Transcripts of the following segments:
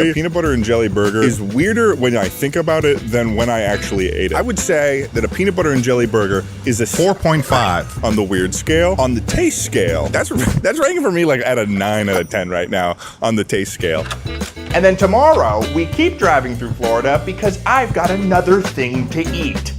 A peanut butter and jelly burger is weirder when I think about it than when I actually ate it. I would say that a peanut butter and jelly burger is a 4.5 on the weird scale. On the taste scale, that's ranking for me like at a 9 out of 10 right now on the taste scale. And then tomorrow, we keep driving through Florida because I've got another thing to eat.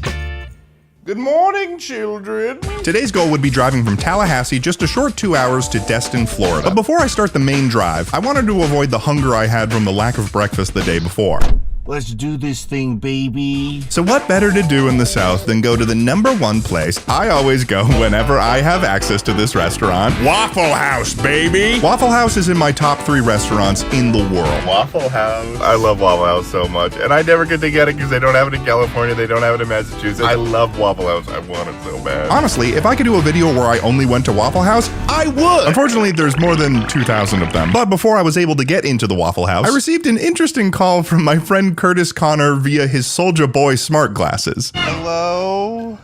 Good morning, children. Today's goal would be driving from Tallahassee just a short 2 hours to Destin, Florida. But before I start the main drive, I wanted to avoid the hunger I had from the lack of breakfast the day before. Let's do this thing, baby. So what better to do in the South than go to the #1 place I always go whenever I have access to this restaurant? Waffle House, baby! Waffle House is in my top 3 restaurants in the world. Waffle House. I love Waffle House so much. And I never get to get it because they don't have it in California. They don't have it in Massachusetts. I love Waffle House. I want it so bad. Honestly, if I could do a video where I only went to Waffle House, I would! Unfortunately, there's more than 2,000 of them. But before I was able to get into the Waffle House, I received an interesting call from my friend Curtis Connor via his Soulja Boy smart glasses. Hello?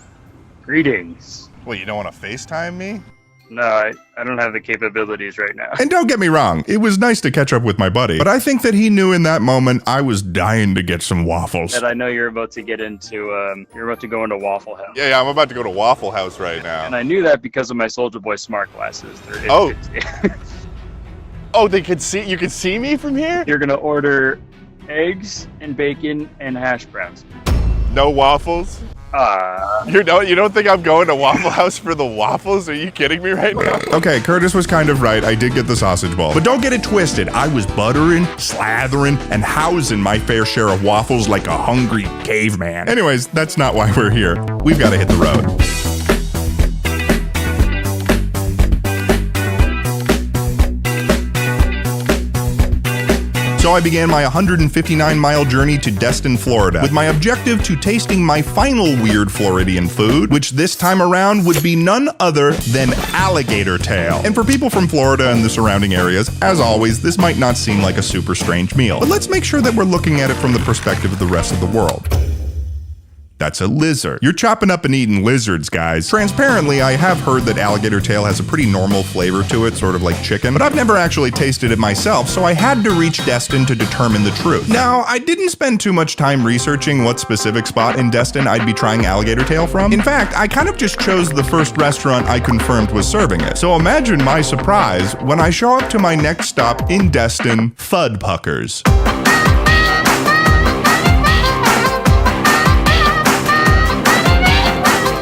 Greetings. Wait, you don't want to FaceTime me? No, I don't have the capabilities right now. And don't get me wrong, it was nice to catch up with my buddy, but I think that he knew in that moment I was dying to get some waffles. And I know you're about to get into, you're about to go into Waffle House. Yeah, I'm about to go to Waffle House right now. And I knew that because of my Soulja Boy smart glasses. Oh. Oh, they could see, you could see me from here? You're gonna order eggs and bacon and hash browns. No waffles? You don't think I'm going to Waffle House for the waffles? Are you kidding me right now? Okay, Curtis was kind of right. I did get the sausage ball. But don't get it twisted. I was buttering, slathering, and housing my fair share of waffles like a hungry caveman. Anyways, that's not why we're here. We've got to hit the road. So I began my 159-mile journey to Destin, Florida, with my objective to tasting my final weird Floridian food, which this time around would be none other than alligator tail. And for people from Florida and the surrounding areas, as always, this might not seem like a super strange meal, but let's make sure that we're looking at it from the perspective of the rest of the world. That's a lizard. You're chopping up and eating lizards, guys. Transparently, I have heard that alligator tail has a pretty normal flavor to it, sort of like chicken, but I've never actually tasted it myself, so I had to reach Destin to determine the truth. Now, I didn't spend too much time researching what specific spot in Destin I'd be trying alligator tail from. In fact, I kind of just chose the first restaurant I confirmed was serving it. So imagine my surprise when I show up to my next stop in Destin, Fuddpuckers.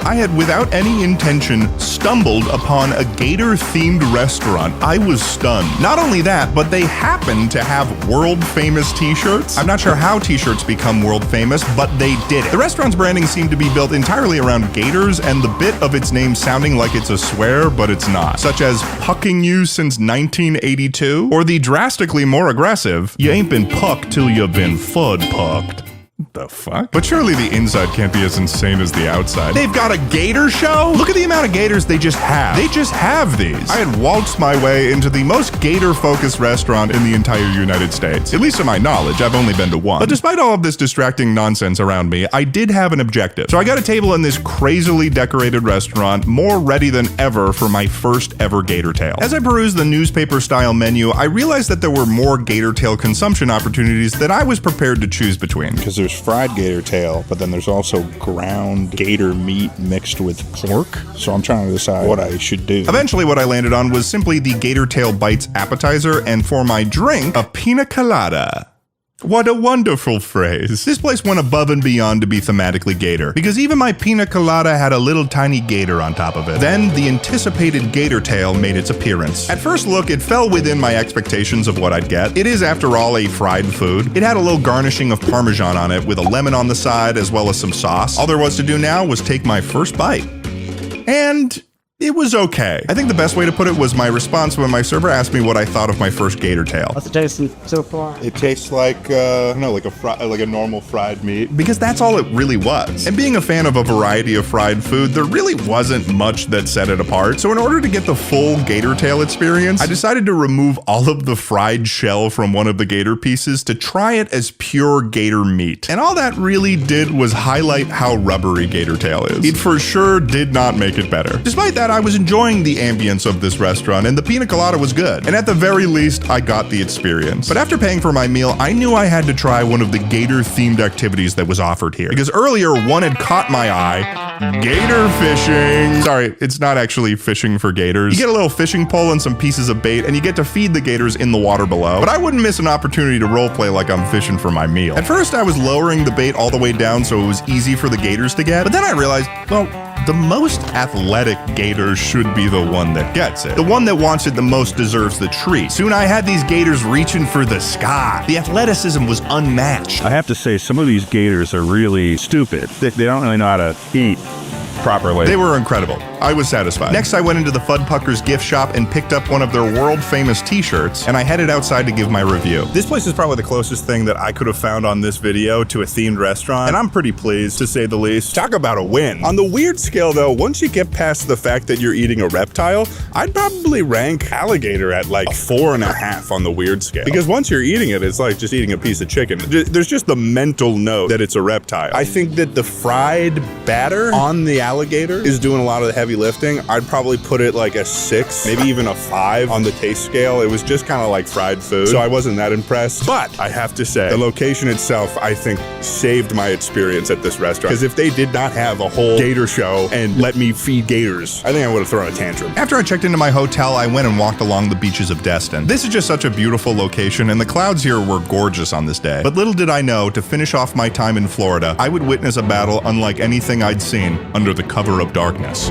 I had, without any intention, stumbled upon a gator-themed restaurant. I was stunned. Not only that, but they happen to have world-famous t-shirts. I'm not sure how t-shirts become world-famous, but they did it. The restaurant's branding seemed to be built entirely around gators, and the bit of its name sounding like it's a swear, but it's not. Such as, "Pucking you since 1982?" Or the drastically more aggressive, "You ain't been pucked till you've been fud-pucked." The fuck? But surely the inside can't be as insane as the outside. They've got a gator show? Look at the amount of gators they just have. They just have these. I had waltzed my way into the most gator-focused restaurant in the entire United States. At least to my knowledge, I've only been to one. But despite all of this distracting nonsense around me, I did have an objective. So I got a table in this crazily decorated restaurant, more ready than ever for my first ever gator tail. As I perused the newspaper-style menu, I realized that there were more gator tail consumption opportunities that I was prepared to choose between. Because there's fried gator tail, but then there's also ground gator meat mixed with pork. So I'm trying to decide what I should do. Eventually what I landed on was simply the Gator Tail Bites appetizer, and for my drink, a pina colada. What a wonderful phrase. This place went above and beyond to be thematically gator, because even my pina colada had a little tiny gator on top of it. Then the anticipated gator tail made its appearance. At first look, it fell within my expectations of what I'd get. It is, after all, a fried food. It had a little garnishing of Parmesan on it with a lemon on the side as well as some sauce. All there was to do now was take my first bite. And it was okay. I think the best way to put it was my response when my server asked me what I thought of my first gator tail. What's it tasting so far? It tastes like, I don't know, like a normal fried meat. Because that's all it really was. And being a fan of a variety of fried food, there really wasn't much that set it apart. So in order to get the full gator tail experience, I decided to remove all of the fried shell from one of the gator pieces to try it as pure gator meat. And all that really did was highlight how rubbery gator tail is. It for sure did not make it better. Despite that, that, I was enjoying the ambience of this restaurant, and the pina colada was good. And at the very least, I got the experience. But after paying for my meal, I knew I had to try one of the gator-themed activities that was offered here. Because earlier, one had caught my eye. Gator fishing. Sorry, it's not actually fishing for gators. You get a little fishing pole and some pieces of bait, and you get to feed the gators in the water below. But I wouldn't miss an opportunity to roleplay like I'm fishing for my meal. At first, I was lowering the bait all the way down so it was easy for the gators to get. But then I realized, well, the most athletic gator should be the one that gets it. The one that wants it the most deserves the treat. Soon I had these gators reaching for the sky. The athleticism was unmatched. I have to say, some of these gators are really stupid. They don't really know how to eat properly. They were incredible. I was satisfied. Next, I went into the Fudpuckers gift shop and picked up one of their world-famous t-shirts, and I headed outside to give my review. This place is probably the closest thing that I could have found on this video to a themed restaurant, and I'm pretty pleased, to say the least. Talk about a win. On the weird scale, though, once you get past the fact that you're eating a reptile, I'd probably rank alligator at like 4.5 on the weird scale. Because once you're eating it, it's like just eating a piece of chicken. There's just the mental note that it's a reptile. I think that the fried batter on the alligator is doing a lot of the heavy lifting. I'd probably put it like a 6, maybe even a 5 on the taste scale. It was just kind of like fried food, so I wasn't that impressed. But I have to say, the location itself, I think, saved my experience at this restaurant. Because if they did not have a whole gator show and let me feed gators, I think I would have thrown a tantrum. After I checked into my hotel, I went and walked along the beaches of Destin. This is just such a beautiful location, and the clouds here were gorgeous on this day. But little did I know, to finish off my time in Florida, I would witness a battle unlike anything I'd seen under the cover of darkness.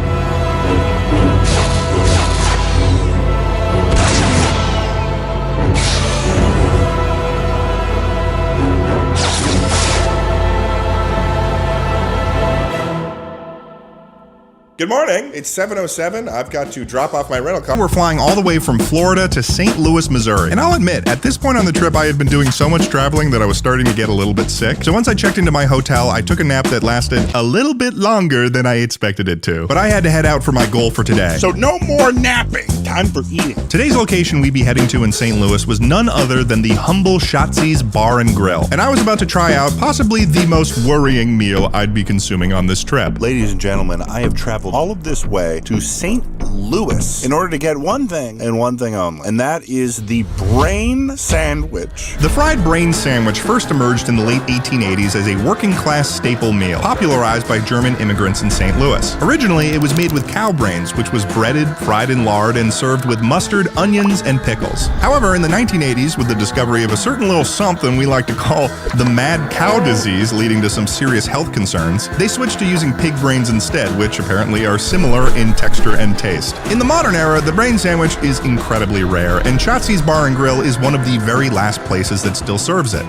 Good morning. It's 7:07. I've got to drop off my rental car. We're flying all the way from Florida to St. Louis, Missouri. And I'll admit, at this point on the trip, I had been doing so much traveling that I was starting to get a little bit sick. So once I checked into my hotel, I took a nap that lasted a little bit longer than I expected it to. But I had to head out for my goal for today. So no more napping. Time for eating. Today's location we'd be heading to in St. Louis was none other than the humble Schatzi's Bar and Grill. And I was about to try out possibly the most worrying meal I'd be consuming on this trip. Ladies and gentlemen, I have traveled all of this way to St. Louis in order to get one thing and one thing only, and that is the brain sandwich. The fried brain sandwich first emerged in the late 1880s as a working-class staple meal, popularized by German immigrants in St. Louis. Originally, it was made with cow brains, which was breaded, fried in lard, and served with mustard, onions, and pickles. However, in the 1980s, with the discovery of a certain little something we like to call the mad cow disease, leading to some serious health concerns, they switched to using pig brains instead, which apparently are similar in texture and taste. In the modern era, the brain sandwich is incredibly rare, and Schatzi's Bar and Grill is one of the very last places that still serves it.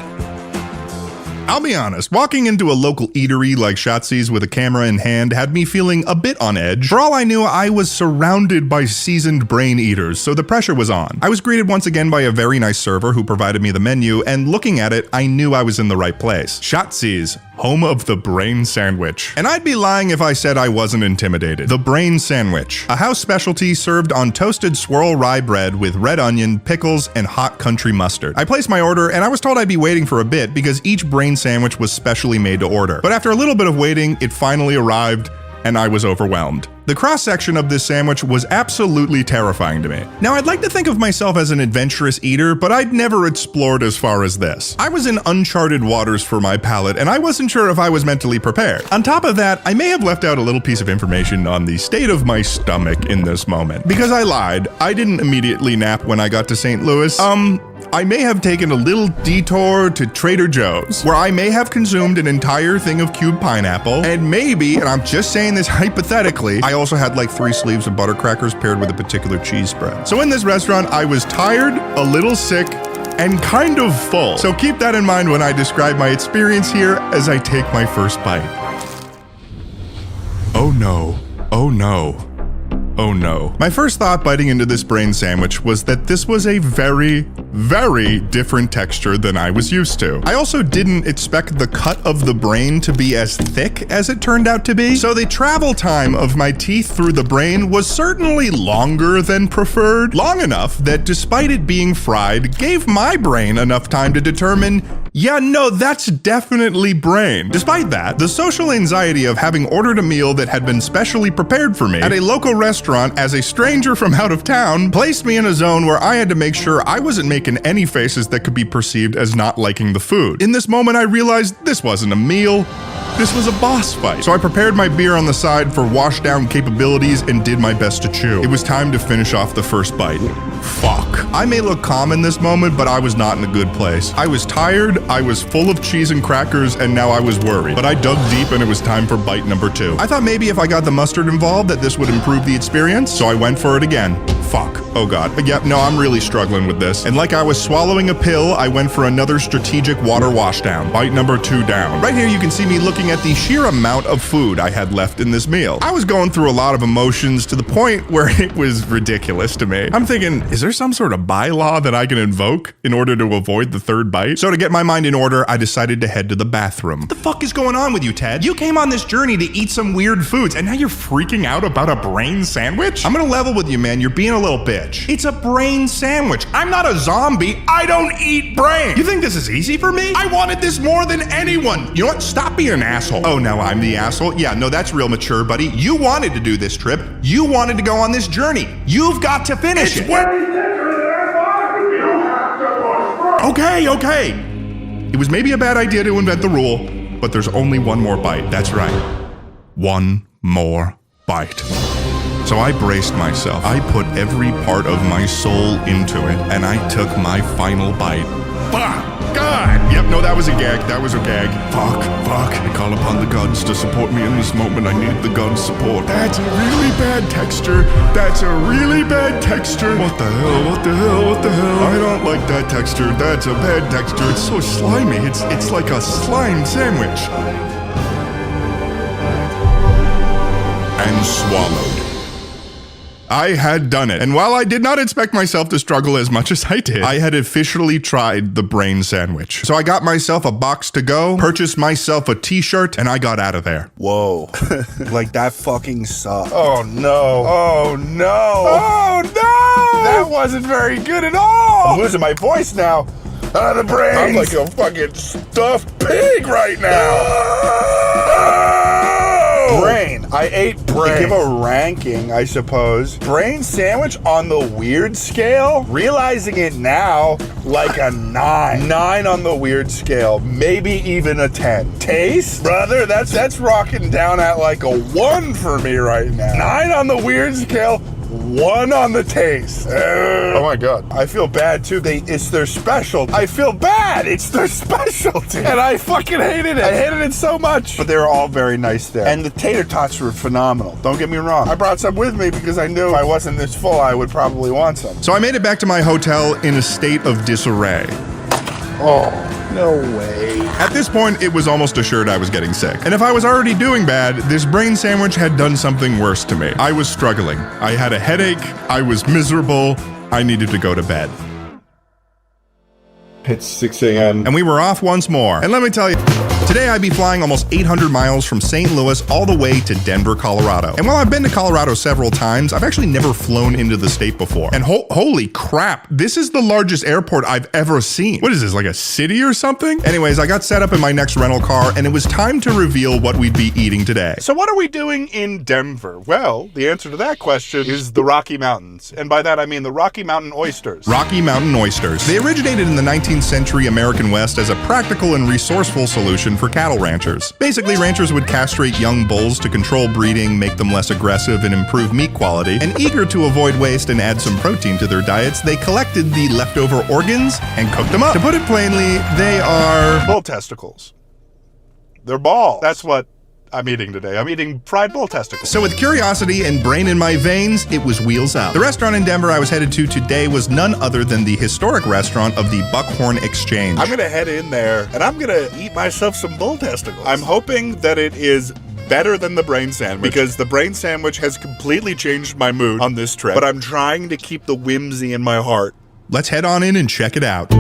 I'll be honest, walking into a local eatery like Schatzi's with a camera in hand had me feeling a bit on edge. For all I knew, I was surrounded by seasoned brain eaters, so the pressure was on. I was greeted once again by a very nice server who provided me the menu, and looking at it, I knew I was in the right place. Schatzi's, home of the brain sandwich. And I'd be lying if I said I wasn't intimidated. The brain sandwich, a house specialty served on toasted swirl rye bread with red onion, pickles, and hot country mustard. I placed my order, and I was told I'd be waiting for a bit because each brain sandwich was specially made to order. But after a little bit of waiting, it finally arrived, and I was overwhelmed. The cross-section of this sandwich was absolutely terrifying to me. Now, I'd like to think of myself as an adventurous eater, but I'd never explored as far as this. I was in uncharted waters for my palate, and I wasn't sure if I was mentally prepared. On top of that, I may have left out a little piece of information on the state of my stomach in this moment. Because I lied, I didn't immediately nap when I got to St. Louis. I may have taken a little detour to Trader Joe's, where I may have consumed an entire thing of cubed pineapple, and maybe, and I'm just saying this hypothetically, I also had like 3 sleeves of butter crackers paired with a particular cheese spread. So in this restaurant, I was tired, a little sick, and kind of full. So keep that in mind when I describe my experience here as I take my first bite. Oh no, oh no. Oh no. My first thought biting into this brain sandwich was that this was a very, very different texture than I was used to. I also didn't expect the cut of the brain to be as thick as it turned out to be, so the travel time of my teeth through the brain was certainly longer than preferred. Long enough that despite it being fried, gave my brain enough time to determine, yeah, no, that's definitely brain. Despite that, the social anxiety of having ordered a meal that had been specially prepared for me at a local restaurant restaurant, as a stranger from out of town, placed me in a zone where I had to make sure I wasn't making any faces that could be perceived as not liking the food. In this moment, I realized this wasn't a meal. This was a boss fight. So I prepared my beer on the side for wash down capabilities and did my best to chew. It was time to finish off the first bite. Fuck. I may look calm in this moment, but I was not in a good place. I was tired, I was full of cheese and crackers, and now I was worried. But I dug deep and it was time for bite number 2. I thought maybe if I got the mustard involved that this would improve the experience, so I went for it again. Fuck. Oh god. But yep, no, I'm really struggling with this. And like I was swallowing a pill, I went for another strategic water washdown. Bite number 2 down. Right here you can see me looking at the sheer amount of food I had left in this meal. I was going through a lot of emotions to the point where it was ridiculous to me. I'm thinking, is there some sort of bylaw that I can invoke in order to avoid the third bite? So to get my mind in order, I decided to head to the bathroom. What the fuck is going on with you, Ted? You came on this journey to eat some weird foods, and now you're freaking out about a brain sandwich? I'm gonna level with you, man. You're being a little bitch. It's a brain sandwich. I'm not a zombie. I don't eat brain. You think this is easy for me? I wanted this more than anyone. You know what? Stop being an asshole. Oh, now I'm the asshole? Yeah, no, that's real mature, buddy. You wanted to do this trip. You wanted to go on this journey. You've got to finish it. Okay. It was maybe a bad idea to invent the rule, but there's only one more bite. That's right. One more bite. So I braced myself. I put every part of my soul into it, and I took my final bite. Fuck! God! Yep, no, that was a gag. That was a gag. Fuck. I call upon the gods to support me in this moment. I need the gods' support. That's a really bad texture. That's a really bad texture. What the hell? I don't like that texture. That's a bad texture. It's so slimy. It's like a slime sandwich. And swallowed. I had done it. And while I did not expect myself to struggle as much as I did, I had officially tried the brain sandwich. So I got myself a box to go, purchased myself a t-shirt, and I got out of there. Whoa. Like, that fucking sucked. Oh no. That wasn't very good at all. I'm losing my voice now. The brains. I'm like a fucking stuffed pig right now. Brain. I ate brain. To give a ranking, I suppose. Brain sandwich on the weird scale? Realizing it now, like a 9. 9 on the weird scale. Maybe even a 10. Taste? Brother, that's rocking down at like a 1 for me right now. 9 on the weird scale. 1 on the taste. Oh my god. I feel bad too. It's their specialty. I feel bad. It's their specialty. And I fucking hated it. I hated it so much. But they were all very nice there. And the tater tots were phenomenal. Don't get me wrong. I brought some with me because I knew if I wasn't this full, I would probably want some. So I made it back to my hotel in a state of disarray. Oh, no way. At this point, it was almost assured I was getting sick. And if I was already doing bad, this brain sandwich had done something worse to me. I was struggling. I had a headache. I was miserable. I needed to go to bed. It's 6 a.m. And we were off once more. And let me tell you, today I'd be flying almost 800 miles from St. Louis all the way to Denver, Colorado. And while I've been to Colorado several times, I've actually never flown into the state before. And holy crap, this is the largest airport I've ever seen. What is this, like a city or something? Anyways, I got set up in my next rental car, and it was time to reveal what we'd be eating today. So what are we doing in Denver? Well, the answer to that question is the Rocky Mountains. And by that I mean the Rocky Mountain oysters. Rocky Mountain oysters. They originated in the 19th century American West as a practical and resourceful solution for cattle ranchers. Basically, ranchers would castrate young bulls to control breeding, make them less aggressive, and improve meat quality. And eager to avoid waste and add some protein to their diets, they collected the leftover organs and cooked them up. To put it plainly, they are bull testicles. They're balls. That's what I'm eating today. I'm eating fried bull testicles. So with curiosity and brain in my veins, it was wheels up. The restaurant in Denver I was headed to today was none other than the historic restaurant of the Buckhorn Exchange. I'm gonna head in there and I'm gonna eat myself some bull testicles. I'm hoping that it is better than the brain sandwich because the brain sandwich has completely changed my mood on this trip. But I'm trying to keep the whimsy in my heart. Let's head on in and check it out.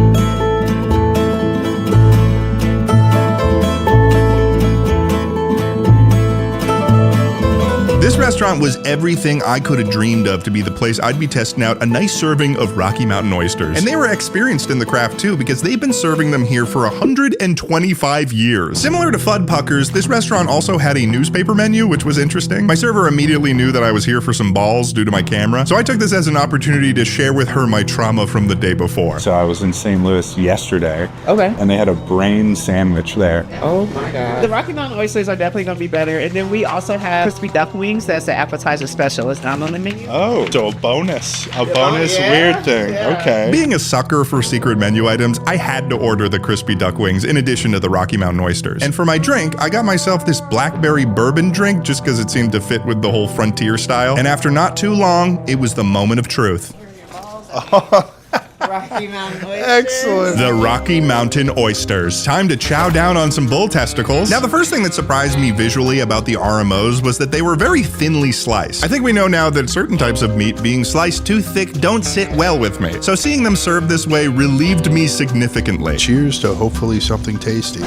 This restaurant was everything I could have dreamed of to be the place I'd be testing out a nice serving of Rocky Mountain oysters. And they were experienced in the craft too, because they've been serving them here for 125 years. Similar to Fudd Puckers, this restaurant also had a newspaper menu, which was interesting. My server immediately knew that I was here for some balls due to my camera, so I took this as an opportunity to share with her my trauma from the day before. So I was in St. Louis yesterday. Okay. And they had a brain sandwich there. Oh my God. The Rocky Mountain oysters are definitely going to be better. And then we also have crispy duck wings. That's the appetizer special. It's not on the menu. Oh, so a bonus weird thing. Yeah. Okay. Being a sucker for secret menu items, I had to order the crispy duck wings in addition to the Rocky Mountain oysters. And for my drink, I got myself this blackberry bourbon drink just because it seemed to fit with the whole frontier style. And after not too long, it was the moment of truth. Rocky Mountain oysters. Excellent. The Rocky Mountain oysters. Time to chow down on some bull testicles. Now, the first thing that surprised me visually about the RMOs was that they were very thinly sliced. I think we know now that certain types of meat being sliced too thick don't sit well with me. So seeing them served this way relieved me significantly. Cheers to hopefully something tasty.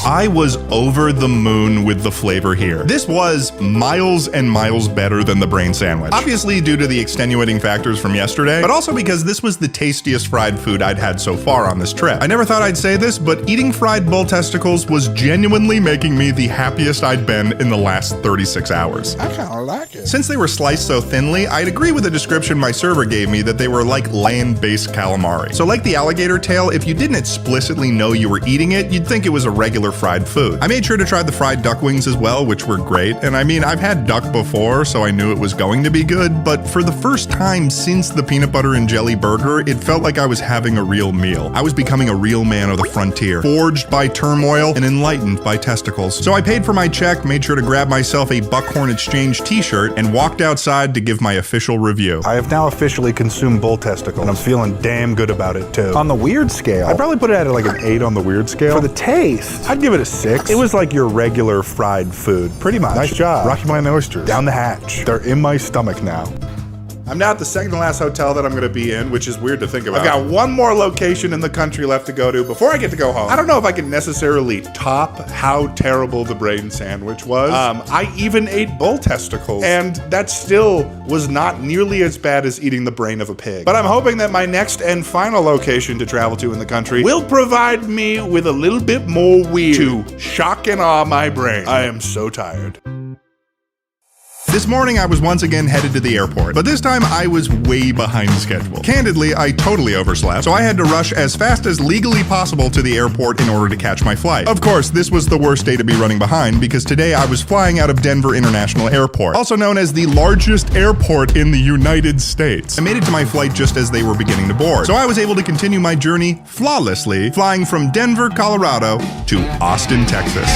I was over the moon with the flavor here. This was miles and miles better than the brain sandwich. Obviously due to the extenuating factors from yesterday, but also because this was the tastiest fried food I'd had so far on this trip. I never thought I'd say this, but eating fried bull testicles was genuinely making me the happiest I'd been in the last 36 hours. I kind of like it. Since they were sliced so thinly, I'd agree with the description my server gave me that they were like land-based calamari. So like the alligator tail, if you didn't explicitly know you were eating it, you'd think it was a regular fried food. I made sure to try the fried duck wings as well, which were great. And I mean, I've had duck before, so I knew it was going to be good, but for the first time since the peanut butter and jelly burger, it felt like I was having a real meal. I was becoming a real man of the frontier, forged by turmoil and enlightened by testicles. So I paid for my check, made sure to grab myself a Buckhorn Exchange t-shirt, and walked outside to give my official review. I have now officially consumed bull testicle, and I'm feeling damn good about it too. On the weird scale, I'd probably put it at like an 8 on the weird scale. For the taste, I'd give it a 6. It was like your regular fried food, pretty much. Nice job. Rocky Mountain oysters, down the hatch. They're in my stomach now. I'm now at the second to last hotel that I'm going to be in, which is weird to think about. I've got one more location in the country left to go to before I get to go home. I don't know if I can necessarily top how terrible the brain sandwich was. I even ate bull testicles, and that still was not nearly as bad as eating the brain of a pig. But I'm hoping that my next and final location to travel to in the country will provide me with a little bit more weird to shock and awe my brain. I am so tired. This morning, I was once again headed to the airport, but this time I was way behind schedule. Candidly, I totally overslept, so I had to rush as fast as legally possible to the airport in order to catch my flight. Of course, this was the worst day to be running behind because today I was flying out of Denver International Airport, also known as the largest airport in the United States. I made it to my flight just as they were beginning to board, so I was able to continue my journey flawlessly, flying from Denver, Colorado to Austin, Texas.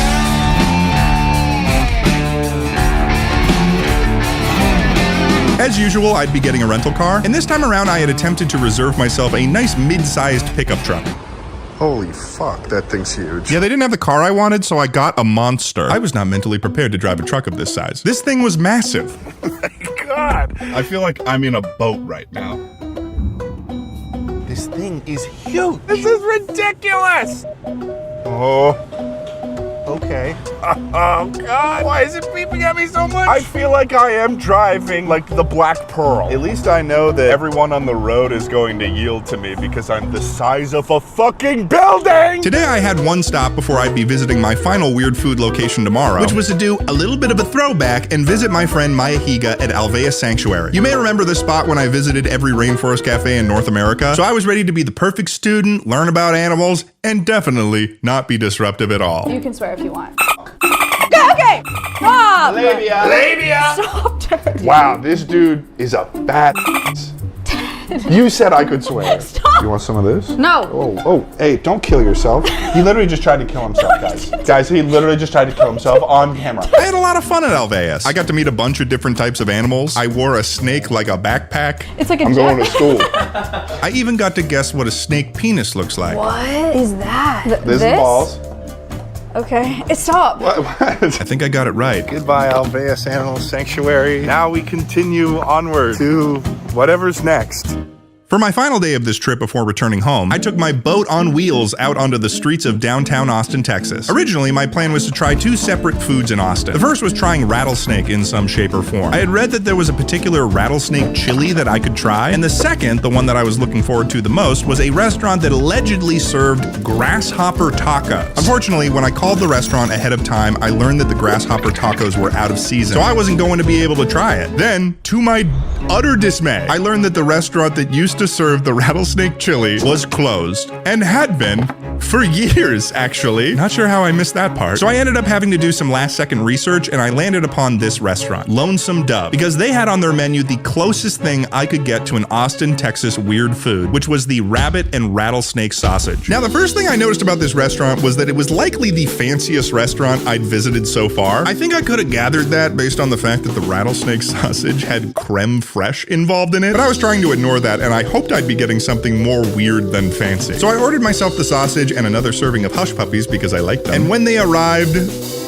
As usual, I'd be getting a rental car, and this time around I had attempted to reserve myself a nice mid-sized pickup truck. Holy fuck, that thing's huge. Yeah, they didn't have the car I wanted, so I got a monster. I was not mentally prepared to drive a truck of this size. This thing was massive. Oh my God. I feel like I'm in a boat right now. This thing is huge. This is ridiculous! Oh. Okay. Oh, God. Why is it beeping at me so much? I feel like I am driving like the Black Pearl. At least I know that everyone on the road is going to yield to me because I'm the size of a fucking building! Today I had one stop before I'd be visiting my final weird food location tomorrow, which was to do a little bit of a throwback and visit my friend Maya Higa at Alvea Sanctuary. You may remember this spot when I visited every rainforest cafe in North America, so I was ready to be the perfect student, learn about animals, and definitely not be disruptive at all. You can swear if you want. Okay, stop! Labia! Stop turning. Wow, this dude is a fat You said I could swear. Stop. You want some of this? No. Oh, hey, don't kill yourself. He literally just tried to kill himself, guys. Guys, he literally just tried to kill himself on camera. I had a lot of fun at Alveus. I got to meet a bunch of different types of animals. I wore a snake like a backpack. It's like a I'm going to school. I even got to guess what a snake penis looks like. What is that? This is balls. Okay, stop. What? I think I got it right. Goodbye, Alveus Animal Sanctuary. Now we continue onward to whatever's next. For my final day of this trip before returning home, I took my boat on wheels out onto the streets of downtown Austin, Texas. Originally, my plan was to try 2 separate foods in Austin. The first was trying rattlesnake in some shape or form. I had read that there was a particular rattlesnake chili that I could try, and the second, the one that I was looking forward to the most, was a restaurant that allegedly served grasshopper tacos. Unfortunately, when I called the restaurant ahead of time, I learned that the grasshopper tacos were out of season, so I wasn't going to be able to try it. Then, to my utter dismay, I learned that the restaurant that used to serve the rattlesnake chili was closed, and had been for years, actually. Not sure how I missed that part. So I ended up having to do some last-second research, and I landed upon this restaurant, Lonesome Dove, because they had on their menu the closest thing I could get to an Austin, Texas weird food, which was the rabbit and rattlesnake sausage. Now, the first thing I noticed about this restaurant was that it was likely the fanciest restaurant I'd visited so far. I think I could have gathered that based on the fact that the rattlesnake sausage had creme fraiche involved in it, but I was trying to ignore that, and I hoped I'd be getting something more weird than fancy. So I ordered myself the sausage and another serving of hush puppies because I liked them. And when they arrived,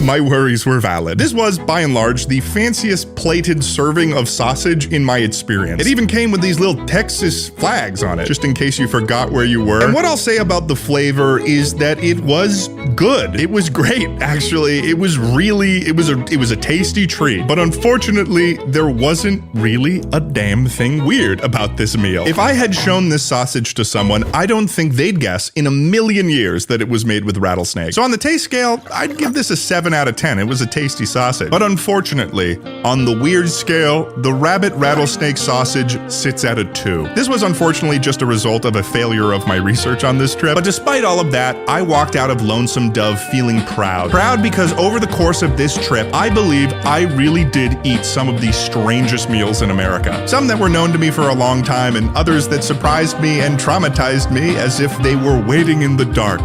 my worries were valid. This was, by and large, the fanciest plated serving of sausage in my experience. It even came with these little Texas flags on it, just in case you forgot where you were. And what I'll say about the flavor is that it was good. It was great, actually. It was a tasty treat. But unfortunately, there wasn't really a damn thing weird about this meal. If I had shown this sausage to someone, I don't think they'd guess in a million years that it was made with rattlesnake. So on the taste scale, I'd give this a 7 out of 10. It was a tasty sausage. But unfortunately, on the weird scale, the rabbit rattlesnake sausage sits at a 2. This was unfortunately just a result of a failure of my research on this trip. But despite all of that, I walked out of Lonesome Dove feeling proud. Proud because over the course of this trip, I believe I really did eat some of the strangest meals in America. Some that were known to me for a long time, and others that surprised me and traumatized me as if they were waiting in the dark,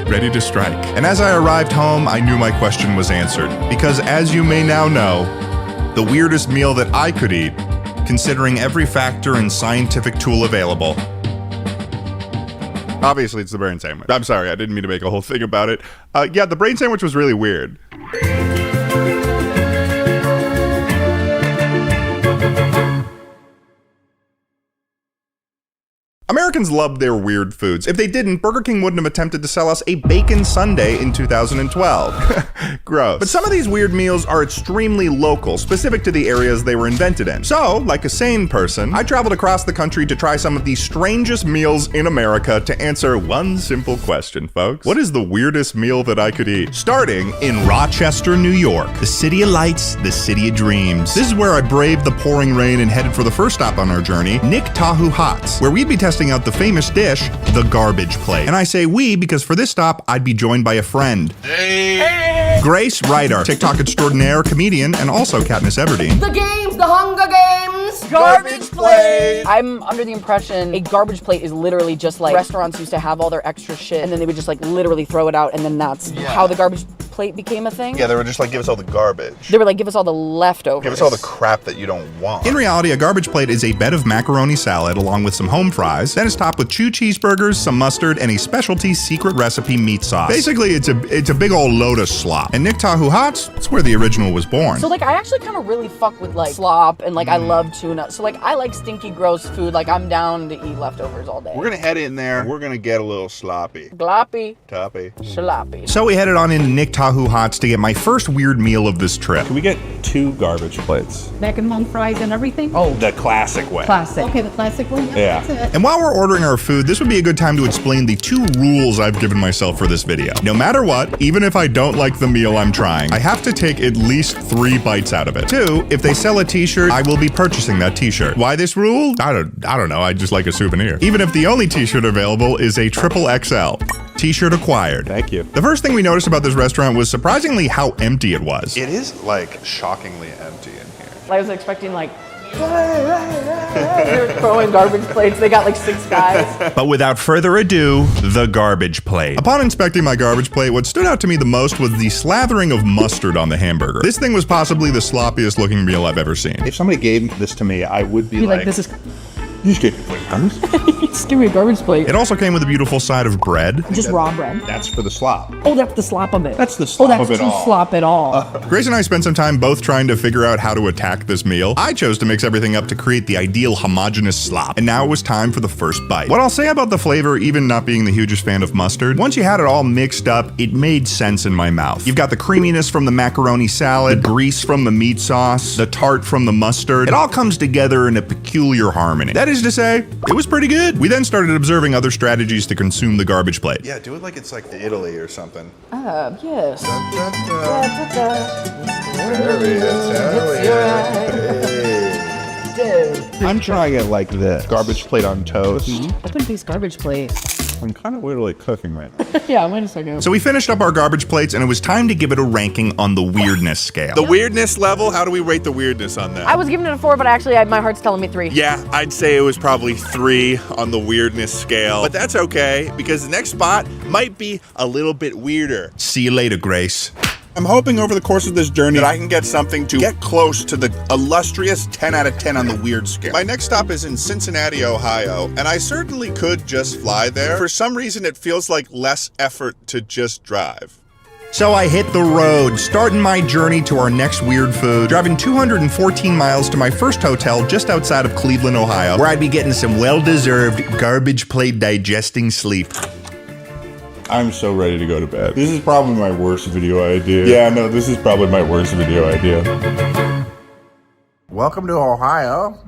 ready to strike. And as I arrived home, I knew my question was answered. Because as you may now know, the weirdest meal that I could eat, considering every factor and scientific tool available, obviously it's the brain sandwich. I'm sorry, I didn't mean to make a whole thing about it. Yeah, the brain sandwich was really weird. Americans loved their weird foods. If they didn't, Burger King wouldn't have attempted to sell us a bacon sundae in 2012. Gross. But some of these weird meals are extremely local, specific to the areas they were invented in. So, like a sane person, I traveled across the country to try some of the strangest meals in America to answer one simple question, folks. What is the weirdest meal that I could eat? Starting in Rochester, New York. The city of lights, the city of dreams. This is where I braved the pouring rain and headed for the first stop on our journey, Nick Tahu Hots, where we'd be testing out the famous dish, the garbage plate. And I say we because for this stop, I'd be joined by a friend. Hey! Grace Ryder, TikTok extraordinaire, comedian, and also Katniss Everdeen. The games, the Hunger Games, garbage plate. I'm under the impression a garbage plate is literally just like restaurants used to have all their extra shit and then they would just like literally throw it out and then that's how the garbage plate became a thing. Yeah, they were just like, give us all the garbage. They were like, give us all the leftovers. Give us all the crap that you don't want. In reality, a garbage plate is a bed of macaroni salad along with some home fries. Then it's topped with 2 cheeseburgers, some mustard, and a specialty secret recipe meat sauce. Basically, it's a big old load of slop. And Nick Tahu Hots, that's where the original was born. So like, I actually kind of really fuck with like slop and like I love tuna. So like, I like stinky, gross food. Like I'm down to eat leftovers all day. We're gonna head in there. We're gonna get a little sloppy. Gloppy. Toppy. Sloppy. So we headed on into Nick Tahu Hots to get my first weird meal of this trip. Can we get 2 garbage plates? Mac and home fries and everything? Oh, the classic way. Classic. Okay, the classic one? Yeah. That's it. And while we're ordering our food, this would be a good time to explain the 2 rules I've given myself for this video. No matter what, even if I don't like the meal I'm trying, I have to take at least 3 bites out of it. 2, if they sell a t-shirt, I will be purchasing that t-shirt. Why this rule? I don't know, I just like a souvenir. Even if the only t-shirt available is a XXL. T-shirt acquired. Thank you. The first thing we noticed about this restaurant was surprisingly how empty it was. It is like shockingly empty in here. I was expecting like, they're throwing garbage plates. They got like 6 guys. But without further ado, the garbage plate. Upon inspecting my garbage plate, what stood out to me the most was the slathering of mustard on the hamburger. This thing was possibly the sloppiest looking meal I've ever seen. If somebody gave this to me, I would be Like this is You just gave me flavors. Just give me a garbage plate. It also came with a beautiful side of bread. Just raw bread. That's for the slop. Oh, that's the slop of it. That's the slop that's of it too all. slop at all. Grace and I spent some time both trying to figure out how to attack this meal. I chose to mix everything up to create the ideal homogeneous slop. And now it was time for the first bite. What I'll say about the flavor, even not being the hugest fan of mustard, once you had it all mixed up, it made sense in my mouth. You've got the creaminess from the macaroni salad, the grease from the meat sauce, the tart from the mustard. It all comes together in a peculiar harmony. That is to say, it was pretty good. We then started observing other strategies to consume the garbage plate. Yeah, do it like it's like Italy or something. Yes. Dude. I'm trying it like this. Garbage plate on toast. Open these garbage plates. I'm kind of literally cooking right now. Yeah, wait a second. So we finished up our garbage plates and it was time to give it a ranking on the weirdness scale. The weirdness level, how do we rate the weirdness on that? I was giving it a 4, but actually my heart's telling me 3. Yeah, I'd say it was probably 3 on the weirdness scale. But that's okay, because the next spot might be a little bit weirder. See you later, Grace. I'm hoping over the course of this journey that I can get something to get close to the illustrious 10 out of 10 on the weird scale. My next stop is in Cincinnati, Ohio, and I certainly could just fly there. For some reason, it feels like less effort to just drive. So I hit the road, starting my journey to our next weird food, driving 214 miles to my first hotel just outside of Cleveland, Ohio, where I'd be getting some well-deserved garbage plate digesting sleep. I'm so ready to go to bed. This is probably my worst video idea. Yeah, no, this is probably my worst video idea. Welcome to Ohio.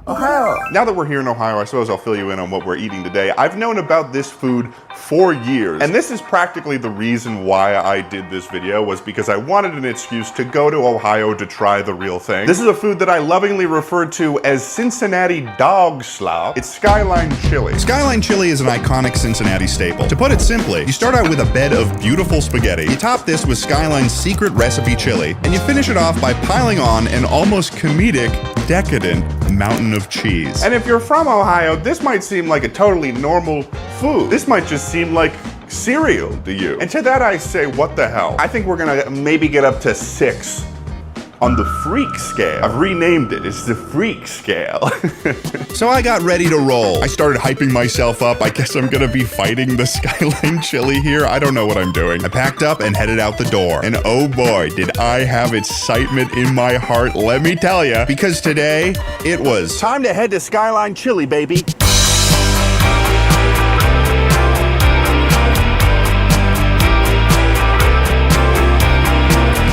Ohio. Now that we're here in Ohio, I suppose I'll fill you in on what we're eating today. I've known about this food for years, and this is practically the reason why I did this video, was because I wanted an excuse to go to Ohio to try the real thing. This is a food that I lovingly refer to as Cincinnati dog slop. It's Skyline chili. Skyline chili is an iconic Cincinnati staple. To put it simply, you start out with a bed of beautiful spaghetti, you top this with Skyline's secret recipe chili, and you finish it off by piling on an almost comedic, decadent mountain of cheese. And if you're from Ohio, this might seem like a totally normal food. This might just seem like cereal to you. And to that I say, what the hell? I think we're gonna maybe get up to 6 on the freak scale. I've renamed it. It's the freak scale. So I got ready to roll. I started hyping myself up. I guess I'm gonna be fighting the Skyline chili here. I don't know what I'm doing. I packed up and headed out the door. And oh boy, did I have excitement in my heart, let me tell you, because today it was time to head to Skyline Chili, baby.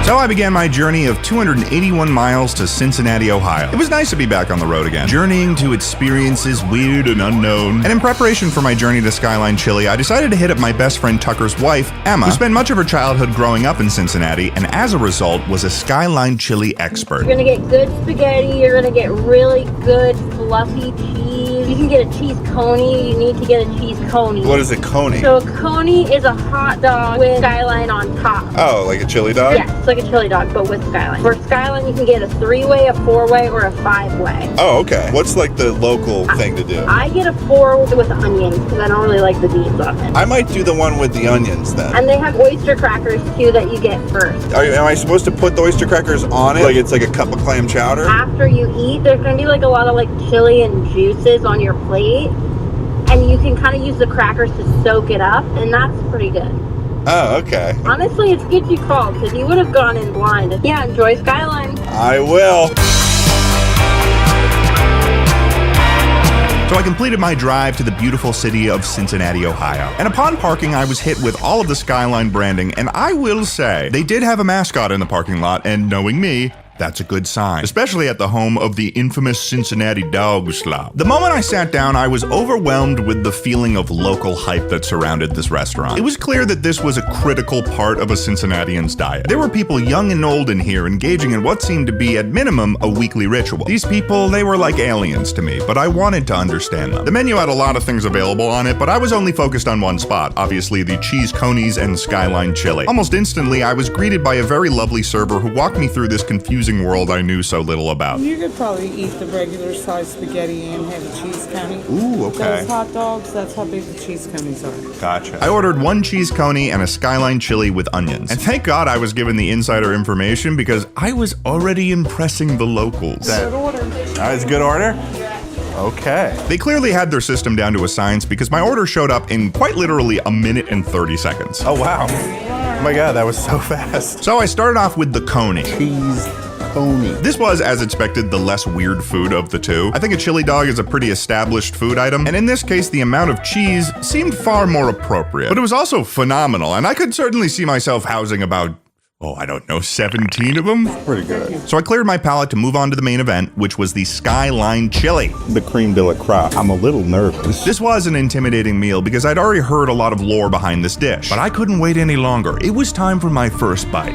So I began my journey of 281 miles to Cincinnati, Ohio. It was nice to be back on the road again, journeying to experiences weird and unknown. And in preparation for my journey to Skyline Chili, I decided to hit up my best friend Tucker's wife, Emma, who spent much of her childhood growing up in Cincinnati, and as a result was a Skyline Chili expert. You're gonna get good spaghetti, you're gonna get really good fluffy cheese. You can get a cheese coney, you need to get a cheese coney. What is a coney? So a coney is a hot dog with Skyline on top. Oh, like a chili dog? Yeah, it's like a chili dog, but with Skyline. For Skyline, you can get a 3-way, a 4-way, or a 5-way. Oh, okay. What's like the local thing to do? I get a 4 with onions because I don't really like the beans on it. I might do the one with the onions then. And they have oyster crackers too that you get first. Am I supposed to put the oyster crackers on it? Like it's like a cup of clam chowder? After you eat, there's gonna be like a lot of like chili and juices on your plate. And you can kind of use the crackers to soak it up, and that's pretty good. Oh, okay. Honestly, it's good you called, because you would have gone in blind. Yeah, enjoy Skyline. I will. So I completed my drive to the beautiful city of Cincinnati, Ohio. And upon parking, I was hit with all of the Skyline branding, and I will say, they did have a mascot in the parking lot, and knowing me, that's a good sign, especially at the home of the infamous Cincinnati dog slop. The moment I sat down, I was overwhelmed with the feeling of local hype that surrounded this restaurant. It was clear that this was a critical part of a Cincinnatian's diet. There were people young and old in here engaging in what seemed to be, at minimum, a weekly ritual. These people, they were like aliens to me, but I wanted to understand them. The menu had a lot of things available on it, but I was only focused on one spot, obviously the cheese conies and Skyline chili. Almost instantly, I was greeted by a very lovely server who walked me through this confusing world I knew so little about. You could probably eat the regular size spaghetti and have a cheese coney. Ooh, okay. Those hot dogs, that's how big the cheese conies are. Gotcha. I ordered 1 cheese coney and a Skyline chili with onions. And thank God I was given the insider information because I was already impressing the locals. Good order. That is a good order? Okay. They clearly had their system down to a science because my order showed up in quite literally a minute and 30 seconds. Oh, wow. Oh my God, that was so fast. So I started off with the coney. Cheese coney. This was, as expected, the less weird food of the two. I think a chili dog is a pretty established food item, and in this case, the amount of cheese seemed far more appropriate. But it was also phenomenal, and I could certainly see myself housing about, I don't know, 17 of them? Pretty good. So I cleared my palate to move on to the main event, which was the Skyline Chili. The creme de la crop. I'm a little nervous. This was an intimidating meal because I'd already heard a lot of lore behind this dish, but I couldn't wait any longer. It was time for my first bite.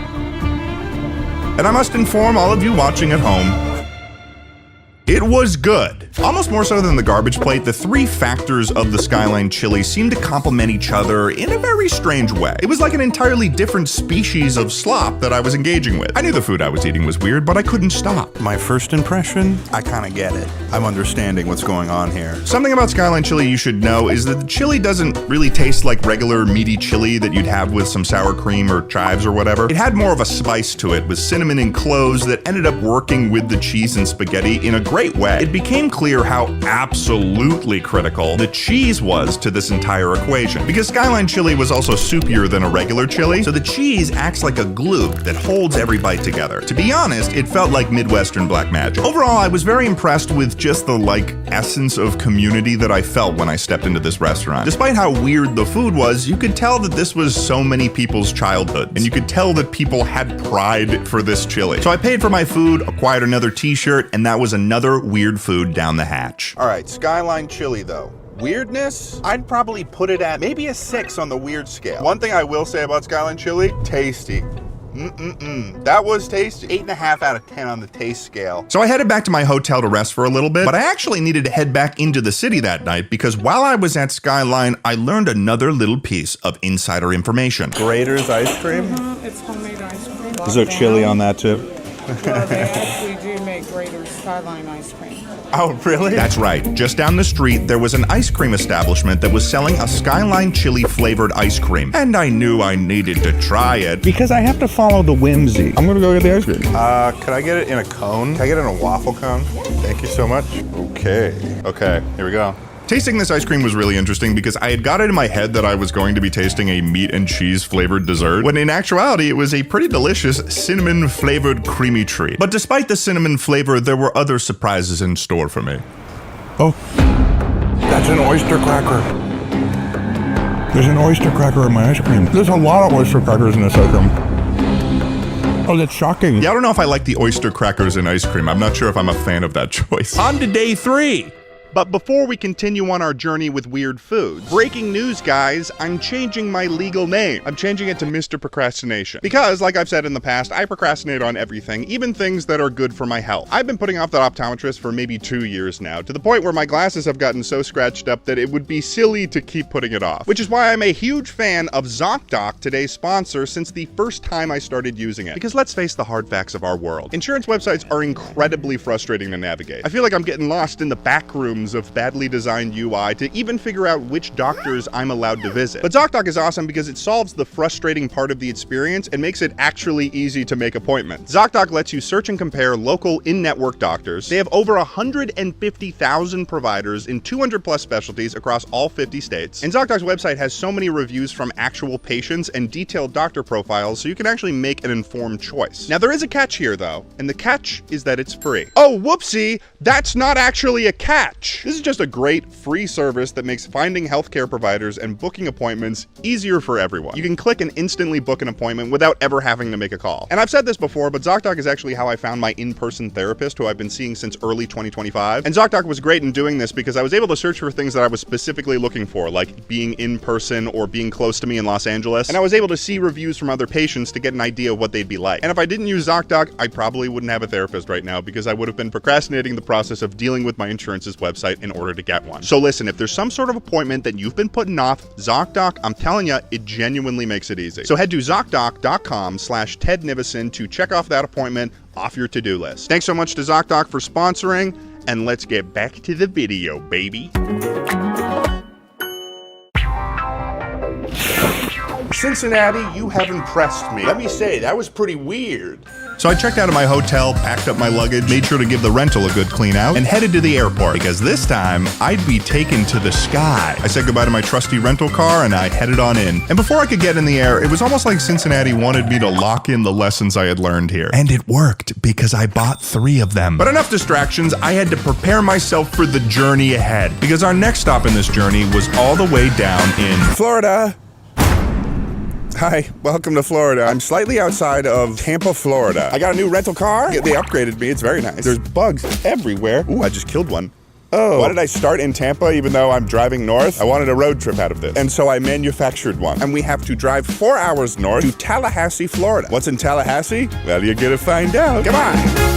And I must inform all of you watching at home, it was good. Almost more so than the garbage plate, the three factors of the Skyline Chili seemed to complement each other in a very strange way. It was like an entirely different species of slop that I was engaging with. I knew the food I was eating was weird, but I couldn't stop. My first impression, I kind of get it. I'm understanding what's going on here. Something about Skyline Chili you should know is that the chili doesn't really taste like regular meaty chili that you'd have with some sour cream or chives or whatever. It had more of a spice to it with cinnamon and cloves that ended up working with the cheese and spaghetti in a great way. It became clear how absolutely critical the cheese was to this entire equation. Because Skyline Chili was also soupier than a regular chili, so the cheese acts like a glue that holds every bite together. To be honest, it felt like Midwestern black magic. Overall, I was very impressed with just the essence of community that I felt when I stepped into this restaurant. Despite how weird the food was, you could tell that this was so many people's childhood, and you could tell that people had pride for this chili. So I paid for my food, acquired another t-shirt, and that was another weird food down the hatch. All right, Skyline Chili though. Weirdness, I'd probably put it at maybe a 6 on the weird scale. One thing I will say about Skyline Chili, tasty. That was tasty. 8.5 out of 10 on the taste scale. So I headed back to my hotel to rest for a little bit, but I actually needed to head back into the city that night because while I was at Skyline, I learned another little piece of insider information. Grater's ice cream? It's homemade ice cream. Is there chili on that too? Well, they actually do make Grater's Skyline ice cream. Oh, really? That's right. Just down the street, there was an ice cream establishment that was selling a Skyline Chili flavored ice cream. And I knew I needed to try it. Because I have to follow the whimsy. I'm gonna go get the ice cream. Could I get it in a cone? Can I get it in a waffle cone? Thank you so much. Okay, here we go. Tasting this ice cream was really interesting because I had got it in my head that I was going to be tasting a meat and cheese flavored dessert, when in actuality it was a pretty delicious cinnamon flavored creamy treat. But despite the cinnamon flavor, there were other surprises in store for me. Oh, that's an oyster cracker. There's an oyster cracker in my ice cream. There's a lot of oyster crackers in this ice cream. Oh, that's shocking. Yeah, I don't know if I like the oyster crackers in ice cream. I'm not sure if I'm a fan of that choice. On to day 3. But before we continue on our journey with weird foods, breaking news, guys, I'm changing my legal name. I'm changing it to Mr. Procrastination. Because, like I've said in the past, I procrastinate on everything, even things that are good for my health. I've been putting off the optometrist for maybe 2 years now, to the point where my glasses have gotten so scratched up that it would be silly to keep putting it off. Which is why I'm a huge fan of ZocDoc, today's sponsor, since the first time I started using it. Because let's face the hard facts of our world. Insurance websites are incredibly frustrating to navigate. I feel like I'm getting lost in the back rooms of badly designed UI to even figure out which doctors I'm allowed to visit. But ZocDoc is awesome because it solves the frustrating part of the experience and makes it actually easy to make appointments. ZocDoc lets you search and compare local in-network doctors. They have over 150,000 providers in 200 plus specialties across all 50 states. And ZocDoc's website has so many reviews from actual patients and detailed doctor profiles so you can actually make an informed choice. Now there is a catch here though, and the catch is that it's free. Oh, whoopsie, that's not actually a catch. This is just a great free service that makes finding healthcare providers and booking appointments easier for everyone. You can click and instantly book an appointment without ever having to make a call. And I've said this before, but ZocDoc is actually how I found my in-person therapist, who I've been seeing since early 2025. And ZocDoc was great in doing this because I was able to search for things that I was specifically looking for, like being in person or being close to me in Los Angeles. And I was able to see reviews from other patients to get an idea of what they'd be like. And if I didn't use ZocDoc, I probably wouldn't have a therapist right now because I would have been procrastinating the process of dealing with my insurance's website in order to get one. So listen, if there's some sort of appointment that you've been putting off, ZocDoc, I'm telling you, it genuinely makes it easy. So head to ZocDoc.com/Ted Nivison to check off that appointment off your to-do list. Thanks so much to ZocDoc for sponsoring, and let's get back to the video, baby. Cincinnati, you have impressed me. Let me say, that was pretty weird. So I checked out of my hotel, packed up my luggage, made sure to give the rental a good clean out, and headed to the airport, because this time, I'd be taken to the sky. I said goodbye to my trusty rental car, and I headed on in. And before I could get in the air, it was almost like Cincinnati wanted me to lock in the lessons I had learned here. And it worked, because I bought 3 of them. But enough distractions, I had to prepare myself for the journey ahead, because our next stop in this journey was all the way down in Florida. Hi, welcome to Florida. I'm slightly outside of Tampa, Florida. I got a new rental car. They upgraded me. It's very nice. There's bugs everywhere. Ooh, I just killed one. Oh. Why did I start in Tampa even though I'm driving north? I wanted a road trip out of this. And so I manufactured one. And we have to drive 4 hours north to Tallahassee, Florida. What's in Tallahassee? Well, you're gonna find out. Come on.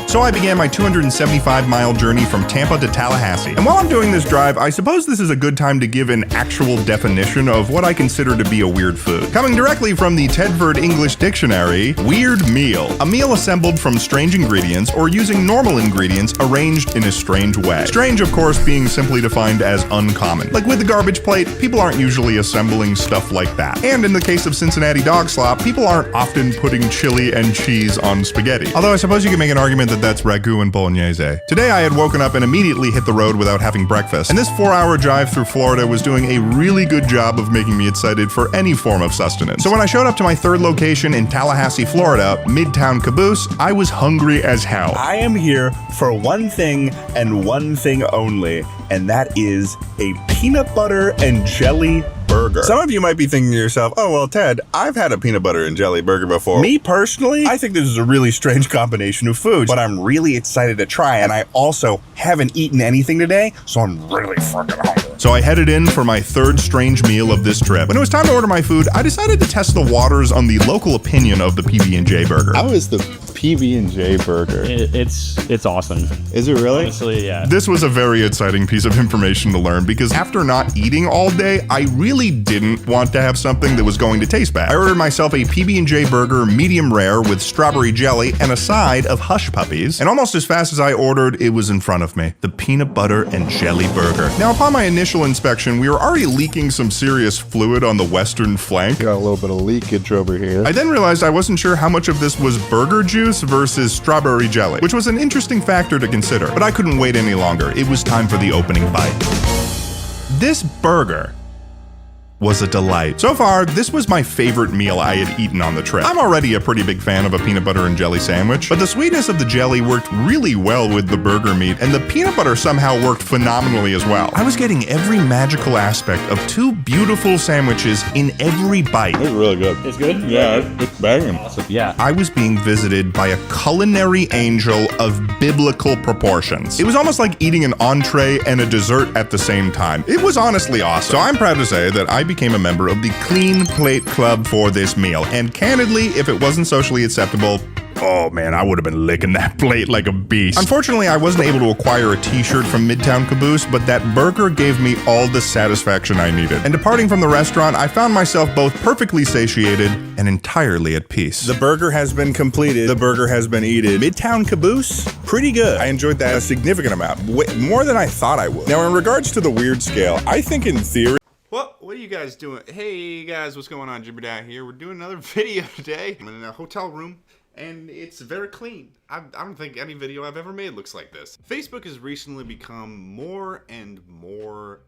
So I began my 275-mile journey from Tampa to Tallahassee. And while I'm doing this drive, I suppose this is a good time to give an actual definition of what I consider to be a weird food. Coming directly from the Tedford English Dictionary, weird meal. A meal assembled from strange ingredients or using normal ingredients arranged in a strange way. Strange, of course, being simply defined as uncommon. Like with the garbage plate, people aren't usually assembling stuff like that. And in the case of Cincinnati dog slop, people aren't often putting chili and cheese on spaghetti. Although I suppose you can make an argument that that's ragu and bolognese. Today I had woken up and immediately hit the road without having breakfast, and this 4-hour drive through Florida was doing a really good job of making me excited for any form of sustenance. So when I showed up to my 3rd location in Tallahassee, Florida, Midtown Caboose, I was hungry as hell. I am here for one thing and one thing only, and that is a peanut butter and jelly burger. Some of you might be thinking to yourself, oh, well, Ted, I've had a peanut butter and jelly burger before. Me, personally, I think this is a really strange combination of foods, but I'm really excited to try, and I also haven't eaten anything today, so I'm really fucking hungry. So I headed in for my 3rd strange meal of this trip. When it was time to order my food, I decided to test the waters on the local opinion of the PB&J burger. How is the PB&J burger? It's awesome. Is it really? Honestly, yeah. This was a very exciting piece of information to learn, because after not eating all day, I really didn't want to have something that was going to taste bad. I ordered myself a PB&J burger medium rare with strawberry jelly and a side of hush puppies, and almost as fast as I ordered, it was in front of me. The peanut butter and jelly burger. Now, upon my initial inspection, we were already leaking some serious fluid on the western flank. Got a little bit of leakage over here. I then realized I wasn't sure how much of this was burger juice versus strawberry jelly, which was an interesting factor to consider, but I couldn't wait any longer. It was time for the opening bite. This burger was a delight. So far, this was my favorite meal I had eaten on the trip. I'm already a pretty big fan of a peanut butter and jelly sandwich, but the sweetness of the jelly worked really well with the burger meat, and the peanut butter somehow worked phenomenally as well. I was getting every magical aspect of 2 beautiful sandwiches in every bite. It's really good. It's good? Yeah, it's banging. Awesome, yeah. I was being visited by a culinary angel of biblical proportions. It was almost like eating an entree and a dessert at the same time. It was honestly awesome. So I'm proud to say that I became a member of the Clean Plate Club for this meal. And candidly, if it wasn't socially acceptable, oh man, I would have been licking that plate like a beast. Unfortunately, I wasn't able to acquire a t-shirt from Midtown Caboose, but that burger gave me all the satisfaction I needed. And departing from the restaurant, I found myself both perfectly satiated and entirely at peace. The burger has been completed. The burger has been eaten. Midtown Caboose, pretty good. I enjoyed that a significant amount, more than I thought I would. Now, in regards to the weird scale, I think in theory, What are you guys doing? Hey guys, what's going on? Jibber Dad here. We're doing another video today. I'm in a hotel room and it's very clean. I don't think any video I've ever made looks like this. Facebook has recently become more and more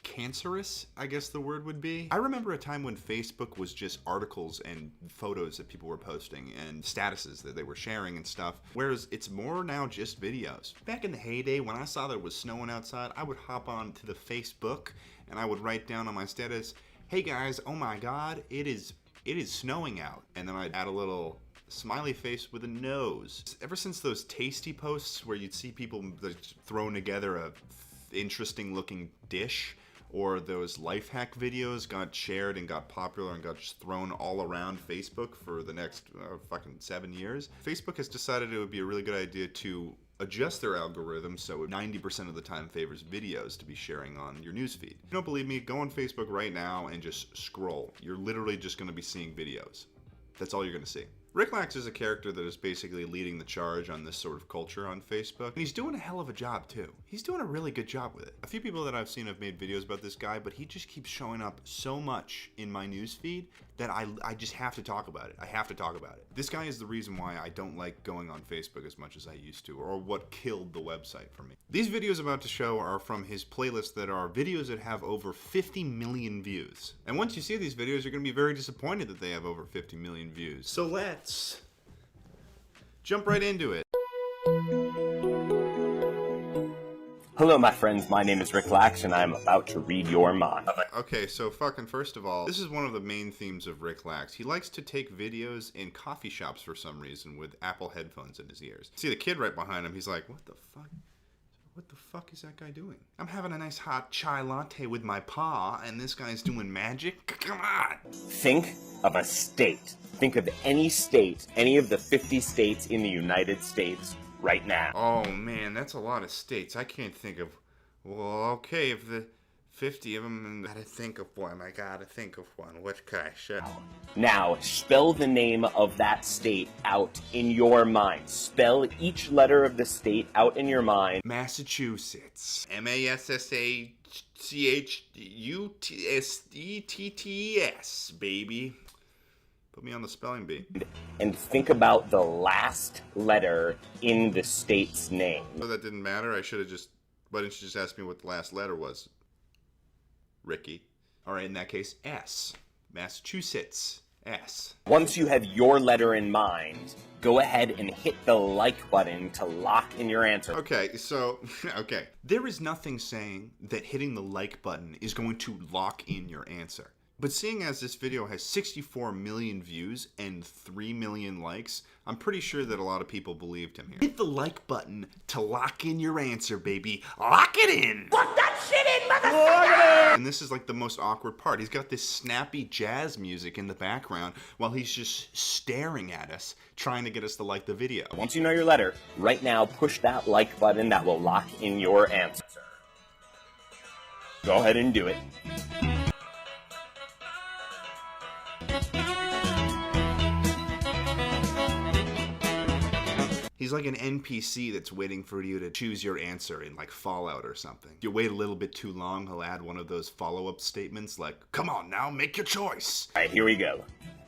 cancerous, I guess the word would be. I remember a time when Facebook was just articles and photos that people were posting and statuses that they were sharing and stuff, whereas it's more now just videos. Back in the heyday, when I saw that it was snowing outside, I would hop on to the Facebook and I would write down on my status, hey guys, oh my god, it is snowing out. And then I'd add a little smiley face with a nose. Ever since those tasty posts where you'd see people throwing together a interesting looking dish, or those life hack videos got shared and got popular and got just thrown all around Facebook for the next fucking 7 years, Facebook has decided it would be a really good idea to adjust their algorithm so 90% of the time favors videos to be sharing on your newsfeed. If you don't believe me, go on Facebook right now and just scroll. You're literally just going to be seeing videos. That's all you're going to see. Rick Lax is a character that is basically leading the charge on this sort of culture on Facebook. And he's doing a hell of a job too. He's doing a really good job with it. A few people that I've seen have made videos about this guy, but he just keeps showing up so much in my newsfeed that I just have to talk about it. I have to talk about it. This guy is the reason why I don't like going on Facebook as much as I used to, or what killed the website for me. These videos about to show are from his playlist that are videos that have over 50 million views. And once you see these videos, you're gonna be very disappointed that they have over 50 million views. So let's jump right into it. Hello, my friends. My name is Rick Lax, and I'm about to read your mind. Okay, so fucking first of all, this is one of the main themes of Rick Lax. He likes to take videos in coffee shops for some reason with Apple headphones in his ears. See the kid right behind him, he's like, what the fuck? What the fuck is that guy doing? I'm having a nice hot chai latte with my pa, and this guy's doing magic? Come on! Think of a state. Think of any state, any of the 50 states in the United States right now. Oh man, that's a lot of states. I can't think of... Well, okay, if the 50 of them... I gotta think of one. Which guy? Shit. Now, spell the name of that state out in your mind. Spell each letter of the state out in your mind. Massachusetts. Massachusetts, baby. Put me on the spelling bee. And think about the last letter in the state's name. So that didn't matter? I should have just... Why didn't you just ask me what the last letter was? Ricky. Alright, in that case, S. Massachusetts. S. Once you have your letter in mind, go ahead and hit the like button to lock in your answer. Okay, so, okay. There is nothing saying that hitting the like button is going to lock in your answer. But seeing as this video has 64 million views and 3 million likes, I'm pretty sure that a lot of people believed him here. Hit the like button to lock in your answer, baby. Lock it in! Lock that shit in, motherfucker! And this is like the most awkward part. He's got this snappy jazz music in the background while he's just staring at us, trying to get us to like the video. Once you know your letter, right now push that like button that will lock in your answer. Go ahead and do it. He's like an NPC that's waiting for you to choose your answer in like Fallout or something. If you wait a little bit too long, he'll add one of those follow-up statements like, come on now, make your choice. Alright, here we go.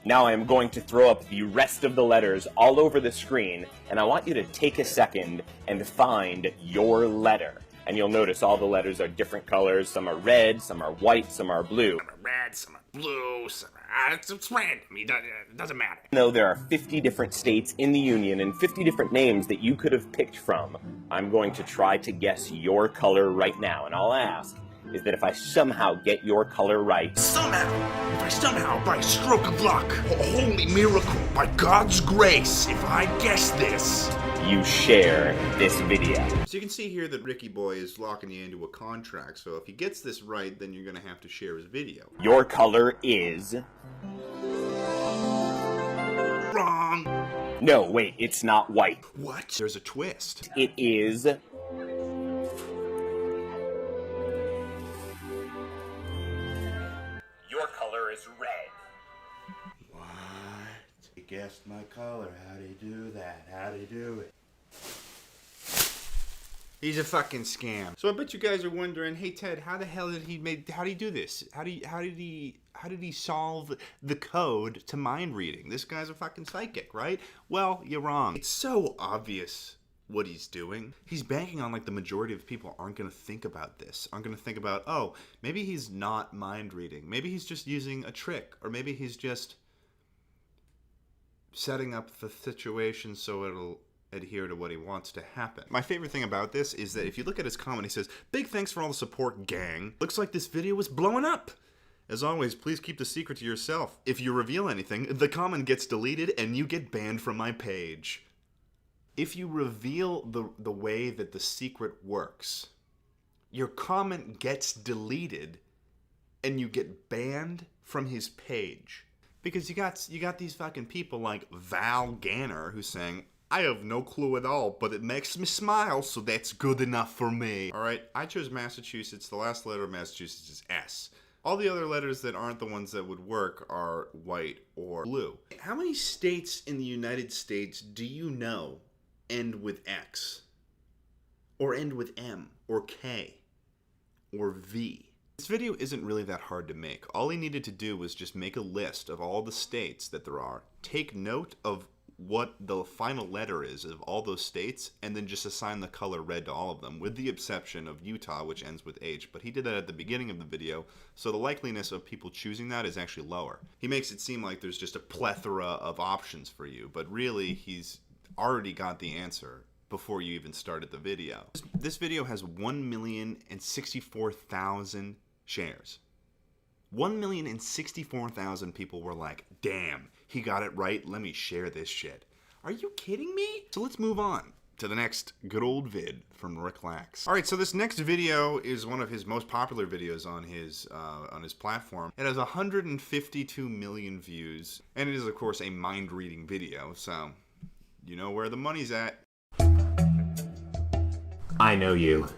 Now I am going to throw up the rest of the letters all over the screen, and I want you to take a second and find your letter. And you'll notice all the letters are different colors. Some are red, some are white, some are blue. Some are red, some are blue, some are... It's random. It doesn't matter. Though there are 50 different states in the Union and 50 different names that you could have picked from, I'm going to try to guess your color right now. And I'll ask is that if I somehow get your color right... Somehow, by stroke of luck, a holy miracle, by God's grace, if I guess this... you share this video. So you can see here that Ricky Boy is locking you into a contract, so if he gets this right, then you're gonna have to share his video. Your color is... wrong! No, wait, it's not white. What? There's a twist. It is... your color is red. What? You guessed my color. How'd he do that? How'd he do it? He's a fucking scam. So I bet you guys are wondering, hey Ted, how the hell did he do this? How did he solve the code to mind reading? This guy's a fucking psychic, right? Well, you're wrong. It's so obvious what he's doing. He's banking on like the majority of people aren't gonna think about this. Aren't gonna think about, oh, maybe he's not mind reading. Maybe he's just using a trick, or maybe he's just setting up the situation so it'll adhere to what he wants to happen. My favorite thing about this is that if you look at his comment, he says, big thanks for all the support, gang. Looks like this video was blowing up. As always, please keep the secret to yourself. If you reveal anything, the comment gets deleted and you get banned from my page. If you reveal the way that the secret works, your comment gets deleted and you get banned from his page. Because you got these fucking people like Val Ganner who's saying, I have no clue at all, but it makes me smile, so that's good enough for me. Alright, I chose Massachusetts. The last letter of Massachusetts is S. All the other letters that aren't the ones that would work are white or blue. How many states in the United States do you know end with X? Or end with M? Or K? Or V? This video isn't really that hard to make. All he needed to do was just make a list of all the states that there are, take note of what the final letter is of all those states, and then just assign the color red to all of them, with the exception of Utah, which ends with H. But he did that at the beginning of the video, so the likeliness of people choosing that is actually lower. He makes it seem like there's just a plethora of options for you, but really he's already got the answer before you even started the video. This video has 1,064,000 shares. 1,064,000 people were like, damn, he got it right, let me share this shit. Are you kidding me? So let's move on to the next good old vid from Rick Lax. Alright, so this next video is one of his most popular videos on his platform. It has 152 million views, and it is of course a mind-reading video, so you know where the money's at. I know you.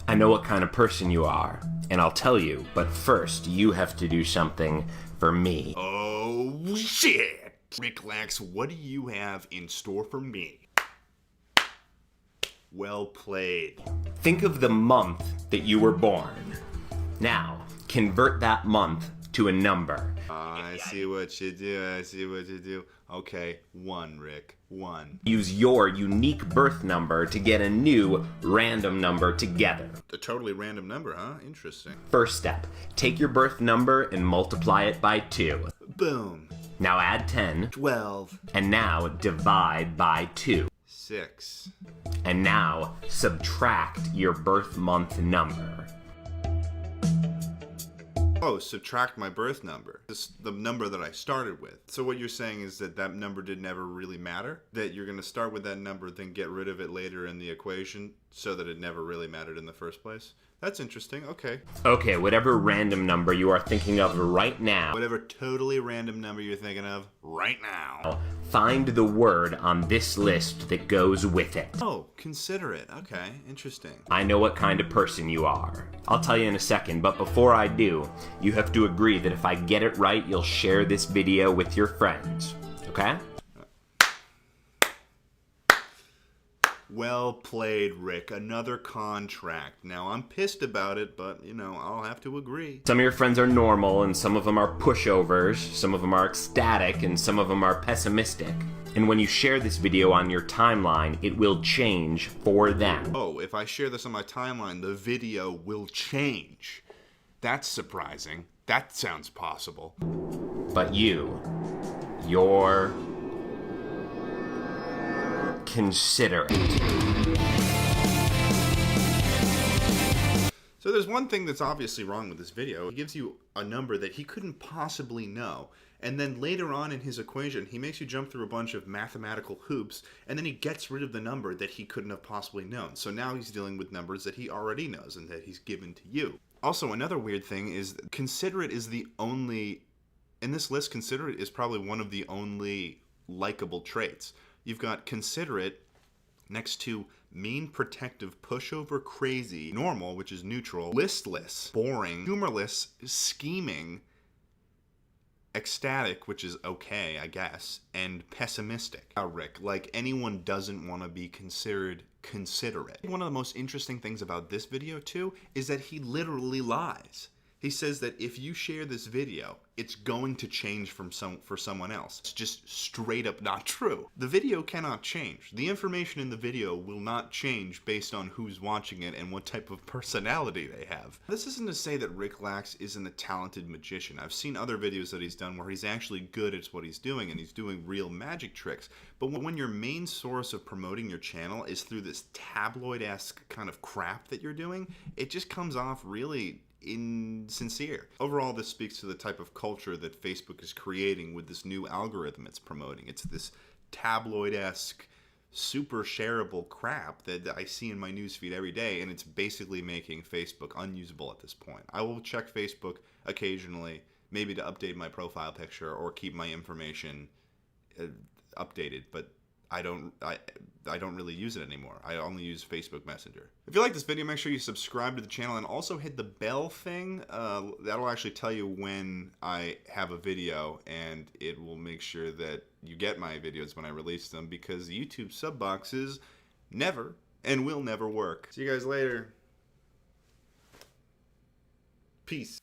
I know what kind of person you are, and I'll tell you, but first you have to do something for me. Oh shit! Rick Lax, what do you have in store for me? Well played. Think of the month that you were born. Now, convert that month to a number. I see what you do, I see what you do. Okay, 1, Rick, 1. Use your unique birth number to get a new random number together. A totally random number, huh? Interesting. First step, take your birth number and multiply it by 2. Boom. Now add 10. 12. And now divide by 2. 6. And now subtract your birth month number. Oh, subtract my birth number. This the number that I started with. So what you're saying is that that number did never really matter? That you're going to start with that number, then get rid of it later in the equation, so that it never really mattered in the first place? That's interesting, okay. Okay, whatever random number you are thinking of right now. Whatever totally random number you're thinking of right now. Find the word on this list that goes with it. Oh, consider it. Okay, interesting. I know what kind of person you are. I'll tell you in a second, but before I do, you have to agree that if I get it right, you'll share this video with your friends. Okay? Well played, Rick. Another contract. Now, I'm pissed about it, but, you know, I'll have to agree. Some of your friends are normal, and some of them are pushovers, some of them are ecstatic, and some of them are pessimistic. And when you share this video on your timeline, it will change for them. Oh, if I share this on my timeline, the video will change. That's surprising. That sounds possible. But you're... consider it. So there's one thing that's obviously wrong with this video. He gives you a number that he couldn't possibly know, and then later on in his equation he makes you jump through a bunch of mathematical hoops, and then he gets rid of the number that he couldn't have possibly known. So now he's dealing with numbers that he already knows and that he's given to you. Also, another weird thing is considerate is the only, in this list, considerate is probably one of the only likable traits. You've got considerate next to mean, protective, pushover, crazy, normal, which is neutral, listless, boring, humorless, scheming, ecstatic, which is okay, I guess, and pessimistic. Rick, like anyone doesn't want to be considered considerate. One of the most interesting things about this video, too, is that he literally lies. He says that if you share this video, it's going to change for someone else. It's just straight up not true. The video cannot change. The information in the video will not change based on who's watching it and what type of personality they have. This isn't to say that Rick Lax isn't a talented magician. I've seen other videos that he's done where he's actually good at what he's doing and he's doing real magic tricks. But when your main source of promoting your channel is through this tabloid-esque kind of crap that you're doing, it just comes off really insincere. Overall, this speaks to the type of culture that Facebook is creating with this new algorithm it's promoting. It's this tabloid-esque, super shareable crap that I see in my newsfeed every day, and it's basically making Facebook unusable at this point. I will check Facebook occasionally, maybe to update my profile picture or keep my information updated, but I don't really use it anymore. I only use Facebook Messenger. If you like this video, make sure you subscribe to the channel and also hit the bell thing. That'll actually tell you when I have a video, and it will make sure that you get my videos when I release them, because YouTube sub boxes never and will never work. See you guys later. Peace.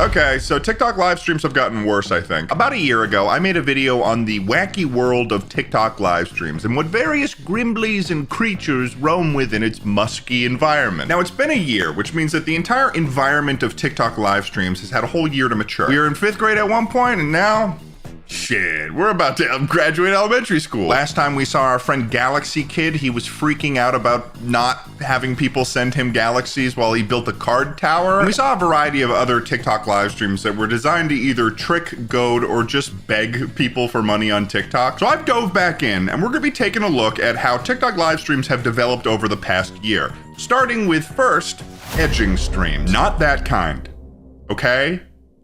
Okay, so TikTok live streams have gotten worse, I think. About a year ago, I made a video on the wacky world of TikTok live streams and what various grimblies and creatures roam within its musky environment. Now, it's been a year, which means that the entire environment of TikTok live streams has had a whole year to mature. We were in 5th grade at one point, and now, shit, we're about to graduate elementary school. Last time we saw our friend Galaxy Kid, he was freaking out about not having people send him galaxies while he built a card tower. And we saw a variety of other TikTok live streams that were designed to either trick, goad, or just beg people for money on TikTok. So I've dove back in, and we're gonna be taking a look at how TikTok live streams have developed over the past year. Starting with, first, edging streams. Not that kind, okay?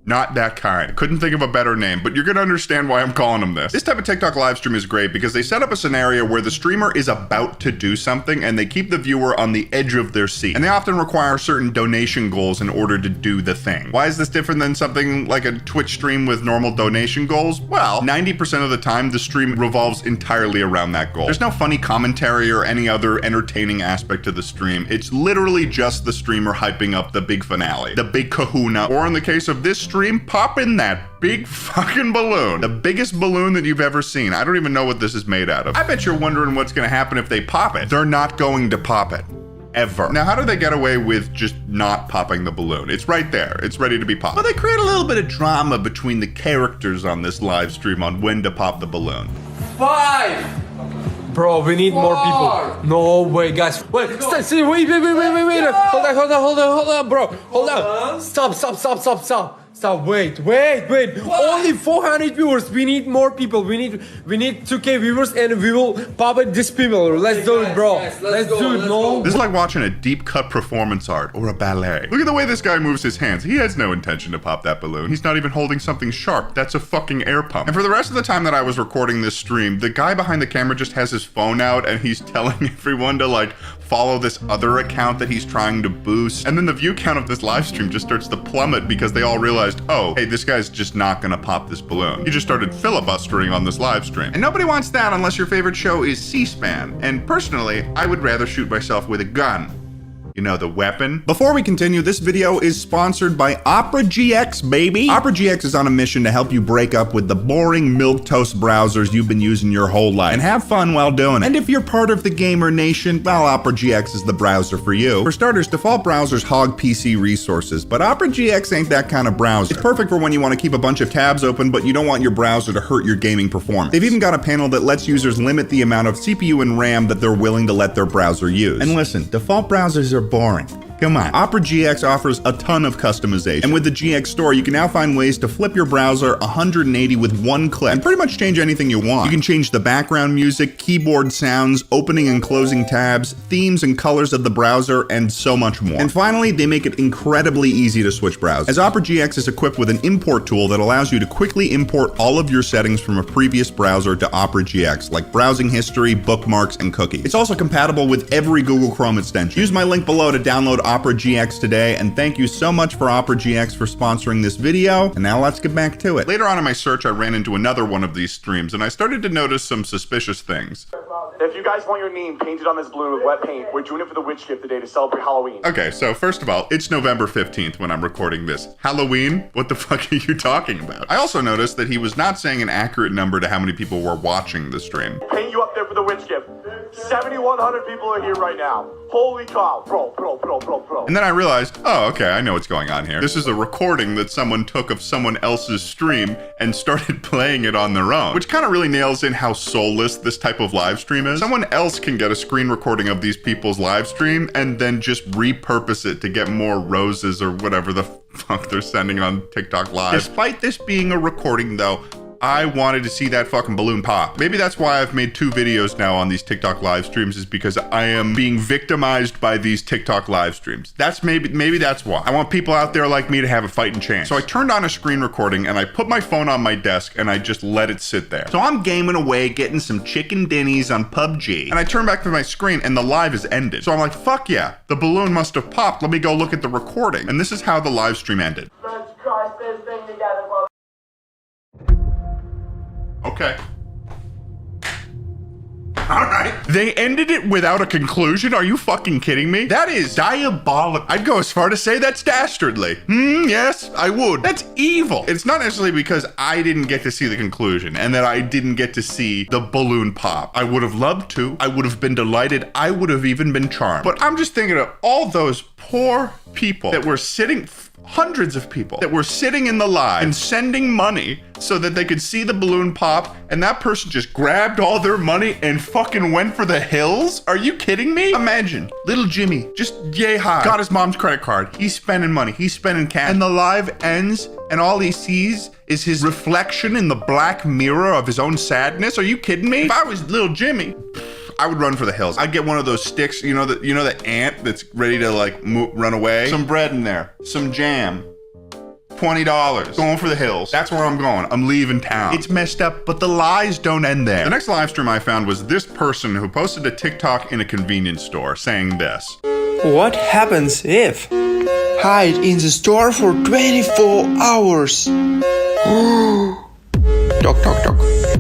Not that kind. Couldn't think of a better name, but you're gonna understand why I'm calling them this. This type of TikTok live stream is great because they set up a scenario where the streamer is about to do something and they keep the viewer on the edge of their seat. And they often require certain donation goals in order to do the thing. Why is this different than something like a Twitch stream with normal donation goals? Well, 90% of the time, the stream revolves entirely around that goal. There's no funny commentary or any other entertaining aspect to the stream. It's literally just the streamer hyping up the big finale, the big kahuna, or in the case of this stream, popping that big fucking balloon. The biggest balloon that you've ever seen. I don't even know what this is made out of. I bet you're wondering what's gonna happen if they pop it. They're not going to pop it. Ever. Now, how do they get away with just not popping the balloon? It's right there. It's ready to be popped. Well, they create a little bit of drama between the characters on this live stream on when to pop the balloon. 5! Bro, we need more people. No way, guys. Wait, wait. Hold on, bro. Hold on. Stop. Wait. Only 400 viewers. We need more people. We need 2K viewers, and we will pop it this people. Let's do it, bro. Let's do it. No. This is like watching a deep cut performance art or a ballet. Look at the way this guy moves his hands. He has no intention to pop that balloon. He's not even holding something sharp. That's a fucking air pump. And for the rest of the time that I was recording this stream, the guy behind the camera just has his phone out and he's telling everyone to like follow this other account that he's trying to boost. And then the view count of this live stream just starts to plummet because they all realized, oh, hey, this guy's just not gonna pop this balloon. He just started filibustering on this live stream. And nobody wants that unless your favorite show is C-SPAN. And personally, I would rather shoot myself with a gun. You know, the weapon. Before we continue, this video is sponsored by Opera GX, baby. Opera GX is on a mission to help you break up with the boring milquetoast browsers you've been using your whole life and have fun while doing it. And if you're part of the gamer nation, well, Opera GX is the browser for you. For starters, default browsers hog PC resources, but Opera GX ain't that kind of browser. It's perfect for when you want to keep a bunch of tabs open, but you don't want your browser to hurt your gaming performance. They've even got a panel that lets users limit the amount of CPU and RAM that they're willing to let their browser use. And listen, default browsers are boring. Come on. Opera GX offers a ton of customization. And with the GX store, you can now find ways to flip your browser 180 with one click and pretty much change anything you want. You can change the background music, keyboard sounds, opening and closing tabs, themes and colors of the browser, and so much more. And finally, they make it incredibly easy to switch browsers, as Opera GX is equipped with an import tool that allows you to quickly import all of your settings from a previous browser to Opera GX, like browsing history, bookmarks, and cookies. It's also compatible with every Google Chrome extension. Use my link below to download Opera GX today, and thank you so much for Opera GX for sponsoring this video. And now let's get back to it. Later on in my search, I ran into another one of these streams, and I started to notice some suspicious things. If you guys want your name painted on this balloon with wet paint, we're doing it for the witch gift today to celebrate Halloween. Okay, so first of all, it's November 15th when I'm recording this. Halloween? What the fuck are you talking about? I also noticed that he was not saying an accurate number to how many people were watching the stream. Paint you up there for the witch gift. 7,100 people are here right now. Holy cow. Bro. And then I realized, oh, okay, I know what's going on here. This is a recording that someone took of someone else's stream and started playing it on their own, which kind of really nails in how soulless this type of live stream is. Someone else can get a screen recording of these people's live stream and then just repurpose it to get more roses or whatever the fuck they're sending on TikTok Live. Despite this being a recording though, I wanted to see that fucking balloon pop. Maybe that's why I've made 2 videos now on these TikTok live streams, is because I am being victimized by these TikTok live streams. That's maybe that's why. I want people out there like me to have a fighting chance. So I turned on a screen recording and I put my phone on my desk and I just let it sit there. So I'm gaming away, getting some chicken dinnies on PUBG. And I turn back to my screen and the live is ended. So I'm like, fuck yeah, the balloon must have popped. Let me go look at the recording. And this is how the live stream ended. Let's crush this thing together, brother. Okay. All right. They ended it without a conclusion? Are you fucking kidding me? That is diabolical. I'd go as far to say that's dastardly. Yes, I would. That's evil. It's not necessarily because I didn't get to see the conclusion and that I didn't get to see the balloon pop. I would have loved to. I would have been delighted. I would have even been charmed. But I'm just thinking of all those poor people that were sitting, hundreds of people that were sitting in the live and sending money so that they could see the balloon pop, and that person just grabbed all their money and fucking went for the hills? Are you kidding me? Imagine little Jimmy just yay high, got his mom's credit card, he's spending money, he's spending cash, and the live ends and all he sees is his reflection in the black mirror of his own sadness. Are you kidding me? If I was little Jimmy, I would run for the hills. I'd get one of those sticks, you know the ant that's ready to like run away. Some bread in there, some jam, $20, going for the hills. That's where I'm going. I'm leaving town. It's messed up, but the lies don't end there. The next live stream I found was this person who posted a TikTok in a convenience store saying this. What happens if hide in the store for 24 hours? Talk, talk, talk.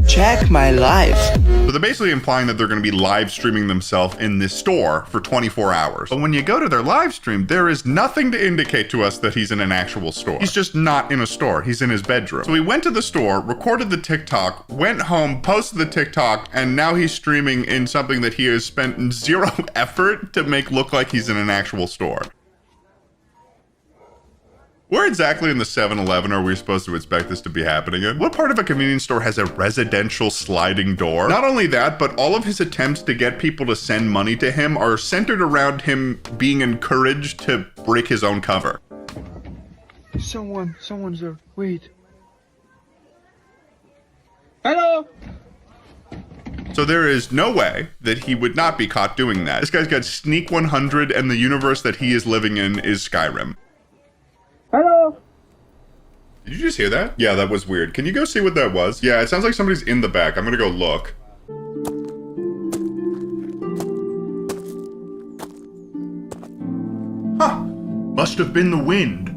Check my life. So they're basically implying that they're going to be live streaming themselves in this store for 24 hours. But when you go to their live stream, there is nothing to indicate to us that he's in an actual store. He's just not in a store. He's in his bedroom. So he went to the store, recorded the TikTok, went home, posted the TikTok, and now he's streaming in something that he has spent zero effort to make look like he's in an actual store. Where exactly in the 7-Eleven are we supposed to expect this to be happening in? What part of a convenience store has a residential sliding door? Not only that, but all of his attempts to get people to send money to him are centered around him being encouraged to break his own cover. Someone's there. Wait. Hello? So there is no way that he would not be caught doing that. This guy's got Sneak 100 and the universe that he is living in is Skyrim. Hello? Did you just hear that? Yeah, that was weird. Can you go see what that was? Yeah, it sounds like somebody's in the back. I'm gonna go look. Huh. Must have been the wind.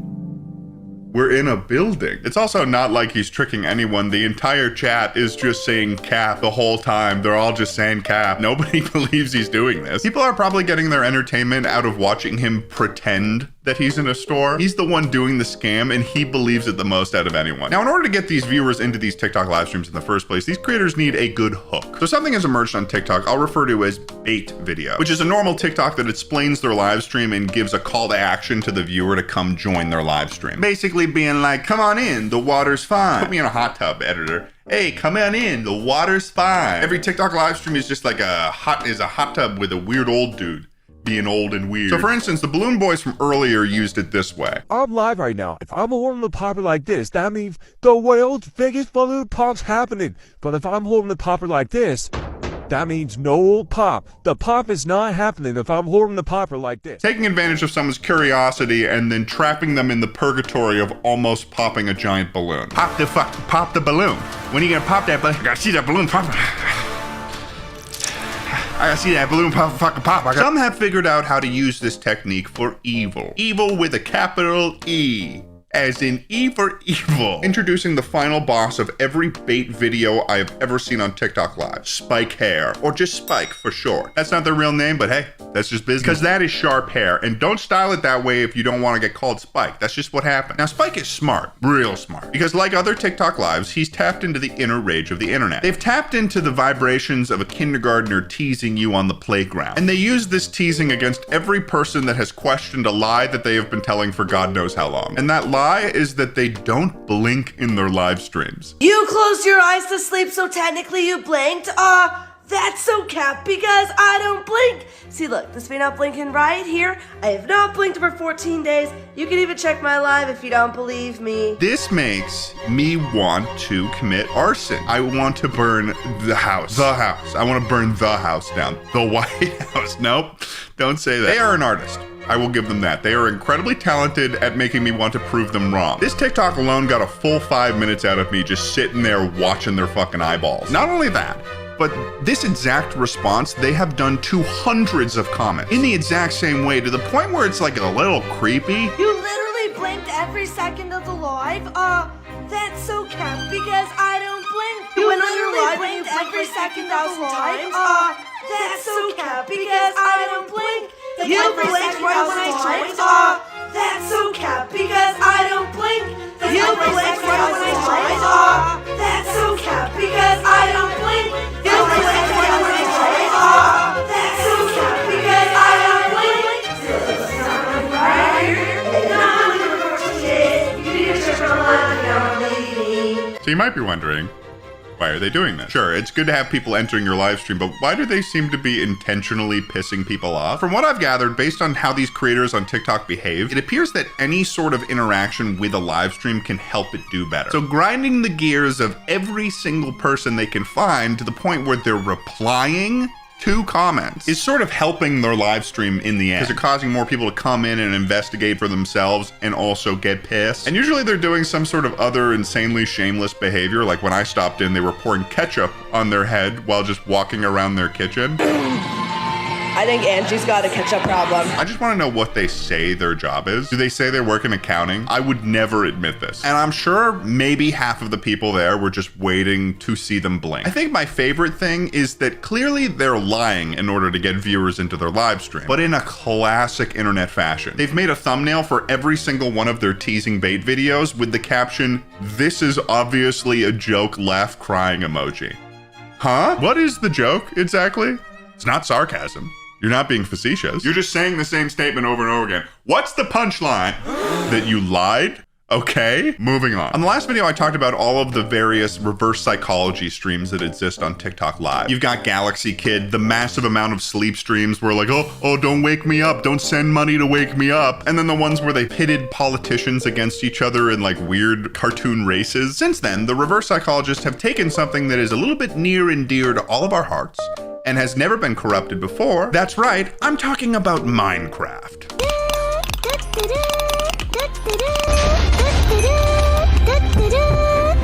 We're in a building. It's also not like he's tricking anyone. The entire chat is just saying cap the whole time. They're all just saying cap. Nobody believes he's doing this. People are probably getting their entertainment out of watching him pretend that he's in a store. He's the one doing the scam and he believes it the most out of anyone. Now, in order to get these viewers into these TikTok live streams in the first place, these creators need a good hook. So something has emerged on TikTok I'll refer to as bait video, which is a normal TikTok that explains their live stream and gives a call to action to the viewer to come join their live stream. Basically being like, come on in, the water's fine. Put me in a hot tub, editor. Hey, come on in, the water's fine. Every TikTok live stream is just like a hot tub with a weird old dude being old and weird. So for instance, the Balloon Boys from earlier used it this way. I'm live right now. If I'm holding the popper like this, that means the world's biggest balloon pop's happening. But if I'm holding the popper like this, that means no pop. The pop is not happening if I'm holding the popper like this. Taking advantage of someone's curiosity and then trapping them in the purgatory of almost popping a giant balloon. Pop the balloon. When are you gonna pop that balloon? I gotta see that balloon pop. I gotta see that balloon fucking pop. Some have figured out how to use this technique for evil. Evil with a capital E. As in E for evil. Introducing the final boss of every bait video I have ever seen on TikTok Live. Spike Hair, or just Spike for short. That's not their real name, but hey, that's just business. Because that is sharp hair, and don't style it that way if you don't want to get called Spike. That's just what happened. Now, Spike is smart, real smart, because like other TikTok Lives, he's tapped into the inner rage of the internet. They've tapped into the vibrations of a kindergartner teasing you on the playground. And they use this teasing against every person that has questioned a lie that they have been telling for God knows how long. And that lie is that they don't blink in their live streams. You closed your eyes to sleep, so technically you blinked? That's so cap because I don't blink. See, look, this me not blinking right here. I have not blinked for 14 days. You can even check my live if you don't believe me. This makes me want to commit arson. I want to burn the house. The house. I want to burn the house down. The White House. Nope, don't say that. They are an artist. I will give them that. They are incredibly talented at making me want to prove them wrong. This TikTok alone got a full 5 minutes out of me just sitting there watching their fucking eyeballs. Not only that, but this exact response they have done to hundreds of comments in the exact same way, to the point where it's like a little creepy. You literally blinked every second of the live? That's so cap because I don't blink. You literally blinked every second of the live? That's so cap because I don't blink. You blinked right when I joined? That's so cap because I don't blink. You blinked right when I joined? That's so cap because I don't blink. You blinked right when I joined? That's so cap because I don't blink. Right here, and I'm looking for shit. You need to check my live account, lady. So you might be wondering, why are they doing this? Sure, it's good to have people entering your live stream, but why do they seem to be intentionally pissing people off? From what I've gathered, based on how these creators on TikTok behave, it appears that any sort of interaction with a live stream can help it do better. So grinding the gears of every single person they can find to the point where they're replying to comments is sort of helping their live stream in the end, because they're causing more people to come in and investigate for themselves and also get pissed. And usually they're doing some sort of other insanely shameless behavior, like when I stopped in, they were pouring ketchup on their head while just walking around their kitchen. I think Angie's got a ketchup problem. I just want to know what they say their job is. Do they say they work in accounting? I would never admit this. And I'm sure maybe half of the people there were just waiting to see them blink. I think my favorite thing is that clearly they're lying in order to get viewers into their live stream, but in a classic internet fashion. They've made a thumbnail for every single one of their teasing bait videos with the caption, "This is obviously a joke, laugh crying emoji." Huh? What is the joke exactly? It's not sarcasm. You're not being facetious. You're just saying the same statement over and over again. What's the punchline? That you lied? Okay, moving on. On the last video, I talked about all of the various reverse psychology streams that exist on TikTok Live. You've got Galaxy Kid, the massive amount of sleep streams where like, oh, don't wake me up, don't send money to wake me up. And then the ones where they pitted politicians against each other in like weird cartoon races. Since then, the reverse psychologists have taken something that is a little bit near and dear to all of our hearts and has never been corrupted before. That's right, I'm talking about Minecraft.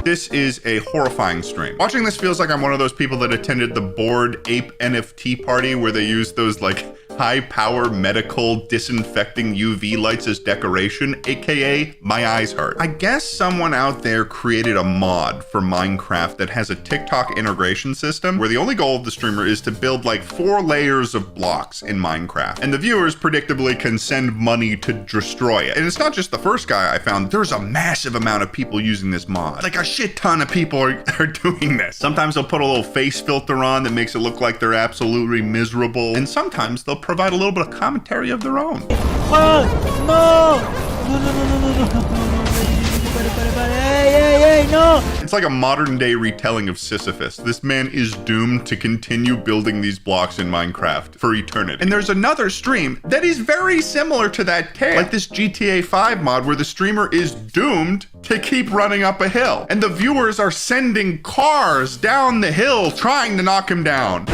This is a horrifying stream. Watching this feels like I'm one of those people that attended the Bored Ape NFT party where they use those like high power medical disinfecting UV lights as decoration, aka my eyes hurt. I guess someone out there created a mod for Minecraft that has a TikTok integration system where the only goal of the streamer is to build like 4 layers of blocks in Minecraft, and the viewers predictably can send money to destroy it. And it's not just the first guy I found, there's a massive amount of people using this mod. Like a shit ton of people are doing this. Sometimes they'll put a little face filter on that makes it look like they're absolutely miserable, and sometimes they'll provide a little bit of commentary of their own. It's like a modern day retelling of Sisyphus. This man is doomed to continue building these blocks in Minecraft for eternity. And there's another stream that is very similar to that tale, like this GTA 5 mod where the streamer is doomed to keep running up a hill, and the viewers are sending cars down the hill trying to knock him down.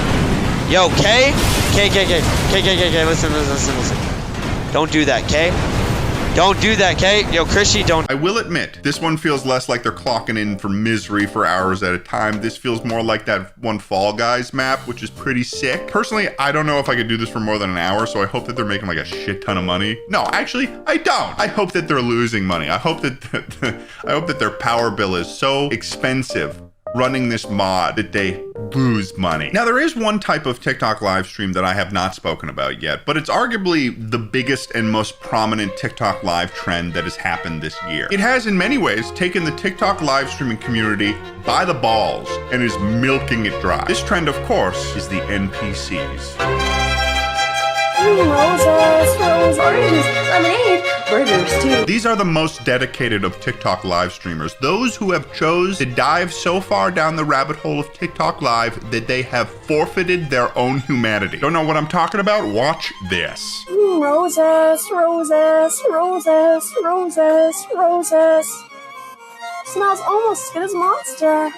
Yo, K, listen. Don't do that, K. Don't do that, K. Yo, Chrissy, don't. I will admit, this one feels less like they're clocking in for misery for hours at a time. This feels more like that one Fall Guys map, which is pretty sick. Personally, I don't know if I could do this for more than an hour, so I hope that they're making like a shit ton of money. No, actually, I don't. I hope that they're losing money. I hope that their power bill is so expensive running this mod that they lose money. Now, there is one type of TikTok live stream that I have not spoken about yet, but it's arguably the biggest and most prominent TikTok live trend that has happened this year. It has in many ways taken the TikTok live streaming community by the balls and is milking it dry. This trend, of course, is the NPCs. Roses, rose, oranges, lemonade, burgers too. These are the most dedicated of TikTok live streamers. Those who have chose to dive so far down the rabbit hole of TikTok live that they have forfeited their own humanity. Don't know what I'm talking about? Watch this. Roses, roses, roses, roses, roses. Smells almost as good as Monster.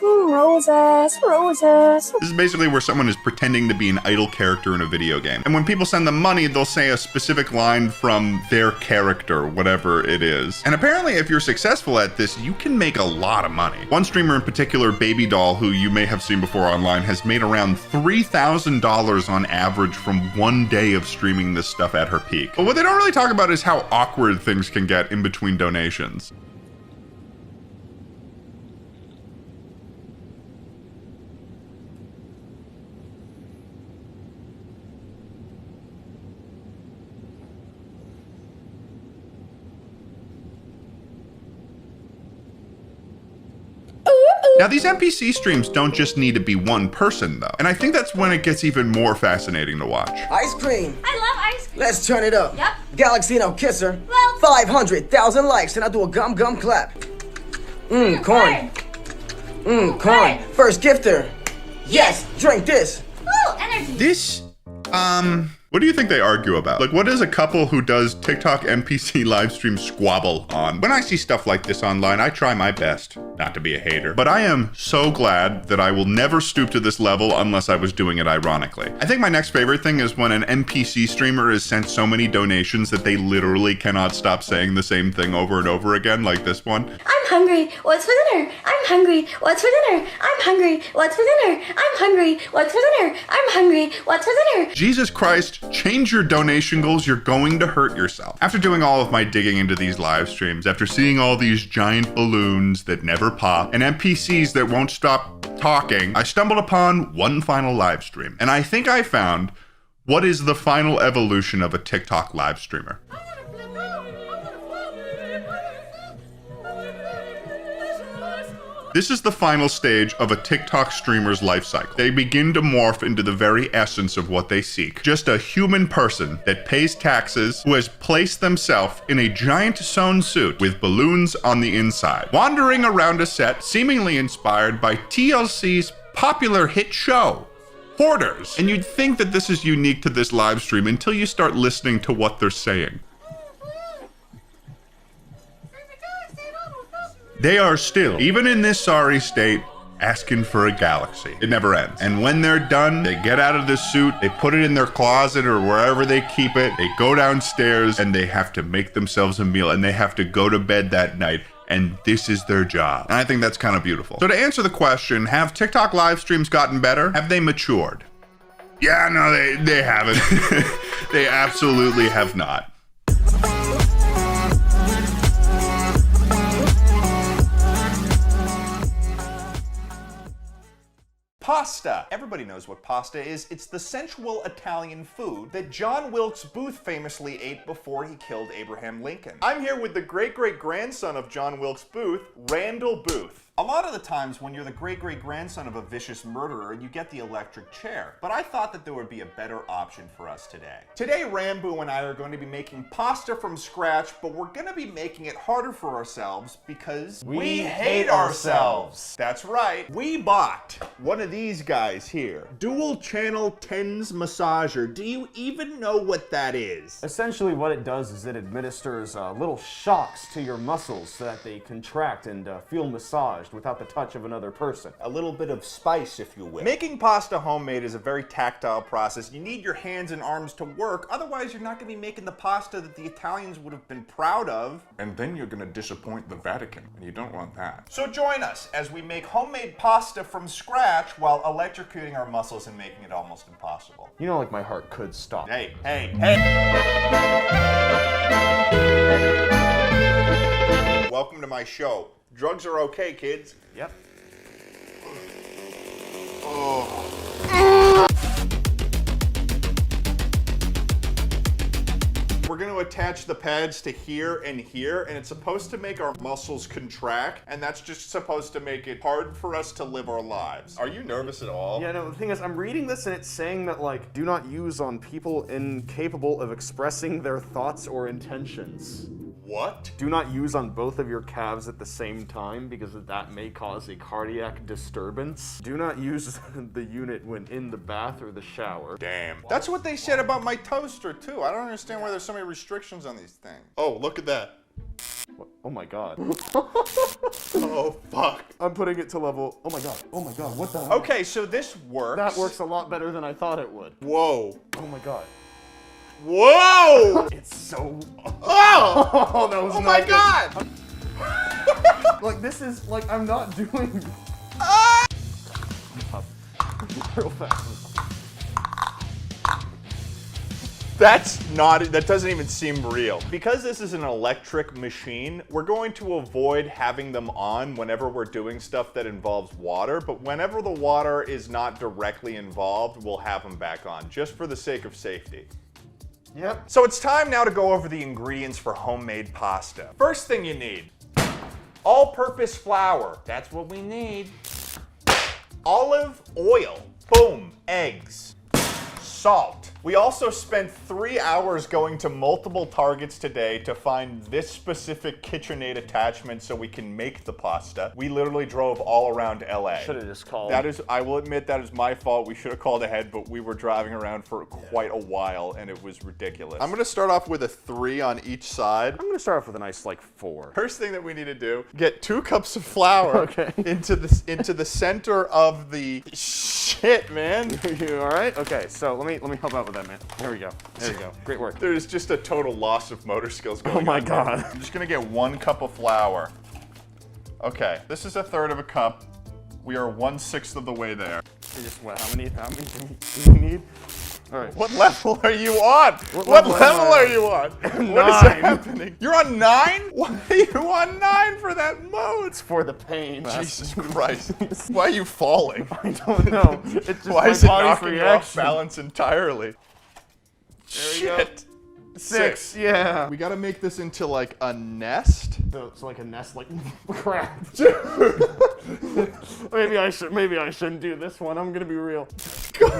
Roses, roses. This is basically where someone is pretending to be an idle character in a video game. And when people send them money, they'll say a specific line from their character, whatever it is. And apparently, if you're successful at this, you can make a lot of money. One streamer in particular, Baby Doll, who you may have seen before online, has made around $3,000 on average from one day of streaming this stuff at her peak. But what they don't really talk about is how awkward things can get in between donations. Now, these NPC streams don't just need to be one person, though. And I think that's when it gets even more fascinating to watch. Ice cream. I love ice cream. Let's turn it up. Yep. Galaxy and I'll kiss her. Well, 500,000 likes and I'll do a gum clap. Corn. Corn. First gifter. Yes, drink this. Ooh, energy. This, what do you think they argue about? Like, what does a couple who does TikTok NPC live stream squabble on? When I see stuff like this online, I try my best not to be a hater. But I am so glad that I will never stoop to this level unless I was doing it ironically. I think my next favorite thing is when an NPC streamer is sent so many donations that they literally cannot stop saying the same thing over and over again, like this one. I'm hungry. What's for dinner? I'm hungry. What's for dinner? I'm hungry. What's for dinner? I'm hungry. What's for dinner? I'm hungry. What's for dinner? Jesus Christ, change your donation goals. You're going to hurt yourself. After doing all of my digging into these live streams, after seeing all these giant balloons that never pop and NPCs that won't stop talking, I stumbled upon one final live stream. And I think I found what is the final evolution of a TikTok live streamer. This is the final stage of a TikTok streamer's life cycle. They begin to morph into the very essence of what they seek. Just a human person that pays taxes, who has placed themselves in a giant sewn suit with balloons on the inside, wandering around a set seemingly inspired by TLC's popular hit show, Hoarders. And you'd think that this is unique to this live stream until you start listening to what they're saying. They are still, even in this sorry state, asking for a galaxy. It never ends. And when they're done, they get out of the suit, they put it in their closet or wherever they keep it, they go downstairs and they have to make themselves a meal and they have to go to bed that night. And this is their job. And I think that's kind of beautiful. So to answer the question, have TikTok live streams gotten better? Have they matured? Yeah, no, they haven't. They absolutely have not. Pasta. Everybody knows what pasta is. It's the sensual Italian food that John Wilkes Booth famously ate before he killed Abraham Lincoln. I'm here with the great-great-grandson of John Wilkes Booth, Randall Booth. A lot of the times when you're the great-great-grandson of a vicious murderer, you get the electric chair. But I thought that there would be a better option for us today. Today, Rambo and I are going to be making pasta from scratch, but we're going to be making it harder for ourselves because we hate ourselves. That's right. We bought one of these guys here. Dual channel TENS massager. Do you even know what that is? Essentially what it does is it administers little shocks to your muscles so that they contract and feel massaged without the touch of another person. A little bit of spice, if you will. Making pasta homemade is a very tactile process. You need your hands and arms to work, otherwise you're not going to be making the pasta that the Italians would have been proud of. And then you're gonna disappoint the Vatican, and you don't want that. So join us as we make homemade pasta from scratch while electrocuting our muscles and making it almost impossible. You know, like my heart could stop. Hey. Welcome to my show. Drugs are okay, kids. Yep. We're gonna attach the pads to here, and it's supposed to make our muscles contract, and that's just supposed to make it hard for us to live our lives. Are you nervous at all? Yeah, no, the thing is, I'm reading this and it's saying that, like, do not use on people incapable of expressing their thoughts or intentions. What? Do not use on both of your calves at the same time because that may cause a cardiac disturbance. Do not use the unit when in the bath or the shower. Damn. That's what they said about my toaster, too. I don't understand why there's so many restrictions on these things. Oh, look at that. What? Oh my god. Oh, fuck. I'm putting it to level. Oh my god. Oh my god. What the hell? Okay, so this works. That works a lot better than I thought it would. Whoa. Oh my god. Whoa! It's so. Oh! Oh, that was. Oh my god! Like, this is like I'm not doing. Real fast. That doesn't even seem real. Because this is an electric machine, we're going to avoid having them on whenever we're doing stuff that involves water, but whenever the water is not directly involved, we'll have them back on, just for the sake of safety. Yep. So it's time now to go over the ingredients for homemade pasta. First thing you need, all-purpose flour. That's what we need. Olive oil. Boom. Eggs. Salt. We also spent 3 hours going to multiple Targets today to find this specific KitchenAid attachment so we can make the pasta. We literally drove all around LA. Should have just called. That is, I will admit, that is my fault. We should have called ahead, but we were driving around for quite a while and it was ridiculous. I'm gonna start off with a 3 on each side. I'm gonna start off with a nice, like, 4. First thing that we need to do, get 2 cups of flour into the center of the shit, man. You all right? Okay, so let me help out with that, man. There we go. There we go. Great work. There's just a total loss of motor skills going on. Oh my god. I'm just gonna get 1 cup of flour. Okay, this is 1/3 of a cup. We are 1/6 of the way there. How many do you need? All right. What level are you on? What level are you on? 9. What is happening? You're on 9? Why are you on 9 for that mode? It's for the pain. Jesus Christ. Why are you falling? I don't know. It's just why my is it body's knocking you off reaction. balance entirely? Shit. 6, yeah. We gotta make this into like a nest. So it's like a nest, like crap. maybe I shouldn't do this one. I'm gonna be real.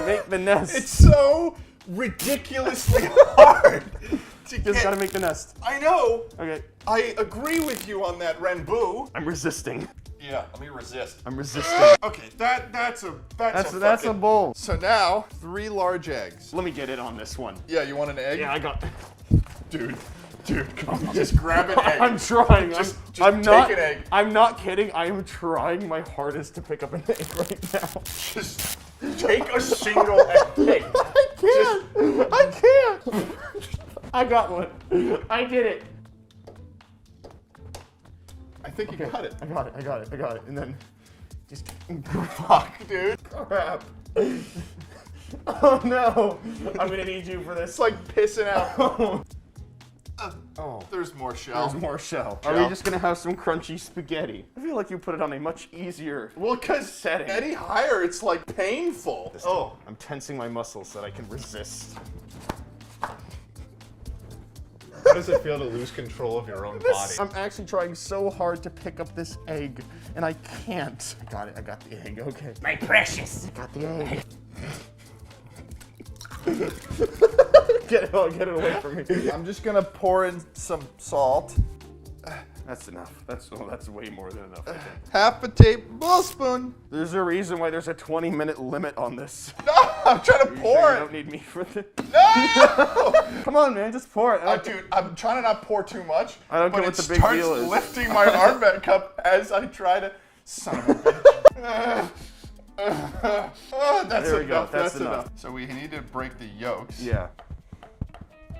Make the nest. It's so ridiculously hard. Just gotta make the nest. I know. Okay. I agree with you on that, Renbu. I'm resisting. Yeah, let me resist. I'm resisting. Okay, that's a bowl. So now, 3 large eggs. Let me get it on this one. Yeah, you want an egg? Yeah, I got. Dude, come on, just grab an egg. I'm trying. Just I'm take not. an egg. I'm not kidding. I am trying my hardest to pick up an egg right now. Just take a single egg. I can't. I got one. I did it. I think you got it. I got it. And then just fuck, dude. Crap. Oh no. I'm gonna need you for this. It's like pissing out. Oh. There's more shell. There's more shell. Are we just gonna have some crunchy spaghetti? I feel like you put it on a much easier setting. Any higher, it's like painful. Oh. I'm tensing my muscles so that I can resist. How does it feel to lose control of your own body? I'm actually trying so hard to pick up this egg, and I can't. I got it. I got the egg. Okay. My precious. I got the egg. Get it away from me. I'm just gonna pour in some salt. That's enough. That's way more than enough. Okay. Half a tablespoon. There's a reason why there's a 20-minute limit on this. No, I'm trying to pour it. You don't need me for this. No! Come on, man, just pour it. Dude, I'm trying to not pour too much. I don't but get what the it big starts deal is. lifting my arm back up as I try to. Son of a bitch. That's There we go. enough. That's enough. So we need to break the yolks. Yeah.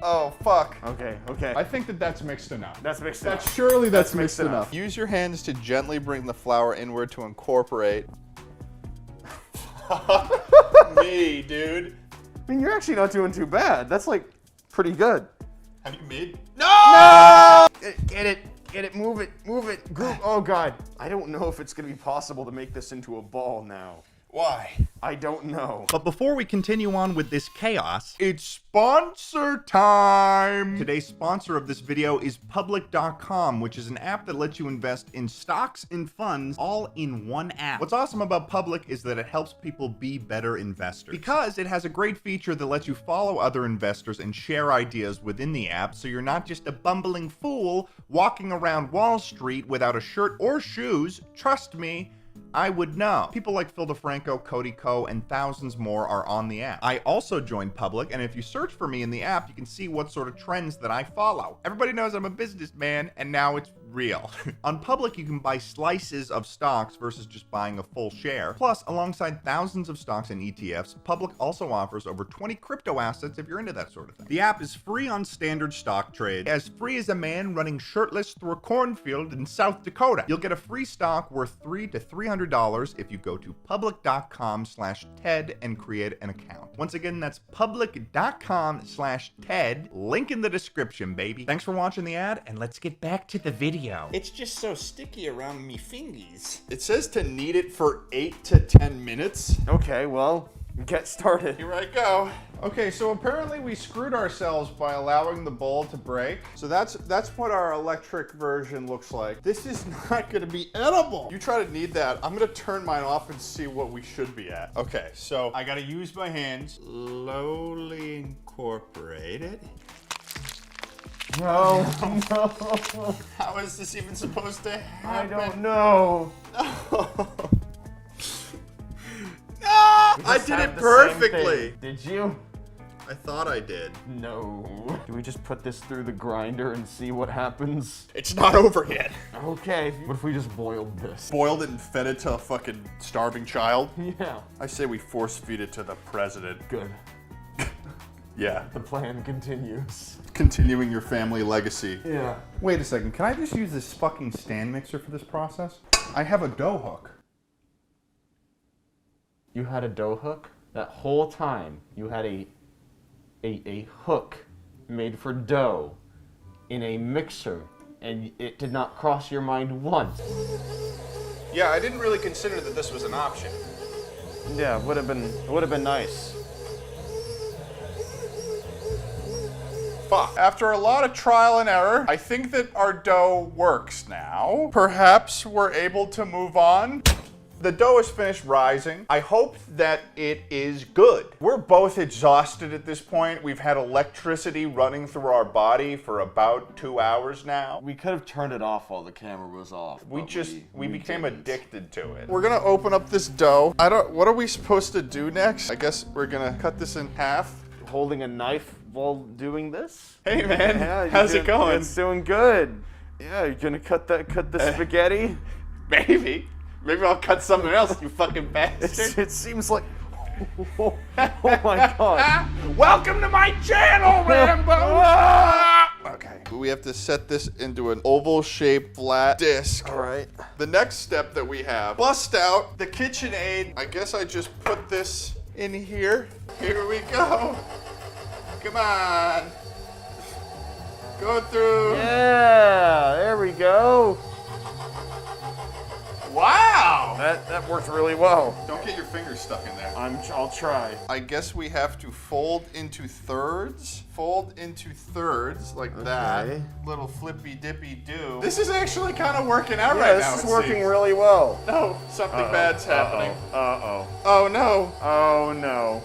Oh, fuck. Okay, okay. I think that's mixed enough. That's mixed enough. Surely that's mixed enough. Use your hands to gently bring the flour inward to incorporate. Me, dude. I mean, you're actually not doing too bad. That's like pretty good. Have you made? No! Get it, move it, group. Oh God. I don't know if it's gonna be possible to make this into a ball now. Why? I don't know. But before we continue on with this chaos, It's sponsor time! today's sponsor of this video is Public.com, which is an app that lets you invest in stocks and funds all in one app. What's awesome about Public is that it helps people be better investors, because it has a great feature that lets you follow other investors and share ideas within the app, so you're not just a bumbling fool walking around Wall Street without a shirt or shoes. Trust me, I would know. People like Phil DeFranco, Cody Ko, and thousands more are on the app. I also joined Public, and if you search for me in the app, you can see what sort of trends that I follow. Everybody knows I'm a businessman, and now it's real. On Public, you can buy slices of stocks versus just buying a full share. Plus, alongside thousands of stocks and ETFs, Public also offers over 20 crypto assets if you're into that sort of thing. The app is free on standard stock trade, as free as a man running shirtless through a cornfield in South Dakota. You'll get a free stock worth $300 to $300 if you go to public.com/TED and create an account. Once again, that's public.com/TED. Link in the description, baby. Thanks for watching the ad, and let's get back to the video. It's just so sticky around me fingies. It says to knead it for 8 to 10 minutes. Okay, well, get started. Here I go. Okay, so apparently we screwed ourselves by allowing the bowl to break. So that's what our electric version looks like. This is not gonna be edible. You try to knead that. I'm gonna turn mine off and see what we should be at. Okay, so I gotta use my hands. Slowly incorporate it. No, no. How is this even supposed to happen? I don't know. I did it perfectly. Did you? I thought I did. No. Do we just put this through the grinder and see what happens? It's not over yet. Okay. What if we just boiled this? Boiled it and fed it to a fucking starving child? Yeah. I say we force feed it to the president. Good. Yeah. The plan continues. Continuing your family legacy. Yeah. Wait a second, can I just use this fucking stand mixer for this process? I have a dough hook. You had a dough hook? That whole time you had a hook made for dough in a mixer, and it did not cross your mind once. Yeah, I didn't really consider that this was an option. Yeah, would have been nice. Fuck. After a lot of trial and error, I think that our dough works now. Perhaps we're able to move on. The dough is finished rising. I hope that it is good. We're both exhausted at this point. We've had electricity running through our body for about 2 hours now. We could have turned it off while the camera was off. We became addicted to it. We're gonna open up this dough. What are we supposed to do next? I guess we're gonna cut this in half. Holding a knife while doing this? Hey man, Yeah, how's it going? It's doing good. Yeah, you gonna cut the spaghetti? Maybe. Maybe I'll cut something else, you fucking bastard. It seems like... Oh my god. Welcome to my channel, Rambo! Okay, we have to set this into an oval-shaped flat disc. All right. The next step that we have, bust out the KitchenAid. I guess I just put this in here. Here we go. Come on. Go through. Yeah, there we go. Wow! That worked really well. Don't get your fingers stuck in there. I'll try. I guess we have to fold into thirds. Fold into thirds like that. Little flippy dippy do. This is actually kind of working out right now. This is working really well. No, something bad's happening. Uh-oh. Oh no. Oh no.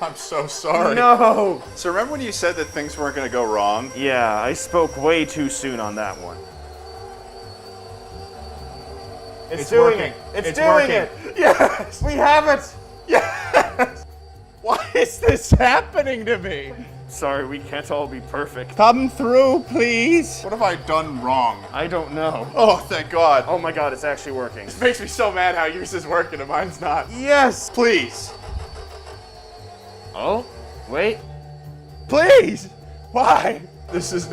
I'm so sorry. No! So remember when you said that things weren't gonna go wrong? Yeah, I spoke way too soon on that one. It's doing working. it. It's doing working. it. Yes! We have it. Yes! Why is this happening to me? Sorry, we can't all be perfect. Come through, please. What have I done wrong? I don't know. Oh, thank God. Oh my God, it's actually working. It makes me so mad how yours is working and mine's not. Yes! Please. Oh, wait. Please! Why? This is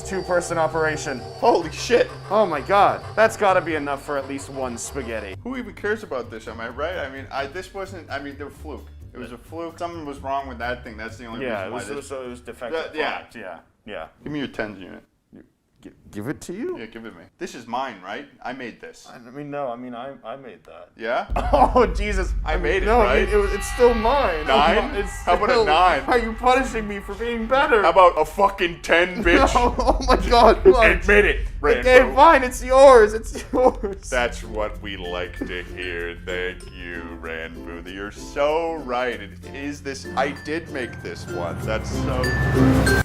two-person operation. Holy shit. Oh my God. That's gotta be enough for at least one spaghetti. Who even cares about this, am I right? I mean, this wasn't, they were fluke. It was a fluke. Something was wrong with that thing. That's the only reason why it was defective. Yeah. Yeah. Give me your tens unit. give it to you? Yeah, give it to me. This is mine, right? I made this. I mean, no. I mean, I made that. Yeah? Oh, Jesus. I made it, no, right? It's still mine. 9? It's How about a still- 9? Why are you punishing me for being better? How about a fucking 10, bitch? No, oh my God. Look. Admit it, Rambo. Okay, fine. It's yours. It's yours. That's what we like to hear. Thank you, Ranboo. You're so right. It is this. I did make this one. That's so.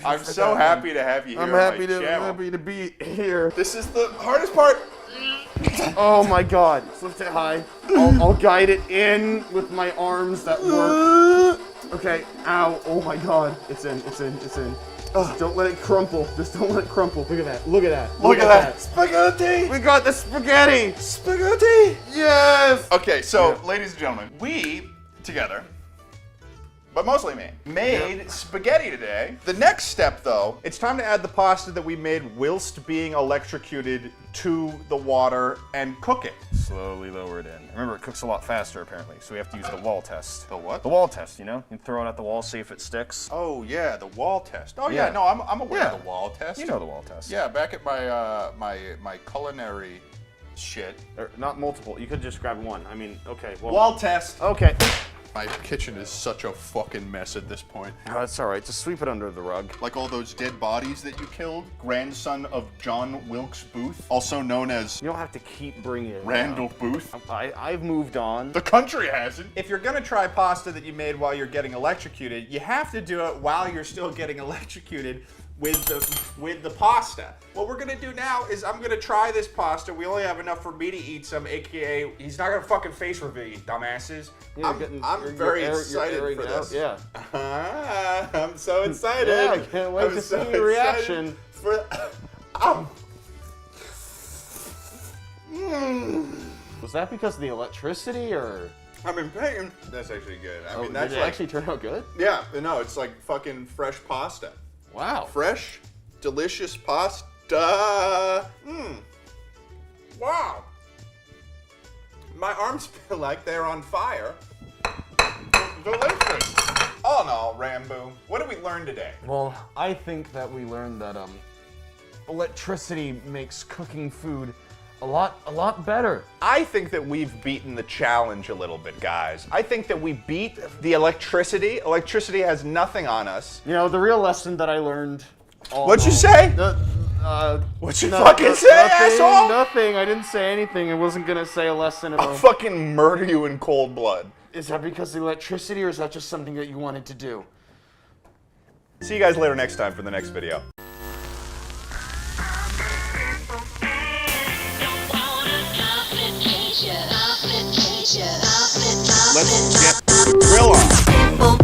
I'm so happy to have you here. I'm on happy my to channel. happy to be here. This is the hardest part. Oh my God. Just lift it high. I'll guide it in with my arms that work. Okay. Ow. Oh my God. It's in. It's in. It's in. Just don't let it crumple. Just don't let it crumple. Look at that. Look at that. Look at that. Spaghetti. We got the spaghetti. Spaghetti. Yes. Okay, so ladies and gentlemen, we together, but mostly me, made spaghetti today. The next step, though, it's time to add the pasta that we made whilst being electrocuted to the water and cook it. Slowly lower it in. Remember, it cooks a lot faster, apparently, so we have to use the wall test. The what? The wall test, you know? You throw it at the wall, see if it sticks. Oh, yeah, the wall test. Oh, yeah, Yeah. no, I'm aware Yeah. of the wall test. You know the wall test. Yeah, back at my my culinary shit. Or not multiple. You could just grab one. I mean, okay. Well, Wall test. Okay. My kitchen is such a fucking mess at this point. Oh, that's all right. Just sweep it under the rug. Like all those dead bodies that you killed. Grandson of John Wilkes Booth, also known as You don't have to keep bringing it. Randall Booth. I've moved on. The country hasn't. If you're gonna try pasta that you made while you're getting electrocuted, you have to do it while you're still getting electrocuted with the pasta. What we're gonna do now is I'm gonna try this pasta. We only have enough for me to eat some, aka he's not gonna fucking face reveal, you dumbasses. Yeah, I'm very excited for this. Yeah. I'm so excited. Yeah, I can't wait to see your reaction. Was that because of the electricity or? I'm in pain. That's actually good. I mean, did that's it like, actually turn out good? Yeah, no, it's like fucking fresh pasta. Wow. Fresh, delicious pasta. Wow. My arms feel like they're on fire. Delicious. All in all, Rambo, what did we learn today? Well, I think that we learned that electricity makes cooking food a lot better. I think that we've beaten the challenge a little bit, guys. I think that we beat the electricity. Electricity has nothing on us. You know, the real lesson that I learned. What'd you say? What'd you fucking say, asshole? Nothing. I didn't say anything. I wasn't gonna say a lesson about. I'll fucking murder you in cold blood. Is that because of the electricity, or is that just something that you wanted to do? See you guys later next time for the next video. Let's get the grill on.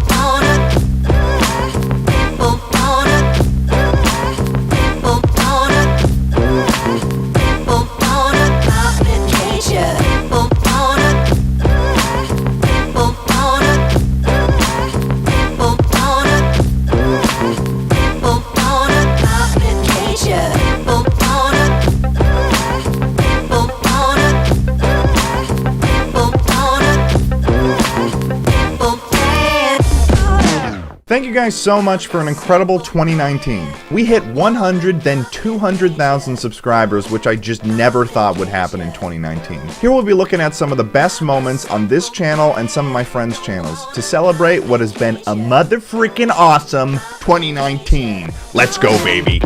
Thank you guys so much for an incredible 2019. We hit 100, then 200,000 subscribers, which I just never thought would happen in 2019. Here we'll be looking at some of the best moments on this channel and some of my friends' channels to celebrate what has been a mother-freaking awesome 2019. Let's go, baby.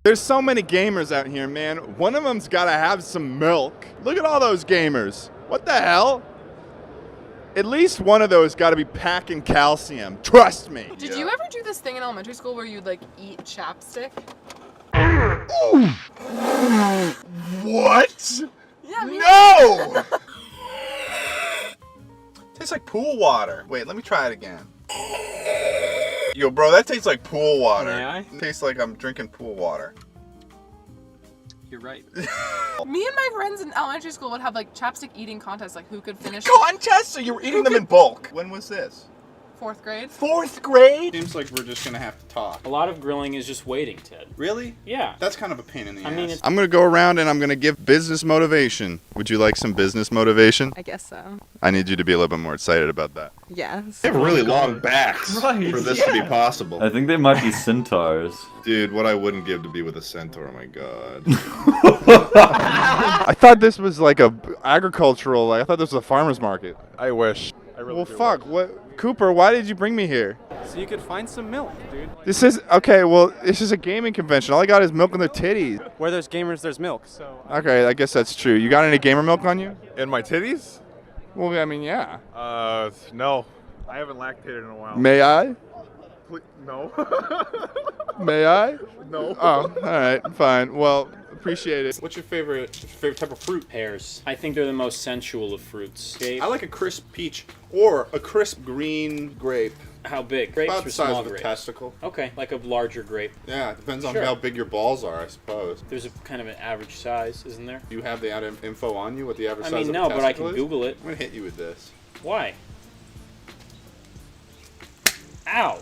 There's so many gamers out here, man. One of them's gotta have some milk. Look at all those gamers. What the hell? At least one of those gotta be packing calcium. Trust me. Did you ever do this thing in elementary school where you'd like eat chapstick? What? Yeah, me No! Tastes like pool water. Wait, let me try it again. Yo, bro, that tastes like pool water. May I? It tastes like I'm drinking pool water. You're right. Me and my friends in elementary school would have like chapstick eating contests, like who could finish. Contests? So you were eating them in bulk. When was this? 4th grade. 4th grade? Seems like we're just gonna have to talk. A lot of grilling is just waiting, Ted. Really? Yeah. That's kind of a pain in the ass. I mean, it's I'm gonna go around and I'm gonna give business motivation. Would you like some business motivation? I guess so. I need you to be a little bit more excited about that. Yes. They have really long backs for this to be possible. I think they might be centaurs. Dude, what I wouldn't give to be with a centaur, oh my god. I thought this was like a agricultural, I thought this was a farmer's market. I wish. I really Well, do. fuck, what, Cooper, why did you bring me here? So you could find some milk, dude. This is, okay, well, this is a gaming convention. All I got is milk in the titties. Where there's gamers, there's milk, so... Okay, I guess that's true. You got any gamer milk on you? In my titties? Well, I mean, yeah. No. I haven't lactated in a while. May I? No. May I? No. Oh, alright, fine. Well, appreciate it. What's your favorite type of fruit? pears. I think they're the most sensual of fruits. Okay. I like a crisp peach or a crisp green grape. How big? Grapes About or the size small of a grapes? testicle. Okay, like a larger grape. Yeah, it depends on Sure. how big your balls are, I suppose. There's a kind of an average size, isn't there? Do you have the info on you? What the average I size mean, of no, a but I testicle can is? Google it. I'm gonna hit you with this. Why? Ow!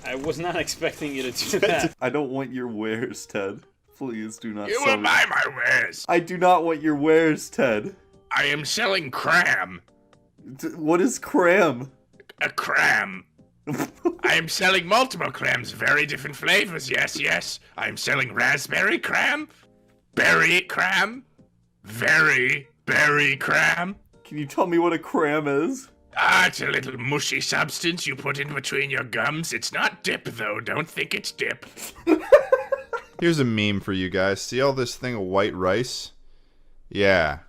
I was not expecting you to do that. I don't want your wares, Ted. Please do not You sell will buy my wares. I do not want your wares, Ted. I am selling cram. What is cram? A cram. I am selling multiple crams, very different flavors. Yes, yes. I am selling raspberry cram, berry cram, very berry cram. Can you tell me what a cram is? Ah, it's a little mushy substance you put in between your gums. It's not dip, though. Don't think it's dip. Here's a meme for you guys. See all this thing of white rice? Yeah.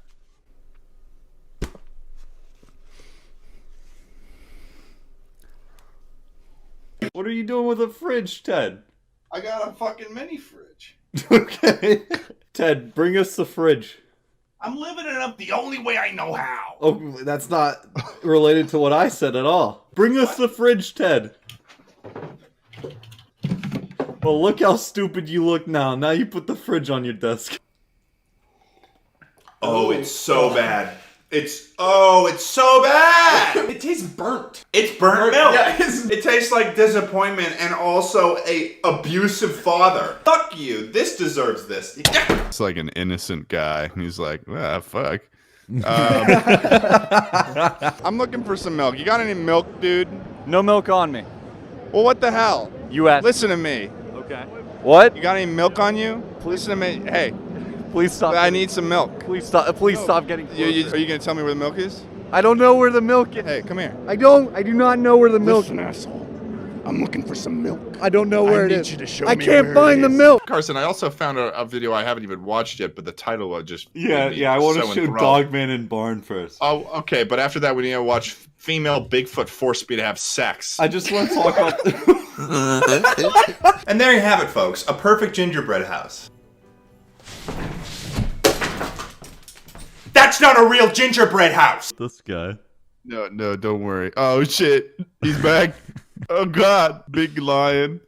What are you doing with a fridge, Ted? I got a fucking mini fridge. Okay. Ted, bring us the fridge. I'm living it up the only way I know how. Oh, that's not related to what I said at all. Bring us the fridge, Ted. Well, look how stupid you look now. Now you put the fridge on your desk. Oh, it's so bad. It's so bad. It tastes burnt. It's burnt milk. Yeah, It tastes like disappointment and also a abusive father. Fuck you. This deserves this. It's like an innocent guy. He's like, ah, fuck. I'm looking for some milk. You got any milk, dude? No milk on me. Well, what the hell? You asked. Listen to me. Okay. What? You got any milk on you? Listen to me. Hey, Please stop. I need some milk. Please stop. Please stop getting closer. Are you gonna tell me where the milk is? I don't know where the milk is. Hey, come here. I do not know where the milk Listen, asshole. I'm looking for some milk. I don't know where it is. You to show I me can't where find it the is. milk. Carson, I also found a video I haven't even watched yet, but the title was just Yeah, made me I want to so show enthralled. Dogman and Barn first. Oh, okay, but after that we need to watch female Bigfoot force me to have sex. I just want to talk about... And there you have it, folks. A perfect gingerbread house. That's not a real gingerbread house! This guy. No, don't worry. Oh, shit. He's back. Oh, God. Big lion.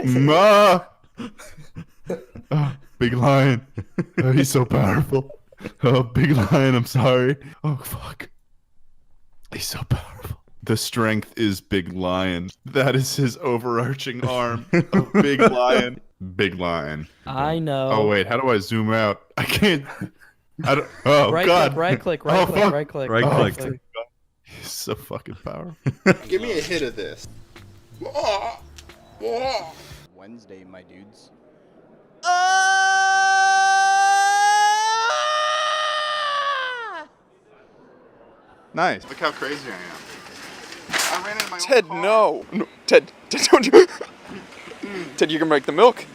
Ma! Oh, big lion. Oh, he's so powerful. Oh, big lion, I'm sorry. Oh, fuck. He's so powerful. The strength is big lion. That is his overarching arm. Of big lion. Big lion. I know. Oh, wait. How do I zoom out? I can't... I don't... Oh, right God. click, right click, Oh, right click, fuck. right click. Right Oh, click. thank God. He's so fucking powerful. Give me a hit of this. Wednesday, my dudes. Nice. Look how crazy I am. I ran into my Ted, no. Ted, don't you... Ted, you can break the milk.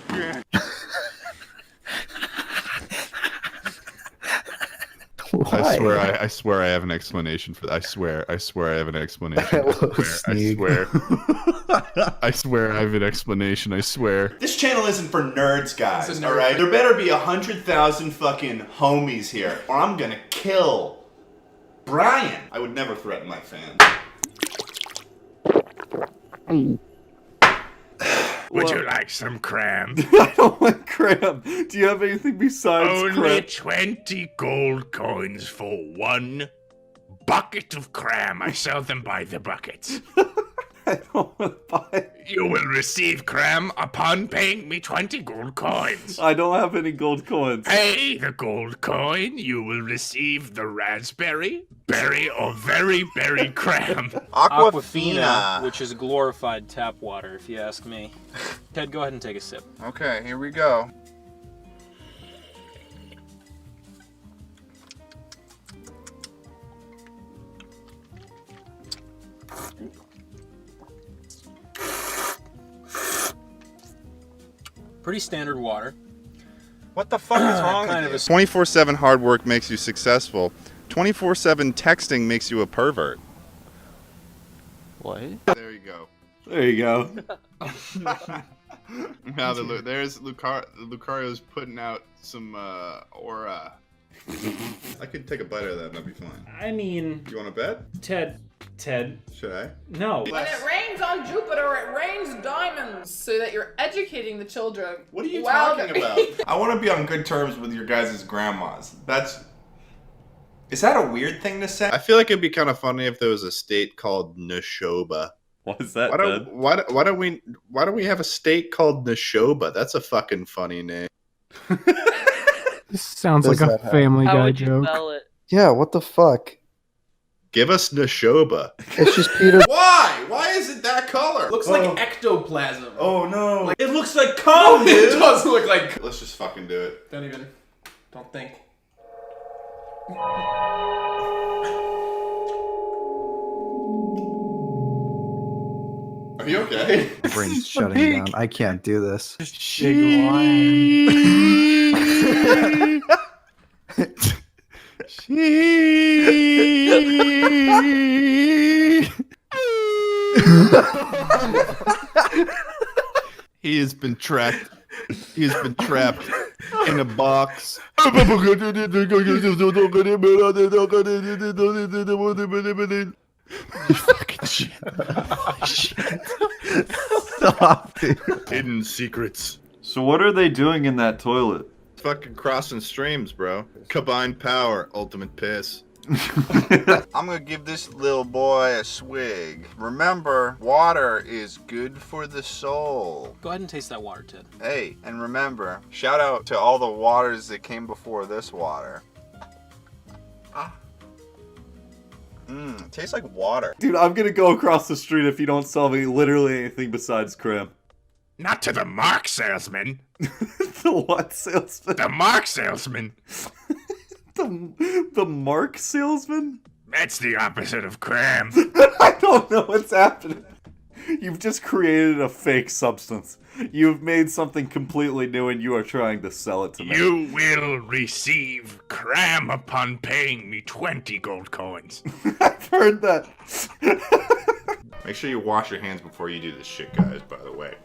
I swear I have an explanation for that. I swear I have an explanation. I swear I have an explanation. I swear. This channel isn't for nerds, guys. All right, there better be 100,000 fucking homies here, or I'm gonna kill Brian. I would never threaten my fans. Would you like some cram? I don't want cram. Do you have anything besides Only cram? 20 gold coins for one bucket of cram. I sell them by the bucket. I don't want to buy it. You will receive Cram upon paying me 20 gold coins. I don't have any gold coins. Pay the gold coin, you will receive the raspberry, berry, or very berry Cram. Aquafina, which is glorified tap water, if you ask me. Ted, go ahead and take a sip. Okay, here we go. Pretty standard water. What the fuck is wrong Kind with of you? a 24/7 hard work makes you successful. 24/7 texting makes you a pervert. What? There you go. There you go. Now there's Lucario's putting out some aura. I could take a bite of that, that'd be fine. I mean... You want to bet? Ted. Should I? No. When it rains on Jupiter, it rains diamonds, so that you're educating the children. What are you while talking they're- about? I want to be on good terms with your guys' grandmas. Is that a weird thing to say? I feel like it'd be kind of funny if there was a state called Neshoba. What is that, Ted? Why don't we have a state called Neshoba? That's a fucking funny name. This sounds like a Family Guy joke. Yeah, what the fuck? Give us Neshoba. It's just Peter. Why? Why is it that color? Looks like ectoplasm. Oh no. Like, it looks like cum, dude. It does look like. Let's just fucking do it. Don't think. Are you okay? My brain's shutting down. I can't do this. He has been trapped. He has been trapped in a box. Fucking shit. Stop, dude. Hidden secrets. So what are they doing in that toilet? Fucking crossing streams, bro. Combined power, ultimate piss. I'm gonna give this little boy a swig. Remember, water is good for the soul. Go ahead and taste that water, Ted. Hey, and remember, shout out to all the waters that came before this water. It tastes like water. Dude, I'm gonna go across the street if you don't sell me literally anything besides Cram. Not to the Mark salesman. The what salesman? The Mark salesman. The Mark salesman? That's the opposite of Cram. I don't know what's happening. You've just created a fake substance. You've made something completely new and you are trying to sell it to me. You will receive Cram upon paying me 20 gold coins. I've heard that. Make sure you wash your hands before you do this shit, guys, by the way.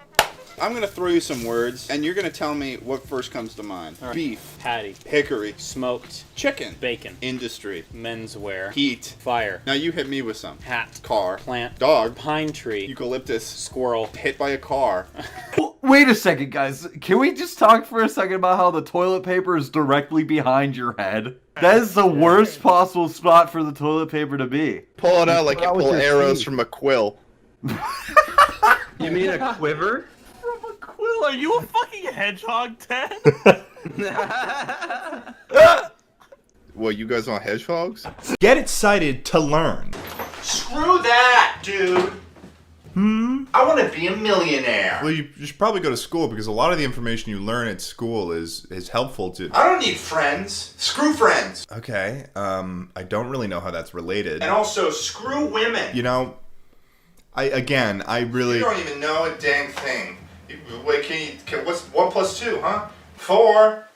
I'm gonna throw you some words, and you're gonna tell me what first comes to mind. All right. Beef. Patty. Hickory. Smoked. Chicken. Bacon. Industry. Menswear. Heat. Fire. Now you hit me with some. Hat. Car. Plant. Dog. Pine tree. Eucalyptus. Squirrel. Hit by a car. Wait a second, guys. Can we just talk for a second about how the toilet paper is directly behind your head? That is the worst possible spot for the toilet paper to be. Pull it out like you pull arrows from a quill. You mean a quiver? From a quill? Are you a fucking hedgehog, Ted? What, you guys want hedgehogs? Get excited to learn. Screw that, dude. I want to be a millionaire. Well, you should probably go to school because a lot of the information you learn at school is helpful to... I don't need friends. Screw friends. Okay, I don't really know how that's related. And also, screw women. You know, I really... You don't even know a dang thing. Wait, what's 1 + 2, huh? 4.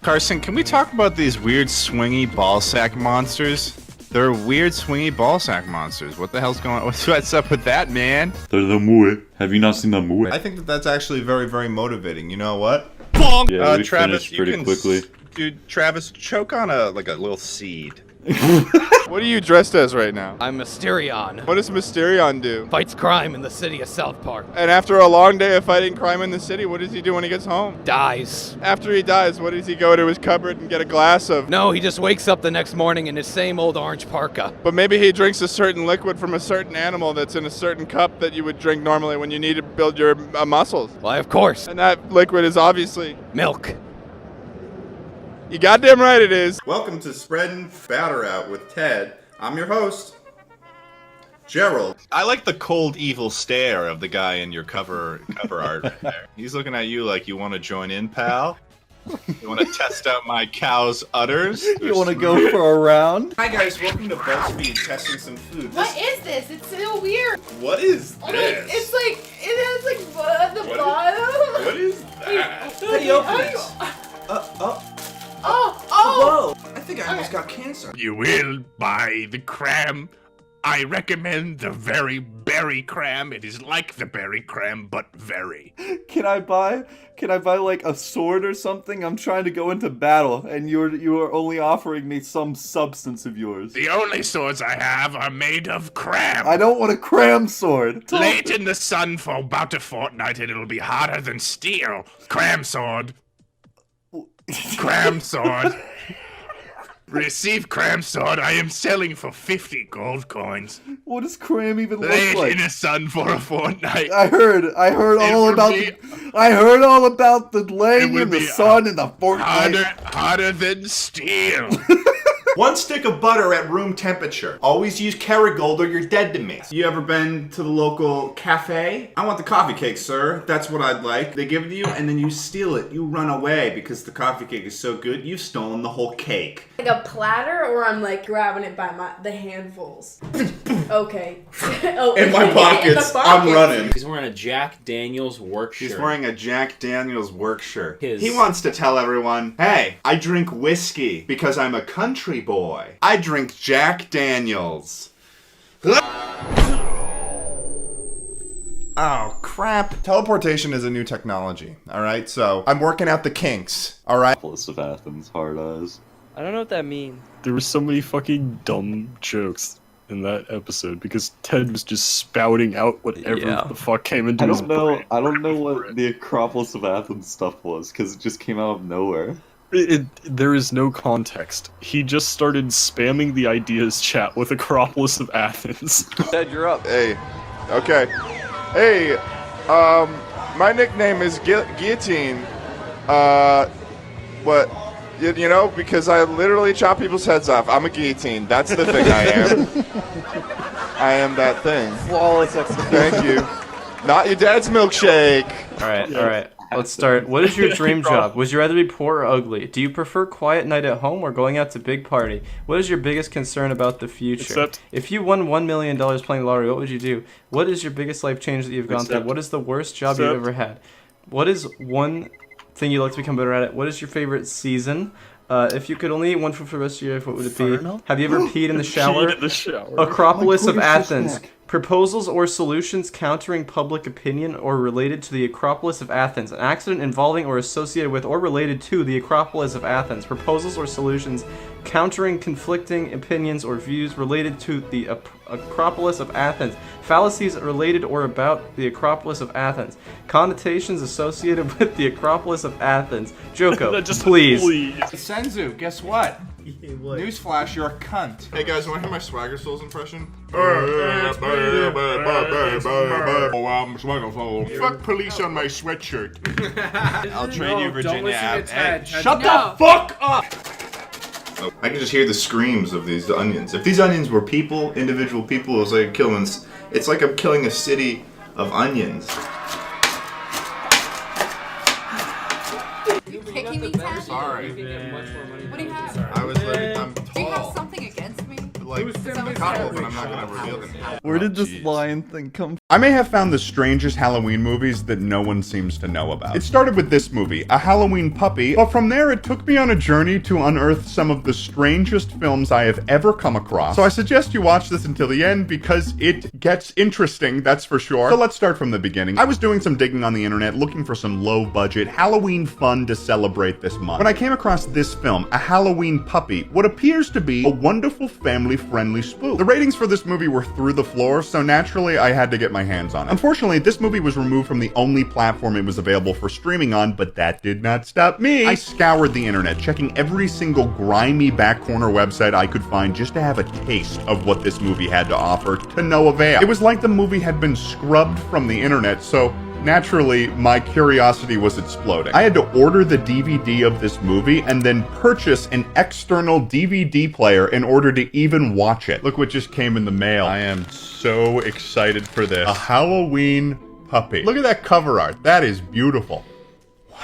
Carson, can we talk about these weird swingy ballsack monsters? They're weird swingy ballsack monsters. What the hell's going on? What's up with that, man? They're the Mue. Have you not seen the Mue? I think that's actually very, very motivating. You know what? Yeah, we Travis, finished pretty quickly. Dude, Travis, choke on a little seed. What are you dressed as right now? I'm Mysterion. What does Mysterion do? Fights crime in the city of South Park. And after a long day of fighting crime in the city, what does he do when he gets home? Dies. After he dies, what does he go to his cupboard and get a glass of? No, he just wakes up the next morning in his same old orange parka. But maybe he drinks a certain liquid from a certain animal that's in a certain cup that you would drink normally when you need to build your muscles. Why, of course. And that liquid is obviously milk. You goddamn right it is. Welcome to Spreading Batter Out with Ted. I'm your host, Gerald. I like the cold, evil stare of the guy in your cover art right there. He's looking at you like, you want to join in, pal? You want to test out my cow's udders? You want to go for a round? Hi guys, welcome to BuzzFeed testing some food. What is this? It's so weird. What is Oh, this? it's like, it has like blood at the bottom. What is that? How do you open this? Oh! Whoa! I think I almost got cancer. You will buy the cram. I recommend the very berry cram. It is like the berry cram, but very. Can I buy like a sword or something? I'm trying to go into battle, and you are only offering me some substance of yours. The only swords I have are made of cram. I don't want a cram sword. Late in the sun for about a fortnight, and it'll be harder than steel. Cram sword. Cram sword. Receive cram sword. I am selling for 50 gold coins. What does cram even look Late like? in the sun for a fortnight. I heard all about the laying in the sun and the fortnight. Harder than steel. 1 stick of butter at room temperature. Always use Kerrygold or you're dead to me. You ever been to the local cafe? I want the coffee cake, sir. That's what I'd like. They give it to you and then you steal it. You run away because the coffee cake is so good, you've stolen the whole cake. Like a platter, or I'm like grabbing it by the handfuls. Okay. Oh, In my pockets, I'm running. He's wearing a Jack Daniels work shirt. He's wearing a Jack Daniels work shirt. His- He wants to tell everyone, hey, I drink whiskey because I'm a country boy. I drink Jack Daniels. Oh, crap. Teleportation is a new technology, alright? So, I'm working out the kinks, alright? Acropolis of Athens, hard eyes. I don't know what that means. There were so many fucking dumb jokes in that episode because Ted was just spouting out whatever the fuck came into his brain. I don't know what the Acropolis of Athens stuff was because it just came out of nowhere. There is no context. He just started spamming the ideas chat with Acropolis of Athens. Ted, you're up. Hey. Okay. Hey, my nickname is Guillotine. What? You know, because I literally chop people's heads off. I'm a guillotine. That's the thing I am. I am that thing. Flawless execution. Thank you. Not your dad's milkshake. All right. Let's start. What is your dream job? Would you rather be poor or ugly? Do you prefer quiet night at home or going out to big party? What is your biggest concern about the future? If you won $1 million playing the lottery, what would you do? What is your biggest life change that you've gone through? What is the worst job you've ever had? What is one thing you'd like to become better at? What is your favorite season? If you could only eat one food for the rest of your life, what would it be? Have you ever peed in the shower? Peed in the shower. Acropolis of Athens. Proposals or solutions countering public opinion or related to the Acropolis of Athens. An accident involving or associated with or related to the Acropolis of Athens. Proposals or solutions countering conflicting opinions or views related to the Acropolis of Athens. Fallacies related or about the Acropolis of Athens. Connotations associated with the Acropolis of Athens. Joko, please. Senzu, guess what? Newsflash, you're a cunt. Hey guys, want to hear my Swagger Souls impression? Fuck police on my sweatshirt. I'll trade you Virginia. Hey, shut the fuck up! I can just hear the screams of these onions. If these onions were people, individual people, it's like killing. It's like I'm killing a city of onions. You kicking me, Ted? Sorry. What do you have? I was like, I'm Do you have tall. something against me? like a couple, but I'm not gonna reveal them. Where did this lion thing come from? I may have found the strangest Halloween movies that no one seems to know about. It started with this movie, A Halloween Puppy, but from there it took me on a journey to unearth some of the strangest films I have ever come across. So I suggest you watch this until the end because it gets interesting, that's for sure. So let's start from the beginning. I was doing some digging on the internet looking for some low-budget Halloween fun to celebrate this month, when I came across this film, A Halloween Puppy, what appears to be a wonderful family-friendly spoof. The ratings for this movie were through the floor, so naturally I had to get my hands on it. Unfortunately, this movie was removed from the only platform it was available for streaming on, but that did not stop me. I scoured the internet, checking every single grimy back corner website I could find just to have a taste of what this movie had to offer, to no avail. It was like the movie had been scrubbed from the internet, so naturally, my curiosity was exploding. I had to order the DVD of this movie and then purchase an external DVD player in order to even watch it. Look what just came in the mail. I am so excited for this. A Halloween Puppy. Look at that cover art. That is beautiful. Wow.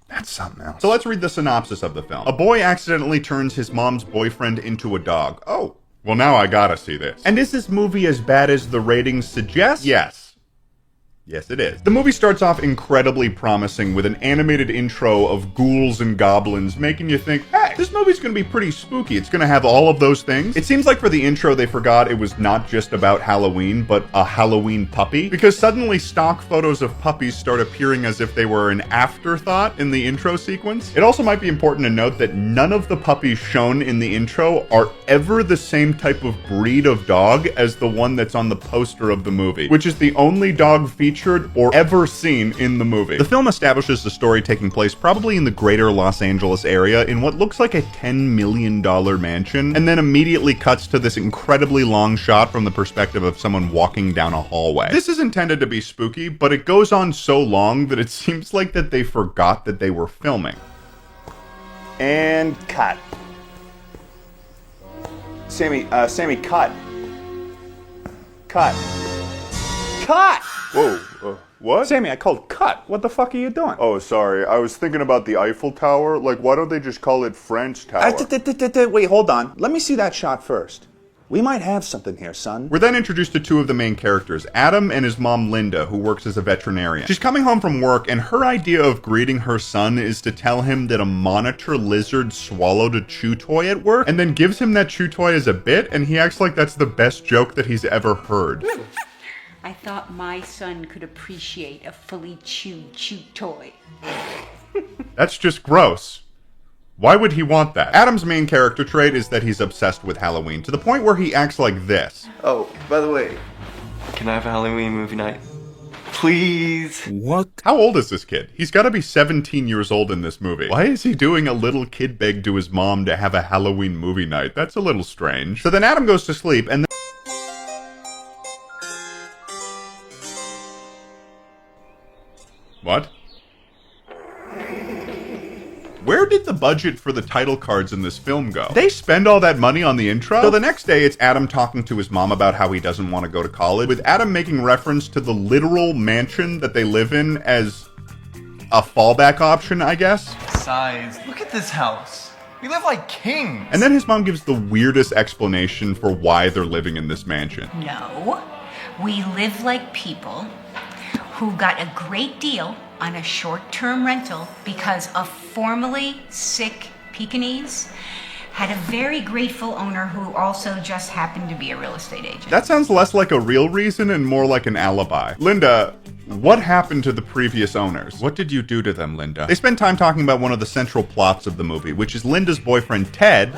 That's something else. So let's read the synopsis of the film. A boy accidentally turns his mom's boyfriend into a dog. Oh, well now I gotta see this. And is this movie as bad as the ratings suggest? Yes. Yes, it is. The movie starts off incredibly promising with an animated intro of ghouls and goblins, making you think, hey, this movie's gonna be pretty spooky. It's gonna have all of those things. It seems like for the intro, they forgot it was not just about Halloween, but a Halloween puppy, because suddenly stock photos of puppies start appearing as if they were an afterthought in the intro sequence. It also might be important to note that none of the puppies shown in the intro are ever the same type of breed of dog as the one that's on the poster of the movie, which is the only dog featured or ever seen in the movie. The film establishes the story taking place probably in the greater Los Angeles area in what looks like a $10 million mansion, and then immediately cuts to this incredibly long shot from the perspective of someone walking down a hallway. This is intended to be spooky, but it goes on so long that it seems like that they forgot that they were filming. And cut. Sammy, cut. Cut. Cut! Whoa, what? Sammy, I called cut. What the fuck are you doing? Oh, sorry. I was thinking about the Eiffel Tower. Like, why don't they just call it French Tower? Wait, hold on. Let me see that shot first. We might have something here, son. We're then introduced to two of the main characters, Adam and his mom Linda, who works as a veterinarian. She's coming home from work, and her idea of greeting her son is to tell him that a monitor lizard swallowed a chew toy at work, and then gives him that chew toy as a bit, and he acts like that's the best joke that he's ever heard. I thought my son could appreciate a fully chewed chew toy. That's just gross. Why would he want that? Adam's main character trait is that he's obsessed with Halloween, to the point where he acts like this. Oh, by the way, can I have a Halloween movie night? Please. What? How old is this kid? He's gotta be 17 years old in this movie. Why is he doing a little kid beg to his mom to have a Halloween movie night? That's a little strange. So then Adam goes to sleep, and then what? Where did the budget for the title cards in this film go? Did they spend all that money on the intro? So the next day, it's Adam talking to his mom about how he doesn't want to go to college, with Adam making reference to the literal mansion that they live in as a fallback option, I guess. Besides, look at this house. We live like kings. And then his mom gives the weirdest explanation for why they're living in this mansion. No, we live like people who got a great deal on a short-term rental because a formerly sick Pekingese had a very grateful owner who also just happened to be a real estate agent. That sounds less like a real reason and more like an alibi. Linda, what happened to the previous owners? What did you do to them, Linda? They spend time talking about one of the central plots of the movie, which is Linda's boyfriend, Ted,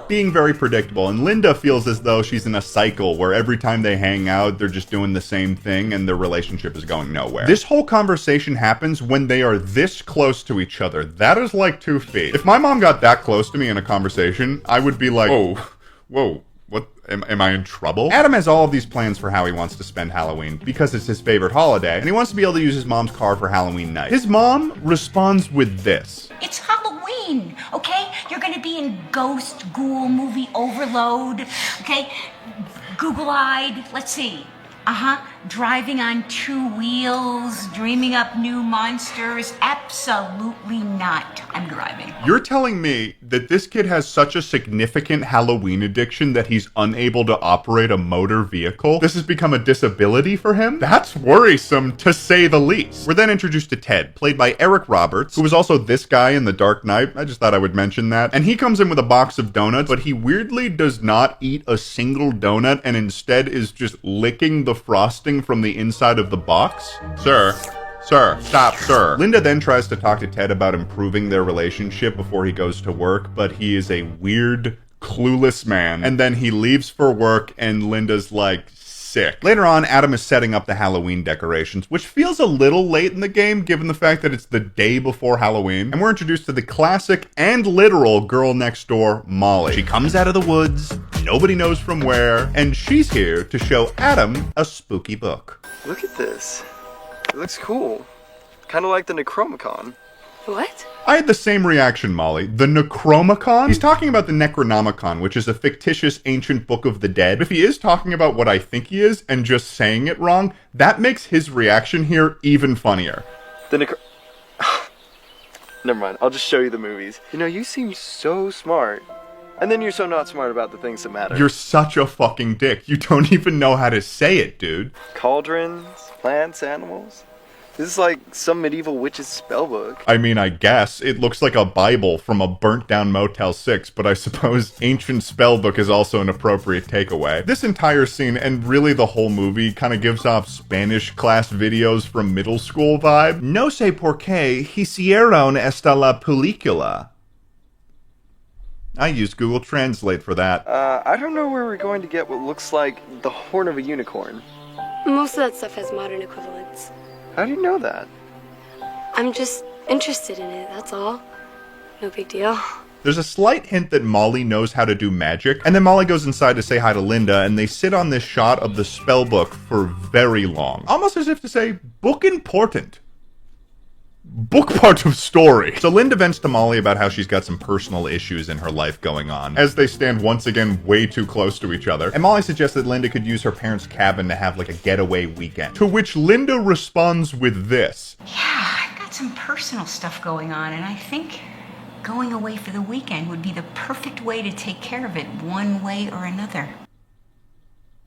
being very predictable, and Linda feels as though she's in a cycle where every time they hang out, they're just doing the same thing and their relationship is going nowhere. This whole conversation happens when they are this close to each other. That is like 2 feet. If my mom got that close to me in a conversation, I would be like, whoa, what, am I in trouble? Adam has all of these plans for how he wants to spend Halloween because it's his favorite holiday, and he wants to be able to use his mom's car for Halloween night. His mom responds with this. It's Halloween, okay? You're gonna be in ghoul movie overload, okay? Google-eyed, let's see. Driving on 2 wheels, dreaming up new monsters. Absolutely not. I'm driving. You're telling me that this kid has such a significant Halloween addiction that he's unable to operate a motor vehicle? This has become a disability for him? That's worrisome, to say the least. We're then introduced to Ted, played by Eric Roberts, who was also this guy in The Dark Knight. I just thought I would mention that. And he comes in with a box of donuts, but he weirdly does not eat a single donut and instead is just licking the frosting from the inside of the box. Sir, stop, sir. Linda then tries to talk to Ted about improving their relationship before he goes to work, but he is a weird, clueless man. And then he leaves for work and Linda's like, sick. Later on, Adam is setting up the Halloween decorations, which feels a little late in the game given the fact that it's the day before Halloween. And we're introduced to the classic and literal girl next door, Molly. She comes out of the woods, nobody knows from where, and she's here to show Adam a spooky book. Look at this. It looks cool. Kind of like the Necronomicon. What? I had the same reaction, Molly. The Necronomicon? He's talking about the Necronomicon, which is a fictitious ancient book of the dead. If he is talking about what I think he is and just saying it wrong, that makes his reaction here even funnier. The Never mind, I'll just show you the movies. You know, you seem so smart. And then you're so not smart about the things that matter. You're such a fucking dick. You don't even know how to say it, dude. Cauldrons, plants, animals. This is like some medieval witch's spellbook. I mean, I guess. It looks like a Bible from a burnt-down Motel 6, but I suppose ancient spellbook is also an appropriate takeaway. This entire scene, and really the whole movie, kind of gives off Spanish class videos from middle school vibe. No sé por qué hicieron esta la película. I used Google Translate for that. I don't know where we're going to get what looks like the horn of a unicorn. Most of that stuff has modern equivalents. How do you know that? I'm just interested in it, that's all. No big deal. There's a slight hint that Molly knows how to do magic, and then Molly goes inside to say hi to Linda, and they sit on this shot of the spell book for very long. Almost as if to say, book important. Book part of story. So Linda vents to Molly about how she's got some personal issues in her life going on, as they stand once again way too close to each other. And Molly suggests that Linda could use her parents' cabin to have like a getaway weekend. To which Linda responds with this. Yeah, I've got some personal stuff going on, and I think going away for the weekend would be the perfect way to take care of it one way or another.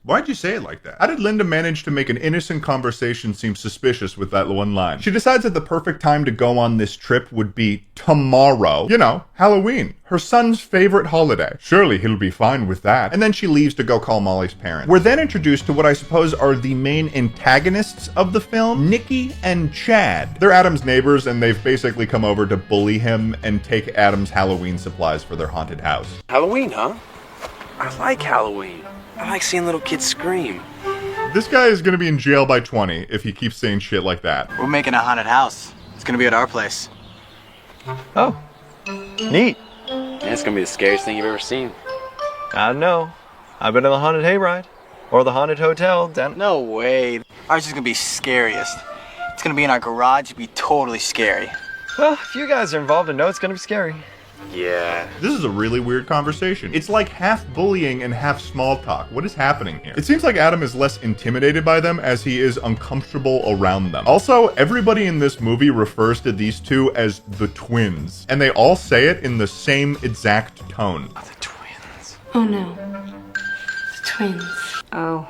Why'd you say it like that? How did Linda manage to make an innocent conversation seem suspicious with that one line? She decides that the perfect time to go on this trip would be tomorrow. You know, Halloween. Her son's favorite holiday. Surely he'll be fine with that. And then she leaves to go call Molly's parents. We're then introduced to what I suppose are the main antagonists of the film, Nikki and Chad. They're Adam's neighbors, and they've basically come over to bully him and take Adam's Halloween supplies for their haunted house. Halloween, huh? I like Halloween. I like seeing little kids scream. This guy is gonna be in jail by 20 if he keeps saying shit like that. We're making a haunted house. It's gonna be at our place. Oh, neat. Yeah, it's gonna be the scariest thing you've ever seen. I don't know. I've been to the haunted hayride. Or the haunted hotel down... No way. Ours is gonna be scariest. It's gonna be in our garage. It'd be totally scary. Well, if you guys are involved, I know it's gonna be scary. Yeah. This is a really weird conversation. It's like half bullying and half small talk. What is happening here? It seems like Adam is less intimidated by them as he is uncomfortable around them. Also, everybody in this movie refers to these two as the twins, and they all say it in the same exact tone. Oh, the twins. Oh no. The twins. Oh,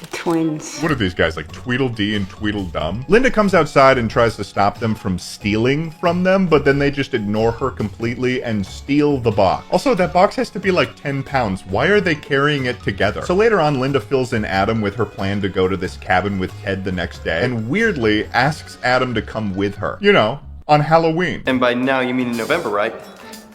the twins. What are these guys, like Tweedledee and Tweedledum? Linda comes outside and tries to stop them from stealing from them, but then they just ignore her completely and steal the box. Also, that box has to be like 10 pounds. Why are they carrying it together? So later on, Linda fills in Adam with her plan to go to this cabin with Ted the next day, and weirdly asks Adam to come with her. You know, on Halloween. And by now you mean in November, right?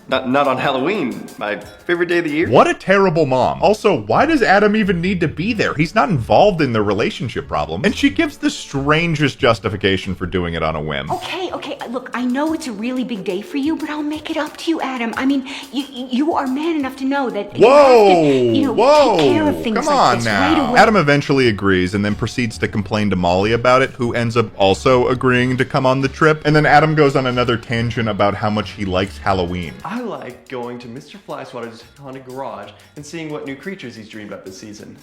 Not on Halloween, my favorite day of the year. What a terrible mom. Also, why does Adam even need to be there? He's not involved in their relationship problem. And she gives the strangest justification for doing it on a whim. Okay, look, I know it's a really big day for you, but I'll make it up to you, Adam. I mean, you are man enough to know that you have to, take care of things come like on this now. right away. Adam eventually agrees and then proceeds to complain to Molly about it, who ends up also agreeing to come on the trip. And then Adam goes on another tangent about how much he likes Halloween. I I like going to Mr. Flyswatter's haunted garage and seeing what new creatures he's dreamed up this season.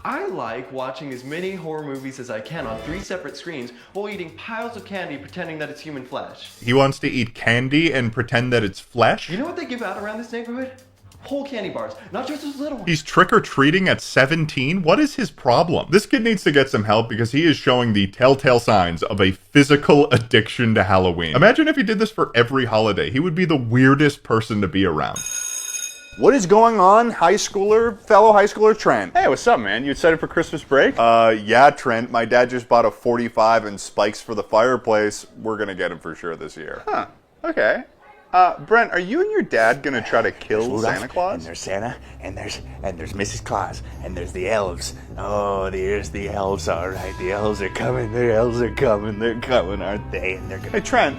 I like watching as many horror movies as I can on 3 separate screens while eating piles of candy pretending that it's human flesh. He wants to eat candy and pretend that it's flesh? You know what they give out around this neighborhood? Whole candy bars, not just those little ones. He's trick-or-treating at 17? What is his problem? This kid needs to get some help because he is showing the telltale signs of a physical addiction to Halloween. Imagine if he did this for every holiday. He would be the weirdest person to be around. What is going on, fellow high schooler Trent? Hey, what's up, man? You excited for Christmas break? Yeah, Trent. My dad just bought a 45 and spikes for the fireplace. We're gonna get him for sure this year. Huh, okay. Brent, are you and your dad gonna try to kill Santa Claus? And there's Santa, and there's Mrs. Claus, and there's the elves. Oh, there's the elves, all right. The elves are coming, they're coming, aren't they? And they're gonna... Hey, Trent.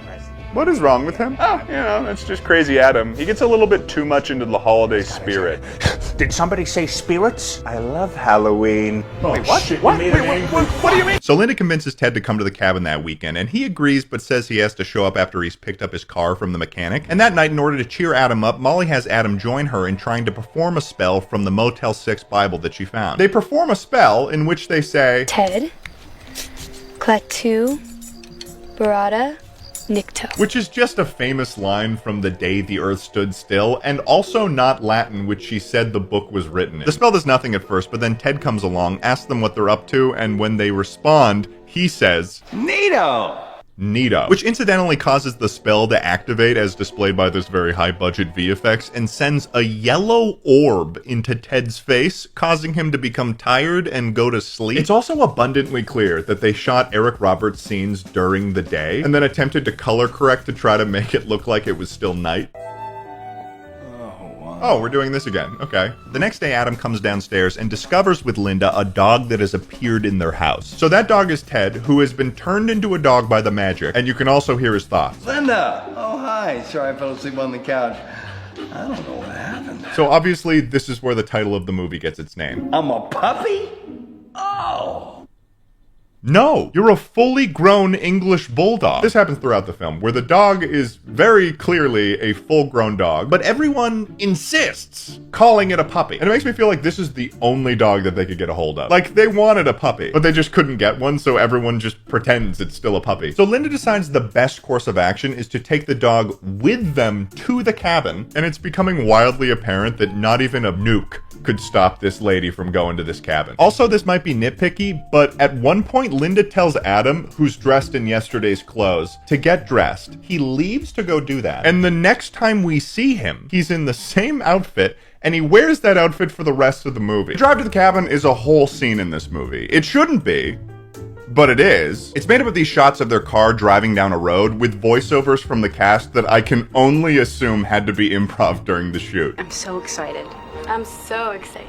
What is wrong with him? Oh, that's just crazy Adam. He gets a little bit too much into the holiday spirit. Did somebody say spirits? I love Halloween. Wait, what? What do you mean? So Linda convinces Ted to come to the cabin that weekend, and he agrees but says he has to show up after he's picked up his car from the mechanic. And that night, in order to cheer Adam up, Molly has Adam join her in trying to perform a spell from the Motel 6 Bible that she found. They perform a spell in which they say, Ted, Klaatu, Barada, Nikto. Which is just a famous line from The Day the Earth Stood Still, and also not Latin, which she said the book was written in. The spell does nothing at first, but then Ted comes along, asks them what they're up to, and when they respond, he says, Neato! Which incidentally causes the spell to activate as displayed by this very high-budget VFX and sends a yellow orb into Ted's face, causing him to become tired and go to sleep. It's also abundantly clear that they shot Eric Roberts' scenes during the day and then attempted to color correct to try to make it look like it was still night. Oh, we're doing this again. Okay. The next day, Adam comes downstairs and discovers with Linda a dog that has appeared in their house. So that dog is Ted, who has been turned into a dog by the magic, and you can also hear his thoughts. Linda! Oh, hi. Sorry I fell asleep on the couch. I don't know what happened. So obviously, this is where the title of the movie gets its name. I'm a puppy? Oh! No, you're a fully grown English bulldog. This happens throughout the film, where the dog is very clearly a full-grown dog, but everyone insists calling it a puppy. And it makes me feel like this is the only dog that they could get a hold of. Like, they wanted a puppy, but they just couldn't get one, so everyone just pretends it's still a puppy. So Linda decides the best course of action is to take the dog with them to the cabin, and it's becoming wildly apparent that not even a nuke could stop this lady from going to this cabin. Also, this might be nitpicky, but at one point, Linda tells Adam, who's dressed in yesterday's clothes, to get dressed. He leaves to go do that. And the next time we see him, he's in the same outfit, and he wears that outfit for the rest of the movie. The drive to the cabin is a whole scene in this movie. It shouldn't be, but it is. It's made up of these shots of their car driving down a road with voiceovers from the cast that I can only assume had to be improv during the shoot. I'm so excited. I'm so excited.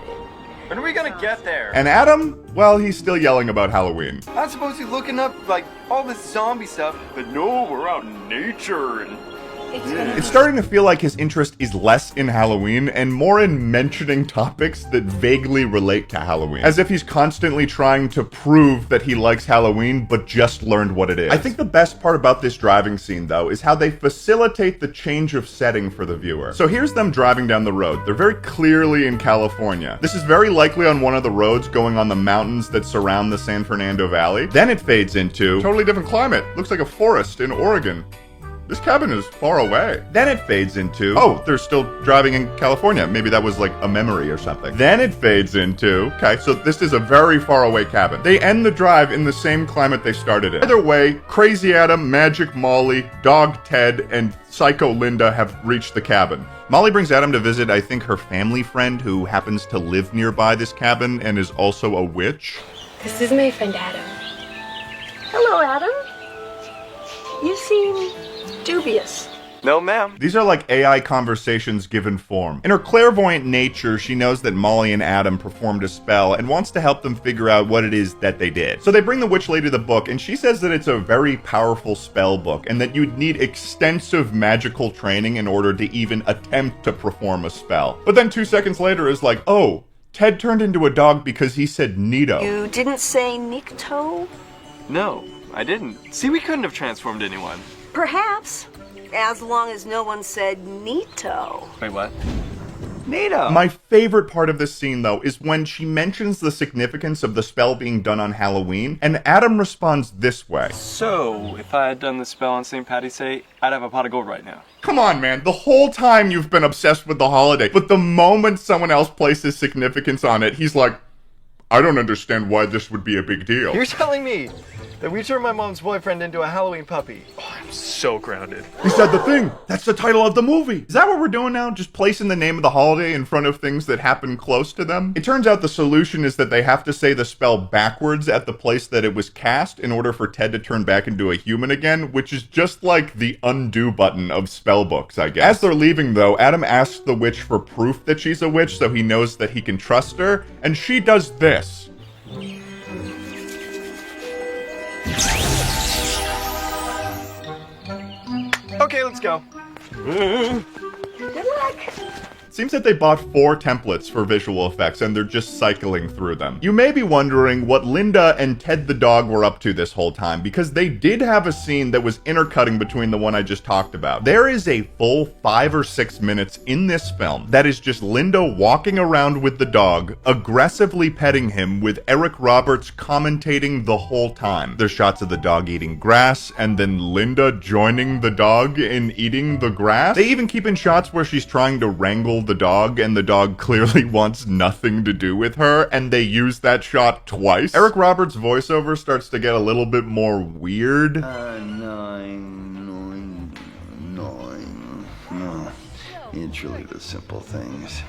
When are we gonna get there? And Adam, well, he's still yelling about Halloween. I'm supposed to be looking up, like, all this zombie stuff, but no, we're out in nature and... It's starting to feel like his interest is less in Halloween and more in mentioning topics that vaguely relate to Halloween. As if he's constantly trying to prove that he likes Halloween, but just learned what it is. I think the best part about this driving scene, though, is how they facilitate the change of setting for the viewer. So here's them driving down the road. They're very clearly in California. This is very likely on one of the roads going on the mountains that surround the San Fernando Valley. Then it fades into totally different climate. Looks like a forest in Oregon. This cabin is far away. Then it fades into, oh, they're still driving in California. Maybe that was like a memory or something. Then it fades into, okay, so this is a very far away cabin. They end the drive in the same climate they started in. Either way, Crazy Adam, Magic Molly, Dog Ted, and Psycho Linda have reached the cabin. Molly brings Adam to visit, I think, her family friend who happens to live nearby this cabin and is also a witch. This is my friend Adam. Hello, Adam. You seem dubious. No, ma'am. These are like AI conversations given form. In her clairvoyant nature, she knows that Molly and Adam performed a spell and wants to help them figure out what it is that they did. So they bring the witch lady the book, and she says that it's a very powerful spell book and that you'd need extensive magical training in order to even attempt to perform a spell. But then 2 seconds later is like, oh, Ted turned into a dog because he said Nito. You didn't say Nikto? No, I didn't. See, we couldn't have transformed anyone. Perhaps. As long as no one said Nito. Wait, what? Nito. My favorite part of this scene, though, is when she mentions the significance of the spell being done on Halloween, and Adam responds this way. So, if I had done the spell on St. Patty's Day, I'd have a pot of gold right now. Come on, man. The whole time you've been obsessed with the holiday, but the moment someone else places significance on it, he's like, I don't understand why this would be a big deal. You're telling me that we turned my mom's boyfriend into a Halloween puppy? Oh, I'm so grounded. He said the thing. That's the title of the movie. Is that what we're doing now? Just placing the name of the holiday in front of things that happen close to them? It turns out the solution is that they have to say the spell backwards at the place that it was cast in order for Ted to turn back into a human again, which is just like the undo button of spell books, I guess. As they're leaving, though, Adam asks the witch for proof that she's a witch so he knows that he can trust her, and she does this. Okay, let's go. Good luck. Seems that they bought 4 templates for visual effects and they're just cycling through them. You may be wondering what Linda and Ted the dog were up to this whole time, because they did have a scene that was intercutting between the one I just talked about. There is a full 5 or 6 minutes in this film that is just Linda walking around with the dog, aggressively petting him, with Eric Roberts commentating the whole time. There's shots of the dog eating grass and then Linda joining the dog in eating the grass. They even keep in shots where she's trying to wrangle the dog and the dog clearly wants nothing to do with her, and they use that shot twice. Eric Roberts' voiceover starts to get a little bit more weird. No, it's really the simple things.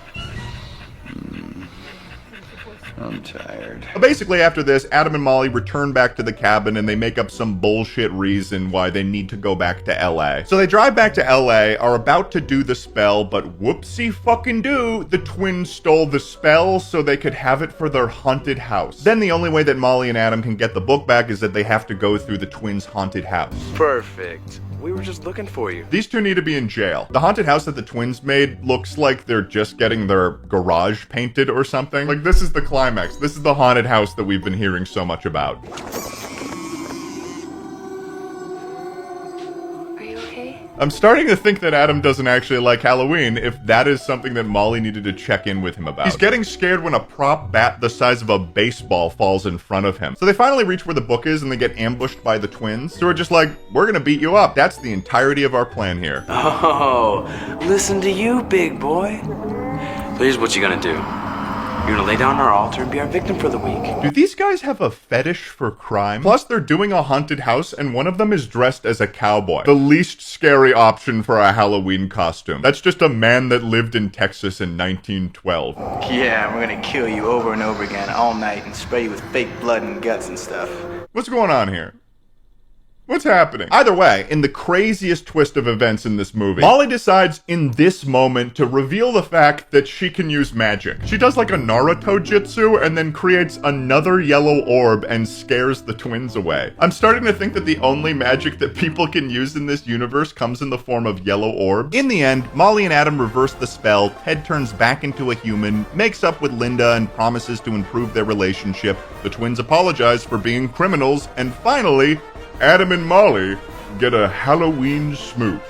I'm tired. Basically, after this, Adam and Molly return back to the cabin and they make up some bullshit reason why they need to go back to LA. So they drive back to LA, are about to do the spell, but whoopsie fucking do, the twins stole the spell so they could have it for their haunted house. Then the only way that Molly and Adam can get the book back is that they have to go through the twins' haunted house. Perfect. We were just looking for you. These two need to be in jail. The haunted house that the twins made looks like they're just getting their garage painted or something. Like, this is the climax. This is the haunted house that we've been hearing so much about. Are you okay? I'm starting to think that Adam doesn't actually like Halloween, if that is something that Molly needed to check in with him about. He's getting scared when a prop bat the size of a baseball falls in front of him. So they finally reach where the book is and they get ambushed by the twins. So we're just like, we're gonna beat you up. That's the entirety of our plan here. Oh, listen to you, big boy. So here's what you're gonna do. You're gonna lay down on our altar and be our victim for the week. Do these guys have a fetish for crime? Plus, they're doing a haunted house, and one of them is dressed as a cowboy. The least scary option for a Halloween costume. That's just a man that lived in Texas in 1912. Yeah, we're gonna kill you over and over again all night and spray you with fake blood and guts and stuff. What's going on here? What's happening? Either way, in the craziest twist of events in this movie, Molly decides in this moment to reveal the fact that she can use magic. She does like a Naruto jutsu and then creates another yellow orb and scares the twins away. I'm starting to think that the only magic that people can use in this universe comes in the form of yellow orbs. In the end, Molly and Adam reverse the spell, Ted turns back into a human, makes up with Linda and promises to improve their relationship. The twins apologize for being criminals, and finally, Adam and Molly get a Halloween smooch.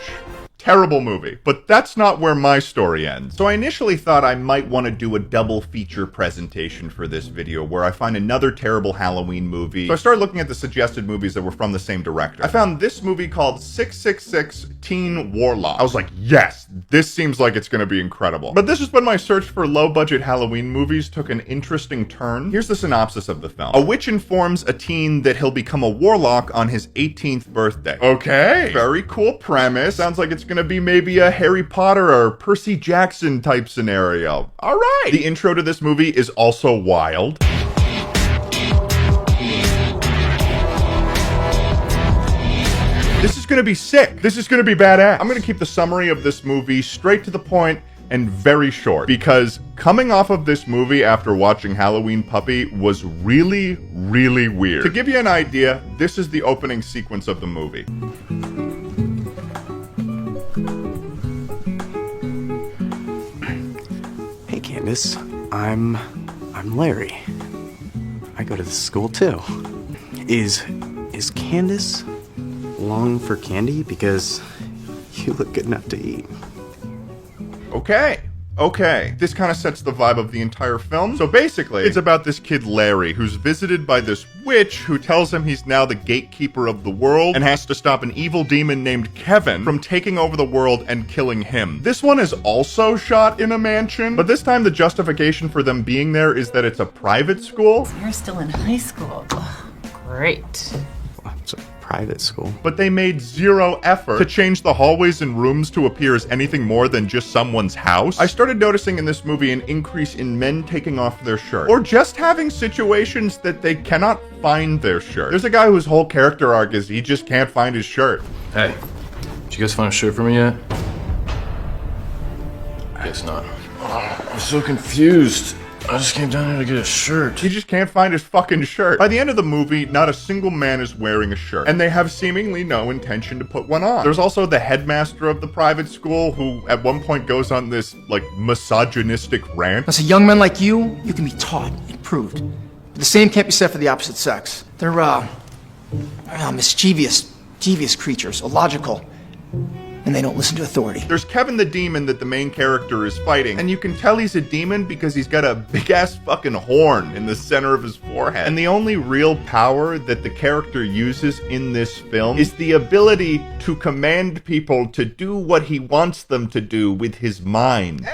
Terrible movie. But that's not where my story ends. So I initially thought I might want to do a double feature presentation for this video where I find another terrible Halloween movie. So I started looking at the suggested movies that were from the same director. I found this movie called 666 Teen Warlock. I was like, yes, this seems like it's going to be incredible. But this is when my search for low-budget Halloween movies took an interesting turn. Here's the synopsis of the film. A witch informs a teen that he'll become a warlock on his 18th birthday. Okay, very cool premise. Sounds like it's going to be maybe a Harry Potter or Percy Jackson type scenario. All right. The intro to this movie is also wild. This is gonna be sick. This is gonna be badass. I'm gonna keep the summary of this movie straight to the point and very short, because coming off of this movie after watching Halloween Puppy was really, really weird. To give you an idea, this is the opening sequence of the movie. Hey Candace, I'm Larry. I go to this school too. Is Candace long for candy? Because You look good enough to eat. Okay, this kind of sets the vibe of the entire film. So basically, it's about this kid Larry, who's visited by this witch who tells him he's now the gatekeeper of the world and has to stop an evil demon named Kevin from taking over the world and killing him. This one is also shot in a mansion, but this time the justification for them being there is that it's a private school. So you're still in high school. Ugh, great. It's a private school. But they made zero effort to change the hallways and rooms to appear as anything more than just someone's house. I started noticing in this movie an increase in men taking off their shirt, or just having situations that they cannot find their shirt. There's a guy whose whole character arc is he just can't find his shirt. Hey, did you guys find a shirt for me yet? Guess not. I'm so confused. I just came down here to get a shirt. He just can't find his fucking shirt. By the end of the movie, not a single man is wearing a shirt, and they have seemingly no intention to put one on. There's also the headmaster of the private school who at one point goes on this, like, misogynistic rant. As a young man like you can be taught, improved. The same can't be said for the opposite sex. They're, mischievous, devious creatures, illogical, and they don't listen to authority. There's Kevin the demon that the main character is fighting, and you can tell he's a demon because he's got a big-ass fucking horn in the center of his forehead. And the only real power that the character uses in this film is the ability to command people to do what he wants them to do with his mind.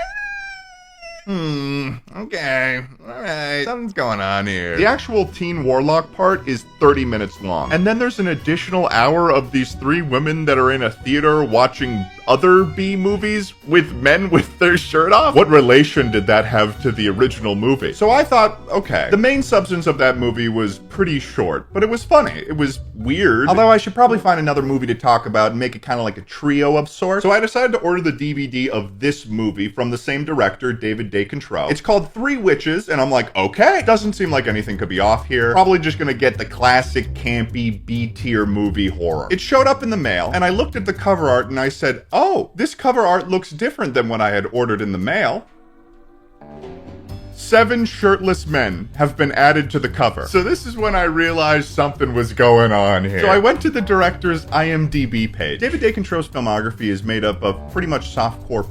Okay, alright, something's going on here. The actual teen warlock part is 30 minutes long. And then there's an additional hour of these three women that are in a theater watching other B movies with men with their shirt off? What relation did that have to the original movie? So I thought, okay, the main substance of that movie was pretty short, but it was funny. It was weird. Although I should probably find another movie to talk about and make it kind of like a trio of sorts. So I decided to order the DVD of this movie from the same director, David DeControl. It's called Three Witches, and I'm like, okay, doesn't seem like anything could be off here. Probably just gonna get the classic campy B-tier movie horror. It showed up in the mail, and I looked at the cover art and I said, oh, this cover art looks different than what I had ordered in the mail. 7 shirtless men have been added to the cover. So this is when I realized something was going on here. So I went to the director's IMDb page. David DeControl's filmography is made up of pretty much softcore,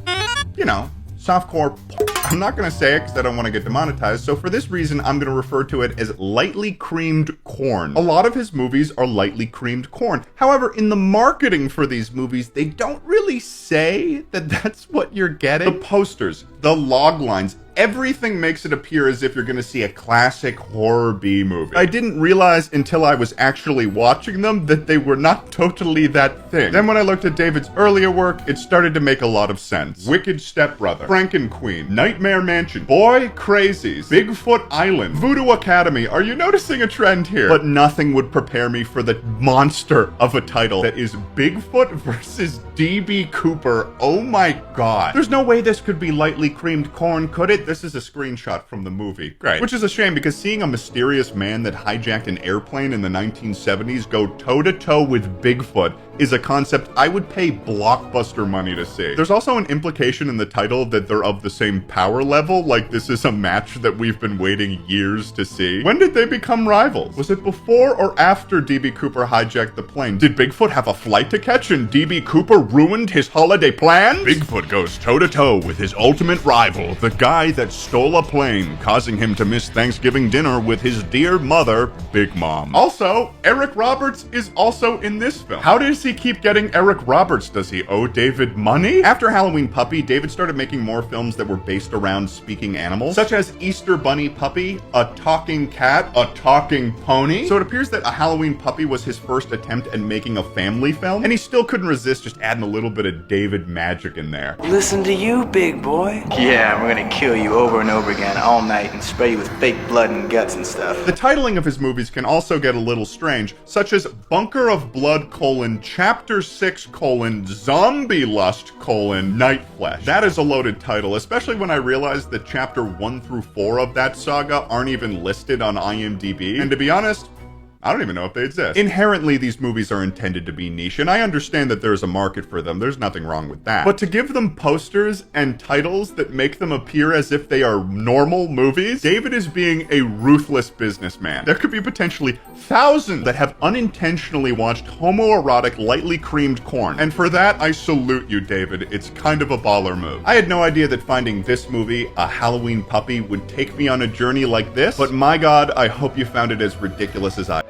softcore. I'm not going to say it because I don't want to get demonetized, so for this reason, I'm going to refer to it as lightly creamed corn. A lot of his movies are lightly creamed corn. However, in the marketing for these movies, they don't really say that that's what you're getting. The posters, the log lines, everything makes it appear as if you're going to see a classic horror B movie. I didn't realize until I was actually watching them that they were not totally that thing. Then when I looked at David's earlier work, it started to make a lot of sense. Wicked Stepbrother, Frankenqueen, Nightmare Mansion, Boy Crazies, Bigfoot Island, Voodoo Academy. Are you noticing a trend here? But nothing would prepare me for the monster of a title that is Bigfoot versus D.B. Cooper. Oh my god. There's no way this could be lightly creamed corn, could it? This is a screenshot from the movie. Great. Which is a shame because seeing a mysterious man that hijacked an airplane in the 1970s go toe-to-toe with Bigfoot is a concept I would pay blockbuster money to see. There's also an implication in the title that they're of the same power level, like this is a match that we've been waiting years to see. When did they become rivals? Was it before or after D.B. Cooper hijacked the plane? Did Bigfoot have a flight to catch and D.B. Cooper ruined his holiday plans? Bigfoot goes toe-to-toe with his ultimate rival, the guy that stole a plane, causing him to miss Thanksgiving dinner with his dear mother, Big Mom. Also, Eric Roberts is also in this film. How does he keep getting Eric Roberts? Does he owe David money? After Halloween Puppy, David started making more films that were based around speaking animals, such as Easter Bunny Puppy, a talking cat, a talking pony. So it appears that A Halloween Puppy was his first attempt at making a family film, and he still couldn't resist just adding a little bit of David magic in there. Listen to you, big boy. Yeah, we're gonna kill you over and over again all night and spray you with fake blood and guts and stuff. The titling of his movies can also get a little strange, such as Bunker of Blood, Chapter 6, Zombie Lust, Night Flesh. That is a loaded title, especially when I realized that Chapter 1 through 4 of that saga aren't even listed on IMDb. And to be honest, I don't even know if they exist. Inherently, these movies are intended to be niche, and I understand that there's a market for them. There's nothing wrong with that. But to give them posters and titles that make them appear as if they are normal movies, David is being a ruthless businessman. There could be potentially thousands that have unintentionally watched homoerotic, lightly creamed corn. And for that, I salute you, David. It's kind of a baller move. I had no idea that finding this movie, A Halloween Puppy, would take me on a journey like this, but my God, I hope you found it as ridiculous as I.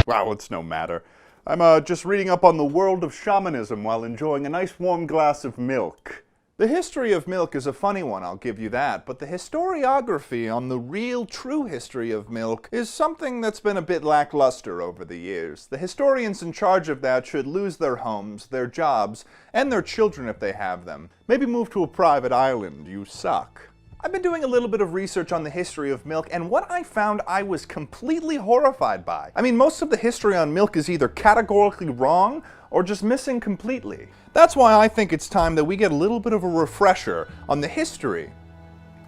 Wow, it's no matter. I'm just reading up on the world of shamanism while enjoying a nice warm glass of milk. The history of milk is a funny one, I'll give you that, but the historiography on the real, true history of milk is something that's been a bit lackluster over the years. The historians in charge of that should lose their homes, their jobs, and their children if they have them. Maybe move to a private island. You suck. I've been doing a little bit of research on the history of milk, and what I found I was completely horrified by. I mean, most of the history on milk is either categorically wrong or just missing completely. That's why I think it's time that we get a little bit of a refresher on the history.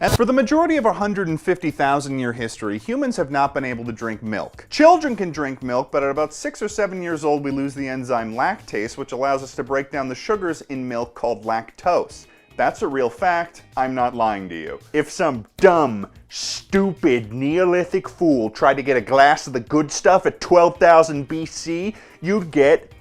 And for the majority of our 150,000-year history, humans have not been able to drink milk. Children can drink milk, but at about 6 or 7 years old, we lose the enzyme lactase, which allows us to break down the sugars in milk called lactose. That's a real fact. I'm not lying to you. If some dumb, stupid Neolithic fool tried to get a glass of the good stuff at 12,000 BC, you'd get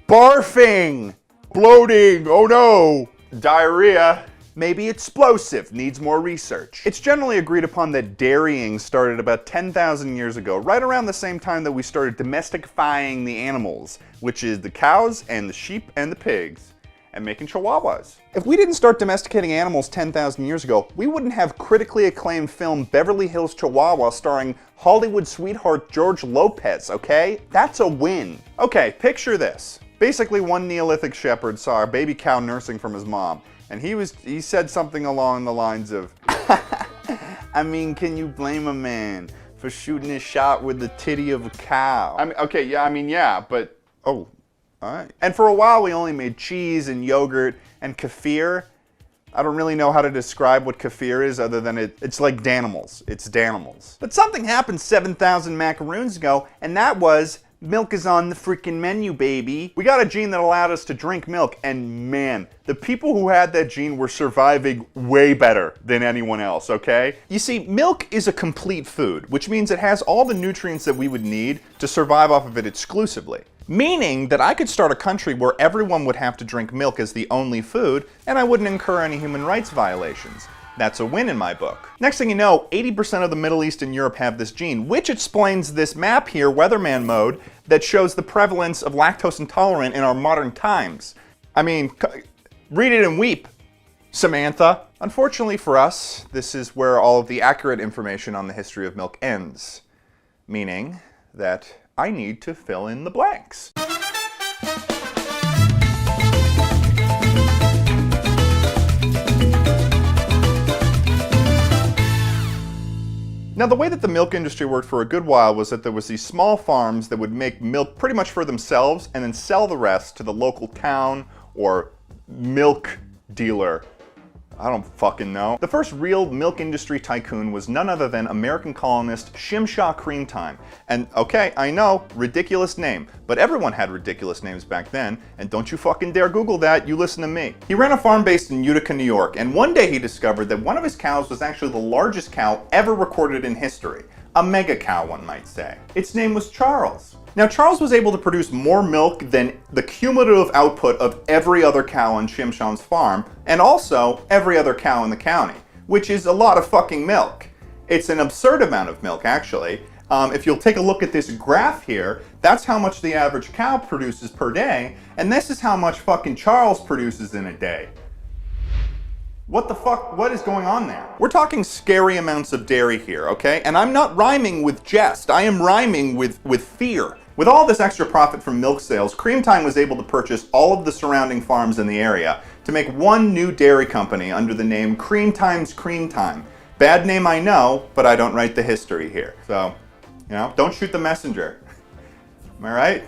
barfing, bloating, oh no, diarrhea, maybe explosive, needs more research. It's generally agreed upon that dairying started about 10,000 years ago, right around the same time that we started domestifying the animals, which is the cows and the sheep and the pigs, and making chihuahuas. If we didn't start domesticating animals 10,000 years ago, we wouldn't have critically acclaimed film Beverly Hills Chihuahua starring Hollywood sweetheart George Lopez, okay? That's a win. Okay, picture this. Basically, one Neolithic shepherd saw a baby cow nursing from his mom, and he said something along the lines of, I mean, can you blame a man for shooting a shot with the titty of a cow? I mean, okay, yeah, but, oh. Alright. And for a while we only made cheese and yogurt and kefir. I don't really know how to describe what kefir is other than it's like Danimals. It's Danimals. But something happened 7,000 macaroons ago, and that was milk is on the freaking menu, baby. We got a gene that allowed us to drink milk, and man, the people who had that gene were surviving way better than anyone else, okay? You see, milk is a complete food, which means it has all the nutrients that we would need to survive off of it exclusively. Meaning that I could start a country where everyone would have to drink milk as the only food, and I wouldn't incur any human rights violations. That's a win in my book. Next thing you know, 80% of the Middle East and Europe have this gene, which explains this map here, Weatherman mode, that shows the prevalence of lactose intolerant in our modern times. I mean, read it and weep, Samantha. Unfortunately for us, this is where all of the accurate information on the history of milk ends. Meaning that I need to fill in the blanks. Now, the way that the milk industry worked for a good while was that there was these small farms that would make milk pretty much for themselves and then sell the rest to the local town or milk dealer. I don't fucking know. The first real milk industry tycoon was none other than American colonist Shimshaw Creamtime. And okay, I know, ridiculous name, but everyone had ridiculous names back then, and don't you fucking dare Google that, you listen to me. He ran a farm based in Utica, New York, and one day he discovered that one of his cows was actually the largest cow ever recorded in history. A mega cow, one might say. Its name was Charles. Now, Charles was able to produce more milk than the cumulative output of every other cow on Shimshaw's farm, and also every other cow in the county, which is a lot of fucking milk. It's an absurd amount of milk, actually. If you'll take a look at this graph here, that's how much the average cow produces per day, and this is how much fucking Charles produces in a day. What the fuck? What is going on there? We're talking scary amounts of dairy here, okay? And I'm not rhyming with jest. I am rhyming with fear. With all this extra profit from milk sales, Creamtime was able to purchase all of the surrounding farms in the area to make one new dairy company under the name Creamtime's Creamtime. Bad name, I know, but I don't write the history here. So, you know, don't shoot the messenger. Am I right?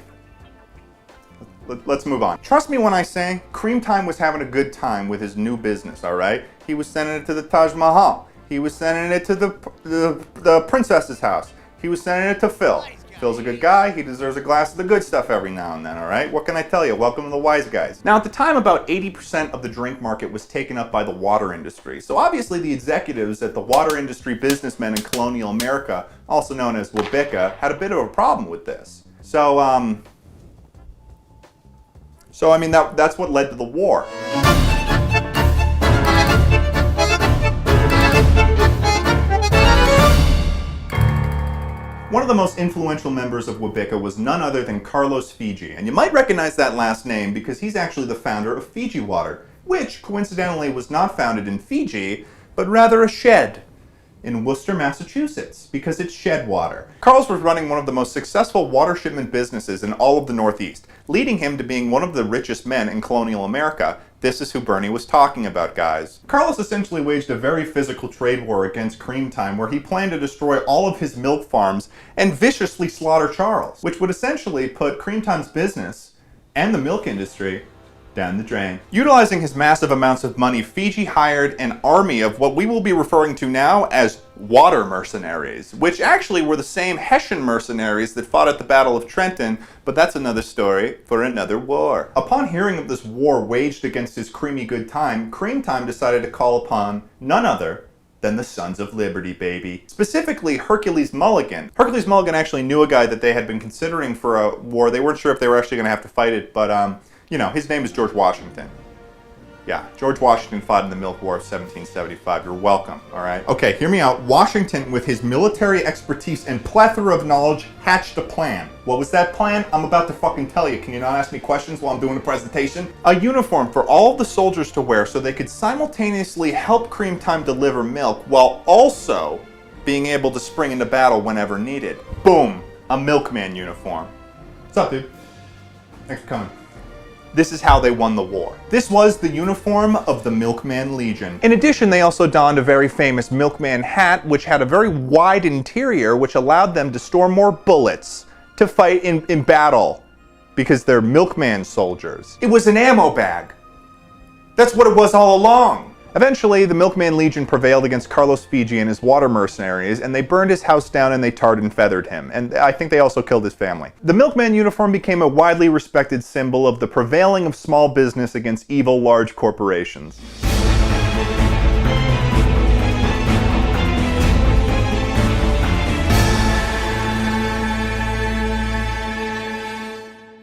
Let's move on. Trust me when I say Creamtime was having a good time with his new business, all right? He was sending it to the Taj Mahal. He was sending it to the princess's house. He was sending it to Phil. Phil's a good guy. He deserves a glass of the good stuff every now and then, all right? What can I tell you? Welcome to the wise guys. Now, at the time, about 80% of the drink market was taken up by the water industry. So obviously the executives at the water industry businessmen in colonial America, also known as Wabika, had a bit of a problem with this. So I mean, that's what led to the war. One of the most influential members of Wabika was none other than Carlos Fiji, and you might recognize that last name because he's actually the founder of Fiji Water, which coincidentally was not founded in Fiji, but rather a shed in Worcester, Massachusetts, because it's shed water. Carlos was running one of the most successful water shipment businesses in all of the Northeast, leading him to being one of the richest men in colonial America. This is who Bernie was talking about, guys. Carlos essentially waged a very physical trade war against Creamtime, where he planned to destroy all of his milk farms and viciously slaughter Charles, which would essentially put Creamtime's business and the milk industry down the drain. Utilizing his massive amounts of money, Fiji hired an army of what we will be referring to now as water mercenaries, which actually were the same Hessian mercenaries that fought at the Battle of Trenton, but that's another story for another war. Upon hearing of this war waged against his creamy good time, Creamtime decided to call upon none other than the Sons of Liberty, baby. Specifically, Hercules Mulligan. Hercules Mulligan actually knew a guy that they had been considering for a war. They weren't sure if they were actually going to have to fight it, but you know, his name is George Washington. Yeah, George Washington fought in the Milk War of 1775. You're welcome, all right? Okay, hear me out. Washington, with his military expertise and plethora of knowledge, hatched a plan. What was that plan? I'm about to fucking tell you. Can you not ask me questions while I'm doing the presentation? A uniform for all of the soldiers to wear so they could simultaneously help Creamtime deliver milk while also being able to spring into battle whenever needed. Boom, a milkman uniform. What's up, dude? Thanks for coming. This is how they won the war. This was the uniform of the Milkman Legion. In addition, they also donned a very famous milkman hat, which had a very wide interior, which allowed them to store more bullets to fight in battle, because they're milkman soldiers. It was an ammo bag. That's what it was all along. Eventually, the Milkman Legion prevailed against Carlos Fiji and his water mercenaries, and they burned his house down and they tarred and feathered him. And I think they also killed his family. The Milkman uniform became a widely respected symbol of the prevailing of small business against evil large corporations.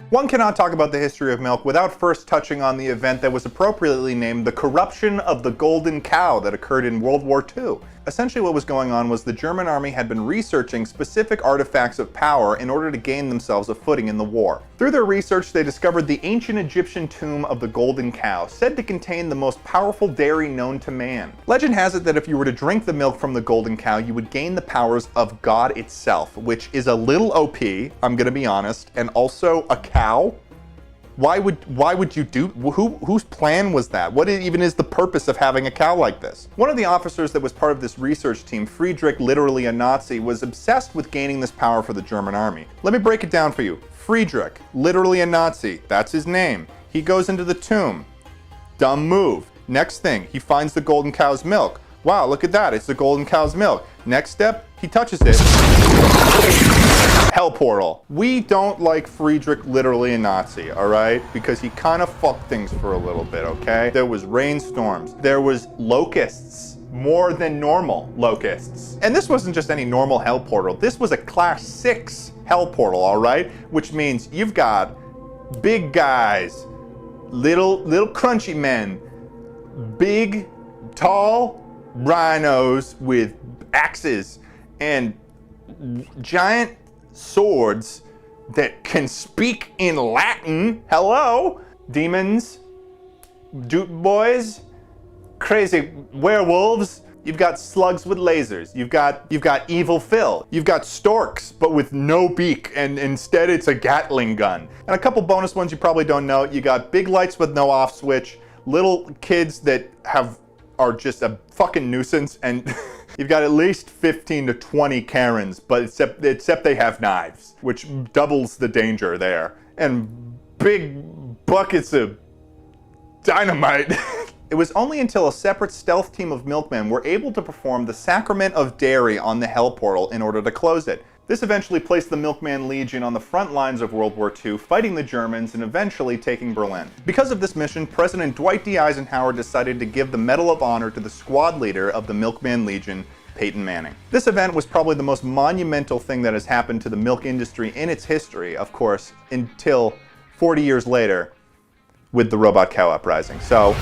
One cannot talk about the history of milk without first touching on the event that was appropriately named the corruption of the Golden Cow that occurred in World War II. Essentially what was going on was the German army had been researching specific artifacts of power in order to gain themselves a footing in the war. Through their research, they discovered the ancient Egyptian tomb of the Golden Cow, said to contain the most powerful dairy known to man. Legend has it that if you were to drink the milk from the Golden Cow, you would gain the powers of God itself, which is a little OP, I'm gonna be honest, and also a cow. Why would you do, whose plan was that? What even is the purpose of having a cow like this? One of the officers that was part of this research team, Friedrich, literally a Nazi, was obsessed with gaining this power for the German army. Let me break it down for you. Friedrich, literally a Nazi, that's his name. He goes into the tomb. Dumb move. Next thing, he finds the Golden Cow's milk. Wow, look at that, it's the Golden Cow's milk. Next step, he touches it. Hell portal. We don't like Friedrich, literally a Nazi, all right? Because he kind of fucked things for a little bit, okay? There was rainstorms. There was locusts. More than normal locusts. And this wasn't just any normal hell portal. This was a class 6 hell portal, all right? Which means you've got big guys, little crunchy men, big, tall rhinos with axes and giant swords that can speak in Latin. Hello? Demons, Doot boys, crazy werewolves. You've got slugs with lasers. You've got evil Phil. You've got storks, but with no beak, and instead it's a Gatling gun. And a couple bonus ones you probably don't know. You got big lights with no off switch, little kids that are just a fucking nuisance, and you've got at least 15 to 20 Karens, but except they have knives, which doubles the danger there. And big buckets of dynamite. It was only until a separate stealth team of milkmen were able to perform the sacrament of dairy on the Hell Portal in order to close it. This eventually placed the Milkman Legion on the front lines of World War II, fighting the Germans and eventually taking Berlin. Because of this mission, President Dwight D. Eisenhower decided to give the Medal of Honor to the squad leader of the Milkman Legion, Peyton Manning. This event was probably the most monumental thing that has happened to the milk industry in its history, of course, until 40 years later with the robot cow uprising. So,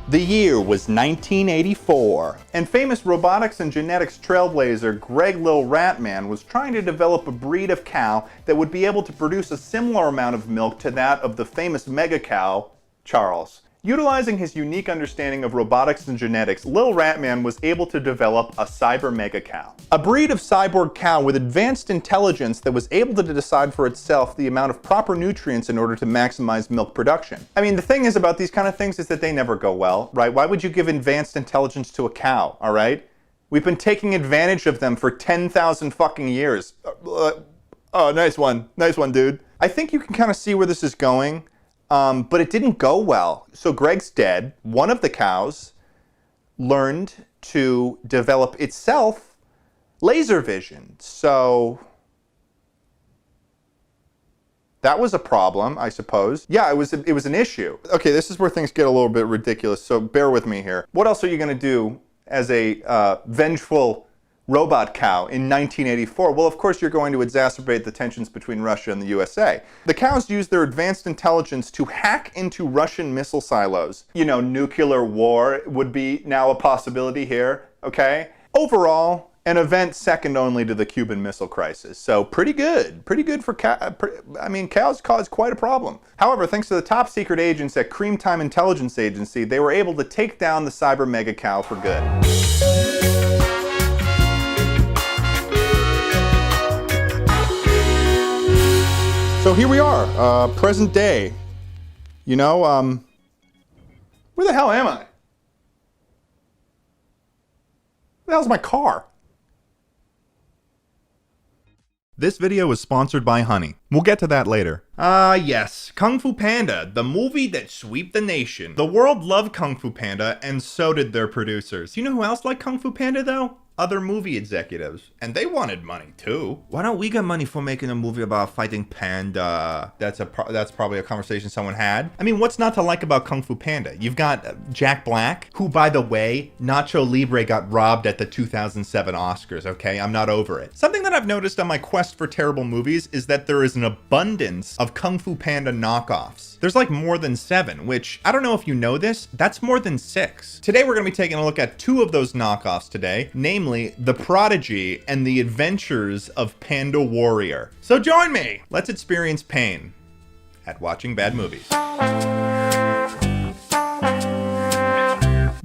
the year was 1984, and famous robotics and genetics trailblazer Greg Lil Ratman was trying to develop a breed of cow that would be able to produce a similar amount of milk to that of the famous mega cow, Charles. Utilizing his unique understanding of robotics and genetics, Lil Ratman was able to develop a cyber mega cow. A breed of cyborg cow with advanced intelligence that was able to decide for itself the amount of proper nutrients in order to maximize milk production. I mean, the thing is about these kind of things is that they never go well, right? Why would you give advanced intelligence to a cow, all right? We've been taking advantage of them for 10,000 fucking years. Oh, nice one, dude. I think you can kind of see where this is going. But it didn't go well. So Greg's dead. One of the cows learned to develop itself laser vision. So that was a problem, I suppose. Yeah, it was an issue. Okay, this is where things get a little bit ridiculous, so bear with me here. What else are you gonna do as a vengeful robot cow in 1984? Well, of course, you're going to exacerbate the tensions between Russia and the USA. The cows used their advanced intelligence to hack into Russian missile silos. You know, nuclear war would be now a possibility here, okay? Overall, an event second only to the Cuban Missile Crisis. So pretty good for cows cause quite a problem. However, thanks to the top secret agents at Cream Time Intelligence Agency, they were able to take down the cyber mega cow for good. So here we are, present day. You know, where the hell am I? Where the hell's my car? This video is sponsored by Honey. We'll get to that later. Yes, Kung Fu Panda, the movie that swept the nation. The world loved Kung Fu Panda, and so did their producers. You know who else liked Kung Fu Panda, though? Other movie executives. And they wanted money, too. Why don't we get money for making a movie about fighting panda? That's probably a conversation someone had. I mean, what's not to like about Kung Fu Panda? You've got Jack Black, who, by the way, Nacho Libre got robbed at the 2007 Oscars, okay? I'm not over it. Something that I've noticed on my quest for terrible movies is that there is an abundance of Kung Fu Panda knockoffs. There's like more than 7, which, I don't know if you know this, that's more than 6. Today we're going to be taking a look at 2 of those knockoffs today, namely The Prodigy and The Adventures of Panda Warrior. So join me! Let's experience pain at watching bad movies.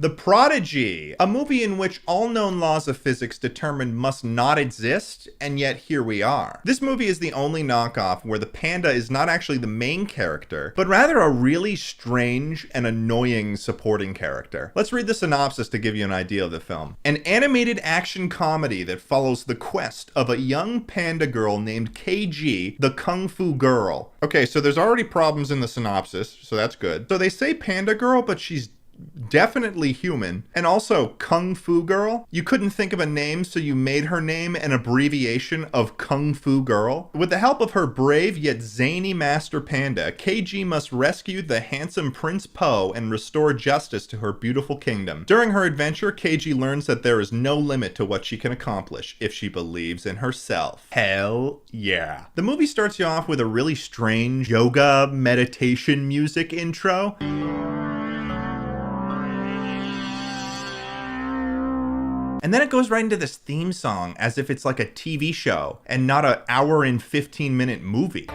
The Prodigy, a movie in which all known laws of physics determined must not exist, and yet here we are. This movie is the only knockoff where the panda is not actually the main character, but rather a really strange and annoying supporting character. Let's read the synopsis to give you an idea of the film. An animated action comedy that follows the quest of a young panda girl named KG, the Kung Fu Girl. Okay, so there's already problems in the synopsis, so that's good. So they say panda girl, but she's definitely human. And also Kung Fu Girl. You couldn't think of a name, so you made her name an abbreviation of Kung Fu Girl. With the help of her brave yet zany master panda, KG must rescue the handsome Prince Po and restore justice to her beautiful kingdom. During her adventure, KG learns that there is no limit to what she can accomplish if she believes in herself. Hell yeah. The movie starts you off with a really strange yoga meditation music intro. And then it goes right into this theme song as if it's like a TV show and not an hour and 15-minute movie.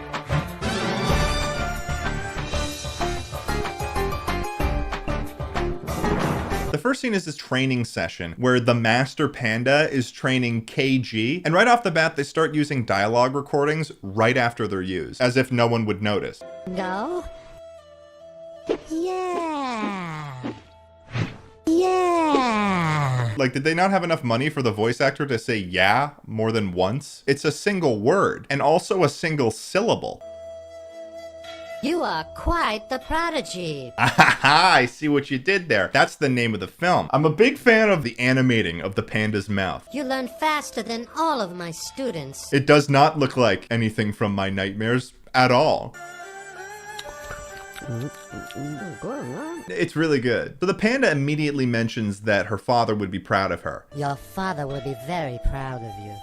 The first scene is this training session where the master panda is training KG, and right off the bat they start using dialogue recordings right after they're used, as if no one would notice. Go? Yeah. Yeah. Like, did they not have enough money for the voice actor to say yeah more than once? It's a single word, and also a single syllable. You are quite the prodigy. I see what you did there. That's the name of the film. I'm a big fan of the animating of the panda's mouth. You learn faster than all of my students. It does not look like anything from my nightmares at all. It's really good. So the panda immediately mentions that her father would be proud of her. Your father will be very proud of you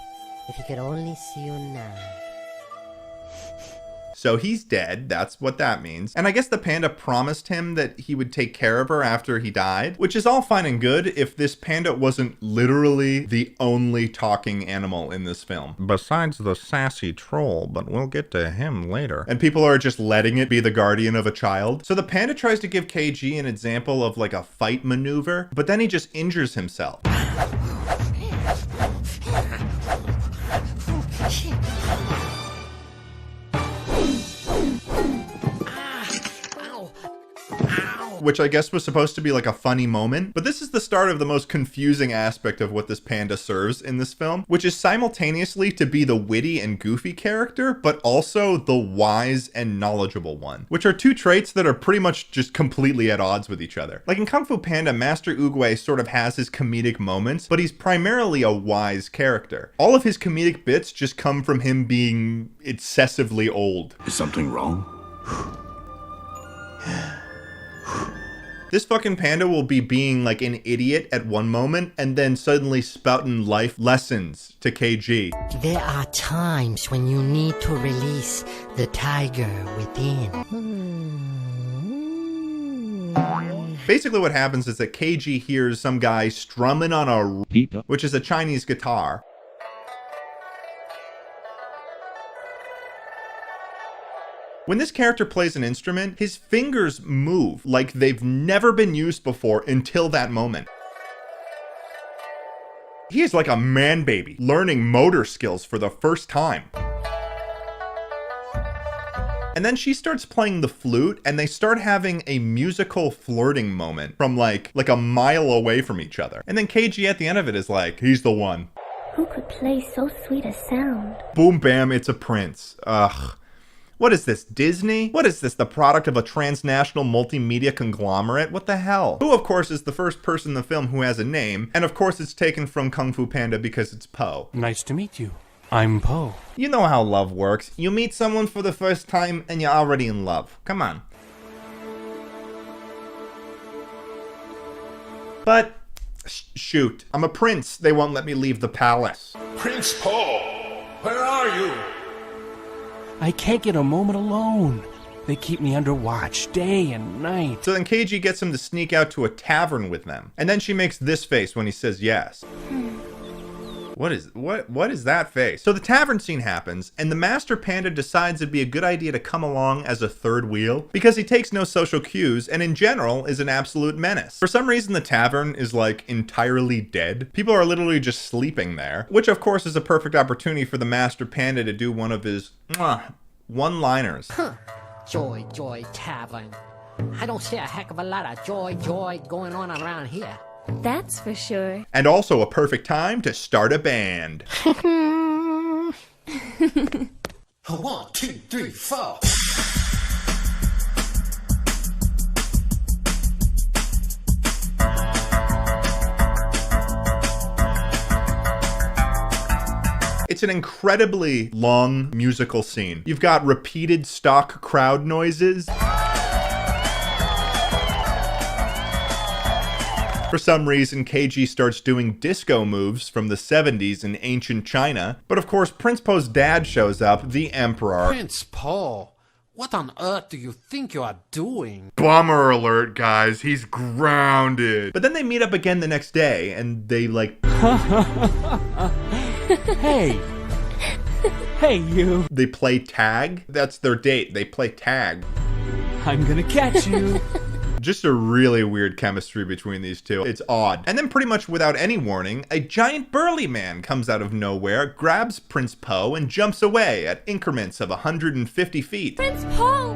if he could only see you now. So he's dead, that's what that means. And I guess the panda promised him that he would take care of her after he died, which is all fine and good if this panda wasn't literally the only talking animal in this film. Besides the sassy troll, but we'll get to him later. And people are just letting it be the guardian of a child. So the panda tries to give KG an example of like a fight maneuver, but then he just injures himself. Which I guess was supposed to be like a funny moment. But this is the start of the most confusing aspect of what this panda serves in this film, which is simultaneously to be the witty and goofy character, but also the wise and knowledgeable one, which are two traits that are pretty much just completely at odds with each other. Like in Kung Fu Panda, Master Oogway sort of has his comedic moments, but he's primarily a wise character. All of his comedic bits just come from him being excessively old. Is something wrong? This fucking panda will be being like an idiot at one moment and then suddenly spouting life lessons to KG. There are times when you need to release the tiger within. Basically what happens is that KG hears some guy strumming on a pipa, which is a Chinese guitar. When this character plays an instrument, his fingers move like they've never been used before until that moment. He is like a man baby, learning motor skills for the first time. And then she starts playing the flute, and they start having a musical flirting moment from like a mile away from each other. And then KG at the end of it is like, he's the one. Who could play so sweet a sound? Boom, bam, it's a prince. Ugh. What is this, Disney? What is this, the product of a transnational multimedia conglomerate? What the hell? Who, of course, is the first person in the film who has a name, and of course it's taken from Kung Fu Panda because it's Po. Nice to meet you. I'm Po. You know how love works. You meet someone for the first time and you're already in love. Come on. But, shoot, I'm a prince. They won't let me leave the palace. Prince Po, where are you? I can't get a moment alone. They keep me under watch day and night. So then KG gets him to sneak out to a tavern with them. And then she makes this face when he says yes. What is that face? So the tavern scene happens, and the master panda decides it'd be a good idea to come along as a third wheel because he takes no social cues and in general is an absolute menace. For some reason the tavern is like entirely dead. People are literally just sleeping there, which of course is a perfect opportunity for the master panda to do one of his one-liners. Joy, joy, tavern. I don't see a heck of a lot of joy going on around here. That's for sure. And also a perfect time to start a band. 1, 2, 3, 4. It's an incredibly long musical scene. You've got repeated stock crowd noises. For some reason, KG starts doing disco moves from the 70s in ancient China. But of course, Prince Po's dad shows up, the Emperor. Prince Po, what on earth do you think you are doing? Bummer alert, guys. He's grounded. But then they meet up again the next day, and they like... Hey. Hey, you. They play tag. That's their date. They play tag. I'm gonna catch you. Just a really weird chemistry between these two. It's odd. And then pretty much without any warning, a giant burly man comes out of nowhere, grabs Prince Po, and jumps away at increments of 150 feet. Prince Po!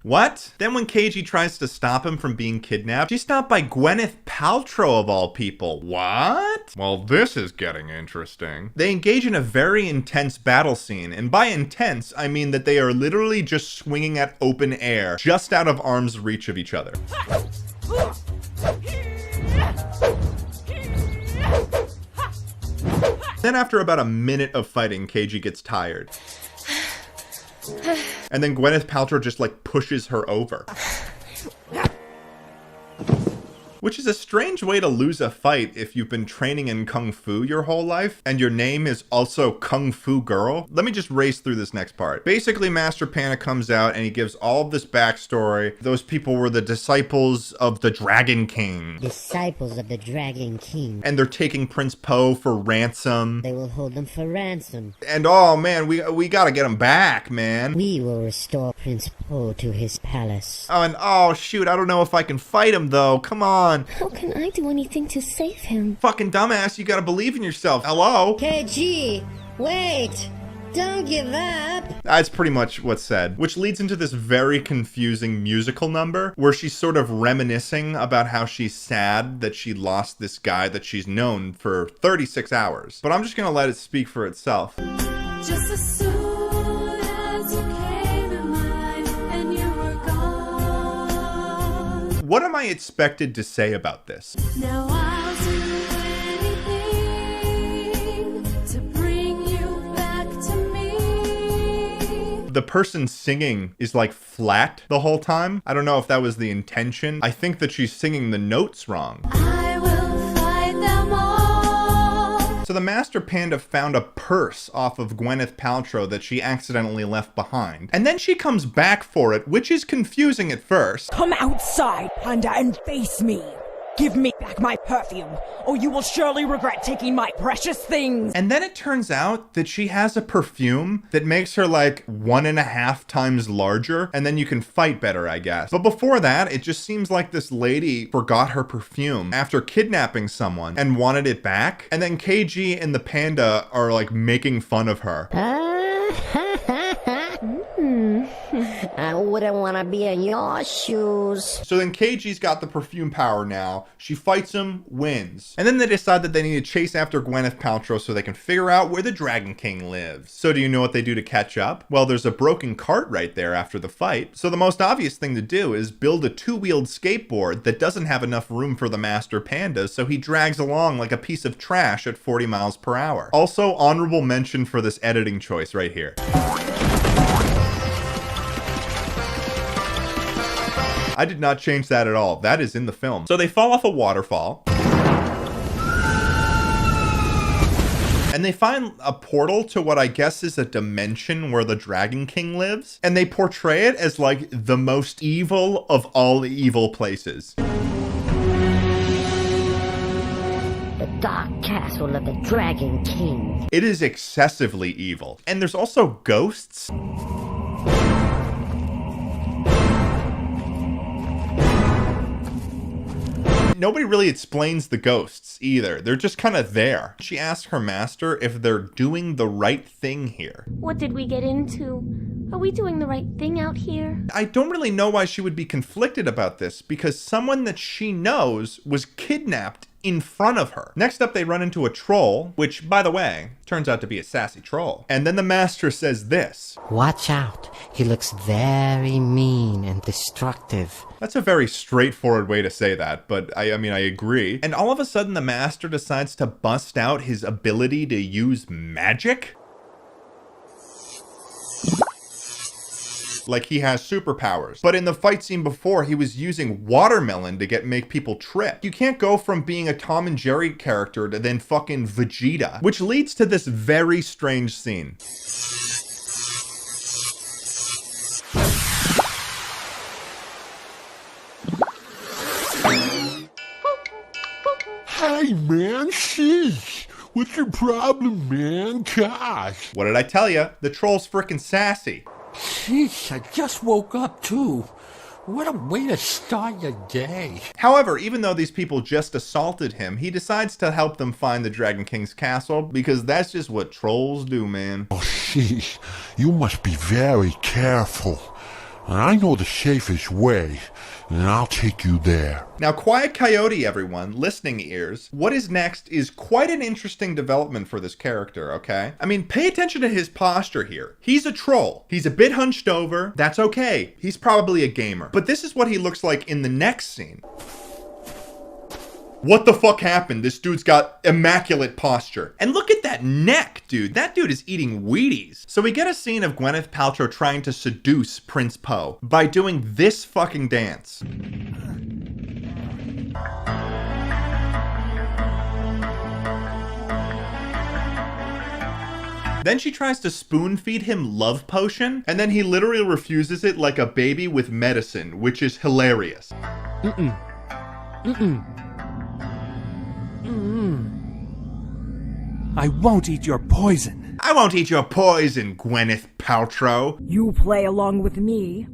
What? Then when KG tries to stop him from being kidnapped, she's stopped by Gwyneth Paltrow of all people. What? Well, this is getting interesting. They engage in a very intense battle scene, and by intense, I mean that they are literally just swinging at open air, just out of arm's reach of each other. Then after about a minute of fighting, KG gets tired. And then Gwyneth Paltrow just like pushes her over. Which is a strange way to lose a fight if you've been training in Kung Fu your whole life, and your name is also Kung Fu Girl. Let me just race through this next part. Basically, Master Panda comes out and he gives all of this backstory. Those people were the disciples of the Dragon King. Disciples of the Dragon King. And they're taking Prince Po for ransom. They will hold them for ransom. And oh man, we gotta get him back, man. We will restore Prince Po to his palace. Oh, and oh shoot, I don't know if I can fight him though. Come on. How can I do anything to save him? Fucking dumbass, you gotta believe in yourself. Hello? KG, wait! Don't give up! That's pretty much what's said, which leads into this very confusing musical number where she's sort of reminiscing about how she's sad that she lost this guy that she's known for 36 hours. But I'm just gonna let it speak for itself. Just as soon as you came in my life and you were gone. What am I expected to say about this? Now I'll do anything to bring you back to me. The person singing is like flat the whole time. I don't know if that was the intention. I think that she's singing the notes wrong. I will fight them all. So the Master Panda found a purse off of Gwyneth Paltrow that she accidentally left behind. And then she comes back for it, which is confusing at first. Come outside, Panda, and face me. Give me back my perfume, or you will surely regret taking my precious things. And then it turns out that she has a perfume that makes her like 1.5 times larger, and then you can fight better, I guess. But before that, it just seems like this lady forgot her perfume after kidnapping someone and wanted it back. And then KG and the panda are like making fun of her. I wouldn't want to be in your shoes. So then KG's got the perfume power now. She fights him, wins. And then they decide that they need to chase after Gwyneth Paltrow so they can figure out where the Dragon King lives. So do you know what they do to catch up? Well, there's a broken cart right there after the fight. So the most obvious thing to do is build a 2-wheeled skateboard that doesn't have enough room for the Master Panda, so he drags along like a piece of trash at 40 miles per hour. Also, honorable mention for this editing choice right here. I did not change that at all. That is in the film. So they fall off a waterfall. And they find a portal to what I guess is a dimension where the Dragon King lives. And they portray it as like the most evil of all evil places. The Dark Castle of the Dragon King. It is excessively evil. And there's also ghosts. Nobody really explains the ghosts either. They're just kind of there. She asks her master if they're doing the right thing here. What did we get into? Are we doing the right thing out here? I don't really know why she would be conflicted about this, because someone that she knows was kidnapped in front of her. Next up, they run into a troll, which, by the way, turns out to be a sassy troll. And then the master says this. Watch out. He looks very mean and destructive. That's a very straightforward way to say that, but I mean, I agree. And all of a sudden, the master decides to bust out his ability to use magic? Like he has superpowers. But in the fight scene before, he was using watermelon to make people trip. You can't go from being a Tom and Jerry character to then fucking Vegeta, which leads to this very strange scene. Hey, man, sheesh. What's your problem, man? Gosh. What did I tell you? The troll's frickin' sassy. Sheesh, I just woke up, too. What a way to start your day. However, even though these people just assaulted him, he decides to help them find the Dragon King's castle, because that's just what trolls do, man. Oh, sheesh. You must be very careful. I know the safest way, and I'll take you there. Now, Quiet Coyote, everyone, listening ears, what is next is quite an interesting development for this character, okay? I mean, pay attention to his posture here. He's a troll. He's a bit hunched over. That's okay. He's probably a gamer. But this is what he looks like in the next scene. What the fuck happened? This dude's got immaculate posture. And look at that neck, dude. That dude is eating Wheaties. So we get a scene of Gwyneth Paltrow trying to seduce Prince Po by doing this fucking dance. Then she tries to spoon feed him love potion, and then he literally refuses it like a baby with medicine, which is hilarious. I won't eat your poison. I won't eat your poison, Gwyneth Paltrow. You play along with me,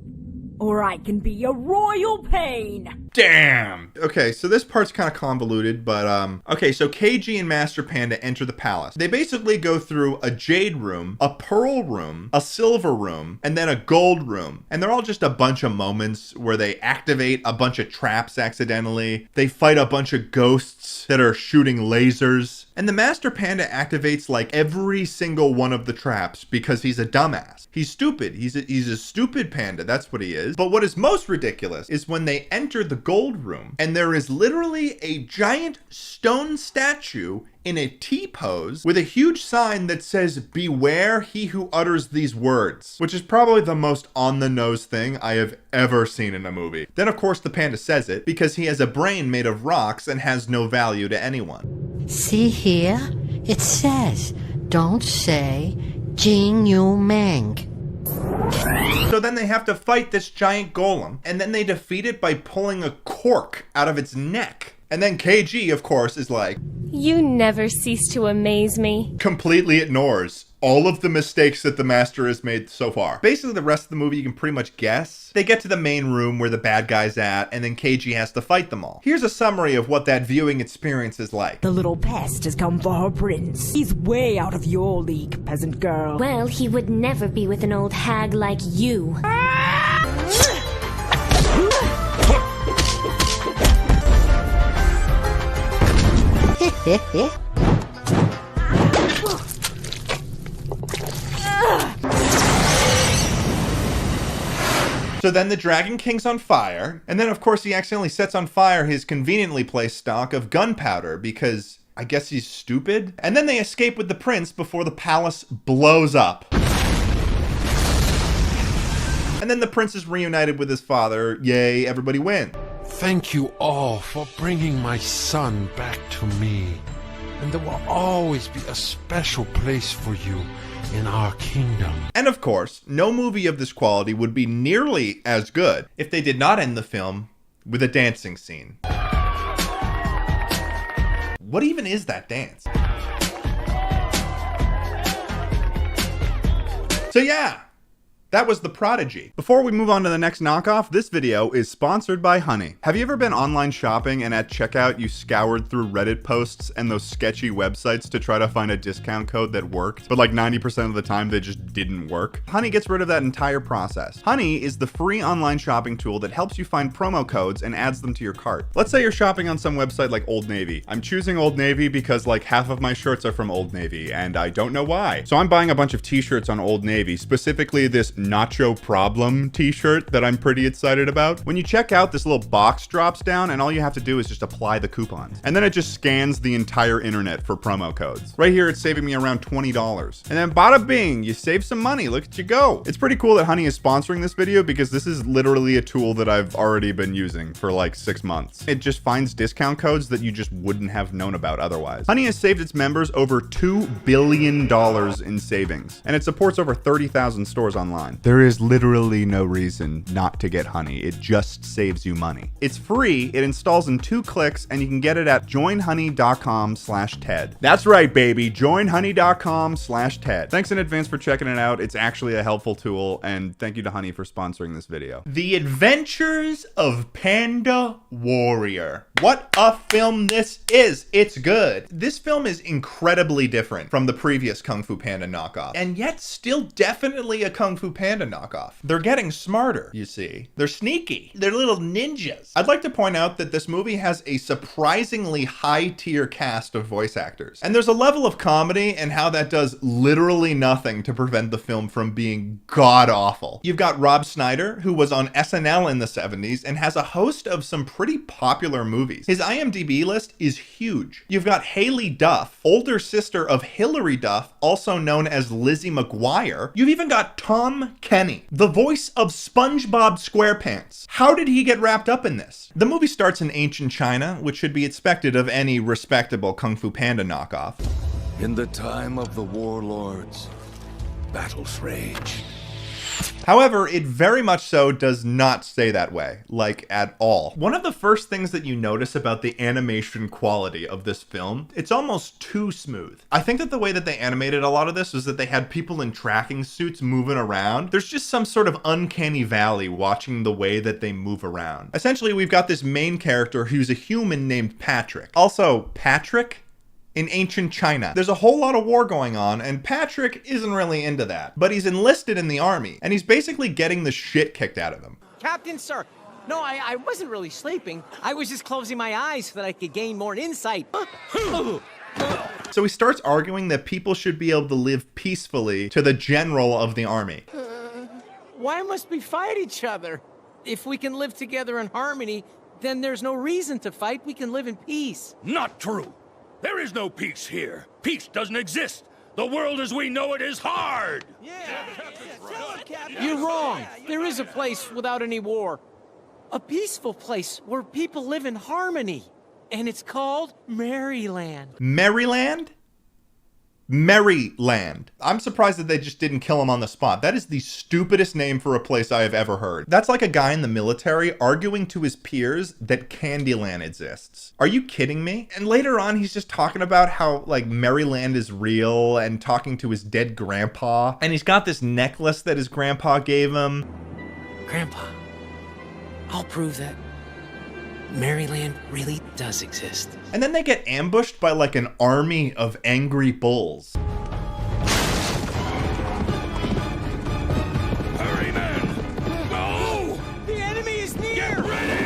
or I can be a royal pain. Damn! Okay, so this part's kind of convoluted, but okay, so KG and Master Panda enter the palace. They basically go through a jade room, a pearl room, a silver room, and then a gold room. And they're all just a bunch of moments where they activate a bunch of traps accidentally. They fight a bunch of ghosts that are shooting lasers. And the Master Panda activates like every single one of the traps because he's a dumbass. He's stupid. He's a stupid panda. That's what he is. But what is most ridiculous is when they enter the gold room and there is literally a giant stone statue in a T-pose with a huge sign that says, "Beware he who utters these words," which is probably the most on-the-nose thing I have ever seen in a movie. Then of course the panda says it because he has a brain made of rocks and has no value to anyone. See here? It says, don't say Jing Yu Meng. So then they have to fight this giant golem, and then they defeat it by pulling a cork out of its neck. And then KG, of course, is like, You never cease to amaze me. Completely ignores all of the mistakes that the master has made so far. Basically, the rest of the movie you can pretty much guess. They get to the main room where the bad guy's at, and then KG has to fight them all. Here's a summary of what that viewing experience is like. The little pest has come for her prince. He's way out of your league, peasant girl. Well, he would never be with an old hag like you. So then the Dragon King's on fire, and then of course he accidentally sets on fire his conveniently placed stock of gunpowder because I guess he's stupid. And then they escape with the prince before the palace blows up. And then the prince is reunited with his father. Yay, everybody wins. Thank you all for bringing my son back to me. And there will always be a special place for you in our kingdom. And of course, no movie of this quality would be nearly as good if they did not end the film with a dancing scene. What even is that dance? So yeah, that was The Prodigy. Before we move on to the next knockoff, this video is sponsored by Honey. Have you ever been online shopping and at checkout you scoured through Reddit posts and those sketchy websites to try to find a discount code that worked, but like 90% of the time they just didn't work? Honey gets rid of that entire process. Honey is the free online shopping tool that helps you find promo codes and adds them to your cart. Let's say you're shopping on some website like Old Navy. I'm choosing Old Navy because like half of my shirts are from Old Navy and I don't know why. So I'm buying a bunch of t-shirts on Old Navy, specifically this Nacho Problem t-shirt that I'm pretty excited about. When you check out, this little box drops down and all you have to do is just apply the coupons. And then it just scans the entire internet for promo codes. Right here, it's saving me around $20. And then bada bing, you save some money. Look at you go. It's pretty cool that Honey is sponsoring this video because this is literally a tool that I've already been using for like 6 months. It just finds discount codes that you just wouldn't have known about otherwise. Honey has saved its members over $2 billion in savings, and it supports over 30,000 stores online. There is literally no reason not to get Honey. It just saves you money. It's free, it installs in 2 clicks, and you can get it at joinhoney.com/Ted. That's right, baby, joinhoney.com/Ted. Thanks in advance for checking it out. It's actually a helpful tool, and thank you to Honey for sponsoring this video. The Adventures of Panda Warrior. What a film this is. It's good. This film is incredibly different from the previous Kung Fu Panda knockoff, and yet still definitely a Kung Fu Panda knockoff. They're getting smarter, you see. They're sneaky. They're little ninjas. I'd like to point out that this movie has a surprisingly high-tier cast of voice actors. And there's a level of comedy and how that does literally nothing to prevent the film from being god-awful. You've got Rob Schneider, who was on SNL in the 70s and has a host of some pretty popular movies. His IMDb list is huge. You've got Haley Duff, older sister of Hilary Duff, also known as Lizzie McGuire. You've even got Tom Kenny, the voice of SpongeBob SquarePants. How did he get wrapped up in this? The movie starts in ancient China, which should be expected of any respectable Kung Fu Panda knockoff. In the time of the warlords, battles rage. However, it very much so does not stay that way, like at all. One of the first things that you notice about the animation quality of this film, it's almost too smooth. I think that the way that they animated a lot of this was that they had people in tracking suits moving around. There's just some sort of uncanny valley watching the way that they move around. Essentially, we've got this main character who's a human named Patrick. Also, Patrick? In ancient China. There's a whole lot of war going on, and Patrick isn't really into that. But he's enlisted in the army, and he's basically getting the shit kicked out of him. Captain, sir. No, I wasn't really sleeping. I was just closing my eyes so that I could gain more insight. So he starts arguing that people should be able to live peacefully to the general of the army. Why must we fight each other? If we can live together in harmony, then there's no reason to fight. We can live in peace. Not true. There is no peace here. Peace doesn't exist. The world as we know it is hard. You're wrong. There is a place without any war. A peaceful place where people live in harmony. And it's called Maryland. Maryland? Maryland. I'm surprised that they just didn't kill him on the spot. That is the stupidest name for a place I have ever heard. That's like a guy in the military arguing to his peers that Candyland exists. Are you kidding me? And later on, he's just talking about how, like, Maryland is real and talking to his dead grandpa. And he's got this necklace that his grandpa gave him. Grandpa, I'll prove that Maryland really does exist. And then they get ambushed by like an army of angry bulls. Hurry, men! Go! The enemy is near! Get ready!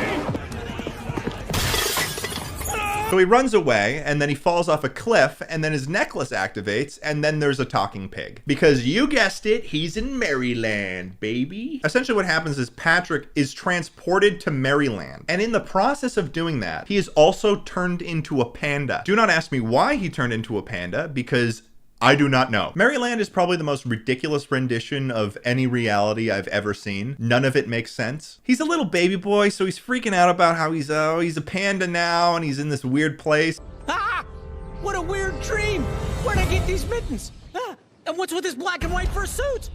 So he runs away, and then he falls off a cliff, and then his necklace activates, and then there's a talking pig. Because you guessed it, he's in Maryland, baby. Essentially what happens is Patrick is transported to Maryland, and in the process of doing that, he is also turned into a panda. Do not ask me why he turned into a panda, because I do not know. Maryland is probably the most ridiculous rendition of any reality I've ever seen. None of it makes sense. He's a little baby boy, so he's freaking out about how he's a panda now, and he's in this weird place. Ah! What a weird dream! Where'd I get these mittens? Ah! And what's with this black and white fursuit?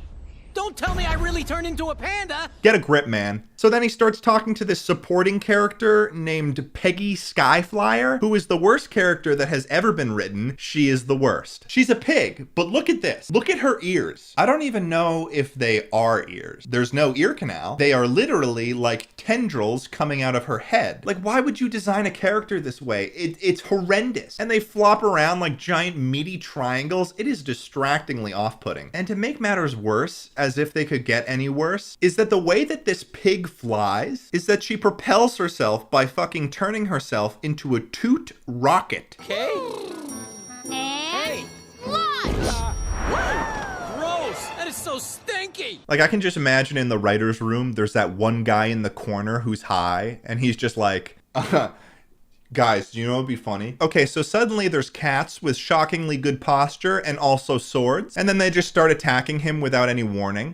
Don't tell me I really turned into a panda! Get a grip, man. So then he starts talking to this supporting character named Peggy Skyflyer, who is the worst character that has ever been written. She is the worst. She's a pig, but look at this. Look at her ears. I don't even know if they are ears. There's no ear canal. They are literally like tendrils coming out of her head. Like, why would you design a character this way? It's horrendous. And they flop around like giant meaty triangles. It is distractingly off-putting. And to make matters worse, as if they could get any worse, is that the way that this pig flies is that she propels herself by fucking turning herself into a toot rocket. Okay. And Gross! That is so stinky! Like, I can just imagine in the writer's room, there's that one guy in the corner who's high, and he's just like, guys, do you know what would be funny? Okay, so suddenly there's cats with shockingly good posture and also swords, and then they just start attacking him without any warning.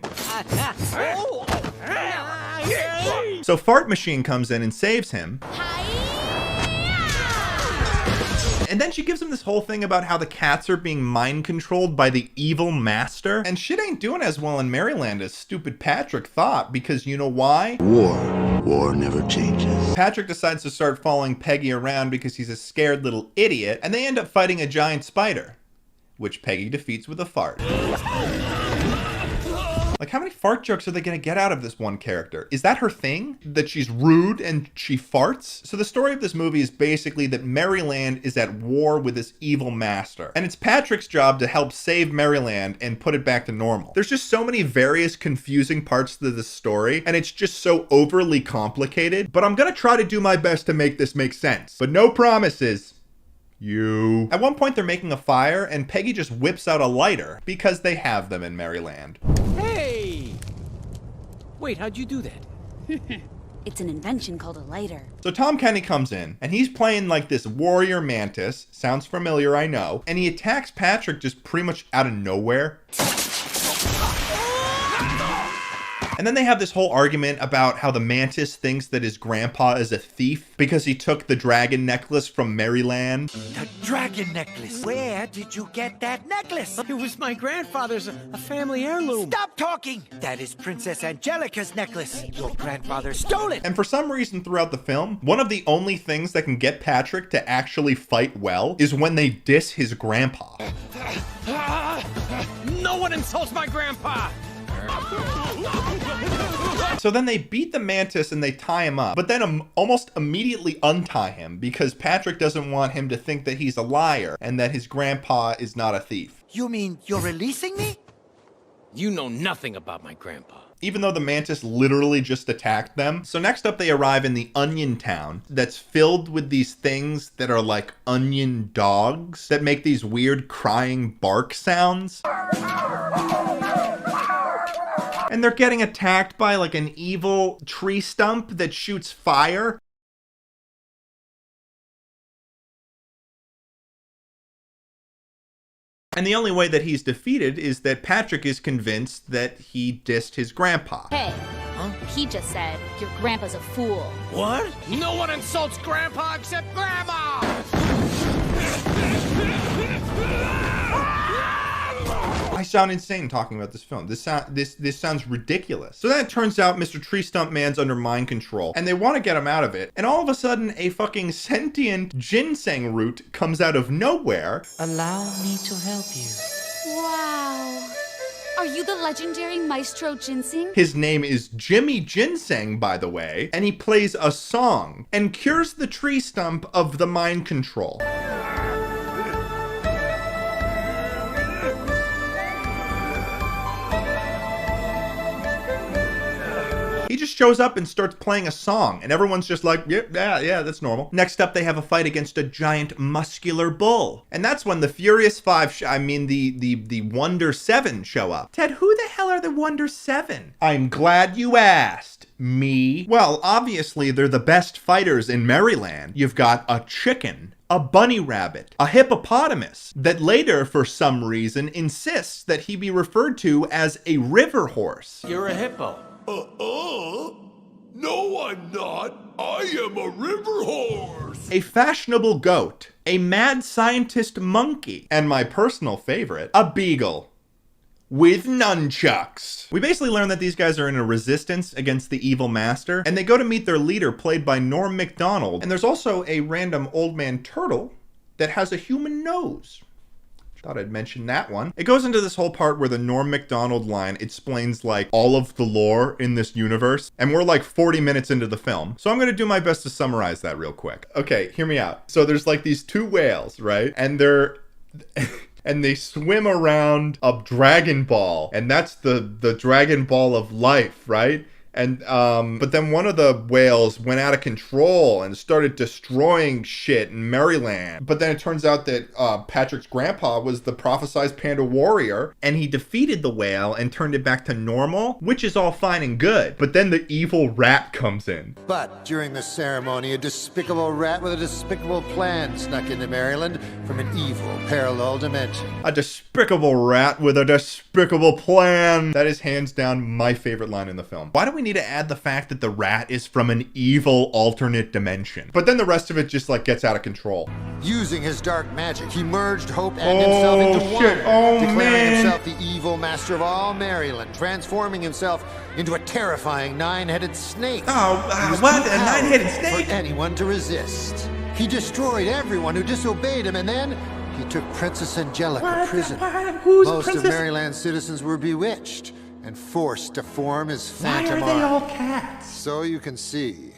So Fart Machine comes in and saves him. And then she gives him this whole thing about how the cats are being mind controlled by the evil master. And shit ain't doing as well in Maryland as stupid Patrick thought, because you know why? War never changes. Patrick decides to start following Peggy around because he's a scared little idiot, and they end up fighting a giant spider, which Peggy defeats with a fart. Like, how many fart jokes are they gonna get out of this one character? Is that her thing? That she's rude and she farts? So the story of this movie is basically that Maryland is at war with this evil master. And it's Patrick's job to help save Maryland and put it back to normal. There's just so many various confusing parts to this story, and it's just so overly complicated. But I'm gonna try to do my best to make this make sense. But no promises. At one point they're making a fire and Peggy just whips out a lighter because they have them in Maryland. Hey! Wait, how'd you do that? It's an invention called a lighter. So Tom Kenny comes in and he's playing like this warrior mantis. Sounds familiar, I know. And he attacks Patrick just pretty much out of nowhere. And then they have this whole argument about how the mantis thinks that his grandpa is a thief because he took the dragon necklace from Maryland. The dragon necklace? Where did you get that necklace? It was my grandfather's, a family heirloom. Stop talking! That is Princess Angelica's necklace. Your grandfather stole it! And for some reason throughout the film, one of the only things that can get Patrick to actually fight well is when they diss his grandpa. No one insults my grandpa! So then they beat the mantis and they tie him up, but then almost immediately untie him because Patrick doesn't want him to think that he's a liar and that his grandpa is not a thief. You mean you're releasing me? You know nothing about my grandpa. Even though the mantis literally just attacked them. So next up they arrive in the onion town that's filled with these things that are like onion dogs that make these weird crying bark sounds. And they're getting attacked by like an evil tree stump that shoots fire. And the only way that he's defeated is that Patrick is convinced that he dissed his grandpa. Hey, he just said your grandpa's a fool. What? No one insults grandpa except grandma! I sound insane talking about this film. This sounds ridiculous. So then it turns out Mr. Tree Stump Man's under mind control, and they want to get him out of it. And all of a sudden, a fucking sentient ginseng root comes out of nowhere. Allow me to help you. Wow. Are you the legendary Maestro Ginseng? His name is Jimmy Ginseng, by the way, and he plays a song and cures the tree stump of the mind control. He just shows up and starts playing a song, and everyone's just like, yeah, that's normal. Next up, they have a fight against a giant muscular bull. And that's when the Furious Five, the Wonder Seven show up. Ted, who the hell are the Wonder Seven? I'm glad you asked. Me? Well, obviously, they're the best fighters in Maryland. You've got a chicken, a bunny rabbit, a hippopotamus that later, for some reason, insists that he be referred to as a river horse. You're a hippo. No, I'm not. I am a river horse. A fashionable goat, a mad scientist monkey, and my personal favorite, a beagle. With nunchucks. We basically learn that these guys are in a resistance against the evil master, and they go to meet their leader, played by Norm Macdonald. And there's also a random old man turtle that has a human nose. Thought I'd mention that one. It goes into this whole part where the Norm Macdonald line explains like all of the lore in this universe, and we're like 40 minutes into the film. So I'm gonna do my best to summarize that real quick. Okay, hear me out. So there's like these two whales, right? And they're... and they swim around a Dragon Ball, and that's the Dragon Ball of life, right? And but then one of the whales went out of control and started destroying shit in Maryland. But then it turns out that Patrick's grandpa was the prophesized panda warrior, and he defeated the whale and turned it back to normal, which is all fine and good. But then the evil rat comes in. But during the ceremony, a despicable rat with a despicable plan snuck into Maryland from an evil parallel dimension. A despicable rat with a despicable plan. That is hands down my favorite line in the film. Why do we need to add the fact that the rat is from an evil alternate dimension? But then the rest of it just like gets out of control. Using his dark magic, he merged hope and himself into one, declaring himself the evil master of all Maryland, transforming himself into a terrifying nine-headed snake. What? A nine-headed snake? For anyone to resist. He destroyed everyone who disobeyed him, and then he took Princess Angelica prisoner. Who's Most Princess? of Maryland's citizens were bewitched, and forced to form his Why phantom are they all army. cats? So you can see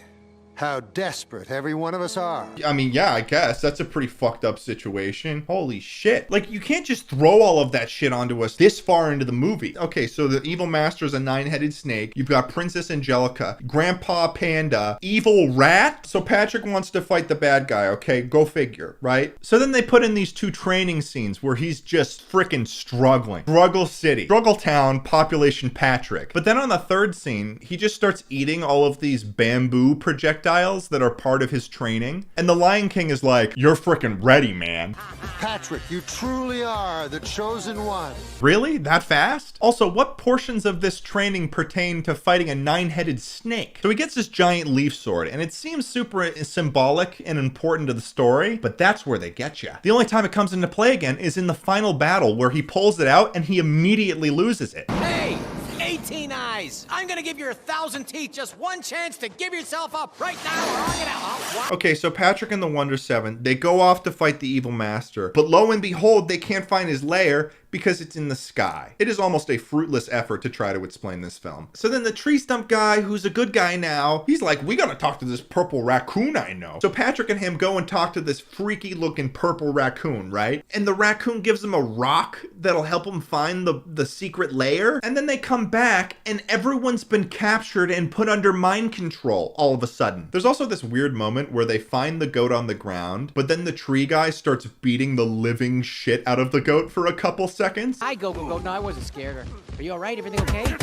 how desperate every one of us are. I mean, yeah, I guess that's a pretty fucked up situation. Holy shit. Like, you can't just throw all of that shit onto us this far into the movie. Okay, so the evil master is a 9-headed snake. You've got Princess Angelica, Grandpa Panda, evil rat. So Patrick wants to fight the bad guy, okay? Go figure, right? So then they put in these 2 training scenes where he's just freaking struggling. Struggle City, Struggle Town, population Patrick. But then on the 3rd scene, he just starts eating all of these bamboo projectiles that are part of his training. And the Lion King is like, you're freaking ready, man. Patrick, you truly are the chosen one. Really? That fast? Also, what portions of this training pertain to fighting a 9-headed snake? So he gets this giant leaf sword, and it seems super symbolic and important to the story, but that's where they get you. The only time it comes into play again is in the final battle, where he pulls it out and he immediately loses it. Hey! 18 eyes! I'm gonna give your 1,000 teeth just one chance to give yourself up right now, or I'm gonna... Okay, so Patrick and the Wonder Seven, they go off to fight the evil master, but lo and behold, they can't find his lair because it's in the sky. It is almost a fruitless effort to try to explain this film. So then the tree stump guy, who's a good guy now, he's like, we gotta talk to this purple raccoon I know. So Patrick and him go and talk to this freaky looking purple raccoon, right? And the raccoon gives him a rock that'll help him find the secret lair. And then they come back and everyone's been captured and put under mind control all of a sudden. There's also this weird moment where they find the goat on the ground, but then the tree guy starts beating the living shit out of the goat for a couple seconds. Hi, go. No, I wasn't scared. Are you alright? Everything okay?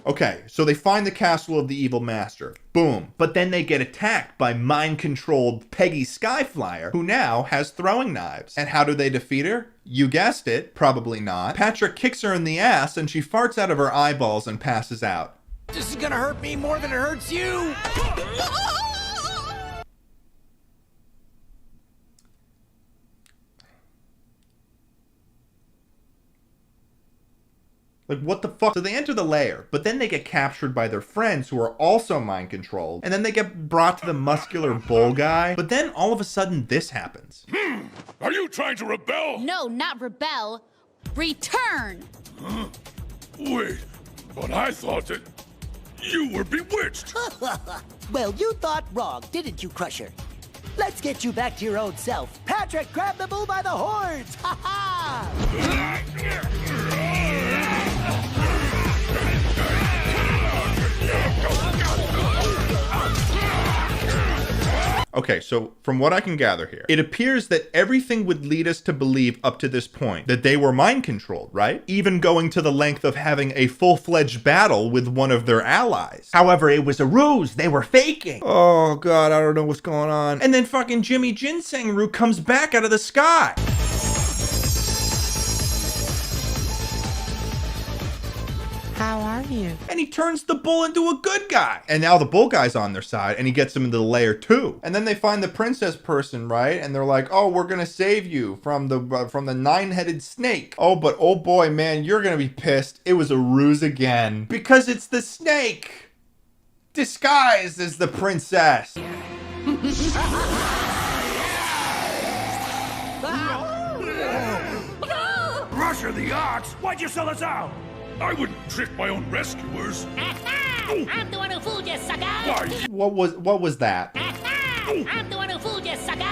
Okay, so they find the castle of the evil master. Boom. But then they get attacked by mind-controlled Peggy Skyflyer, who now has throwing knives. And how do they defeat her? You guessed it, probably not. Patrick kicks her in the ass and she farts out of her eyeballs and passes out. This is gonna hurt me more than it hurts you! Like, what the fuck? So they enter the lair, but then they get captured by their friends who are also mind-controlled, and then they get brought to the muscular bull guy, but then all of a sudden this happens. Are you trying to rebel? No, not rebel. Return! Huh? Wait, but I thought that you were bewitched. Well, you thought wrong, didn't you, Crusher? Let's get you back to your old self. Patrick, grab the bull by the horns! Ha ha! Okay, so from what I can gather here, it appears that everything would lead us to believe up to this point that they were mind-controlled, right? Even going to the length of having a full-fledged battle with one of their allies. However, it was a ruse. They were faking. Oh, God, I don't know what's going on. And then fucking Jimmy Ginseng Root comes back out of the sky. How are you? And he turns the bull into a good guy. And now the bull guy's on their side and he gets him into the lair too. And then they find the princess person, right? And they're like, oh, we're gonna save you from the 9-headed snake. Oh, but oh boy, man, you're gonna be pissed. It was a ruse again. Because it's the snake disguised as the princess. Crusher the ox? Why'd you sell us out? I wouldn't trick my own rescuers. I'm the one who fooled you, sucker! What was that? I'm the one who fooled you, sucker!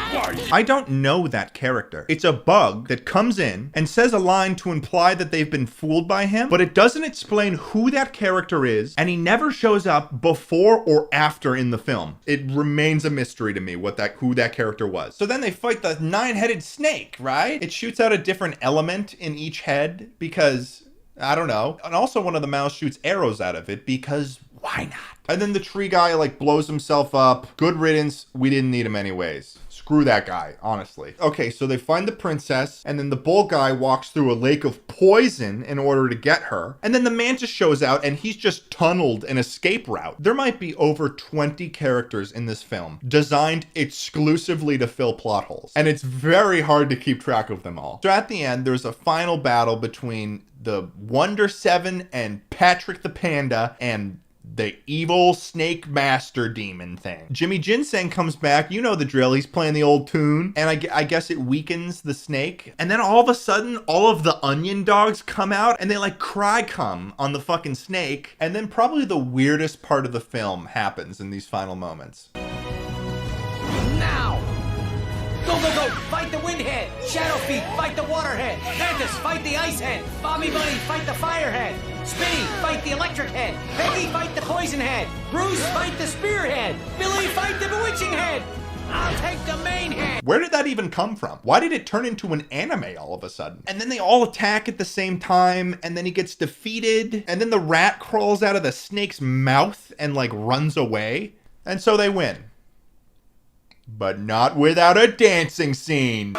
I don't know that character. It's a bug that comes in and says a line to imply that they've been fooled by him, but it doesn't explain who that character is, and he never shows up before or after in the film. It remains a mystery to me who that character was. So then they fight the 9-headed snake, right? It shoots out a different element in each head because, I don't know. And also one of the mouths shoots arrows out of it because why not? And then the tree guy like blows himself up. Good riddance. We didn't need him anyways. Screw that guy, honestly. Okay, so they find the princess, and then the bull guy walks through a lake of poison in order to get her. And then the mantis shows out, and he's just tunneled an escape route. There might be over 20 characters in this film, designed exclusively to fill plot holes. And it's very hard to keep track of them all. So at the end, there's a final battle between the Wonder Seven and Patrick the Panda and the evil snake master demon thing. Jimmy Ginseng comes back, you know the drill, he's playing the old tune, and I guess it weakens the snake. And then all of a sudden, all of the onion dogs come out and they like cry come on the fucking snake. And then probably the weirdest part of the film happens in these final moments. Now! Go, go, go! Fight the Windhead! Shadowfeet, fight the Waterhead! Mantis, fight the Icehead! Bobby Bunny, fight the Firehead! Spinny, fight the Electric Head! Peggy, fight the Poison Head! Bruce, fight the Spearhead! Billy, fight the Bewitching Head! I'll take the main head! Where did that even come from? Why did it turn into an anime all of a sudden? And then they all attack at the same time, and then he gets defeated, and then the rat crawls out of the snake's mouth and like runs away, and so they win. But not without a dancing scene.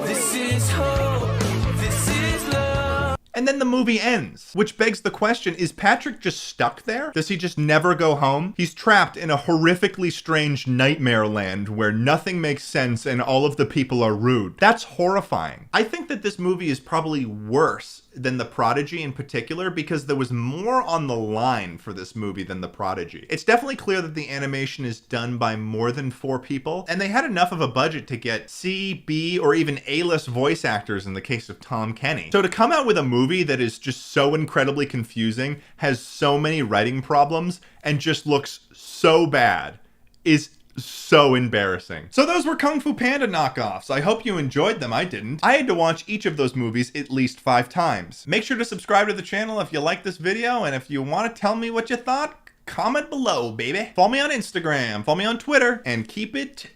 This is hope. This is love. And then the movie ends, which begs the question, is Patrick just stuck there? Does he just never go home? He's trapped in a horrifically strange nightmare land where nothing makes sense and all of the people are rude. That's horrifying. I think that this movie is probably worse than The Prodigy in particular because there was more on the line for this movie than The Prodigy. It's definitely clear that the animation is done by more than 4 people, and they had enough of a budget to get C, B, or even A-list voice actors in the case of Tom Kenny. So to come out with a movie that is just so incredibly confusing, has so many writing problems, and just looks so bad is so embarrassing. So those were Kung Fu Panda knockoffs. I hope you enjoyed them. I didn't. I had to watch each of those movies at least 5 times. Make sure to subscribe to the channel if you like this video, and if you want to tell me what you thought, comment below, baby. Follow me on Instagram, follow me on Twitter, and keep it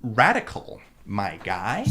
radical, my guy.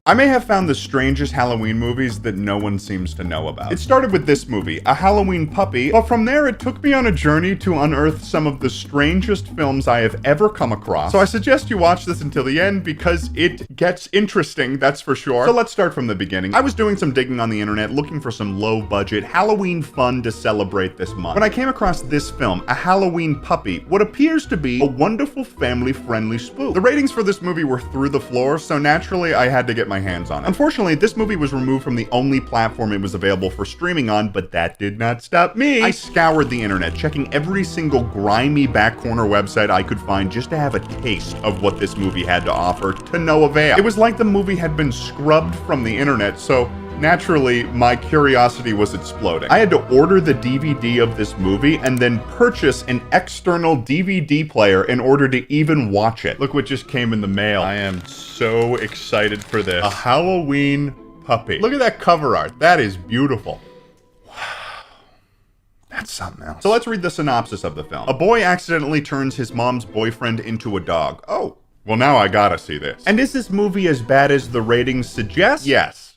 I may have found the strangest Halloween movies that no one seems to know about. It started with this movie, A Halloween Puppy, but from there it took me on a journey to unearth some of the strangest films I have ever come across. So I suggest you watch this until the end because it gets interesting, that's for sure. So let's start from the beginning. I was doing some digging on the internet looking for some low budget Halloween fun to celebrate this month. When I came across this film, A Halloween Puppy, what appears to be a wonderful family-friendly spoof. The ratings for this movie were through the floor, so naturally I had to get my hands on it. Unfortunately, this movie was removed from the only platform it was available for streaming on, but that did not stop me. I scoured the internet, checking every single grimy back corner website I could find just to have a taste of what this movie had to offer, to no avail. It was like the movie had been scrubbed from the internet, so naturally, my curiosity was exploding. I had to order the DVD of this movie and then purchase an external DVD player in order to even watch it. Look what just came in the mail. I am so excited for this. A Halloween Puppy. Look at that cover art. That is beautiful. Wow. That's something else. So let's read the synopsis of the film. A boy accidentally turns his mom's boyfriend into a dog. Oh, well now I gotta see this. And is this movie as bad as the ratings suggest? Yes.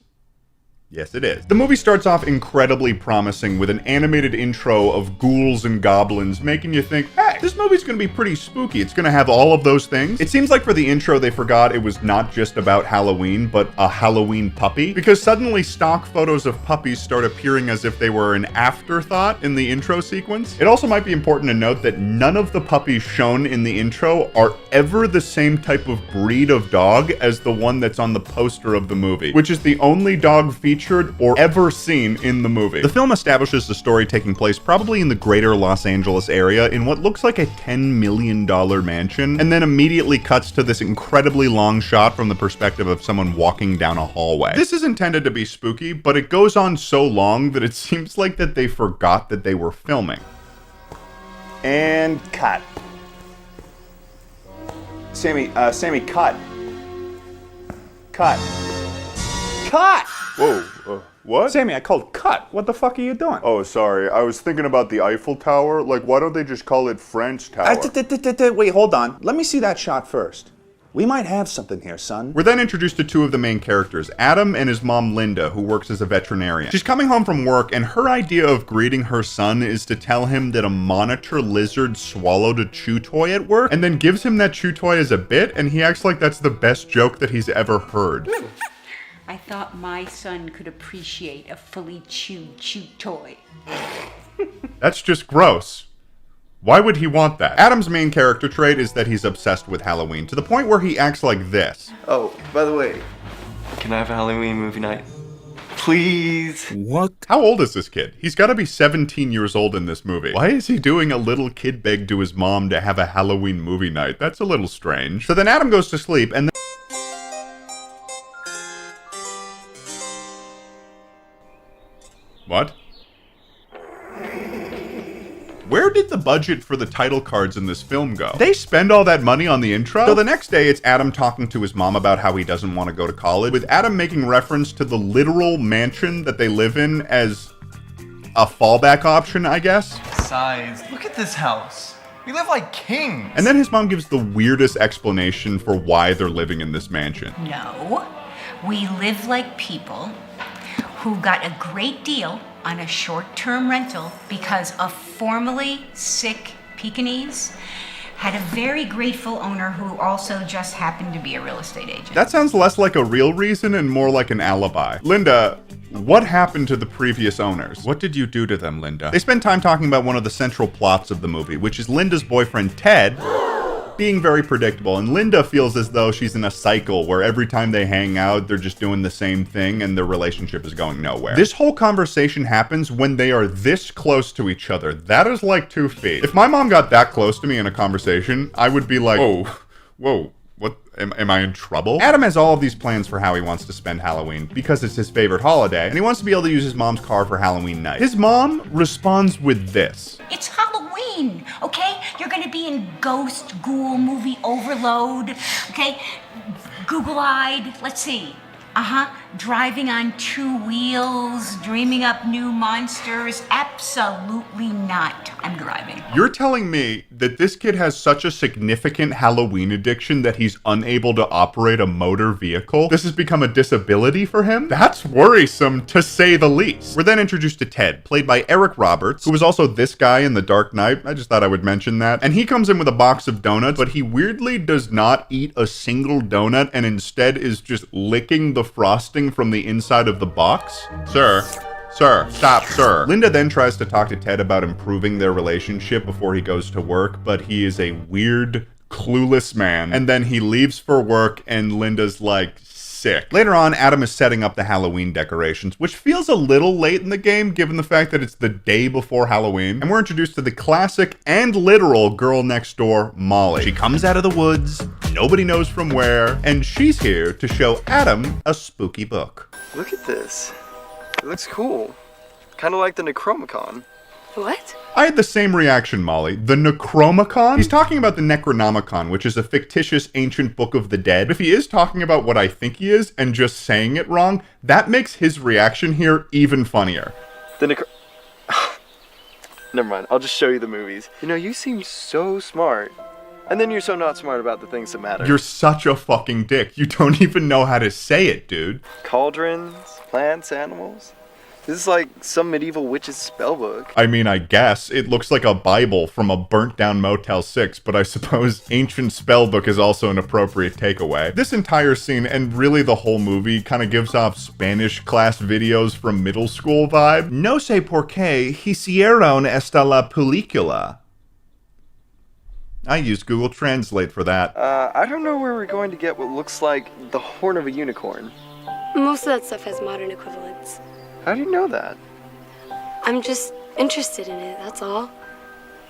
Yes, it is. The movie starts off incredibly promising with an animated intro of ghouls and goblins, making you think, hey, this movie's gonna be pretty spooky. It's gonna have all of those things. It seems like for the intro, they forgot it was not just about Halloween, but a Halloween puppy, because suddenly stock photos of puppies start appearing as if they were an afterthought in the intro sequence. It also might be important to note that none of the puppies shown in the intro are ever the same type of breed of dog as the one that's on the poster of the movie, which is the only dog featured or ever seen in the movie. The film establishes the story taking place probably in the greater Los Angeles area in what looks like a $10 million mansion, and then immediately cuts to this incredibly long shot from the perspective of someone walking down a hallway. This is intended to be spooky, but it goes on so long that it seems like that they forgot that they were filming. And cut. Sammy, cut. Cut. Cut! Whoa, what? Sammy, I called cut. What the fuck are you doing? Oh, sorry. I was thinking about the Eiffel Tower. Like, why don't they just call it French Tower? Wait, hold on. Let me see that shot first. We might have something here, son. We're then introduced to 2 of the main characters, Adam and his mom, Linda, who works as a veterinarian. She's coming home from work, and her idea of greeting her son is to tell him that a monitor lizard swallowed a chew toy at work, and then gives him that chew toy as a bit, and he acts like that's the best joke that he's ever heard. I thought my son could appreciate a fully chewed chew toy. That's just gross. Why would he want that? Adam's main character trait is that he's obsessed with Halloween, to the point where he acts like this. Oh, by the way, can I have a Halloween movie night? Please. What? How old is this kid? He's got to be 17 years old in this movie. Why is he doing a little kid beg to his mom to have a Halloween movie night? That's a little strange. So then Adam goes to sleep, and then... What? Where did the budget for the title cards in this film go? They spend all that money on the intro? So the next day, it's Adam talking to his mom about how he doesn't want to go to college, with Adam making reference to the literal mansion that they live in as a fallback option, I guess. Besides, look at this house. We live like kings. And then his mom gives the weirdest explanation for why they're living in this mansion. No, we live like people who got a great deal on a short-term rental because a formerly sick Pekingese had a very grateful owner who also just happened to be a real estate agent. That sounds less like a real reason and more like an alibi. Linda, what happened to the previous owners? What did you do to them, Linda? They spend time talking about one of the central plots of the movie, which is Linda's boyfriend, Ted, being very predictable, and Linda feels as though she's in a cycle where every time they hang out, they're just doing the same thing and their relationship is going nowhere. This whole conversation happens when they are this close to each other. That is like 2 feet. If my mom got that close to me in a conversation, I would be like, whoa, what, am I in trouble? Adam has all of these plans for how he wants to spend Halloween because it's his favorite holiday, and he wants to be able to use his mom's car for Halloween night. His mom responds with this. It's Halloween, okay? You're gonna be in ghost, ghoul, movie overload, okay? Google-eyed, let's see. Driving on 2 wheels, dreaming up new monsters. Absolutely not. I'm driving. You're telling me that this kid has such a significant Halloween addiction that he's unable to operate a motor vehicle? This has become a disability for him? That's worrisome, to say the least. We're then introduced to Ted, played by Eric Roberts, who was also this guy in The Dark Knight. I just thought I would mention that. And he comes in with a box of donuts, but he weirdly does not eat a single donut and instead is just licking the frosting from the inside of the box. Sir, stop, sir. Linda then tries to talk to Ted about improving their relationship before he goes to work, but he is a weird, clueless man. And then he leaves for work and Linda's like, sick. Later on, Adam is setting up the Halloween decorations, which feels a little late in the game given the fact that it's the day before Halloween. And we're introduced to the classic and literal girl next door, Molly. She comes out of the woods, nobody knows from where, and she's here to show Adam a spooky book. Look at this. It looks cool. Kind of like the Necronomicon. What? I had the same reaction, Molly. The Necronomicon? He's talking about the Necronomicon, which is a fictitious ancient book of the dead. If he is talking about what I think he is and just saying it wrong, that makes his reaction here even funnier. The Never mind, I'll just show you the movies. You know, you seem so smart. And then you're so not smart about the things that matter. You're such a fucking dick. You don't even know how to say it, dude. Cauldrons, plants, animals. This is like some medieval witch's spellbook. I mean, I guess. It looks like a Bible from a burnt-down Motel 6, but I suppose ancient spellbook is also an appropriate takeaway. This entire scene, and really the whole movie, kind of gives off Spanish class videos from middle school vibe. No sé por qué hicieron esta la película. I used Google Translate for that. I don't know where we're going to get what looks like the horn of a unicorn. Most of that stuff has modern equivalents. How do you know that? I'm just interested in it, that's all.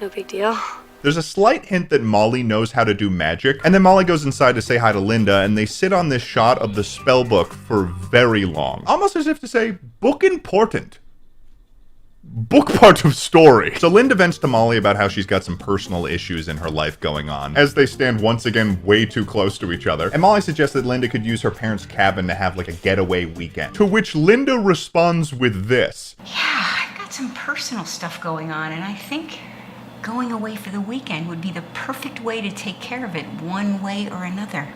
No big deal. There's a slight hint that Molly knows how to do magic, and then Molly goes inside to say hi to Linda, and they sit on this shot of the spell book for very long. Almost as if to say, book important. Book part of story. So Linda vents to Molly about how she's got some personal issues in her life going on, as they stand once again way too close to each other. And Molly suggests that Linda could use her parents' cabin to have like a getaway weekend. To which Linda responds with this. Yeah, I've got some personal stuff going on, and I think going away for the weekend would be the perfect way to take care of it one way or another.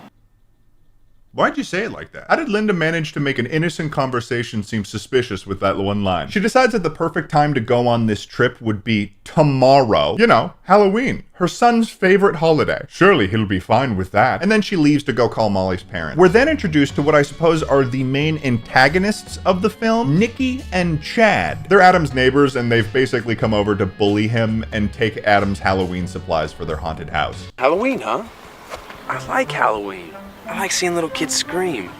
Why'd you say it like that? How did Linda manage to make an innocent conversation seem suspicious with that one line? She decides that the perfect time to go on this trip would be tomorrow. You know, Halloween. Her son's favorite holiday. Surely he'll be fine with that. And then she leaves to go call Molly's parents. We're then introduced to what I suppose are the main antagonists of the film, Nikki and Chad. They're Adam's neighbors, and they've basically come over to bully him and take Adam's Halloween supplies for their haunted house. Halloween, huh? I like Halloween. I like seeing little kids scream.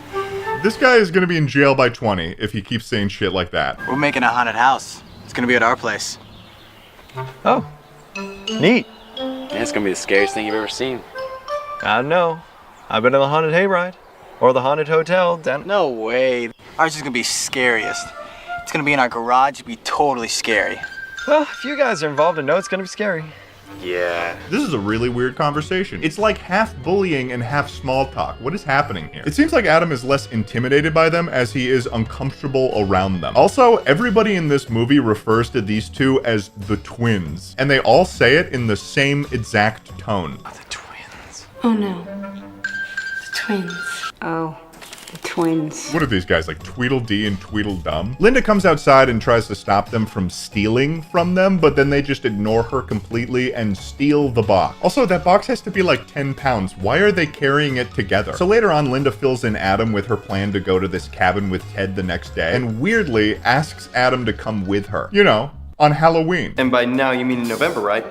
This guy is gonna be in jail by 20 if he keeps saying shit like that. We're making a haunted house. It's gonna be at our place. Oh, neat. Yeah, it's gonna be the scariest thing you've ever seen. I don't know. I've been to the haunted hayride. Or the haunted hotel down... No way. Ours is gonna be scariest. It's gonna be in our garage. It'll be totally scary. Well, if you guys are involved, I know it's gonna be scary. Yeah. This is a really weird conversation. It's like half bullying and half small talk. What is happening here? It seems like Adam is less intimidated by them as he is uncomfortable around them. Also, everybody in this movie refers to these two as the twins, and they all say it in the same exact tone. Oh no. The twins. Oh, the twins. What are these guys, like Tweedledee and Tweedledum? Linda comes outside and tries to stop them from stealing from them, but then they just ignore her completely and steal the box. Also, that box has to be like 10 pounds. Why are they carrying it together? So later on, Linda fills in Adam with her plan to go to this cabin with Ted the next day, and weirdly asks Adam to come with her. You know, on Halloween. And by now you mean in November, right?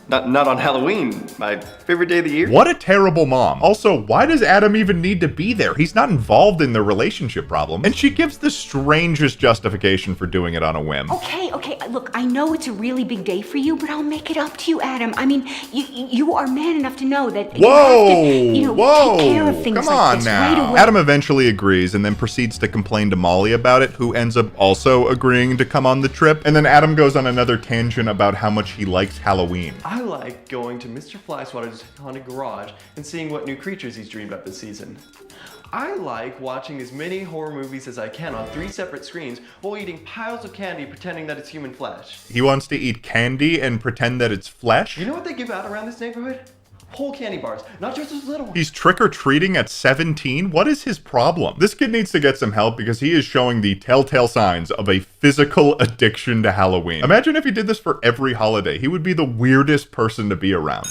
Not on Halloween, my favorite day of the year. What a terrible mom. Also, why does Adam even need to be there? He's not involved in their relationship problem. And she gives the strangest justification for doing it on a whim. Okay, look, I know it's a really big day for you, but I'll make it up to you, Adam. I mean, you are man enough to know that you have to, take care of things come like on this now. right away. Adam eventually agrees and then proceeds to complain to Molly about it, who ends up also agreeing to come on the trip. And then Adam goes on another tangent about how much he likes Halloween. I like going to Mr. Flyswatter's haunted garage and seeing what new creatures he's dreamed up this season. I like watching as many horror movies as I can on 3 separate screens while eating piles of candy pretending that it's human flesh. He wants to eat candy and pretend that it's flesh? You know what they give out around this neighborhood? Whole candy bars, not just those little ones. He's trick-or-treating at 17? What is his problem? This kid needs to get some help because he is showing the telltale signs of a physical addiction to Halloween. Imagine if he did this for every holiday. He would be the weirdest person to be around.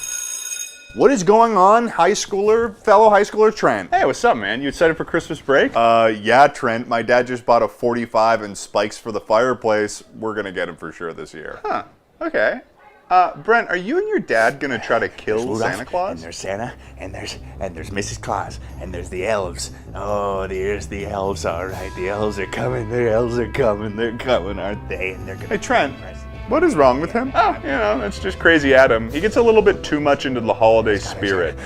What is going on, fellow high schooler Trent? Hey, what's up, man? You excited for Christmas break? Yeah, Trent. My dad just bought a 45 and spikes for the fireplace. We're gonna get him for sure this year. Huh, okay. Brent, are you and your dad gonna try to kill Santa Claus? And there's Santa, and there's Mrs. Claus, and there's the elves. Oh, there's the elves, all right. The elves are coming, they're coming, aren't they? And they're gonna... Hey, Trent, what is wrong with him? Oh, it's just crazy Adam. He gets a little bit too much into the holiday spirit.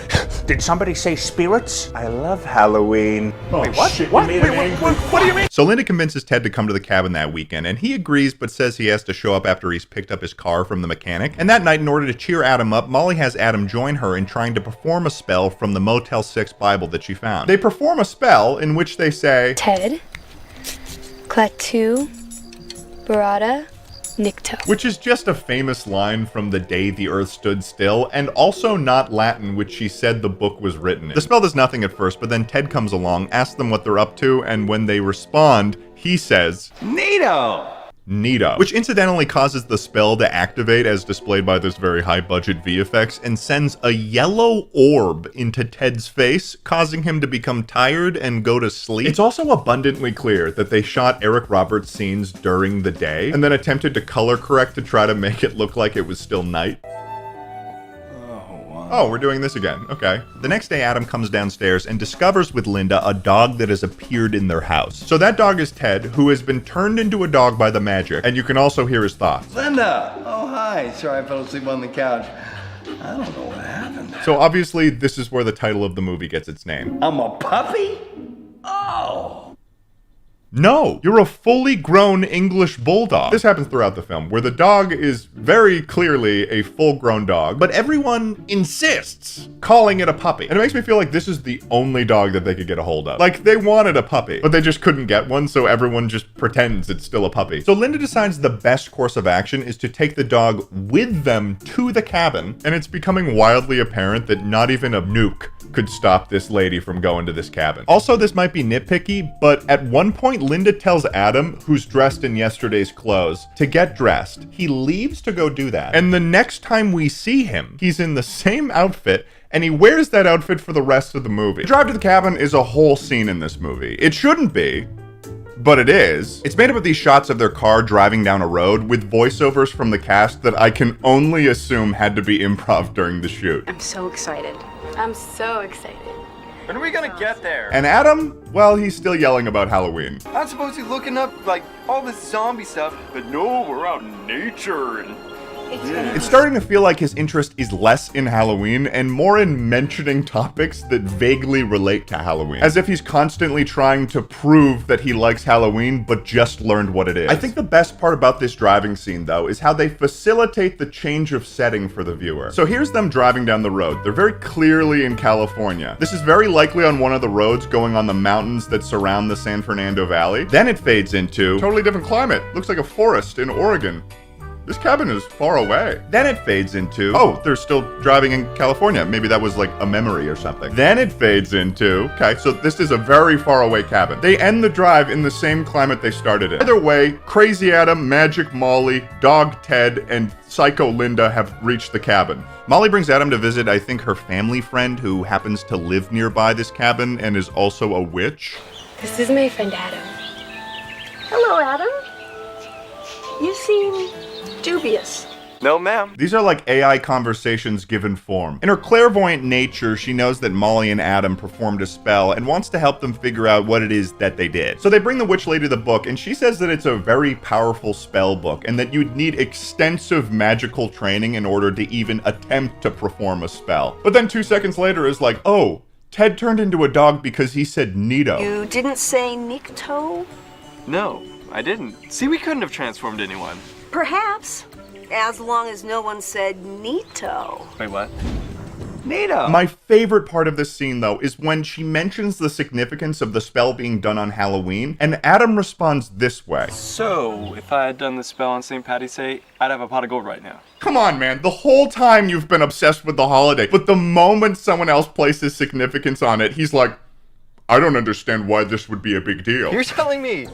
Did somebody say spirits? I love Halloween. Wait, what? Shit, what do you mean? So Linda convinces Ted to come to the cabin that weekend, and he agrees but says he has to show up after he's picked up his car from the mechanic. And that night, in order to cheer Adam up, Molly has Adam join her in trying to perform a spell from the Motel 6 Bible that she found. They perform a spell in which they say, Ted, Klaatu, Barada, Nikto. Which is just a famous line from The Day the Earth Stood Still, and also not Latin, which she said the book was written in. The spell does nothing at first, but then Ted comes along, asks them what they're up to, and when they respond, he says, Neato! Which incidentally causes the spell to activate as displayed by this very high budget VFX and sends a yellow orb into Ted's face, causing him to become tired and go to sleep. It's also abundantly clear that they shot Eric Roberts' scenes during the day and then attempted to color correct to try to make it look like it was still night. Oh, we're doing this again. Okay. The next day, Adam comes downstairs and discovers with Linda a dog that has appeared in their house. So that dog is Ted, who has been turned into a dog by the magic, and you can also hear his thoughts. Linda! Oh, hi. Sorry I fell asleep on the couch. I don't know what happened. So obviously, this is where the title of the movie gets its name. I'm a puppy? Oh! No, you're a fully grown English bulldog. This happens throughout the film, where the dog is very clearly a full-grown dog, but everyone insists calling it a puppy. And it makes me feel like this is the only dog that they could get a hold of. Like, they wanted a puppy, but they just couldn't get one, so everyone just pretends it's still a puppy. So Linda decides the best course of action is to take the dog with them to the cabin, and it's becoming wildly apparent that not even a nuke could stop this lady from going to this cabin. Also, this might be nitpicky, but at one point, Linda tells Adam, who's dressed in yesterday's clothes, to get dressed. He leaves to go do that. And the next time we see him, he's in the same outfit, and he wears that outfit for the rest of the movie. The drive to the cabin is a whole scene in this movie. It shouldn't be, but it is. It's made up of these shots of their car driving down a road with voiceovers from the cast that I can only assume had to be improv during the shoot. I'm so excited. I'm so excited. When are we gonna get there? And Adam, well, he's still yelling about Halloween. I'm supposed to be looking up, like, all this zombie stuff, but no, we're out in nature and... It's starting to feel like his interest is less in Halloween and more in mentioning topics that vaguely relate to Halloween. As if he's constantly trying to prove that he likes Halloween, but just learned what it is. I think the best part about this driving scene, though, is how they facilitate the change of setting for the viewer. So here's them driving down the road. They're very clearly in California. This is very likely on one of the roads going on the mountains that surround the San Fernando Valley. Then it fades into totally different climate. Looks like a forest in Oregon. This cabin is far away. Then it fades into, oh, they're still driving in California. Maybe that was like a memory or something. Then it fades into, okay, so this is a very far away cabin. They end the drive in the same climate they started in. Either way, Crazy Adam, Magic Molly, Dog Ted, and Psycho Linda have reached the cabin. Molly brings Adam to visit, I think, her family friend who happens to live nearby this cabin and is also a witch. This is my friend Adam. Hello, Adam. You seem dubious. No, ma'am. These are like AI conversations given form. In her clairvoyant nature, she knows that Molly and Adam performed a spell and wants to help them figure out what it is that they did. So they bring the witch lady the book, and she says that it's a very powerful spell book and that you'd need extensive magical training in order to even attempt to perform a spell. But then 2 seconds later is like, oh, Ted turned into a dog because he said Nito. You didn't say Nikto? No, I didn't. See, we couldn't have transformed anyone. Perhaps, as long as no one said Nito. Wait, what? Nito! My favorite part of this scene, though, is when she mentions the significance of the spell being done on Halloween, and Adam responds this way. So, if I had done the spell on St. Patty's Day, I'd have a pot of gold right now. Come on, man. The whole time you've been obsessed with the holiday, but the moment someone else places significance on it, he's like, I don't understand why this would be a big deal. You're telling me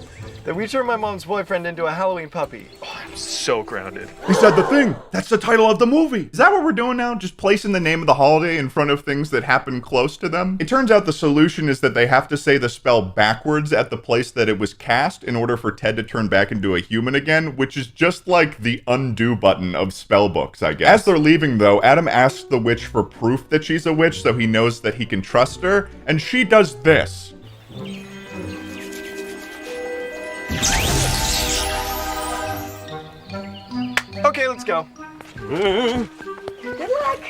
that we turned my mom's boyfriend into a Halloween puppy? Oh, I'm so grounded. He said the thing. That's the title of the movie. Is that what we're doing now? Just placing the name of the holiday in front of things that happen close to them? It turns out the solution is that they have to say the spell backwards at the place that it was cast in order for Ted to turn back into a human again, which is just like the undo button of spell books, I guess. As they're leaving, though, Adam asks the witch for proof that she's a witch so he knows that he can trust her, and she does this. Okay, let's go. Good luck.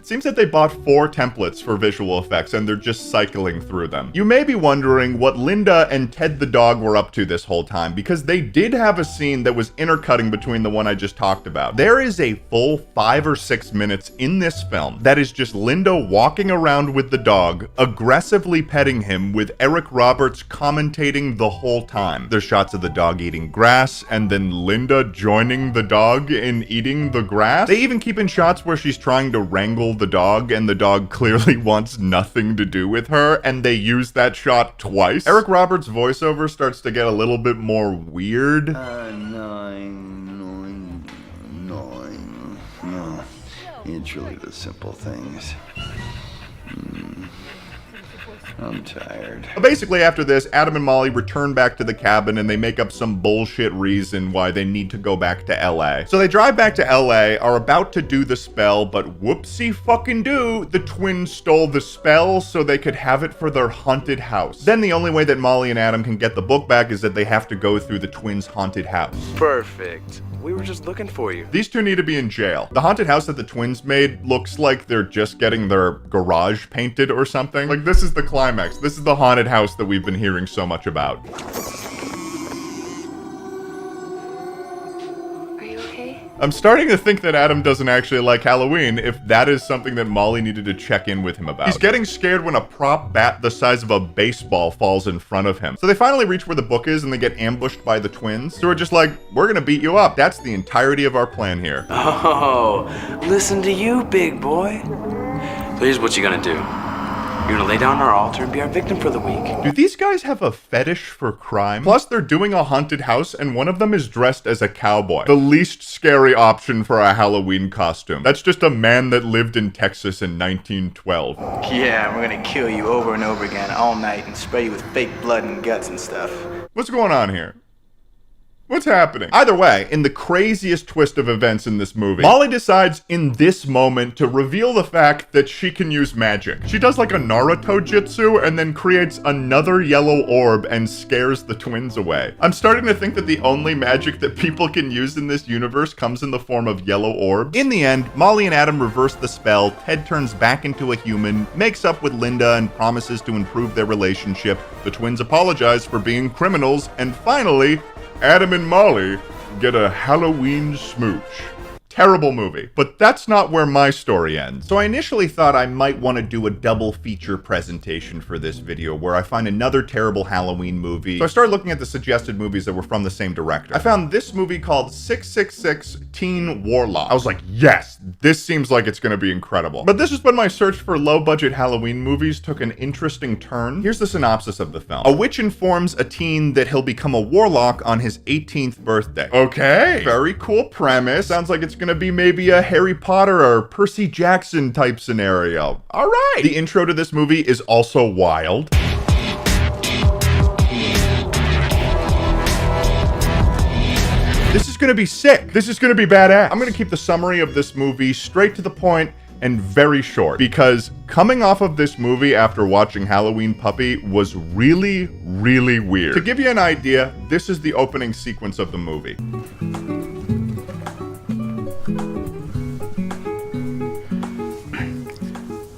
Seems that they bought 4 templates for visual effects and they're just cycling through them. You may be wondering what Linda and Ted the dog were up to this whole time, because they did have a scene that was intercutting between the one I just talked about. There is a full 5 or 6 minutes in this film that is just Linda walking around with the dog, aggressively petting him, with Eric Roberts commentating the whole time. There's shots of the dog eating grass and then Linda joining the dog in eating the grass. They even keep in shots where she's trying to wrangle the dog and the dog clearly wants nothing to do with her, and they use that shot twice. Eric Roberts' voiceover starts to get a little bit more weird. Nine. No, it's really the simple things. I'm tired. Basically, after this, Adam and Molly return back to the cabin and they make up some bullshit reason why they need to go back to LA. So they drive back to LA, are about to do the spell, but whoopsie fucking do, the twins stole the spell so they could have it for their haunted house. Then the only way that Molly and Adam can get the book back is that they have to go through the twins' haunted house. Perfect. We were just looking for you. These two need to be in jail. The haunted house that the twins made looks like they're just getting their garage painted or something. Like, this is the climax. This is the haunted house that we've been hearing so much about. I'm starting to think that Adam doesn't actually like Halloween if that is something that Molly needed to check in with him about. He's getting scared when a prop bat the size of a baseball falls in front of him. So they finally reach where the book is and they get ambushed by the twins. So we're just like, we're gonna beat you up. That's the entirety of our plan here. Oh, listen to you, big boy. So here's what you're gonna do. You're gonna lay down on our altar and be our victim for the week. Do these guys have a fetish for crime? Plus, they're doing a haunted house, and one of them is dressed as a cowboy. The least scary option for a Halloween costume. That's just a man that lived in Texas in 1912. Yeah, we're gonna kill you over and over again all night and spray you with fake blood and guts and stuff. What's going on here? What's happening? Either way, in the craziest twist of events in this movie, Molly decides in this moment to reveal the fact that she can use magic. She does like a Naruto jutsu and then creates another yellow orb and scares the twins away. I'm starting to think that the only magic that people can use in this universe comes in the form of yellow orbs. In the end, Molly and Adam reverse the spell, Ted turns back into a human, makes up with Linda and promises to improve their relationship. The twins apologize for being criminals, and finally, Adam and Molly get a Halloween smooch. Terrible movie. But that's not where my story ends. So I initially thought I might want to do a double feature presentation for this video where I find another terrible Halloween movie. So I started looking at the suggested movies that were from the same director. I found this movie called 666 Teen Warlock. I was like, yes, this seems like it's gonna be incredible. But this is when my search for low budget Halloween movies took an interesting turn. Here's the synopsis of the film. A witch informs a teen that he'll become a warlock on his 18th birthday. Okay, very cool premise. Sounds like it's gonna be maybe a Harry Potter or Percy Jackson type scenario. All right. The intro to this movie is also wild. This is gonna be sick. This is gonna be badass. I'm gonna keep the summary of this movie straight to the point and very short, because coming off of this movie after watching Halloween Puppy was really, really weird. To give you an idea, this is the opening sequence of the movie.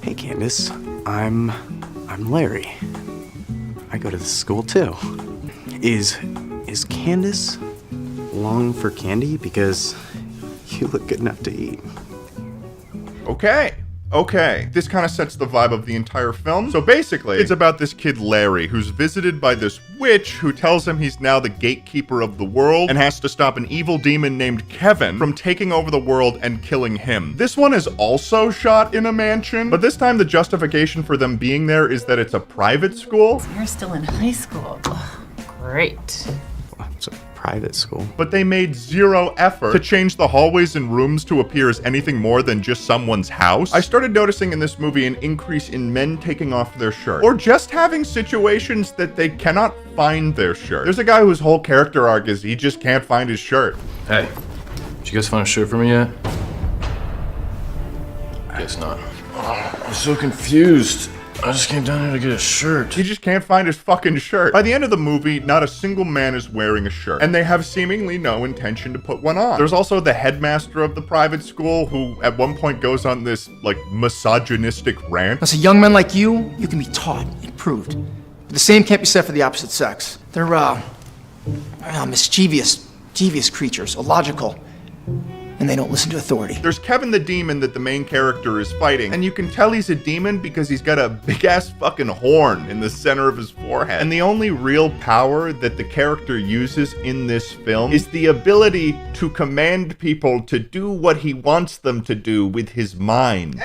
Hey Candace, I'm Larry. I go to this school too. Is Candace long for candy? Because you look good enough to eat. Okay, this kind of sets the vibe of the entire film. So basically, it's about this kid Larry who's visited by this witch who tells him he's now the gatekeeper of the world and has to stop an evil demon named Kevin from taking over the world and killing him. This one is also shot in a mansion, but this time the justification for them being there is that it's a private school. So you're still in high school. Ugh, great. It's a private school. But they made zero effort to change the hallways and rooms to appear as anything more than just someone's house. I started noticing in this movie an increase in men taking off their shirt, or just having situations that they cannot find their shirt. There's a guy whose whole character arc is he just can't find his shirt. Hey, did you guys find a shirt for me yet? Guess not. I'm so confused. I just came down here to get a shirt. He just can't find his fucking shirt. By the end of the movie, not a single man is wearing a shirt, and they have seemingly no intention to put one on. There's also the headmaster of the private school who at one point goes on this, like, misogynistic rant. As a young man like you can be taught, improved. But the same can't be said for the opposite sex. They're, mischievous creatures, illogical, and they don't listen to authority. There's Kevin the demon that the main character is fighting, and you can tell he's a demon because he's got a big-ass fucking horn in the center of his forehead. And the only real power that the character uses in this film is the ability to command people to do what he wants them to do with his mind.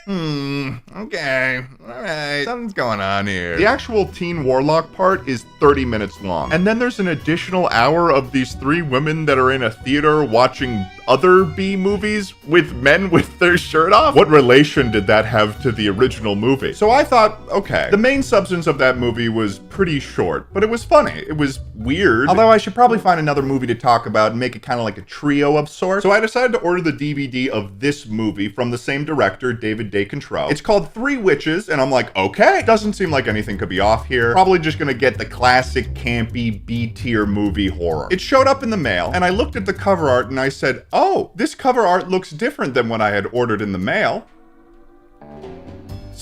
Okay, alright, something's going on here. The actual teen warlock part is 30 minutes long. And then there's an additional hour of these three women that are in a theater watching other B movies with men with their shirt off. What relation did that have to the original movie? So I thought, okay, the main substance of that movie was pretty short, but it was funny. It was weird. Although I should probably find another movie to talk about and make it kind of like a trio of sorts. So I decided to order the DVD of this movie from the same director, David DeControl. It's called Three Witches, and I'm like, okay, doesn't seem like anything could be off here. Probably just gonna get the classic campy B-tier movie horror. It showed up in the mail, and I looked at the cover art and I said, oh, this cover art looks different than what I had ordered in the mail.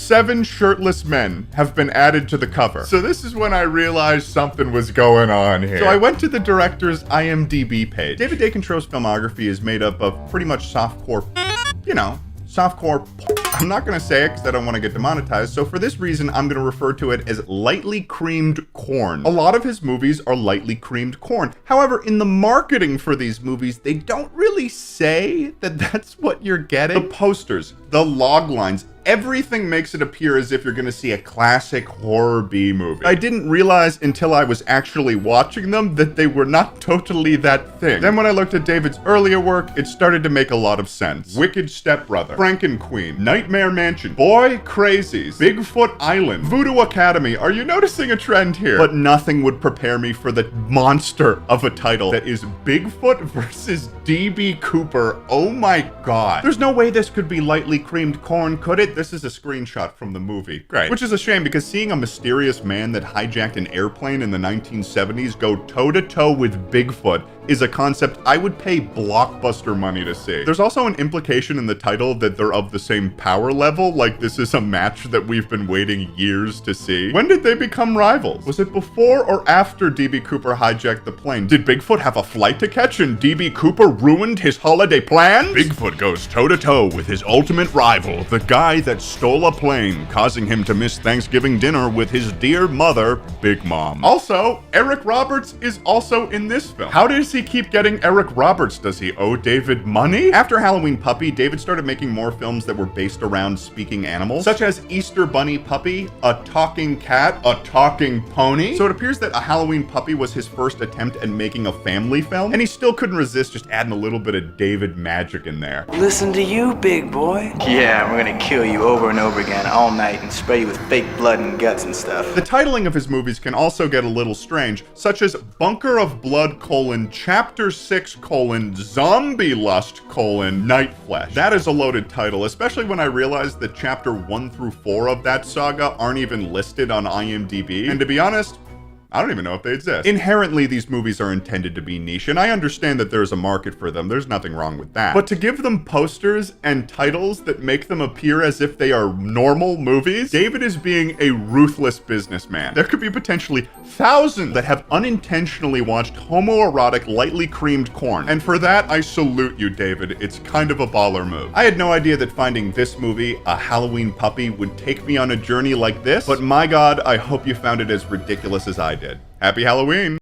7 shirtless men have been added to the cover. So this is when I realized something was going on here. So I went to the director's IMDb page. David Dakentro's filmography is made up of pretty much softcore, you know, softcore. I'm not gonna say it because I don't want to get demonetized, so for this reason, I'm gonna refer to it as lightly creamed corn. A lot of his movies are lightly creamed corn. However, in the marketing for these movies, they don't really say that that's what you're getting. The posters, the log lines, everything makes it appear as if you're gonna see a classic horror B movie. I didn't realize until I was actually watching them that they were not totally that thing. Then when I looked at David's earlier work, it started to make a lot of sense. Wicked Stepbrother, Frankenqueen, Nightmare Mansion, Boy Crazies, Bigfoot Island, Voodoo Academy. Are you noticing a trend here? But nothing would prepare me for the monster of a title that is Bigfoot versus D.B. Cooper. Oh my god. There's no way this could be lightly creamed corn, could it? This is a screenshot from the movie. Great. Which is a shame because seeing a mysterious man that hijacked an airplane in the 1970s go toe-to-toe with Bigfoot is a concept I would pay blockbuster money to see. There's also an implication in the title that they're of the same power level, like this is a match that we've been waiting years to see. When did they become rivals? Was it before or after D.B. Cooper hijacked the plane? Did Bigfoot have a flight to catch and D.B. Cooper ruined his holiday plans? Bigfoot goes toe-to-toe with his ultimate rival, the guy that stole a plane, causing him to miss Thanksgiving dinner with his dear mother, Big Mom. Also, Eric Roberts is also in this film. How does he keep getting Eric Roberts? Does he owe David money? After Halloween Puppy, David started making more films that were based around speaking animals, such as Easter Bunny Puppy, a talking cat, a talking pony. So it appears that A Halloween Puppy was his first attempt at making a family film, and he still couldn't resist just adding a little bit of David magic in there. Listen to you, big boy. Yeah, we're gonna kill you over and over again all night and spray you with fake blood and guts and stuff. The titling of his movies can also get a little strange, such as Bunker of Blood: Chapter 6: Zombie Lust: Night Flesh. That is a loaded title, especially when I realized that chapter 1 through 4 of that saga aren't even listed on IMDb. And to be honest, I don't even know if they exist. Inherently, these movies are intended to be niche, and I understand that there's a market for them. There's nothing wrong with that. But to give them posters and titles that make them appear as if they are normal movies, David is being a ruthless businessman. There could be potentially thousands that have unintentionally watched homoerotic, lightly creamed corn. And for that, I salute you, David. It's kind of a baller move. I had no idea that finding this movie, A Halloween Puppy, would take me on a journey like this, but my god, I hope you found it as ridiculous as I did. Happy Halloween!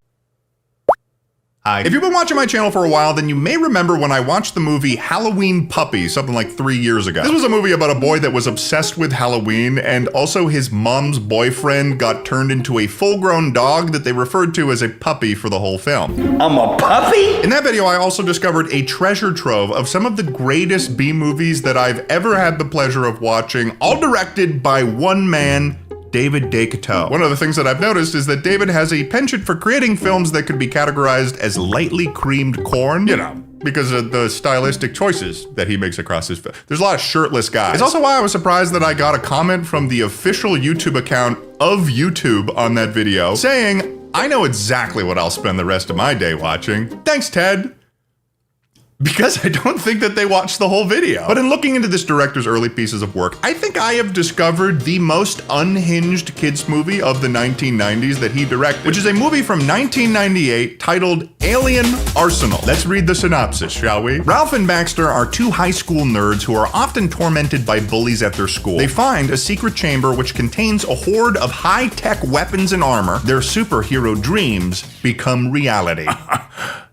Hi. If you've been watching my channel for a while, then you may remember when I watched the movie Halloween Puppy something like 3 years ago. This was a movie about a boy that was obsessed with Halloween, and also his mom's boyfriend got turned into a full-grown dog that they referred to as a puppy for the whole film. I'm a puppy? In that video, I also discovered a treasure trove of some of the greatest B-movies that I've ever had the pleasure of watching, all directed by one man, David Dakentrow. One of the things that I've noticed is that David has a penchant for creating films that could be categorized as lightly creamed corn, you know, because of the stylistic choices that he makes across his film. There's a lot of shirtless guys. It's also why I was surprised that I got a comment from the official YouTube account of YouTube on that video saying, I know exactly what I'll spend the rest of my day watching. Thanks, Ted. Because I don't think that they watched the whole video. But in looking into this director's early pieces of work, I think I have discovered the most unhinged kids movie of the 1990s that he directed, which is a movie from 1998 titled Alien Arsenal. Let's read the synopsis, shall we? Ralph and Baxter are two high school nerds who are often tormented by bullies at their school. They find a secret chamber which contains a horde of high-tech weapons and armor. Their superhero dreams become reality.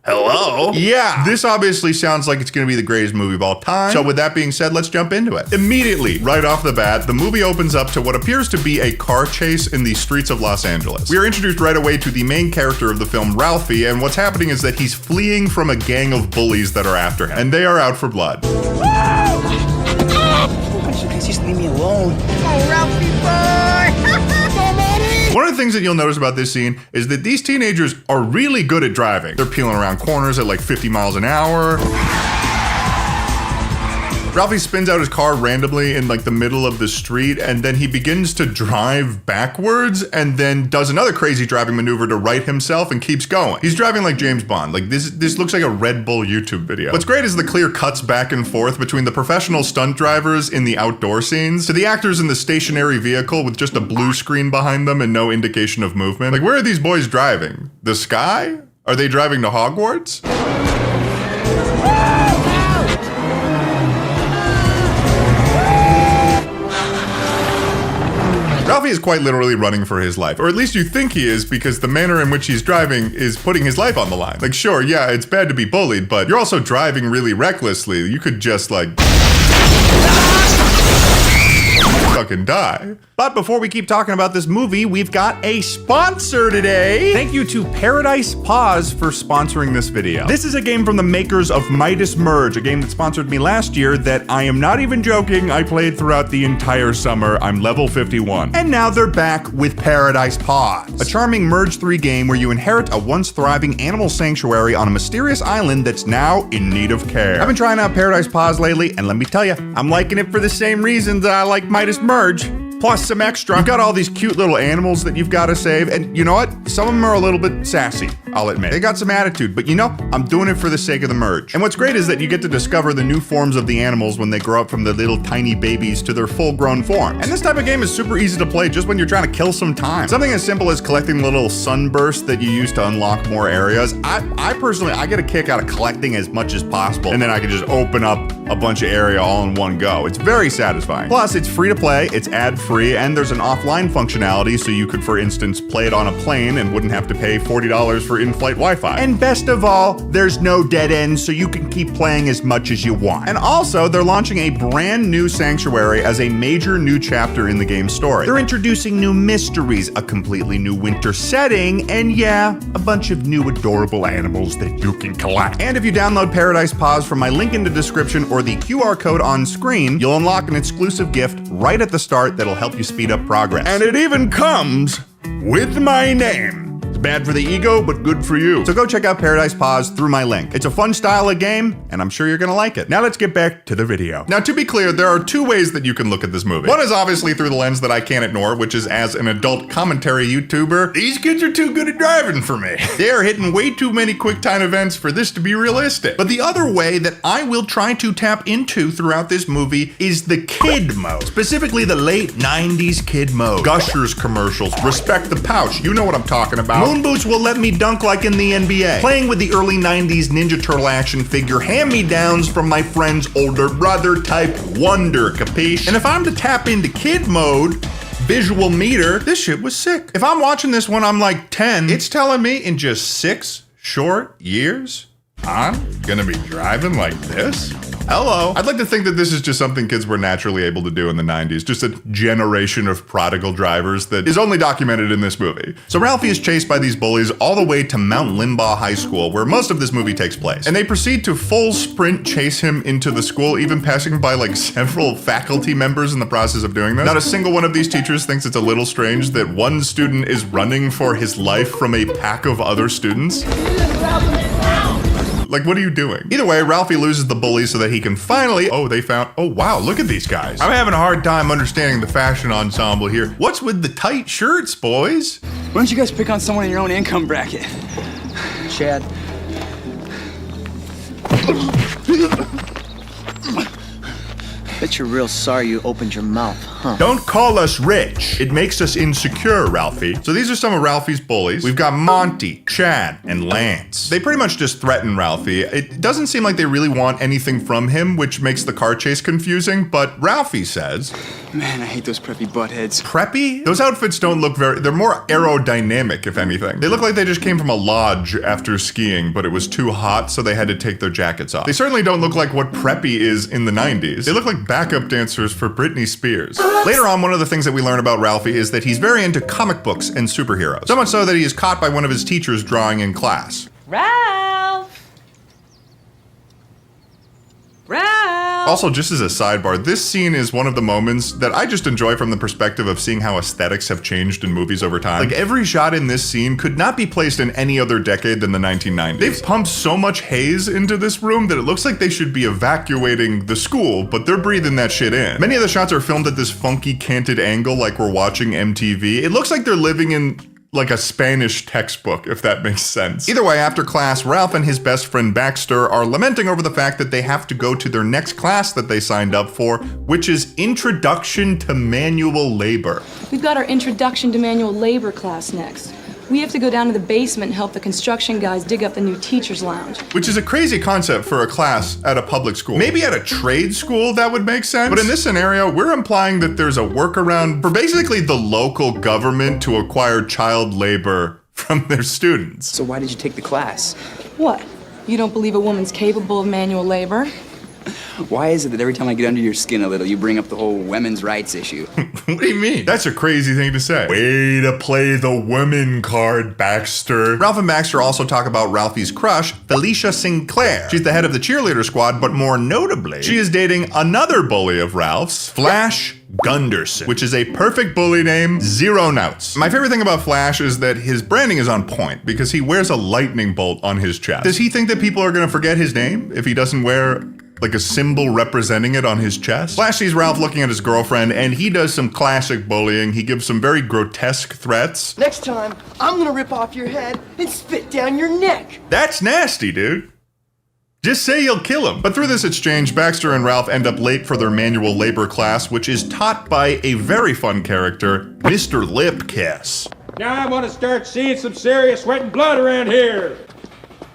Hello? Yeah, this obviously sounds like it's gonna be the greatest movie of all time. So with that being said, let's jump into it. Immediately, right off the bat, the movie opens up to what appears to be a car chase in the streets of Los Angeles. We are introduced right away to the main character of the film, Ralphie, and what's happening is that he's fleeing from a gang of bullies that are after him, and they are out for blood. Just leave me alone. Oh, Ralphie boy! One of the things that you'll notice about this scene is that these teenagers are really good at driving. They're peeling around corners at like 50 miles an hour. Ralphie spins out his car randomly in like the middle of the street, and then he begins to drive backwards and then does another crazy driving maneuver to right himself and keeps going. He's driving like James Bond. Like this looks like a Red Bull YouTube video. What's great is the clear cuts back and forth between the professional stunt drivers in the outdoor scenes to the actors in the stationary vehicle with just a blue screen behind them and no indication of movement. Like, where are these boys driving? The sky? Are they driving to Hogwarts? Ralphie is quite literally running for his life, or at least you think he is, because the manner in which he's driving is putting his life on the line. Like, sure, yeah, it's bad to be bullied, but you're also driving really recklessly. You could just, like, fucking die. But before we keep talking about this movie, we've got a sponsor today. Thank you to Paradise Paws for sponsoring this video. This is a game from the makers of Midas Merge, a game that sponsored me last year that I am not even joking, I played throughout the entire summer. I'm level 51. And now they're back with Paradise Paws, a charming Merge 3 game where you inherit a once thriving animal sanctuary on a mysterious island that's now in need of care. I've been trying out Paradise Paws lately, and let me tell you, I'm liking it for the same reason that I like Midas Merge. Plus some extra. You've got all these cute little animals that you've got to save, and you know what? Some of them are a little bit sassy, I'll admit. They got some attitude, but you know, I'm doing it for the sake of the merge. And what's great is that you get to discover the new forms of the animals when they grow up from the little tiny babies to their full-grown forms. And this type of game is super easy to play just when you're trying to kill some time. Something as simple as collecting little sunbursts that you use to unlock more areas. I personally get a kick out of collecting as much as possible, and then I can just open up a bunch of area all in one go. It's very satisfying. Plus, it's free to play, it's ad-free, and there's an offline functionality, so you could, for instance, play it on a plane and wouldn't have to pay $40 for in-flight Wi-Fi. And best of all, there's no dead ends, so you can keep playing as much as you want. And also, they're launching a brand new sanctuary as a major new chapter in the game's story. They're introducing new mysteries, a completely new winter setting, and yeah, a bunch of new adorable animals that you can collect. And if you download Paradise Paws from my link in the description or the QR code on screen, you'll unlock an exclusive gift right at the start that'll help you speed up progress. And it even comes with my name. It's bad for the ego, but good for you. So go check out Paradise Paws through my link. It's a fun style of game, and I'm sure you're gonna like it. Now let's get back to the video. Now, to be clear, there are two ways that you can look at this movie. One is obviously through the lens that I can't ignore, which is as an adult commentary YouTuber. These kids are too good at driving for me. They are hitting way too many quick time events for this to be realistic. But the other way that I will try to tap into throughout this movie is the kid mode. Specifically the late 90s kid mode. Gushers commercials, respect the pouch, you know what I'm talking about. Moon boots will let me dunk like in the NBA. Playing with the early 90s Ninja Turtle action figure hand-me-downs from my friend's older brother type wonder, capiche? And if I'm to tap into kid mode, visual meter, this shit was sick. If I'm watching this when I'm like 10, it's telling me in just 6 short years, I'm gonna be driving like this? Hello. I'd like to think that this is just something kids were naturally able to do in the 90s, just a generation of prodigal drivers that is only documented in this movie. So Ralphie is chased by these bullies all the way to Mount Limbaugh High School, where most of this movie takes place. And they proceed to full sprint chase him into the school, even passing by like several faculty members in the process of doing this. Not a single one of these teachers thinks it's a little strange that one student is running for his life from a pack of other students. Like, what are you doing? Either way, Ralphie loses the bully so that he can finally, oh wow, look at these guys. I'm having a hard time understanding the fashion ensemble here. What's with the tight shirts, boys? Why don't you guys pick on someone in your own income bracket? Chad. Bet you're real sorry you opened your mouth, huh? Don't call us rich. It makes us insecure, Ralphie. So these are some of Ralphie's bullies. We've got Monty, Chad, and Lance. They pretty much just threaten Ralphie. It doesn't seem like they really want anything from him, which makes the car chase confusing, but Ralphie says, man, I hate those preppy buttheads. Preppy? Those outfits don't look they're more aerodynamic, if anything. They look like they just came from a lodge after skiing, but it was too hot, so they had to take their jackets off. They certainly don't look like what preppy is in the 90s. They look like backup dancers for Britney Spears. Later on, one of the things that we learn about Ralphie is that he's very into comic books and superheroes. So much so that he is caught by one of his teachers drawing in class. Ralph! Ralph! Also, just as a sidebar, this scene is one of the moments that I just enjoy from the perspective of seeing how aesthetics have changed in movies over time. Like, every shot in this scene could not be placed in any other decade than the 1990s. They've pumped so much haze into this room that it looks like they should be evacuating the school, but they're breathing that shit in. Many of the shots are filmed at this funky canted angle like we're watching MTV. It looks like they're living in like a Spanish textbook, if that makes sense. Either way, after class, Ralph and his best friend Baxter are lamenting over the fact that they have to go to their next class that they signed up for, which is Introduction to Manual Labor. We've got our Introduction to Manual Labor class next. We have to go down to the basement and help the construction guys dig up the new teacher's lounge. Which is a crazy concept for a class at a public school. Maybe at a trade school that would make sense. But in this scenario, we're implying that there's a workaround for basically the local government to acquire child labor from their students. So why did you take the class? What? You don't believe a woman's capable of manual labor? Why is it that every time I get under your skin a little, you bring up the whole women's rights issue? What do you mean? That's a crazy thing to say. Way to play the women card, Baxter. Ralph and Baxter also talk about Ralphie's crush, Felicia Sinclair. She's the head of the cheerleader squad, but more notably, she is dating another bully of Ralph's, Flash Gunderson, which is a perfect bully name, 0 notes. My favorite thing about Flash is that his branding is on point because he wears a lightning bolt on his chest. Does he think that people are gonna forget his name if he doesn't wear like a symbol representing it on his chest? Flash sees Ralph looking at his girlfriend and he does some classic bullying. He gives some very grotesque threats. Next time, I'm gonna rip off your head and spit down your neck. That's nasty, dude. Just say you'll kill him. But through this exchange, Baxter and Ralph end up late for their manual labor class, which is taught by a very fun character, Mr. Lip Kiss. Now I want to start seeing some serious sweat and blood around here.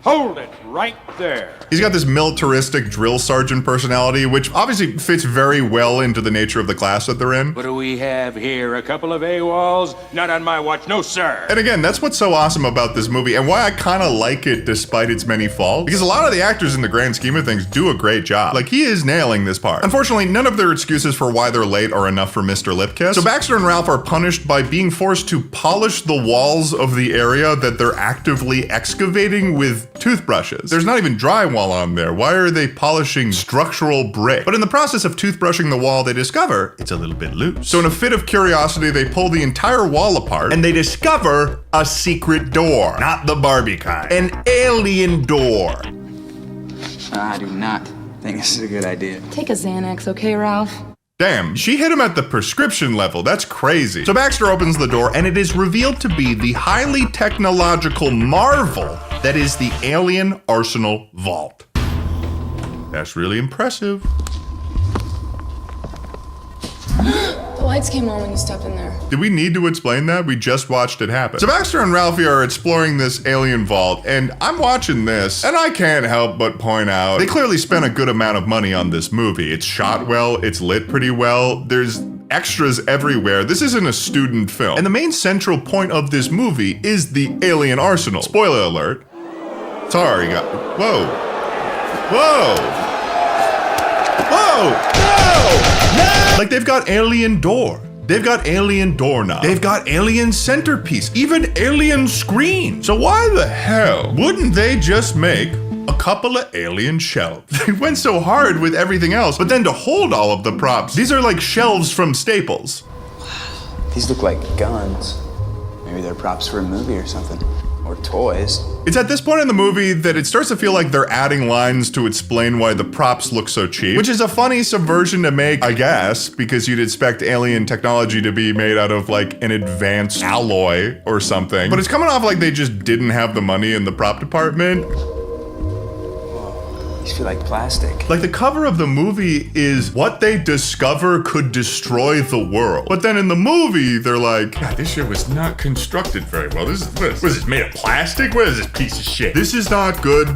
Hold it right there. He's got this militaristic drill sergeant personality, which obviously fits very well into the nature of the class that they're in. What do we have here? A couple of AWOLs? Not on my watch, no sir. And again, that's what's so awesome about this movie and why I kind of like it despite its many faults. Because a lot of the actors in the grand scheme of things do a great job. Like, he is nailing this part. Unfortunately, none of their excuses for why they're late are enough for Mr. Lipkiss. So Baxter and Ralph are punished by being forced to polish the walls of the area that they're actively excavating with toothbrushes. There's not even drywall on there. Why are they polishing structural brick? But in the process of toothbrushing the wall, they discover it's a little bit loose. So in a fit of curiosity, they pull the entire wall apart and they discover a secret door. Not the Barbie kind. An alien door. I do not think this is a good idea. Take a Xanax, okay, Ralph? Damn, she hit him at the prescription level. That's crazy. So Baxter opens the door and it is revealed to be the highly technological marvel that is the Alien Arsenal Vault. That's really impressive. The lights came on when you stepped in there. Did we need to explain that? We just watched it happen. So Baxter and Ralphie are exploring this alien vault, and I'm watching this, and I can't help but point out, they clearly spent a good amount of money on this movie. It's shot well, it's lit pretty well, there's extras everywhere. This isn't a student film. And the main central point of this movie is the alien arsenal. Spoiler alert. Sorry, guys. Whoa. Whoa. Whoa. No! No! Like, they've got alien door. They've got alien doorknob. They've got alien centerpiece. Even alien screen. So why the hell wouldn't they just make a couple of alien shelves? They went so hard with everything else, but then to hold all of the props, these are like shelves from Staples. These look like guns. Maybe they're props for a movie or something. Or toys. It's at this point in the movie that it starts to feel like they're adding lines to explain why the props look so cheap, which is a funny subversion to make, I guess, because you'd expect alien technology to be made out of like an advanced alloy or something. But it's coming off like they just didn't have the money in the prop department. These feel like plastic. Like, the cover of the movie is what they discover could destroy the world. But then in the movie, they're like, God, this shit was not constructed very well. What is this, made of plastic? What is this piece of shit? This is not good.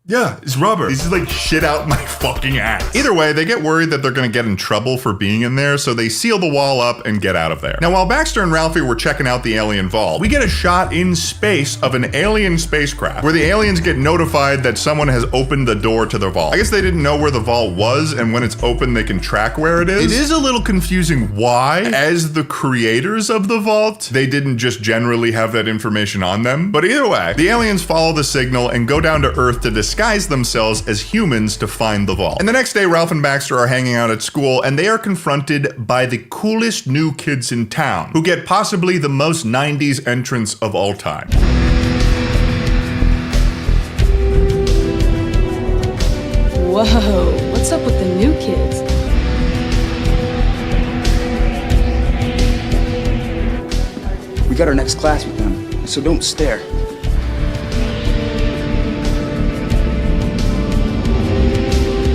Yeah, it's rubber. This is like shit out my fucking ass. Either way, they get worried that they're gonna get in trouble for being in there, so they seal the wall up and get out of there. Now, while Baxter and Ralphie were checking out the alien vault, we get a shot in space of an alien spacecraft where the aliens get notified that someone has opened the door to the vault. I guess they didn't know where the vault was, and when it's open, they can track where it is. It is a little confusing why, as the creators of the vault, they didn't just generally have that information on them. But either way, the aliens follow the signal and go down to Earth to discuss disguise themselves as humans to find the vault. And the next day, Ralph and Baxter are hanging out at school, and they are confronted by the coolest new kids in town, who get possibly the most 90s entrance of all time. Whoa, what's up with the new kids? We got our next class with them, so don't stare.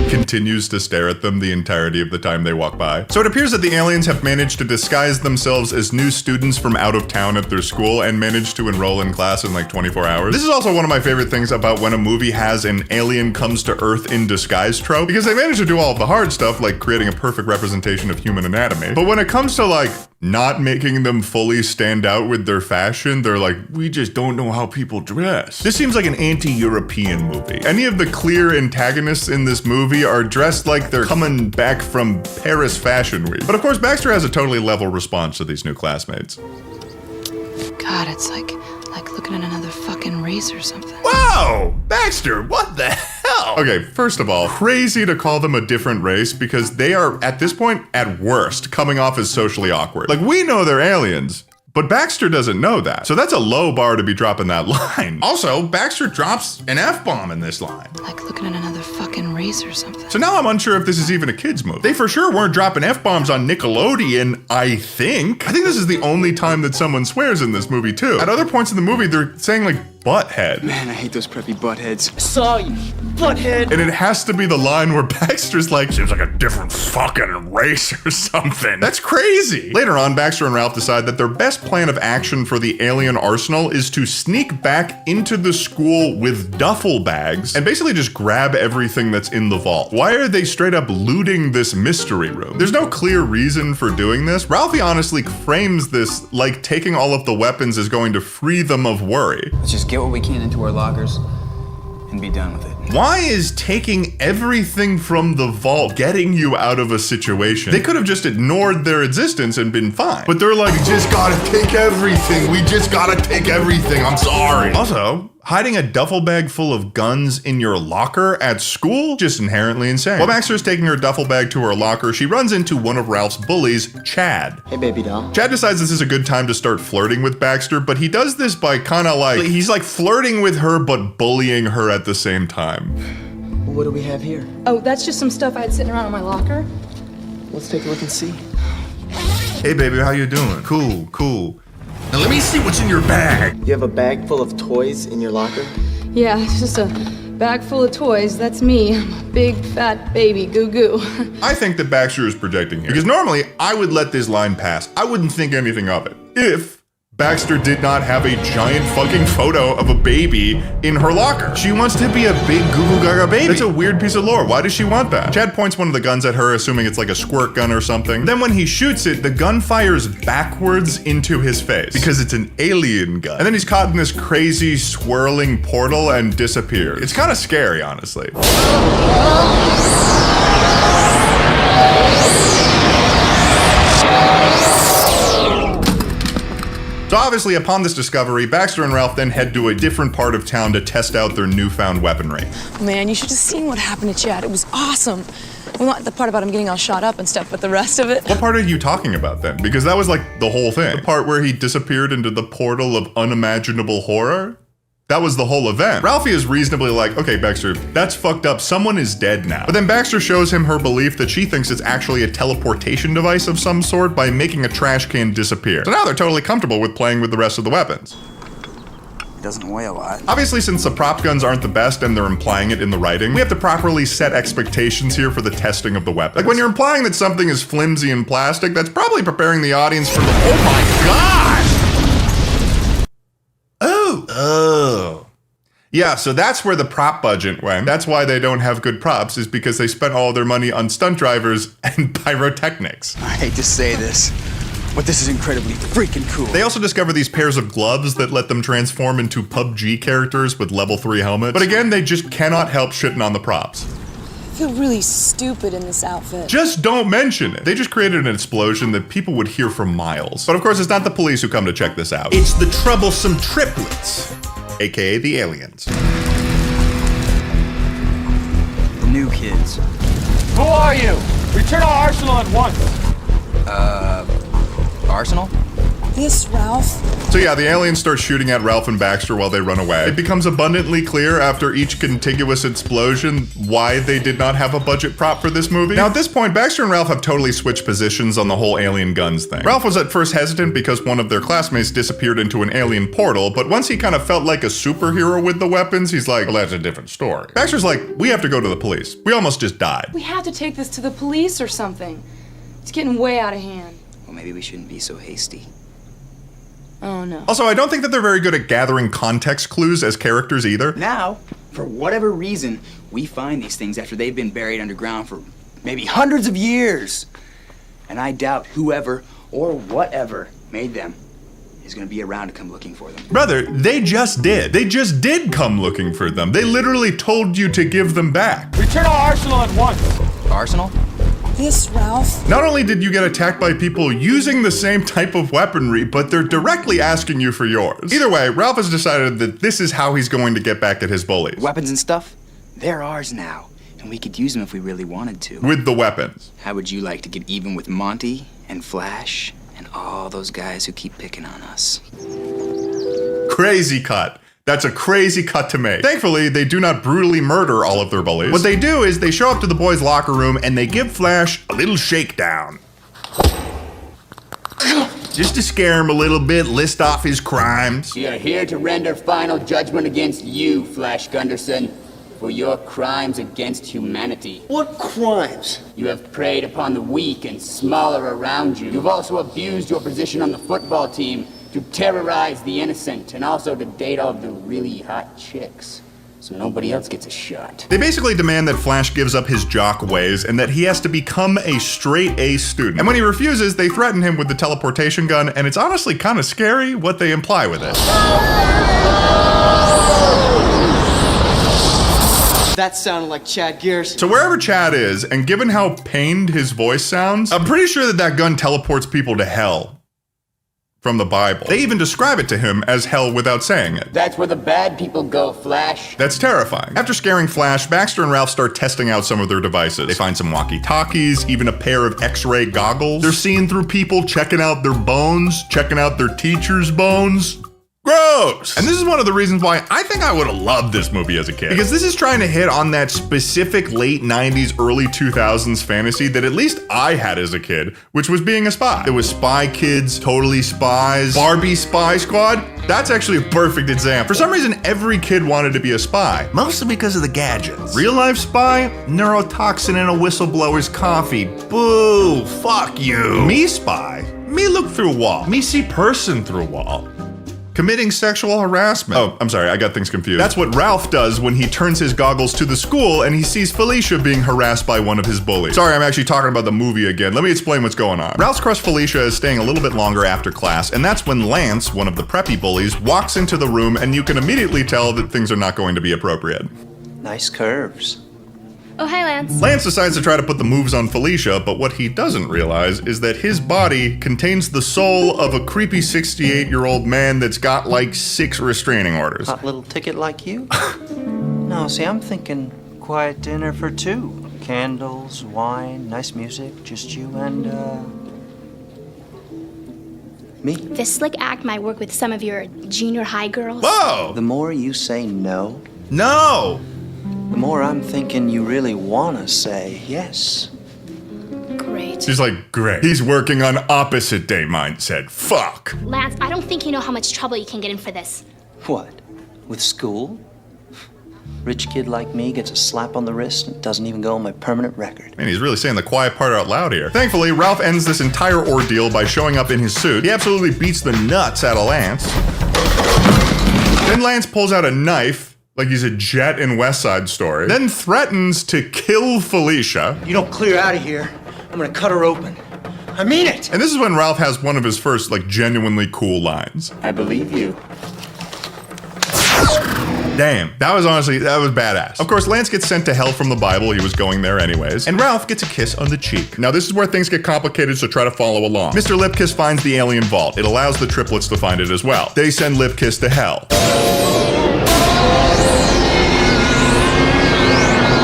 Continues to stare at them the entirety of the time they walk by. So it appears that the aliens have managed to disguise themselves as new students from out of town at their school and managed to enroll in class in like 24 hours. This is also one of my favorite things about when a movie has an alien comes to Earth in disguise trope, because they manage to do all of the hard stuff like creating a perfect representation of human anatomy. But when it comes to like not making them fully stand out with their fashion, they're like, we just don't know how people dress. This seems like an anti-European movie. Any of the clear antagonists in this movie are dressed like they're coming back from Paris Fashion Week. But of course, Baxter has a totally level response to these new classmates. God, it's like looking at another fucking race or something. Whoa! Baxter, what the hell? Okay, first of all, crazy to call them a different race because they are, at this point, at worst, coming off as socially awkward. Like, we know they're aliens, but Baxter doesn't know that. So that's a low bar to be dropping that line. Also, Baxter drops an F-bomb in this line. Like looking at another fucking race or something. So now I'm unsure if this is even a kid's movie. They for sure weren't dropping F-bombs on Nickelodeon, I think. I think this is the only time that someone swears in this movie, too. At other points in the movie, they're saying, like, butthead. Man, I hate those preppy buttheads. Saw you, butthead. And it has to be the line where Baxter's like, seems like a different fucking race or something. That's crazy. Later on, Baxter and Ralph decide that their best plan of action for the alien arsenal is to sneak back into the school with duffel bags and basically just grab everything that's in the vault. Why are they straight up looting this mystery room? There's no clear reason for doing this. Ralphie honestly frames this like taking all of the weapons is going to free them of worry. Let's just get what we can into our lockers and be done with it. Why is taking everything from the vault getting you out of a situation? They could have just ignored their existence and been fine. But they're like, just gotta take everything. We just gotta take everything. I'm sorry. Also, hiding a duffel bag full of guns in your locker at school? Just inherently insane. While Baxter's taking her duffel bag to her locker, she runs into one of Ralph's bullies, Chad. Hey, baby doll. Chad decides this is a good time to start flirting with Baxter, but he does this by kind of like, he's like flirting with her, but bullying her at the same time. What do we have here? Oh, that's just some stuff I had sitting around in my locker. Let's take a look and see. Hey, baby, how you doing? Cool, cool. Now let me see what's in your bag. You have a bag full of toys in your locker? Yeah, it's just a bag full of toys. That's me. I'm a big, fat baby goo-goo. I think that Baxter is projecting here. Because normally, I would let this line pass. I wouldn't think anything of it. If Baxter did not have a giant fucking photo of a baby in her locker. She wants to be a big goo-goo gaga baby. That's a weird piece of lore. Why does she want that? Chad points one of the guns at her, assuming it's like a squirt gun or something. Then when he shoots it, the gun fires backwards into his face because it's an alien gun. And then he's caught in this crazy swirling portal and disappears. It's kind of scary, honestly. So obviously, upon this discovery, Baxter and Ralph then head to a different part of town to test out their newfound weaponry. Man, you should have seen what happened to Chad. It was awesome. Well, not the part about him getting all shot up and stuff, but the rest of it. What part are you talking about then? Because that was like the whole thing. The part where he disappeared into the portal of unimaginable horror? That was the whole event. Ralphie is reasonably like, okay, Baxter, that's fucked up. Someone is dead now. But then Baxter shows him her belief that she thinks it's actually a teleportation device of some sort by making a trash can disappear. So now they're totally comfortable with playing with the rest of the weapons. It doesn't weigh a lot. Obviously, since the prop guns aren't the best and they're implying it in the writing, we have to properly set expectations here for the testing of the weapons. Like when you're implying that something is flimsy and plastic, that's probably preparing the audience for the, oh my God! Oh. Yeah, so that's where the prop budget went. That's why they don't have good props, is because they spent all their money on stunt drivers and pyrotechnics. I hate to say this, but this is incredibly freaking cool. They also discover these pairs of gloves that let them transform into PUBG characters with level 3 helmets. But again, they just cannot help shitting on the props. I feel really stupid in this outfit. Just don't mention it. They just created an explosion that people would hear for miles. But of course, it's not the police who come to check this out. It's the troublesome triplets, aka the aliens. new kids. Who are you? Return our arsenal at once. Arsenal? This, Ralph. So yeah, the aliens start shooting at Ralph and Baxter while they run away. It becomes abundantly clear after each contiguous explosion why they did not have a budget prop for this movie. Now at this point, Baxter and Ralph have totally switched positions on the whole alien guns thing. Ralph was at first hesitant because one of their classmates disappeared into an alien portal, but once he kind of felt like a superhero with the weapons, he's like, well, that's a different story. Baxter's like, we have to go to the police. We almost just died. We have to take this to the police or something. It's getting way out of hand. Well, maybe we shouldn't be so hasty. Oh, no. Also, I don't think that they're very good at gathering context clues as characters either. Now, for whatever reason, we find these things after they've been buried underground for maybe hundreds of years. And I doubt whoever or whatever made them is gonna be around to come looking for them. Brother, they just did. They just did come looking for them. They literally told you to give them back. Return our arsenal at once. Arsenal? This, Ralph. Not only did you get attacked by people using the same type of weaponry, but they're directly asking you for yours. Either way, Ralph has decided that this is how he's going to get back at his bullies. Weapons and stuff, they're ours now. And we could use them if we really wanted to. With the weapons. How would you like to get even with Monty and Flash and all those guys who keep picking on us? Crazy cut. That's a crazy cut to make. Thankfully, they do not brutally murder all of their bullies. What they do is they show up to the boys' locker room and they give Flash a little shakedown. Just to scare him a little bit, list off his crimes. We are here to render final judgment against you, Flash Gunderson, for your crimes against humanity. What crimes? You have preyed upon the weak and smaller around you. You've also abused your position on the football team to terrorize the innocent and also to date all of the really hot chicks, so nobody else gets a shot. They basically demand that Flash gives up his jock ways and that he has to become a straight A student. And when he refuses, they threaten him with the teleportation gun, and it's honestly kind of scary what they imply with it. That sounded like Chad Gears. So wherever Chad is, and given how pained his voice sounds, I'm pretty sure that that gun teleports people to hell. From the Bible. They even describe it to him as hell without saying it. That's where the bad people go, Flash. That's terrifying. After scaring Flash, Baxter and Ralph start testing out some of their devices. They find some walkie-talkies, even a pair of X-ray goggles. They're seeing through people, checking out their bones, checking out their teacher's bones. Gross! And this is one of the reasons why I think I would have loved this movie as a kid. Because this is trying to hit on that specific late 90s, early 2000s fantasy that at least I had as a kid, which was being a spy. There was Spy Kids, Totally Spies, Barbie Spy Squad. That's actually a perfect example. For some reason, every kid wanted to be a spy. Mostly because of the gadgets. Real life spy? Neurotoxin in a whistleblower's coffee. Boo! Fuck you. Me spy? Me look through wall. Me see person through wall. Committing sexual harassment. Oh, I'm sorry, I got things confused. That's what Ralph does when he turns his goggles to the school and he sees Felicia being harassed by one of his bullies. Sorry, I'm actually talking about the movie again. Let me explain what's going on. Ralph's crush Felicia is staying a little bit longer after class, and that's when Lance, one of the preppy bullies, walks into the room, and you can immediately tell that things are not going to be appropriate. Nice curves. Oh, hi, Lance. Lance decides to try to put the moves on Felicia, but what he doesn't realize is that his body contains the soul of a creepy 68-year-old man that's got like 6 restraining orders. Hot little ticket like you? No, see, I'm thinking quiet dinner for 2. Candles, wine, nice music, just you and, me. This slick act might work with some of your junior high girls. Whoa! The more you say no, the more I'm thinking you really want to say yes. Great. She's like, great. He's working on opposite day mindset. Fuck. Lance, I don't think you know how much trouble you can get in for this. What? With school? Rich kid like me gets a slap on the wrist and doesn't even go on my permanent record. Man, he's really saying the quiet part out loud here. Thankfully, Ralph ends this entire ordeal by showing up in his suit. He absolutely beats the nuts out of Lance. Then Lance pulls out a knife, like he's a jet in West Side Story, then threatens to kill Felicia. You don't clear out of here, I'm gonna cut her open. I mean it! And this is when Ralph has one of his first, like, genuinely cool lines. I believe you. Damn, that was badass. Of course, Lance gets sent to hell from the Bible. He was going there anyways. And Ralph gets a kiss on the cheek. Now, this is where things get complicated, so try to follow along. Mr. Lipkiss finds the alien vault. It allows the triplets to find it as well. They send Lipkiss to hell.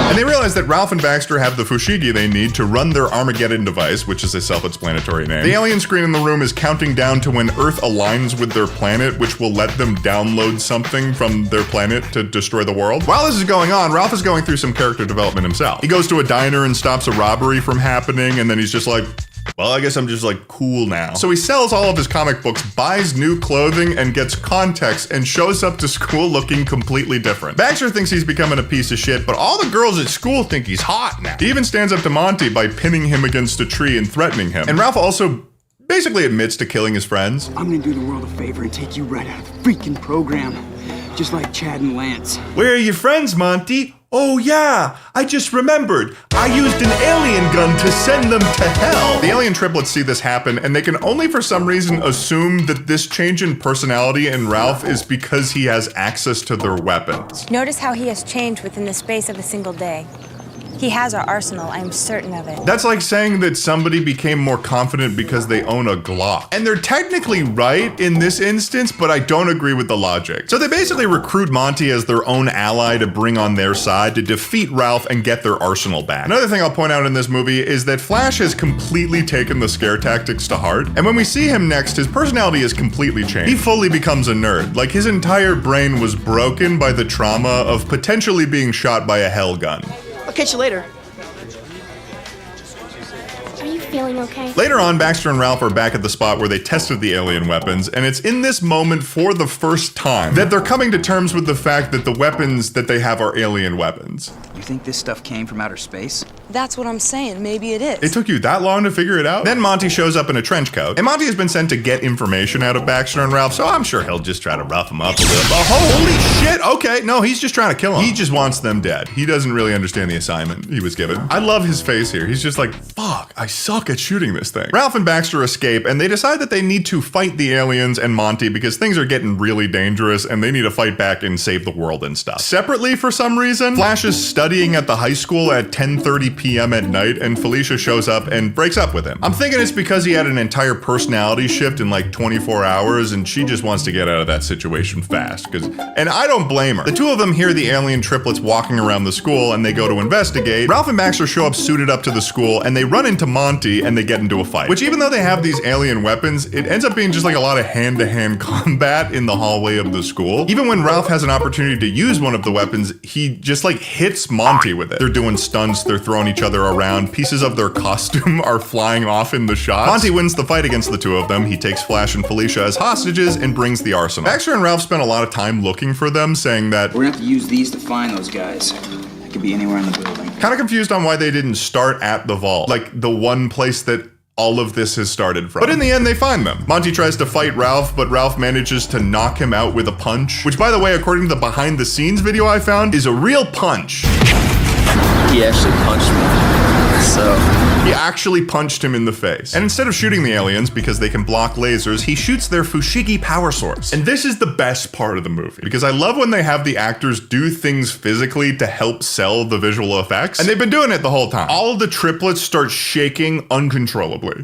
And they realize that Ralph and Baxter have the fushigi they need to run their Armageddon device, which is a self-explanatory name. The alien screen in the room is counting down to when Earth aligns with their planet, which will let them download something from their planet to destroy the world. While this is going on, Ralph is going through some character development himself. He goes to a diner and stops a robbery from happening, and then he's just like, well, I guess I'm just like cool now. So he sells all of his comic books, buys new clothing, and gets context and shows up to school looking completely different. Baxter thinks he's becoming a piece of shit, but all the girls at school think he's hot now. He even stands up to Monty by pinning him against a tree and threatening him. And Ralph also basically admits to killing his friends. I'm gonna do the world a favor and take you right out of the freaking program. Just like Chad and Lance. Where are your friends, Monty? Oh yeah, I just remembered. I used an alien gun to send them to hell. The alien triplets see this happen, and they can only for some reason assume that this change in personality in Ralph is because he has access to their weapons. Notice how he has changed within the space of a single day. He has our arsenal, I am certain of it. That's like saying that somebody became more confident because they own a Glock. And they're technically right in this instance, but I don't agree with the logic. So they basically recruit Monty as their own ally to bring on their side to defeat Ralph and get their arsenal back. Another thing I'll point out in this movie is that Flash has completely taken the scare tactics to heart. And when we see him next, his personality is completely changed. He fully becomes a nerd. Like his entire brain was broken by the trauma of potentially being shot by a hell gun. I'll catch you later. Are you feeling okay? Later on, Baxter and Ralph are back at the spot where they tested the alien weapons, and it's in this moment for the first time that they're coming to terms with the fact that the weapons that they have are alien weapons. You think this stuff came from outer space? That's what I'm saying. Maybe it is. It took you that long to figure it out? Then Monty shows up in a trench coat, and Monty has been sent to get information out of Baxter and Ralph, so I'm sure he'll just try to rough them up a little. Oh, holy shit! Okay, no, he's just trying to kill them. He just wants them dead. He doesn't really understand the assignment he was given. I love his face here. He's just like, fuck, I suck at shooting this thing. Ralph and Baxter escape, and they decide that they need to fight the aliens and Monty because things are getting really dangerous, and they need to fight back and save the world and stuff. Separately, for some reason, Flash is studying at the high school at 10:30 p.m. at night, and Felicia shows up and breaks up with him. I'm thinking it's because he had an entire personality shift in like 24 hours, and she just wants to get out of that situation fast, and I don't blame her. The two of them hear the alien triplets walking around the school, and they go to investigate. Ralph and Baxter show up suited up to the school, and they run into Monty, and they get into a fight. Which, even though they have these alien weapons, it ends up being just like a lot of hand-to-hand combat in the hallway of the school. Even when Ralph has an opportunity to use one of the weapons, he just like hits Monty with it. They're doing stunts, they're throwing each other around, pieces of their costume are flying off in the shots. Monty wins the fight against the two of them. He takes Flash and Felicia as hostages and brings the arsenal. Baxter and Ralph spent a lot of time looking for them, saying that we're gonna have to use these to find those guys. They could be anywhere in the building. Kind of confused on why they didn't start at the vault, like the one place that all of this has started from. But in the end, they find them. Monty tries to fight Ralph, but Ralph manages to knock him out with a punch, which, by the way, according to the behind the scenes video I found, is a real punch. He actually punched me, so... He actually punched him in the face. And instead of shooting the aliens, because they can block lasers, he shoots their fushigi power source. And this is the best part of the movie, because I love when they have the actors do things physically to help sell the visual effects. And they've been doing it the whole time. All of the triplets start shaking uncontrollably.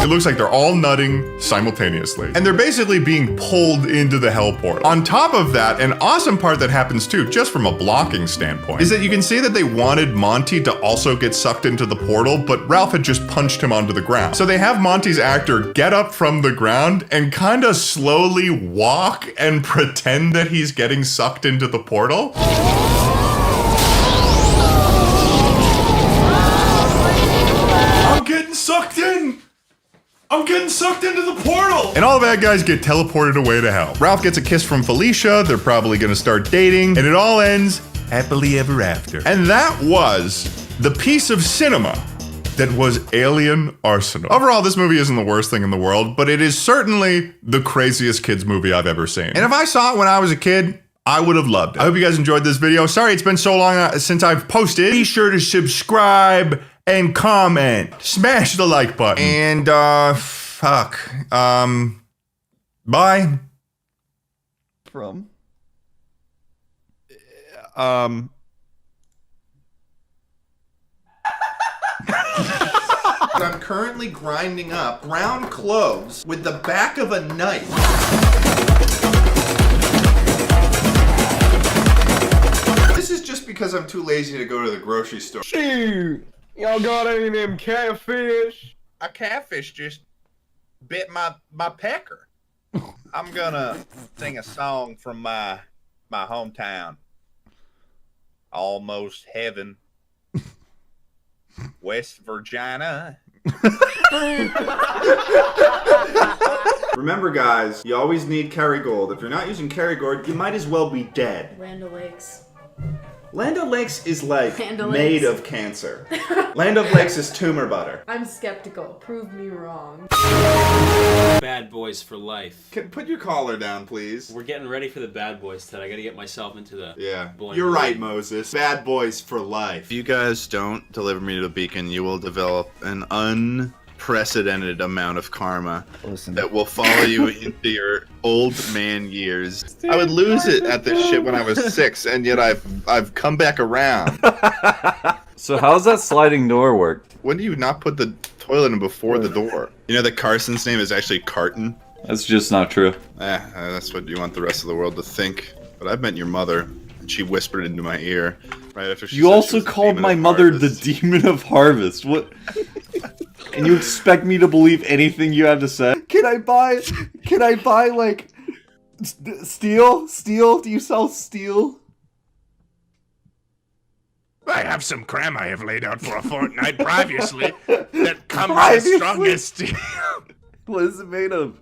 It looks like they're all nutting simultaneously. And they're basically being pulled into the hell portal. On top of that, an awesome part that happens too, just from a blocking standpoint, is that you can see that they wanted Monty to also get sucked into the portal, but Ralph had just punched him onto the ground. So they have Monty's actor get up from the ground and kind of slowly walk and pretend that he's getting sucked into the portal. I'm getting sucked in! I'm getting sucked into the portal! And all the bad guys get teleported away to hell. Ralph gets a kiss from Felicia, they're probably gonna start dating, and it all ends happily ever after. And that was the piece of cinema that was Alien Arsenal. Overall, this movie isn't the worst thing in the world, but it is certainly the craziest kids movie I've ever seen. And if I saw it when I was a kid, I would have loved it. I hope you guys enjoyed this video. Sorry it's been so long since I've posted. Be sure to subscribe and comment. Smash the like button. And, bye. From? I'm currently grinding up ground cloves with the back of a knife. this is just because I'm too lazy to go to the grocery store. Shoot! Y'all got any of them catfish? A catfish just bit my pecker. I'm gonna sing a song from my hometown. Almost heaven. West Virginia. Remember, guys, you always need Kerrygold. If you're not using Kerrygold, you might as well be dead. Land O'Lakes. Land O'Lakes is like Land made O'Lakes. of cancer. Land O'Lakes is tumor butter. I'm skeptical. Prove me wrong. Bad boys for life. Put your collar down, please. We're getting ready for the bad boys, Ted. I gotta get myself into the... Yeah, boy you're mood. right, Moses. Bad boys for life. If you guys don't deliver me to the beacon, you will develop an unprecedented amount of karma that will follow you into your old man years. I would lose it at this shit when I was 6, and yet I've come back around. So how's that sliding door work? When do you not put the toilet in before the door? You know that Carson's name is actually Carton? That's just not true. That's what you want the rest of the world to think. But I met your mother, and she whispered into my ear right after she You also called my mother the Demon of Harvest. What? And you expect me to believe anything you have to say? Can I buy like steel? Steel? Do you sell steel? I have some cram I have laid out for a fortnight previously that come with the strongest steel. What is it made of?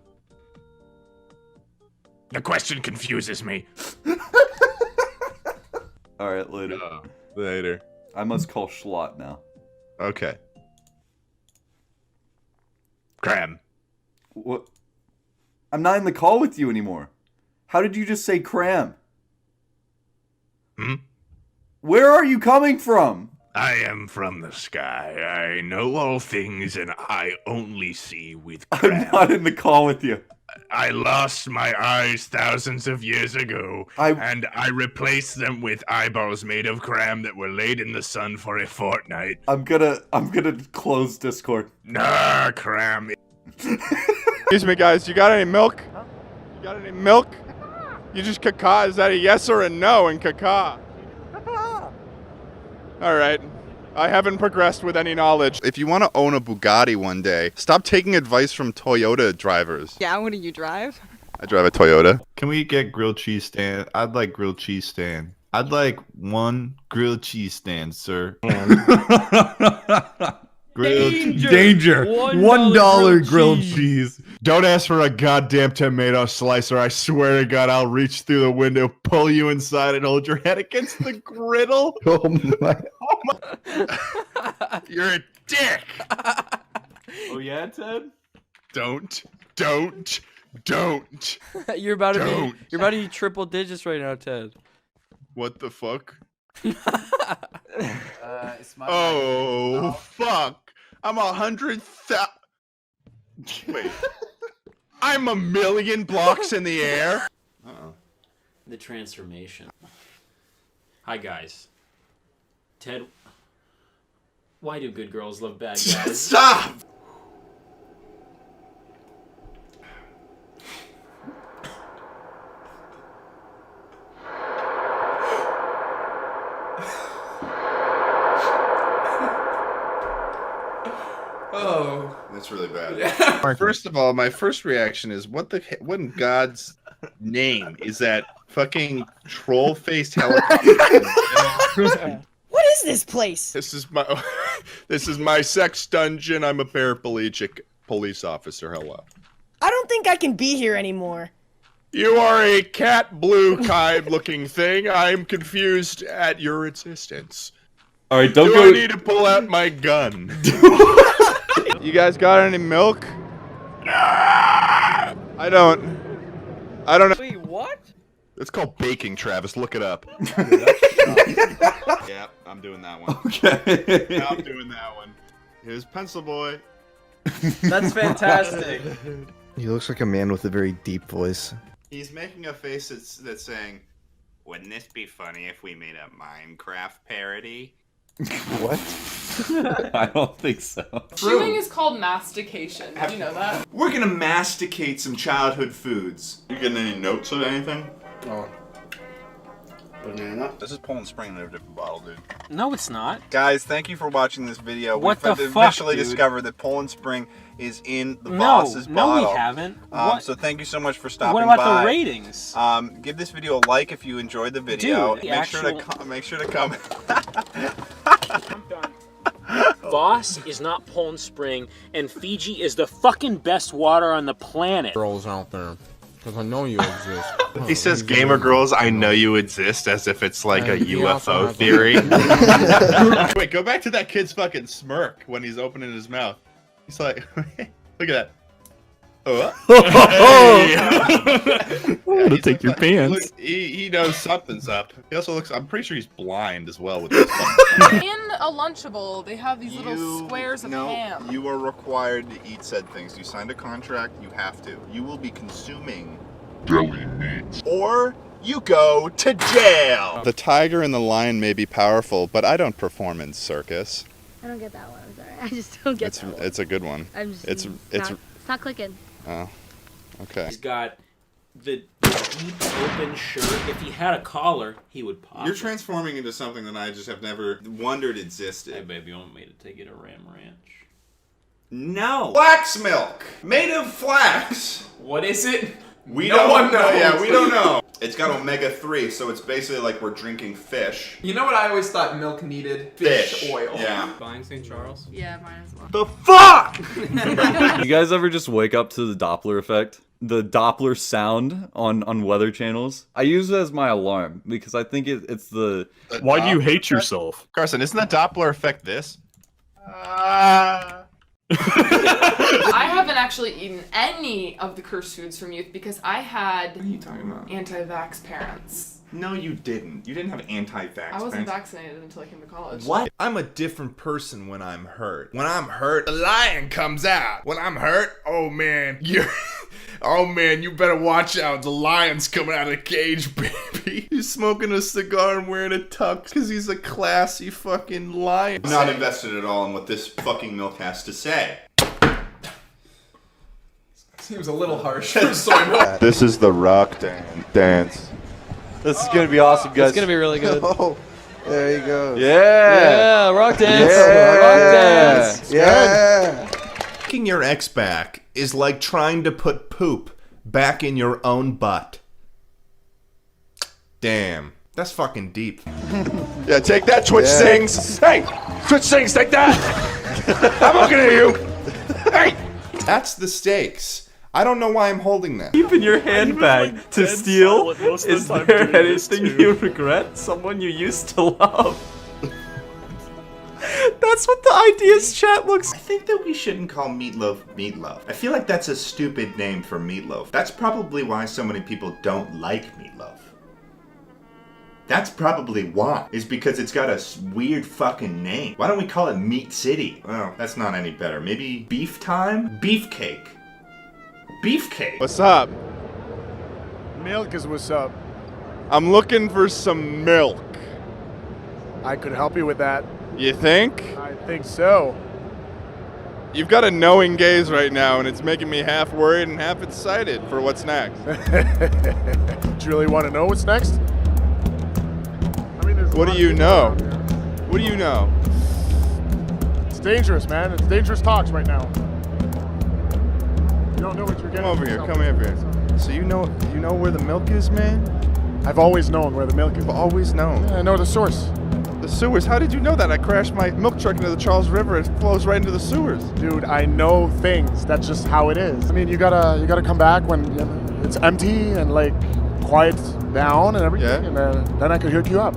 The question confuses me. Alright, later. Later. I must call Schlott now. Okay. Cram. What? I'm not in the call with you anymore. How did you just say cram? Where are you coming from? I am from the sky. I know all things and I only see with cram. I'm not in the call with you. I lost my eyes thousands of years ago, and I replaced them with eyeballs made of cram that were laid in the sun for a fortnight. I'm gonna close Discord. Nah, cram. Excuse me, guys. You got any milk? You got any milk? You just caca. Is that a yes or a no in caca? All right. I haven't progressed with any knowledge. If you want to own a Bugatti one day, stop taking advice from Toyota drivers. Yeah, what do you drive? I drive a Toyota. Can we get grilled cheese stand? I'd like grilled cheese stand. I'd like one grilled cheese stand, sir. Danger! $1 grilled cheese. Don't ask for a goddamn tomato slicer. I swear to God, I'll reach through the window, pull you inside, and hold your head against the griddle. Oh my. You're a dick. Oh yeah, Ted? Don't. You're about to be triple digits right now, Ted. What the fuck? It's my fuck. I'm 100,000. Wait. I'm 1,000,000 blocks in the air. The transformation. Hi, guys. Ted, why do good girls love bad guys? Stop! Oh. That's really bad. First of all, my first reaction is, what in God's name is that fucking troll-faced helicopter? What is this place? This is my sex dungeon. I'm a paraplegic police officer. Hello. I don't think I can be here anymore. You are a cat blue kind looking thing. I'm confused at your existence. All right, don't Do go. I need to pull out my gun? You guys got any milk? I don't know. Wait, what? It's called baking, Travis. Look it up. Yeah, I'm doing that one. Okay. Yeah, I'm doing that one. Here's Pencil Boy. That's fantastic. He looks like a man with a very deep voice. He's making a face that's saying, "Wouldn't this be funny if we made a Minecraft parody?" What? I don't think so. Chewing is called mastication. Do you know that? We're gonna masticate some childhood foods. You getting any notes or anything? Oh. banana. This is Poland Spring in a different bottle, dude. No, it's not. Guys, thank you for watching this video. What We've the fuck, officially dude? discovered that Poland Spring is in the boss's No, bottle. we haven't. What? So thank you so much for stopping What about by. the ratings? Give this video a like if you enjoyed the video. Dude, make sure to comment. Voss is not Poland Spring, and Fiji is the fucking best water on the planet. Girls out there, because I know you exist. He says, "Gamer girls, I know you exist," as if it's like a He also UFO has theory. Wait, go back to that kid's fucking smirk when he's opening his mouth. He's like, look at that. Oh. I'm gonna take your pants. Look, he knows something's up. He also looks, I'm pretty sure he's blind as well with this stuff. In a Lunchable, they have these little squares of ham. You are required to eat said things. You signed a contract, you have to. You will be consuming deli meat. Or you go to jail. The tiger and the lion may be powerful, but I don't perform in circus. I don't get that one. I'm sorry. I just don't get that one. It's a good one. I'm just, it's not clicking. Oh, okay. He's got the deep open shirt. If he had a collar, he would pop. You're transforming into something that I just have never wondered existed. Hey, baby, you want me to take you to Ram Ranch? No. Flax milk, made of flax. What is it? We No don't one knows. Yeah, we don't know. It's got omega-3, so it's basically like we're drinking fish. You know what I always thought milk needed? Fish oil. Yeah. Buying St. Charles? Yeah, mine as well. The fuck? You guys ever just wake up to the Doppler effect? The Doppler sound on weather channels? I use it as my alarm because I think it's the... Why do you hate yourself? Carson, isn't that Doppler effect this? I haven't actually eaten any of the cursed foods from youth because I had anti-vax parents. No, you didn't. You didn't have anti-vax. I wasn't vaccinated until I came to college. What? I'm a different person when I'm hurt. When I'm hurt, the lion comes out. When I'm hurt, oh man, you better watch out. The lion's coming out of the cage, baby. He's smoking a cigar and wearing a tux because he's a classy fucking lion. I'm not invested at all in what this fucking milk has to say. Seems a little harsh for soy milk. This is the rock dance. This is gonna be awesome, guys. It's gonna be really good. Oh, there you go. Yeah. Rock dance. Yeah. Rock dance. Yeah. Taking your ex back is like trying to put poop back in your own butt. Damn. That's fucking deep. Yeah, take that, Twitch Sings. Hey, Twitch Sings, take that. I'm looking at you. Hey. That's the stakes. I don't know why I'm holding that. Keep in your handbag to steal. Is there anything you regret? Someone you used to love? That's what the ideas chat looks I think that we shouldn't call meatloaf meatloaf. I feel like that's a stupid name for meatloaf. That's probably why so many people don't like meatloaf. That's probably why. Is because it's got a weird fucking name. Why don't we call it Meat City? Well, that's not any better. Maybe Beef Time? Beefcake. Beefcake. What's up? Milk is what's up. I'm looking for some milk. I could help you with that. You think? I think so. You've got a knowing gaze right now, and it's making me half worried and half excited for what's next. Do you really want to know what's next? I mean, there's What do you know? What do you know? It's dangerous, man. It's dangerous talks right now. You don't know what you're getting. Come over here. Come over here. So you know where the milk is, man? I've always known where the milk is. I've always known. Yeah, I know the source. The sewers? How did you know that? I crashed my milk truck into the Charles River. It flows right into the sewers. Dude, I know things. That's just how it is. I mean, you gotta come back when it's empty and like quiet down and everything, Yeah. and then I could hook you up.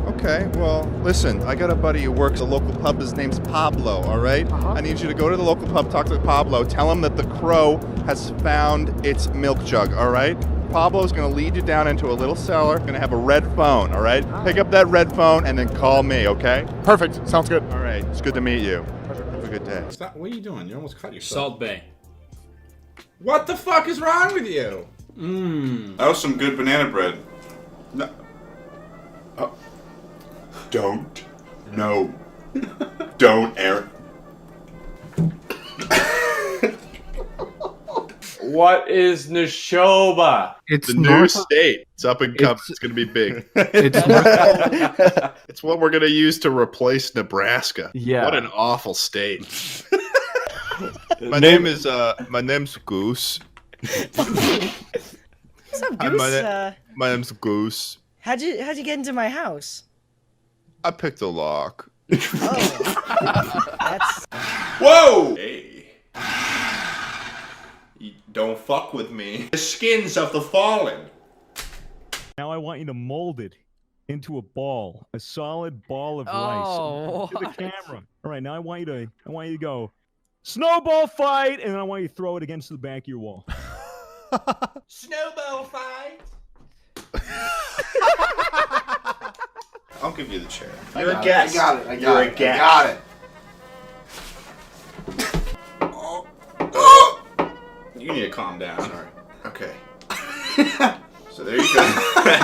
Okay, well, listen, I got a buddy who works at a local pub. His name's Pablo, all right? I need you to go to the local pub, talk to Pablo, tell him that the crow has found its milk jug, all right? Pablo's going to lead you down into a little cellar, going to have a red phone, all right? Pick up that red phone and then call me, okay? Perfect. Sounds good. All right, it's good to meet you. Have a good day. Stop. What are you doing? You almost cut yourself. Salt Bay. What the fuck is wrong with you? That was some good banana bread. No. Don't. No. Don't, Aaron. What is Neshoba? It's the new state. It's up and coming. It's going to be big. It's what we're going to use to replace Nebraska. Yeah. What an awful state. My name's Goose. What's up, Goose? My name's Goose. How'd you get into my house? I picked a lock. That's. Whoa! Hey. You don't fuck with me. The skins of the fallen. Now I want you to mold it into a ball, a solid ball of rice. To the camera. All right, now I want you to go snowball fight, and then I want you to throw it against the back of your wall. Snowball fight. I'll give you the chair. You're a guest. I got it. You need to calm down. Sorry. Okay. So there you go.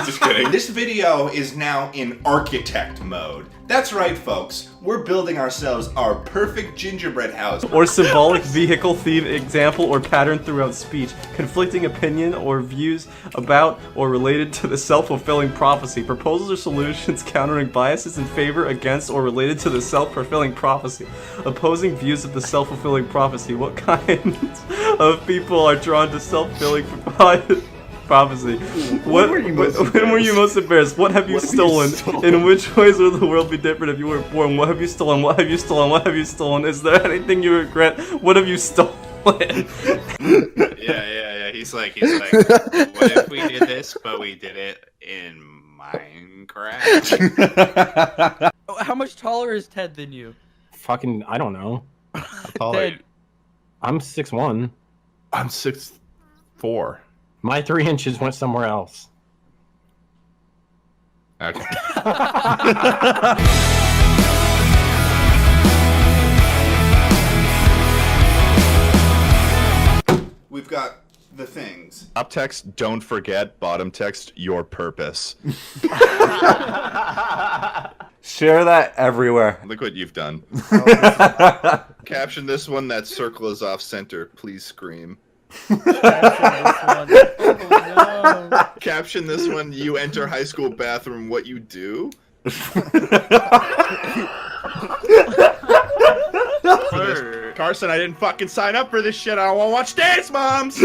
Just kidding. This video is now in architect mode. That's right, folks. We're building ourselves our perfect gingerbread house. Or symbolic vehicle theme example or pattern throughout speech, conflicting opinion or views about or related to the self-fulfilling prophecy, proposals or solutions countering biases in favor, against, or related to the self-fulfilling prophecy, opposing views of the self-fulfilling prophecy. What kinds of people are drawn to self-fulfilling prophecy? When were you most embarrassed? What have you stolen? In which ways would the world be different if you were born? What have you stolen? What have you stolen? What have you stolen? Is there anything you regret? What have you stolen? Yeah. He's like, what if we did this, but we did it in Minecraft? How much taller is Ted than you? Fucking, I don't know. Ted, I'm 6'1". I'm 6'4". My 3 inches went somewhere else. Okay. We've got the things. Top text, don't forget. Bottom text, your purpose. Share that everywhere. Look what you've done. Caption this one, that circle is off center. Please scream. Caption this one, you enter high school bathroom, what you do? Carson, I didn't fucking sign up for this shit. I don't want to watch Dance Moms.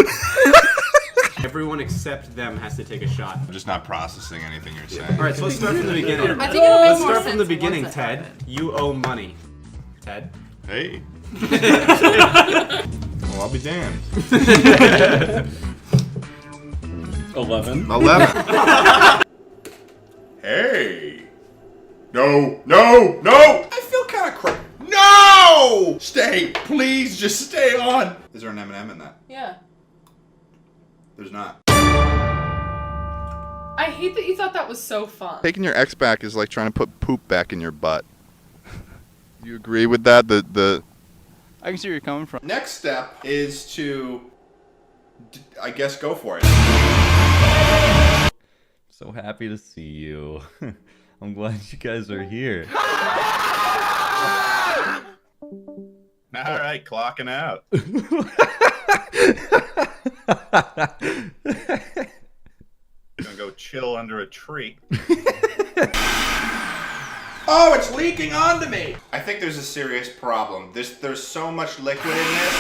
Everyone except them has to take a shot. I'm just not processing anything you're saying. All right, so let's start from the beginning. I think it'll make Let's more start sense from the once beginning, it Ted. happened. You owe money. Ted. Hey. Well, I'll be damned. 11. Hey. No. I feel kind of crazy. No! Stay. Please, just stay on. Is there an M&M in that? Yeah. There's not. I hate that you thought that was so fun. Taking your ex back is like trying to put poop back in your butt. You agree with that? I can see where you're coming from. Next step is to, I guess, go for it. So happy to see you. I'm glad you guys are here. All right, clocking out. Gonna go chill under a tree. Oh, it's leaking onto me! I think there's a serious problem. There's so much liquid in this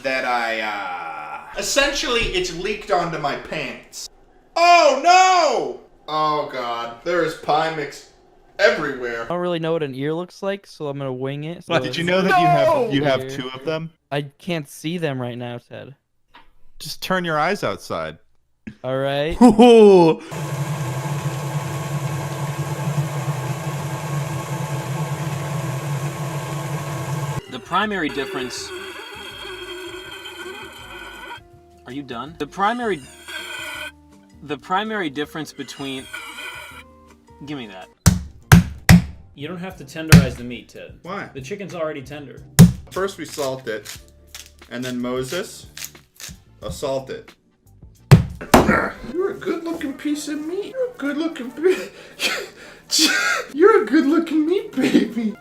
that essentially it's leaked onto my pants. Oh no! Oh god, there is pie mix everywhere. I don't really know what an ear looks like, so I'm gonna wing it. So Did you know that you have two of them? I can't see them right now, Ted. Just turn your eyes outside. All right. The primary difference... Are you done? The primary difference between... Give me that. You don't have to tenderize the meat, Ted. Why? The chicken's already tender. First we salt it, and then Moses, assault it. You're a good-looking piece of meat. You're a good-looking You're a good-looking meat, baby.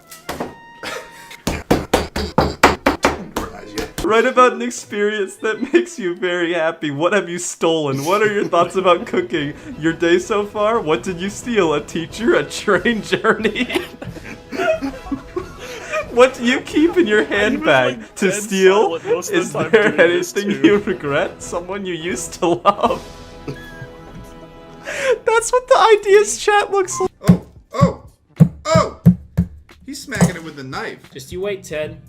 Write about an experience that makes you very happy. What have you stolen? What are your thoughts about cooking? Your day so far? What did you steal? A teacher? A train journey? What do you keep in your handbag to steal? Is there anything you regret? Someone you used to love? That's what the ideas chat looks like. Oh! He's smacking it with a knife. Just you wait, Ted.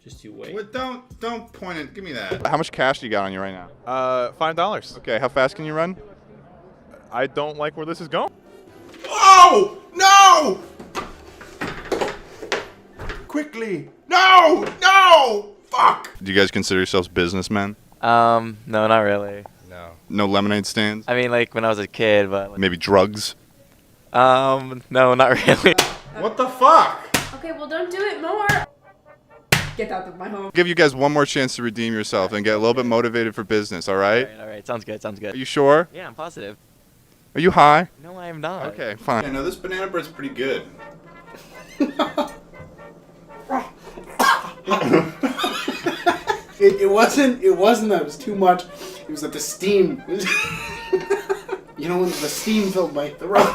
Just you wait. What? Don't point it. Give me that. How much cash do you got on you right now? $5. Okay, how fast can you run? I don't like where this is going. Oh! No! Quickly! No! No! Fuck! Do you guys consider yourselves businessmen? No, not really. No lemonade stands? I mean, like when I was a kid, but like, Maybe drugs? no, not really. What the fuck? Okay, well, don't do it more. Get out of my home. Give you guys one more chance to redeem yourself and get a little bit motivated for business, alright? All right, sounds good, sounds good. Are you sure? Yeah, I'm positive. Are you high? No, I am not. Okay, fine. Yeah, no, this banana bread's pretty good. It wasn't that it was too much. It was that the steam was you know, when the steam filled my throat.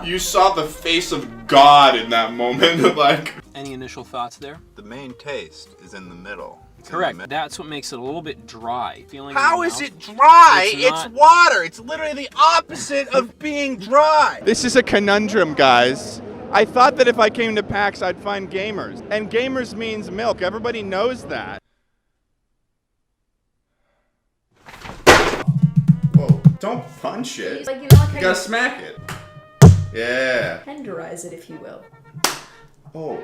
You saw the face of God in that moment, like. Any initial thoughts there? The main taste is in the middle. Correct. That's what makes it a little bit dry. Feeling How is it dry? It's water. It's literally the opposite of being dry. This is a conundrum, guys. I thought that if I came to PAX, I'd find gamers. And gamers means milk. Everybody knows that. Whoa, don't punch it. Like, you know, like You gotta smack it. Yeah. tenderize it, if you will.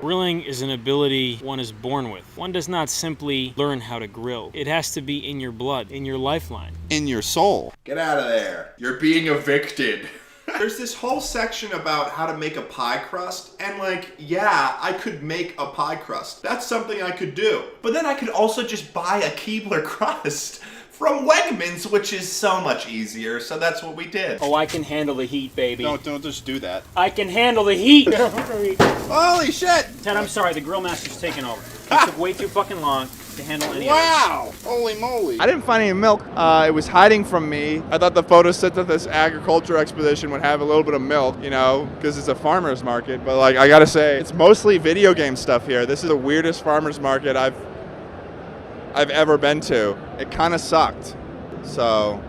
Grilling is an ability one is born with. One does not simply learn how to grill. It has to be in your blood, in your lifeline. In your soul. Get out of there. You're being evicted. There's this whole section about how to make a pie crust, and like, yeah, I could make a pie crust. That's something I could do. But then I could also just buy a Keebler crust from Wegmans, which is so much easier, so that's what we did. Oh, I can handle the heat, baby. Don't just do that. I can handle the heat! Holy shit! Ted, I'm sorry, the grill master's taking over. It took way too fucking long to handle any Wow! Holy moly. I didn't find any milk. It was hiding from me. I thought the photo said that this agriculture expedition would have a little bit of milk, you know, because it's a farmer's market. But like, I gotta say, it's mostly video game stuff here. This is the weirdest farmer's market I've ever been to. It kind of sucked. So,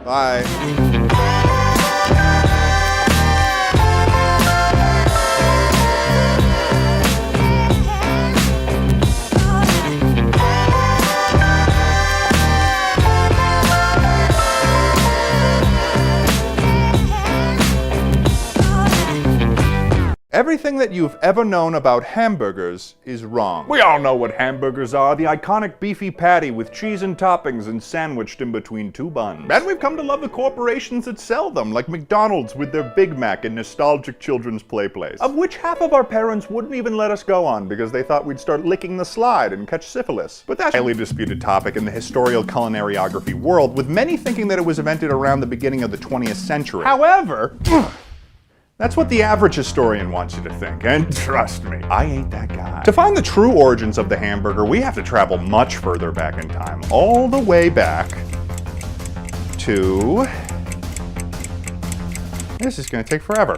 bye. Everything that you've ever known about hamburgers is wrong. We all know what hamburgers are, the iconic beefy patty with cheese and toppings and sandwiched in between two buns. And we've come to love the corporations that sell them, like McDonald's with their Big Mac and nostalgic children's play place, of which half of our parents wouldn't even let us go on because they thought we'd start licking the slide and catch syphilis. But that's a highly disputed topic in the historical culinariography world, with many thinking that it was invented around the beginning of the 20th century. However, that's what the average historian wants you to think, and trust me, I ain't that guy. To find the true origins of the hamburger, we have to travel much further back in time, all the way back to... This is gonna take forever.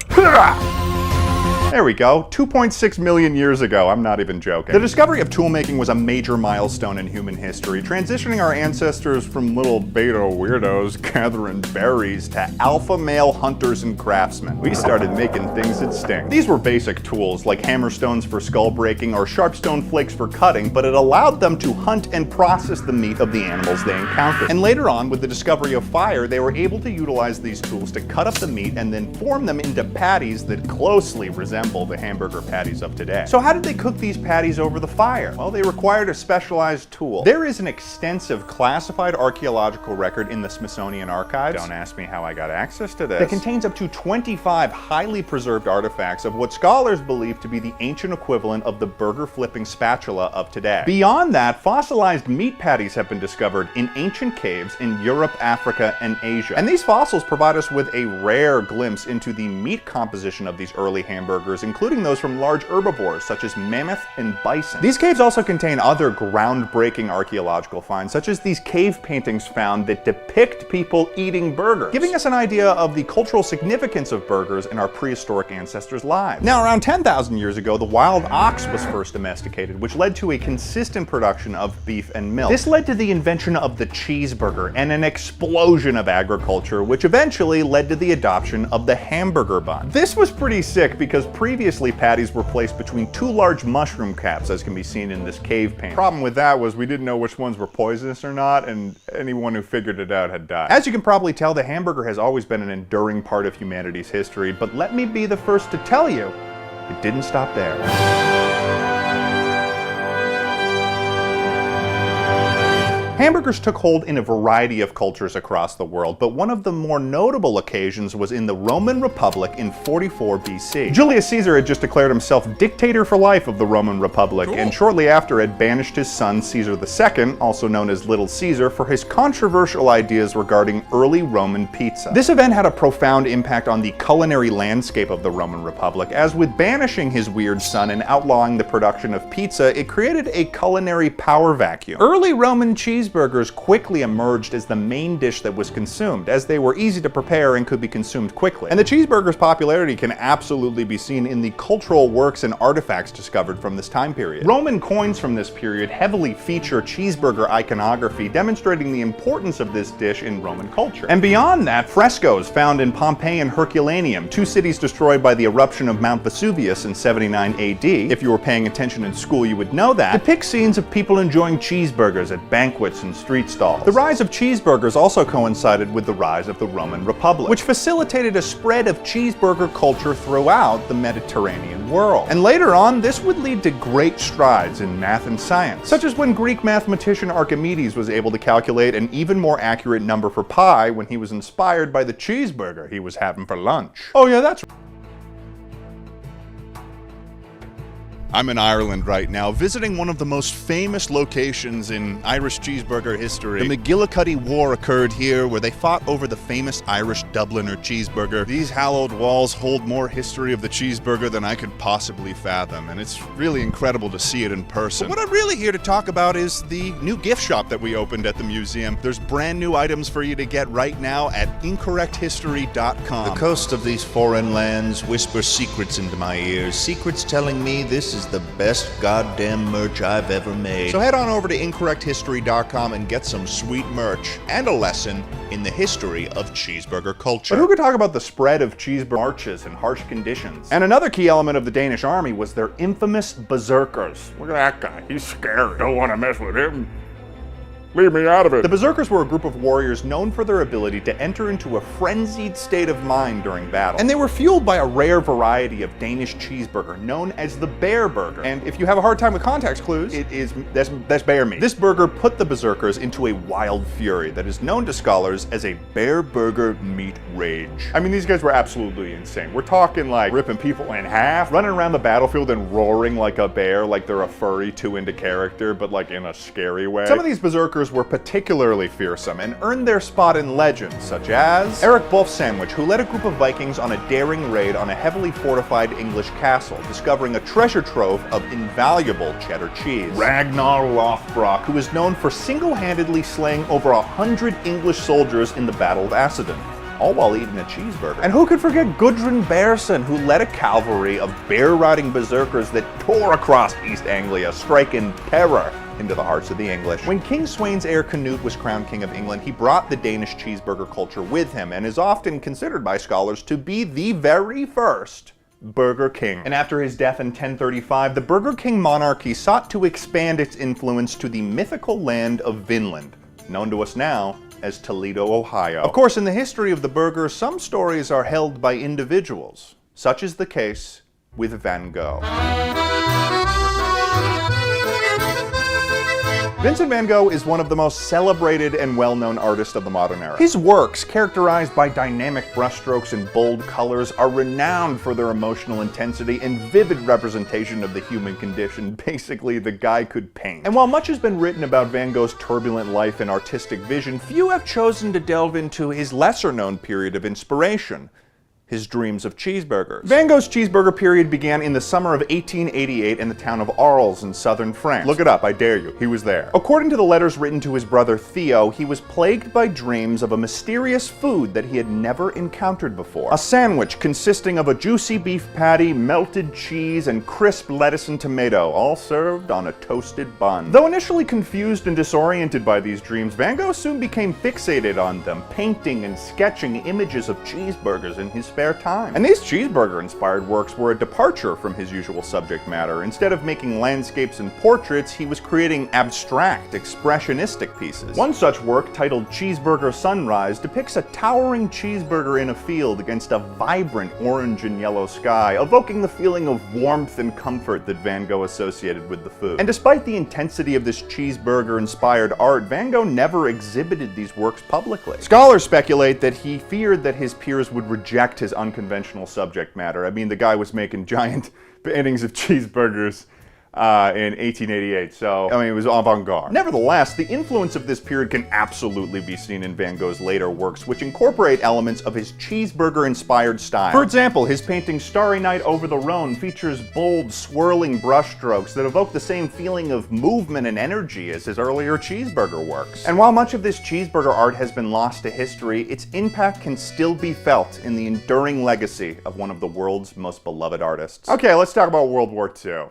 There we go, 2.6 million years ago, I'm not even joking. The discovery of toolmaking was a major milestone in human history, transitioning our ancestors from little beta weirdos gathering berries to alpha male hunters and craftsmen. We started making things that sting. These were basic tools, like hammerstones for skull breaking or sharpstone flakes for cutting, but it allowed them to hunt and process the meat of the animals they encountered. And later on, with the discovery of fire, they were able to utilize these tools to cut up the meat and then form them into patties that closely resemble the hamburger patties of today. So how did they cook these patties over the fire? Well, they required a specialized tool. There is an extensive classified archaeological record in the Smithsonian Archives. Don't ask me how I got access to this. That contains up to 25 highly preserved artifacts of what scholars believe to be the ancient equivalent of the burger flipping spatula of today. Beyond that, fossilized meat patties have been discovered in ancient caves in Europe, Africa, and Asia. And these fossils provide us with a rare glimpse into the meat composition of these early hamburgers cheeseburgers, including those from large herbivores such as mammoth and bison. These caves also contain other groundbreaking archaeological finds, such as these cave paintings found that depict people eating burgers, giving us an idea of the cultural significance of burgers in our prehistoric ancestors' lives. Now, around 10,000 years ago, the wild ox was first domesticated, which led to a consistent production of beef and milk. This led to the invention of the cheeseburger and an explosion of agriculture, which eventually led to the adoption of the hamburger bun. This was pretty sick because previously patties were placed between two large mushroom caps, as can be seen in this cave painting. Problem with that was we didn't know which ones were poisonous or not, and anyone who figured it out had died. As you can probably tell, the hamburger has always been an enduring part of humanity's history, but let me be the first to tell you, it didn't stop there. Hamburgers took hold in a variety of cultures across the world, but one of the more notable occasions was in the Roman Republic in 44 BC. Julius Caesar had just declared himself dictator for life of the Roman Republic, and shortly after had banished his son Caesar II, also known as Little Caesar, for his controversial ideas regarding early Roman pizza. This event had a profound impact on the culinary landscape of the Roman Republic, as with banishing his weird son and outlawing the production of pizza, it created a culinary power vacuum. Early Roman cheeseburgers quickly emerged as the main dish that was consumed, as they were easy to prepare and could be consumed quickly. And the cheeseburger's popularity can absolutely be seen in the cultural works and artifacts discovered from this time period. Roman coins from this period heavily feature cheeseburger iconography, demonstrating the importance of this dish in Roman culture. And beyond that, frescoes found in Pompeii and Herculaneum, two cities destroyed by the eruption of Mount Vesuvius in 79 AD, if you were paying attention in school you would know that, depict scenes of people enjoying cheeseburgers at banquets and street stalls. The rise of cheeseburgers also coincided with the rise of the Roman Republic, which facilitated a spread of cheeseburger culture throughout the Mediterranean world. And later on, this would lead to great strides in math and science, such as when Greek mathematician Archimedes was able to calculate an even more accurate number for pi when he was inspired by the cheeseburger he was having for lunch. Oh yeah, that's I'm in Ireland right now, visiting one of the most famous locations in Irish cheeseburger history. The McGillicuddy War occurred here, where they fought over the famous Irish Dubliner cheeseburger. These hallowed walls hold more history of the cheeseburger than I could possibly fathom, and it's really incredible to see it in person. But what I'm really here to talk about is the new gift shop that we opened at the museum. There's brand new items for you to get right now at incorrecthistory.com. The coast of these foreign lands whispers secrets into my ears, secrets telling me this is the best goddamn merch I've ever made. So head on over to incorrecthistory.com and get some sweet merch and a lesson in the history of cheeseburger culture. But who could talk about the spread of cheeseburger marches in harsh conditions? And another key element of the Danish army was their infamous berserkers. Look at that guy, he's scary. Don't want to mess with him. Leave me out of it. The Berserkers were a group of warriors known for their ability to enter into a frenzied state of mind during battle. And they were fueled by a rare variety of Danish cheeseburger known as the bear burger. And if you have a hard time with context clues, that's bear meat. This burger put the Berserkers into a wild fury that is known to scholars as a bear burger meat rage. I mean, these guys were absolutely insane. We're talking like ripping people in half, running around the battlefield and roaring like a bear, like they're a furry too into character, but like in a scary way. Some of these Berserkers were particularly fearsome and earned their spot in legends, such as Eric Sandwich, who led a group of Vikings on a daring raid on a heavily fortified English castle, discovering a treasure trove of invaluable cheddar cheese. Ragnar Lothbrok, who is known for single-handedly slaying over 100 English soldiers in the Battle of Assadon, all while eating a cheeseburger. And who could forget Gudrun Berson, who led a cavalry of bear-riding berserkers that tore across East Anglia, striking terror into the hearts of the English. When King Sweyn's heir Canute was crowned King of England, he brought the Danish cheeseburger culture with him and is often considered by scholars to be the very first Burger King. And after his death in 1035, the Burger King monarchy sought to expand its influence to the mythical land of Vinland, known to us now as Toledo, Ohio. Of course, in the history of the burger, some stories are held by individuals. Such is the case with Van Gogh. Vincent van Gogh is one of the most celebrated and well-known artists of the modern era. His works, characterized by dynamic brushstrokes and bold colors, are renowned for their emotional intensity and vivid representation of the human condition. Basically, the guy could paint. And while much has been written about Van Gogh's turbulent life and artistic vision, few have chosen to delve into his lesser-known period of inspiration, his dreams of cheeseburgers. Van Gogh's cheeseburger period began in the summer of 1888 in the town of Arles in southern France. Look it up, I dare you. He was there. According to the letters written to his brother Theo, he was plagued by dreams of a mysterious food that he had never encountered before. A sandwich consisting of a juicy beef patty, melted cheese, and crisp lettuce and tomato, all served on a toasted bun. Though initially confused and disoriented by these dreams, Van Gogh soon became fixated on them, painting and sketching images of cheeseburgers in his spare time. And these cheeseburger-inspired works were a departure from his usual subject matter. Instead of making landscapes and portraits, he was creating abstract, expressionistic pieces. One such work, titled Cheeseburger Sunrise, depicts a towering cheeseburger in a field against a vibrant orange and yellow sky, evoking the feeling of warmth and comfort that Van Gogh associated with the food. And despite the intensity of this cheeseburger-inspired art, Van Gogh never exhibited these works publicly. Scholars speculate that he feared that his peers would reject his unconventional subject matter. I mean, the guy was making giant paintings of cheeseburgers in 1888, so, I mean, it was avant-garde. Nevertheless, the influence of this period can absolutely be seen in Van Gogh's later works, which incorporate elements of his cheeseburger-inspired style. For example, his painting Starry Night Over the Rhone features bold, swirling brushstrokes that evoke the same feeling of movement and energy as his earlier cheeseburger works. And while much of this cheeseburger art has been lost to history, its impact can still be felt in the enduring legacy of one of the world's most beloved artists. Okay, let's talk about World War II.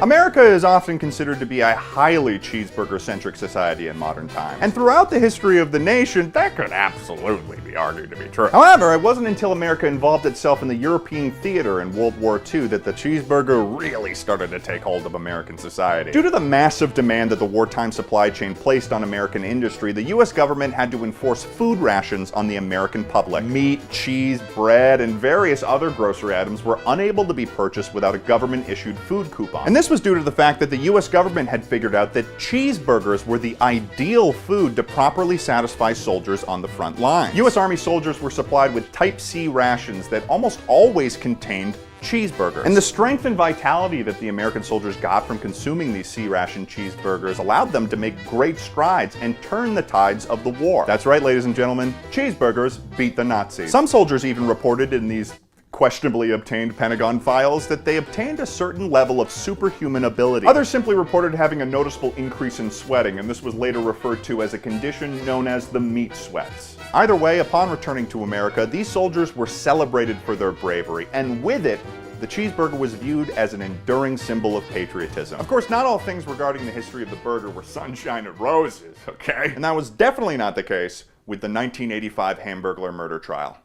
America is often considered to be a highly cheeseburger-centric society in modern times. And throughout the history of the nation, that could absolutely be argued to be true. However, it wasn't until America involved itself in the European theater in World War II that the cheeseburger really started to take hold of American society. Due to the massive demand that the wartime supply chain placed on American industry, the US government had to enforce food rations on the American public. Meat, cheese, bread, and various other grocery items were unable to be purchased without a government-issued food coupon. And this was due to the fact that the US government had figured out that cheeseburgers were the ideal food to properly satisfy soldiers on the front line. US Army soldiers were supplied with Type C rations that almost always contained cheeseburgers. And the strength and vitality that the American soldiers got from consuming these C-ration cheeseburgers allowed them to make great strides and turn the tides of the war. That's right, ladies and gentlemen, cheeseburgers beat the Nazis. Some soldiers even reported in these questionably obtained Pentagon files that they obtained a certain level of superhuman ability. Others simply reported having a noticeable increase in sweating, and this was later referred to as a condition known as the meat sweats. Either way, upon returning to America, these soldiers were celebrated for their bravery, and with it, the cheeseburger was viewed as an enduring symbol of patriotism. Of course, not all things regarding the history of the burger were sunshine and roses, okay? And that was definitely not the case with the 1985 Hamburglar murder trial.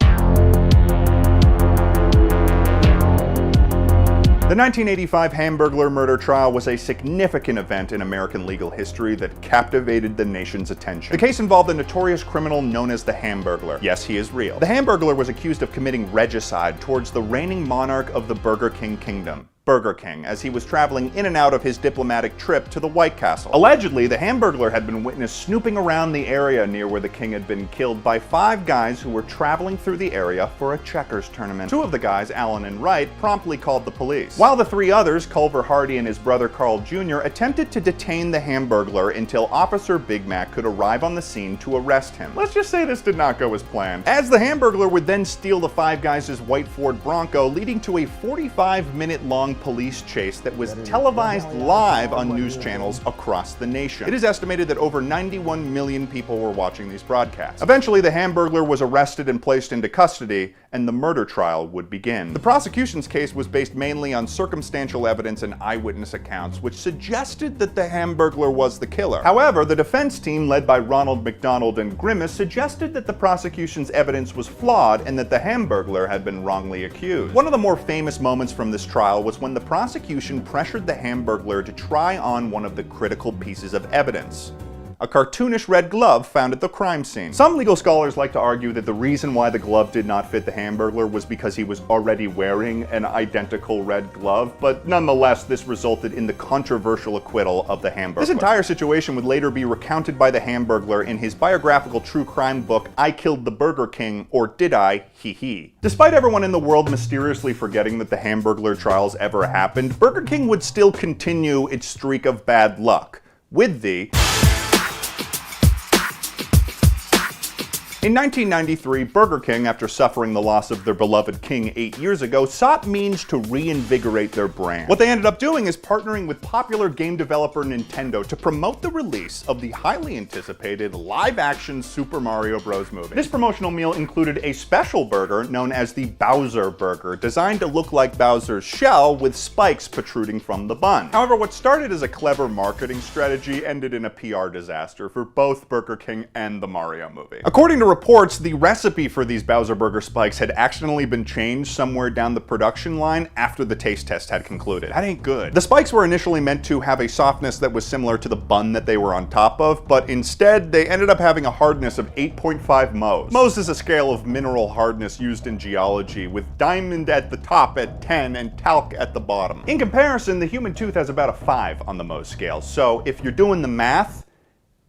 The 1985 Hamburglar murder trial was a significant event in American legal history that captivated the nation's attention. The case involved a notorious criminal known as the Hamburglar. Yes, he is real. The Hamburglar was accused of committing regicide towards the reigning monarch of the Burger King Kingdom, Burger King, as he was traveling in and out of his diplomatic trip to the White Castle. Allegedly, the Hamburglar had been witnessed snooping around the area near where the king had been killed by 5 guys who were traveling through the area for a checkers tournament. 2 of the guys, Allen and Wright, promptly called the police, while the 3 others, Culver Hardy and his brother Carl Jr., attempted to detain the Hamburglar until Officer Big Mac could arrive on the scene to arrest him. Let's just say this did not go as planned, as the Hamburglar would then steal the 5 guys' white Ford Bronco, leading to a 45-minute-long police chase that was televised live on news channels across the nation. It is estimated that over 91 million people were watching these broadcasts. Eventually, the Hamburglar was arrested and placed into custody, and the murder trial would begin. The prosecution's case was based mainly on circumstantial evidence and eyewitness accounts, which suggested that the Hamburglar was the killer. However, the defense team, led by Ronald McDonald and Grimace, suggested that the prosecution's evidence was flawed and that the Hamburglar had been wrongly accused. One of the more famous moments from this trial was when the prosecution pressured the Hamburglar to try on one of the critical pieces of evidence: a cartoonish red glove found at the crime scene. Some legal scholars like to argue that the reason why the glove did not fit the Hamburglar was because he was already wearing an identical red glove, but nonetheless, this resulted in the controversial acquittal of the Hamburglar. This entire situation would later be recounted by the Hamburglar in his biographical true crime book, I Killed the Burger King, or Did I? Hee hee. Despite everyone in the world mysteriously forgetting that the Hamburglar trials ever happened, Burger King would still continue its streak of bad luck with the In 1993, Burger King, after suffering the loss of their beloved king 8 years ago, sought means to reinvigorate their brand. What they ended up doing is partnering with popular game developer Nintendo to promote the release of the highly anticipated live-action Super Mario Bros. Movie. This promotional meal included a special burger known as the Bowser Burger, designed to look like Bowser's shell with spikes protruding from the bun. However, what started as a clever marketing strategy ended in a PR disaster for both Burger King and the Mario movie. According to reports, the recipe for these Bowser Burger spikes had accidentally been changed somewhere down the production line after the taste test had concluded. That ain't good. The spikes were initially meant to have a softness that was similar to the bun that they were on top of, but instead they ended up having a hardness of 8.5 Mohs. Mohs is a scale of mineral hardness used in geology, with diamond at the top at 10 and talc at the bottom. In comparison, the human tooth has about a 5 on the Mohs scale, so if you're doing the math,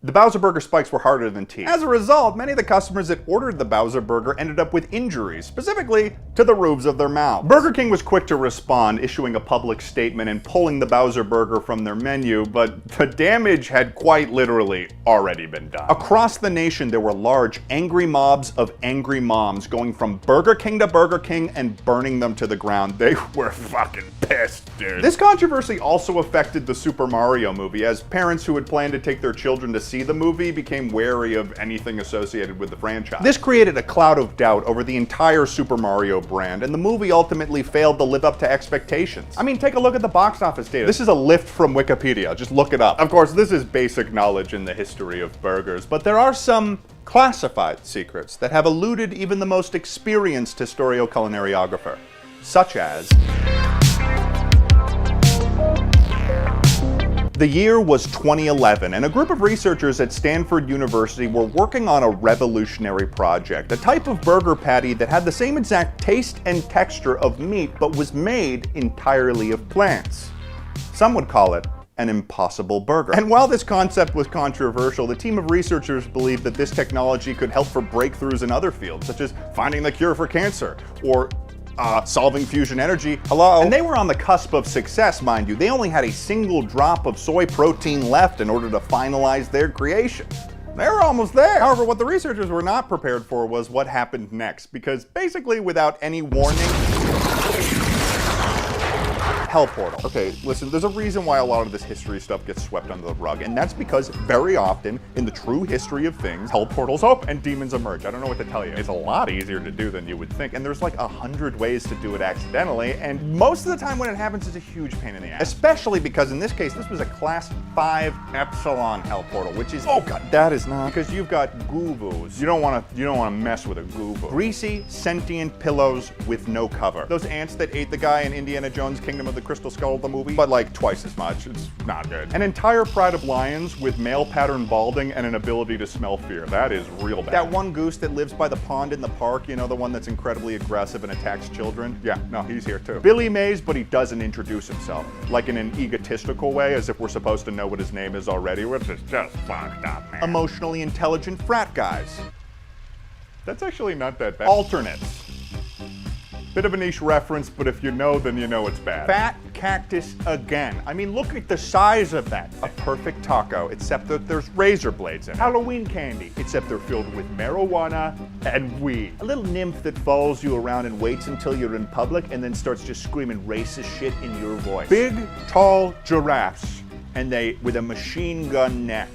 the Bowser Burger spikes were harder than teeth. As a result, many of the customers that ordered the Bowser Burger ended up with injuries, specifically to the roofs of their mouths. Burger King was quick to respond, issuing a public statement and pulling the Bowser Burger from their menu, but the damage had quite literally already been done. Across the nation, there were large, angry mobs of angry moms going from Burger King to Burger King and burning them to the ground. They were fucking pissed, dude. This controversy also affected the Super Mario movie, as parents who had planned to take their children to see the movie became wary of anything associated with the franchise. This created a cloud of doubt over the entire Super Mario brand, and the movie ultimately failed to live up to expectations. I mean, take a look at the box office data. This is a lift from Wikipedia, just look it up. Of course, this is basic knowledge in the history of burgers, but there are some classified secrets that have eluded even the most experienced historioculinariographer, such as the year was 2011, and a group of researchers at Stanford University were working on a revolutionary project, a type of burger patty that had the same exact taste and texture of meat, but was made entirely of plants. Some would call it an impossible burger. And while this concept was controversial, the team of researchers believed that this technology could help for breakthroughs in other fields, such as finding the cure for cancer, or solving fusion energy. Hello? And they were on the cusp of success, mind you. They only had a single drop of soy protein left in order to finalize their creation. They were almost there. However, what the researchers were not prepared for was what happened next, because basically without any warning, Hell Portal. Okay, listen, there's a reason why a lot of this history stuff gets swept under the rug, and that's because very often in the true history of things, hell portals open and demons emerge. I don't know what to tell you. It's a lot easier to do than you would think, and there's like 100 ways to do it accidentally, and most of the time when it happens, it's a huge pain in the ass. Especially because in this case, this was a class 5 epsilon hell portal, which is, oh god, that is not, because you've got goo-boos. You don't want to mess with a goo-boo. Greasy, sentient pillows with no cover. Those ants that ate the guy in Indiana Jones' Kingdom of the Crystal Skull, the movie, but like twice as much. It's not good. An entire pride of lions with male pattern balding and an ability to smell fear. That is real bad. That one goose that lives by the pond in the park, you know, the one that's incredibly aggressive and attacks children? Yeah, no, he's here too. Billy Mays, but he doesn't introduce himself, like in an egotistical way, as if we're supposed to know what his name is already, which is just fucked up, man. Emotionally intelligent frat guys. That's actually not that bad. Alternates. Bit of a niche reference, but if you know, then you know it's bad. Fat cactus again. I mean, look at the size of that. A perfect taco, except that there's razor blades in it. Halloween candy, except they're filled with marijuana and weed. A little nymph that follows you around and waits until you're in public and then starts just screaming racist shit in your voice. Big, tall giraffes, and they with a machine gun neck.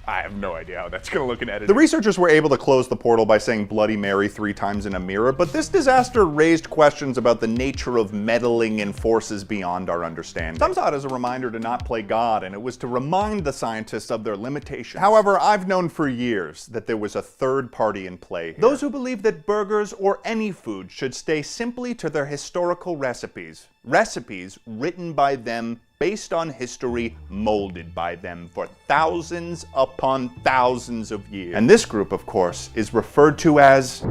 I have no idea how that's gonna look in editing. The researchers were able to close the portal by saying Bloody Mary 3 times in a mirror, but this disaster raised questions about the nature of meddling in forces beyond our understanding. Some saw it as a reminder to not play God, and it was to remind the scientists of their limitations. However, I've known for years that there was a third party in play here. Those who believe that burgers or any food should stay simply to their historical recipes. Recipes written by them, based on history, molded by them for thousands upon thousands of years. And this group, of course, is referred to as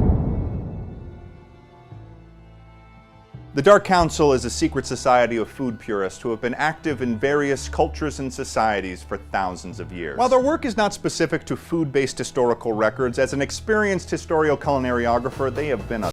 the Dark Council is a secret society of food purists who have been active in various cultures and societies for thousands of years. While their work is not specific to food-based historical records, as an experienced historioculinariographer, they have been a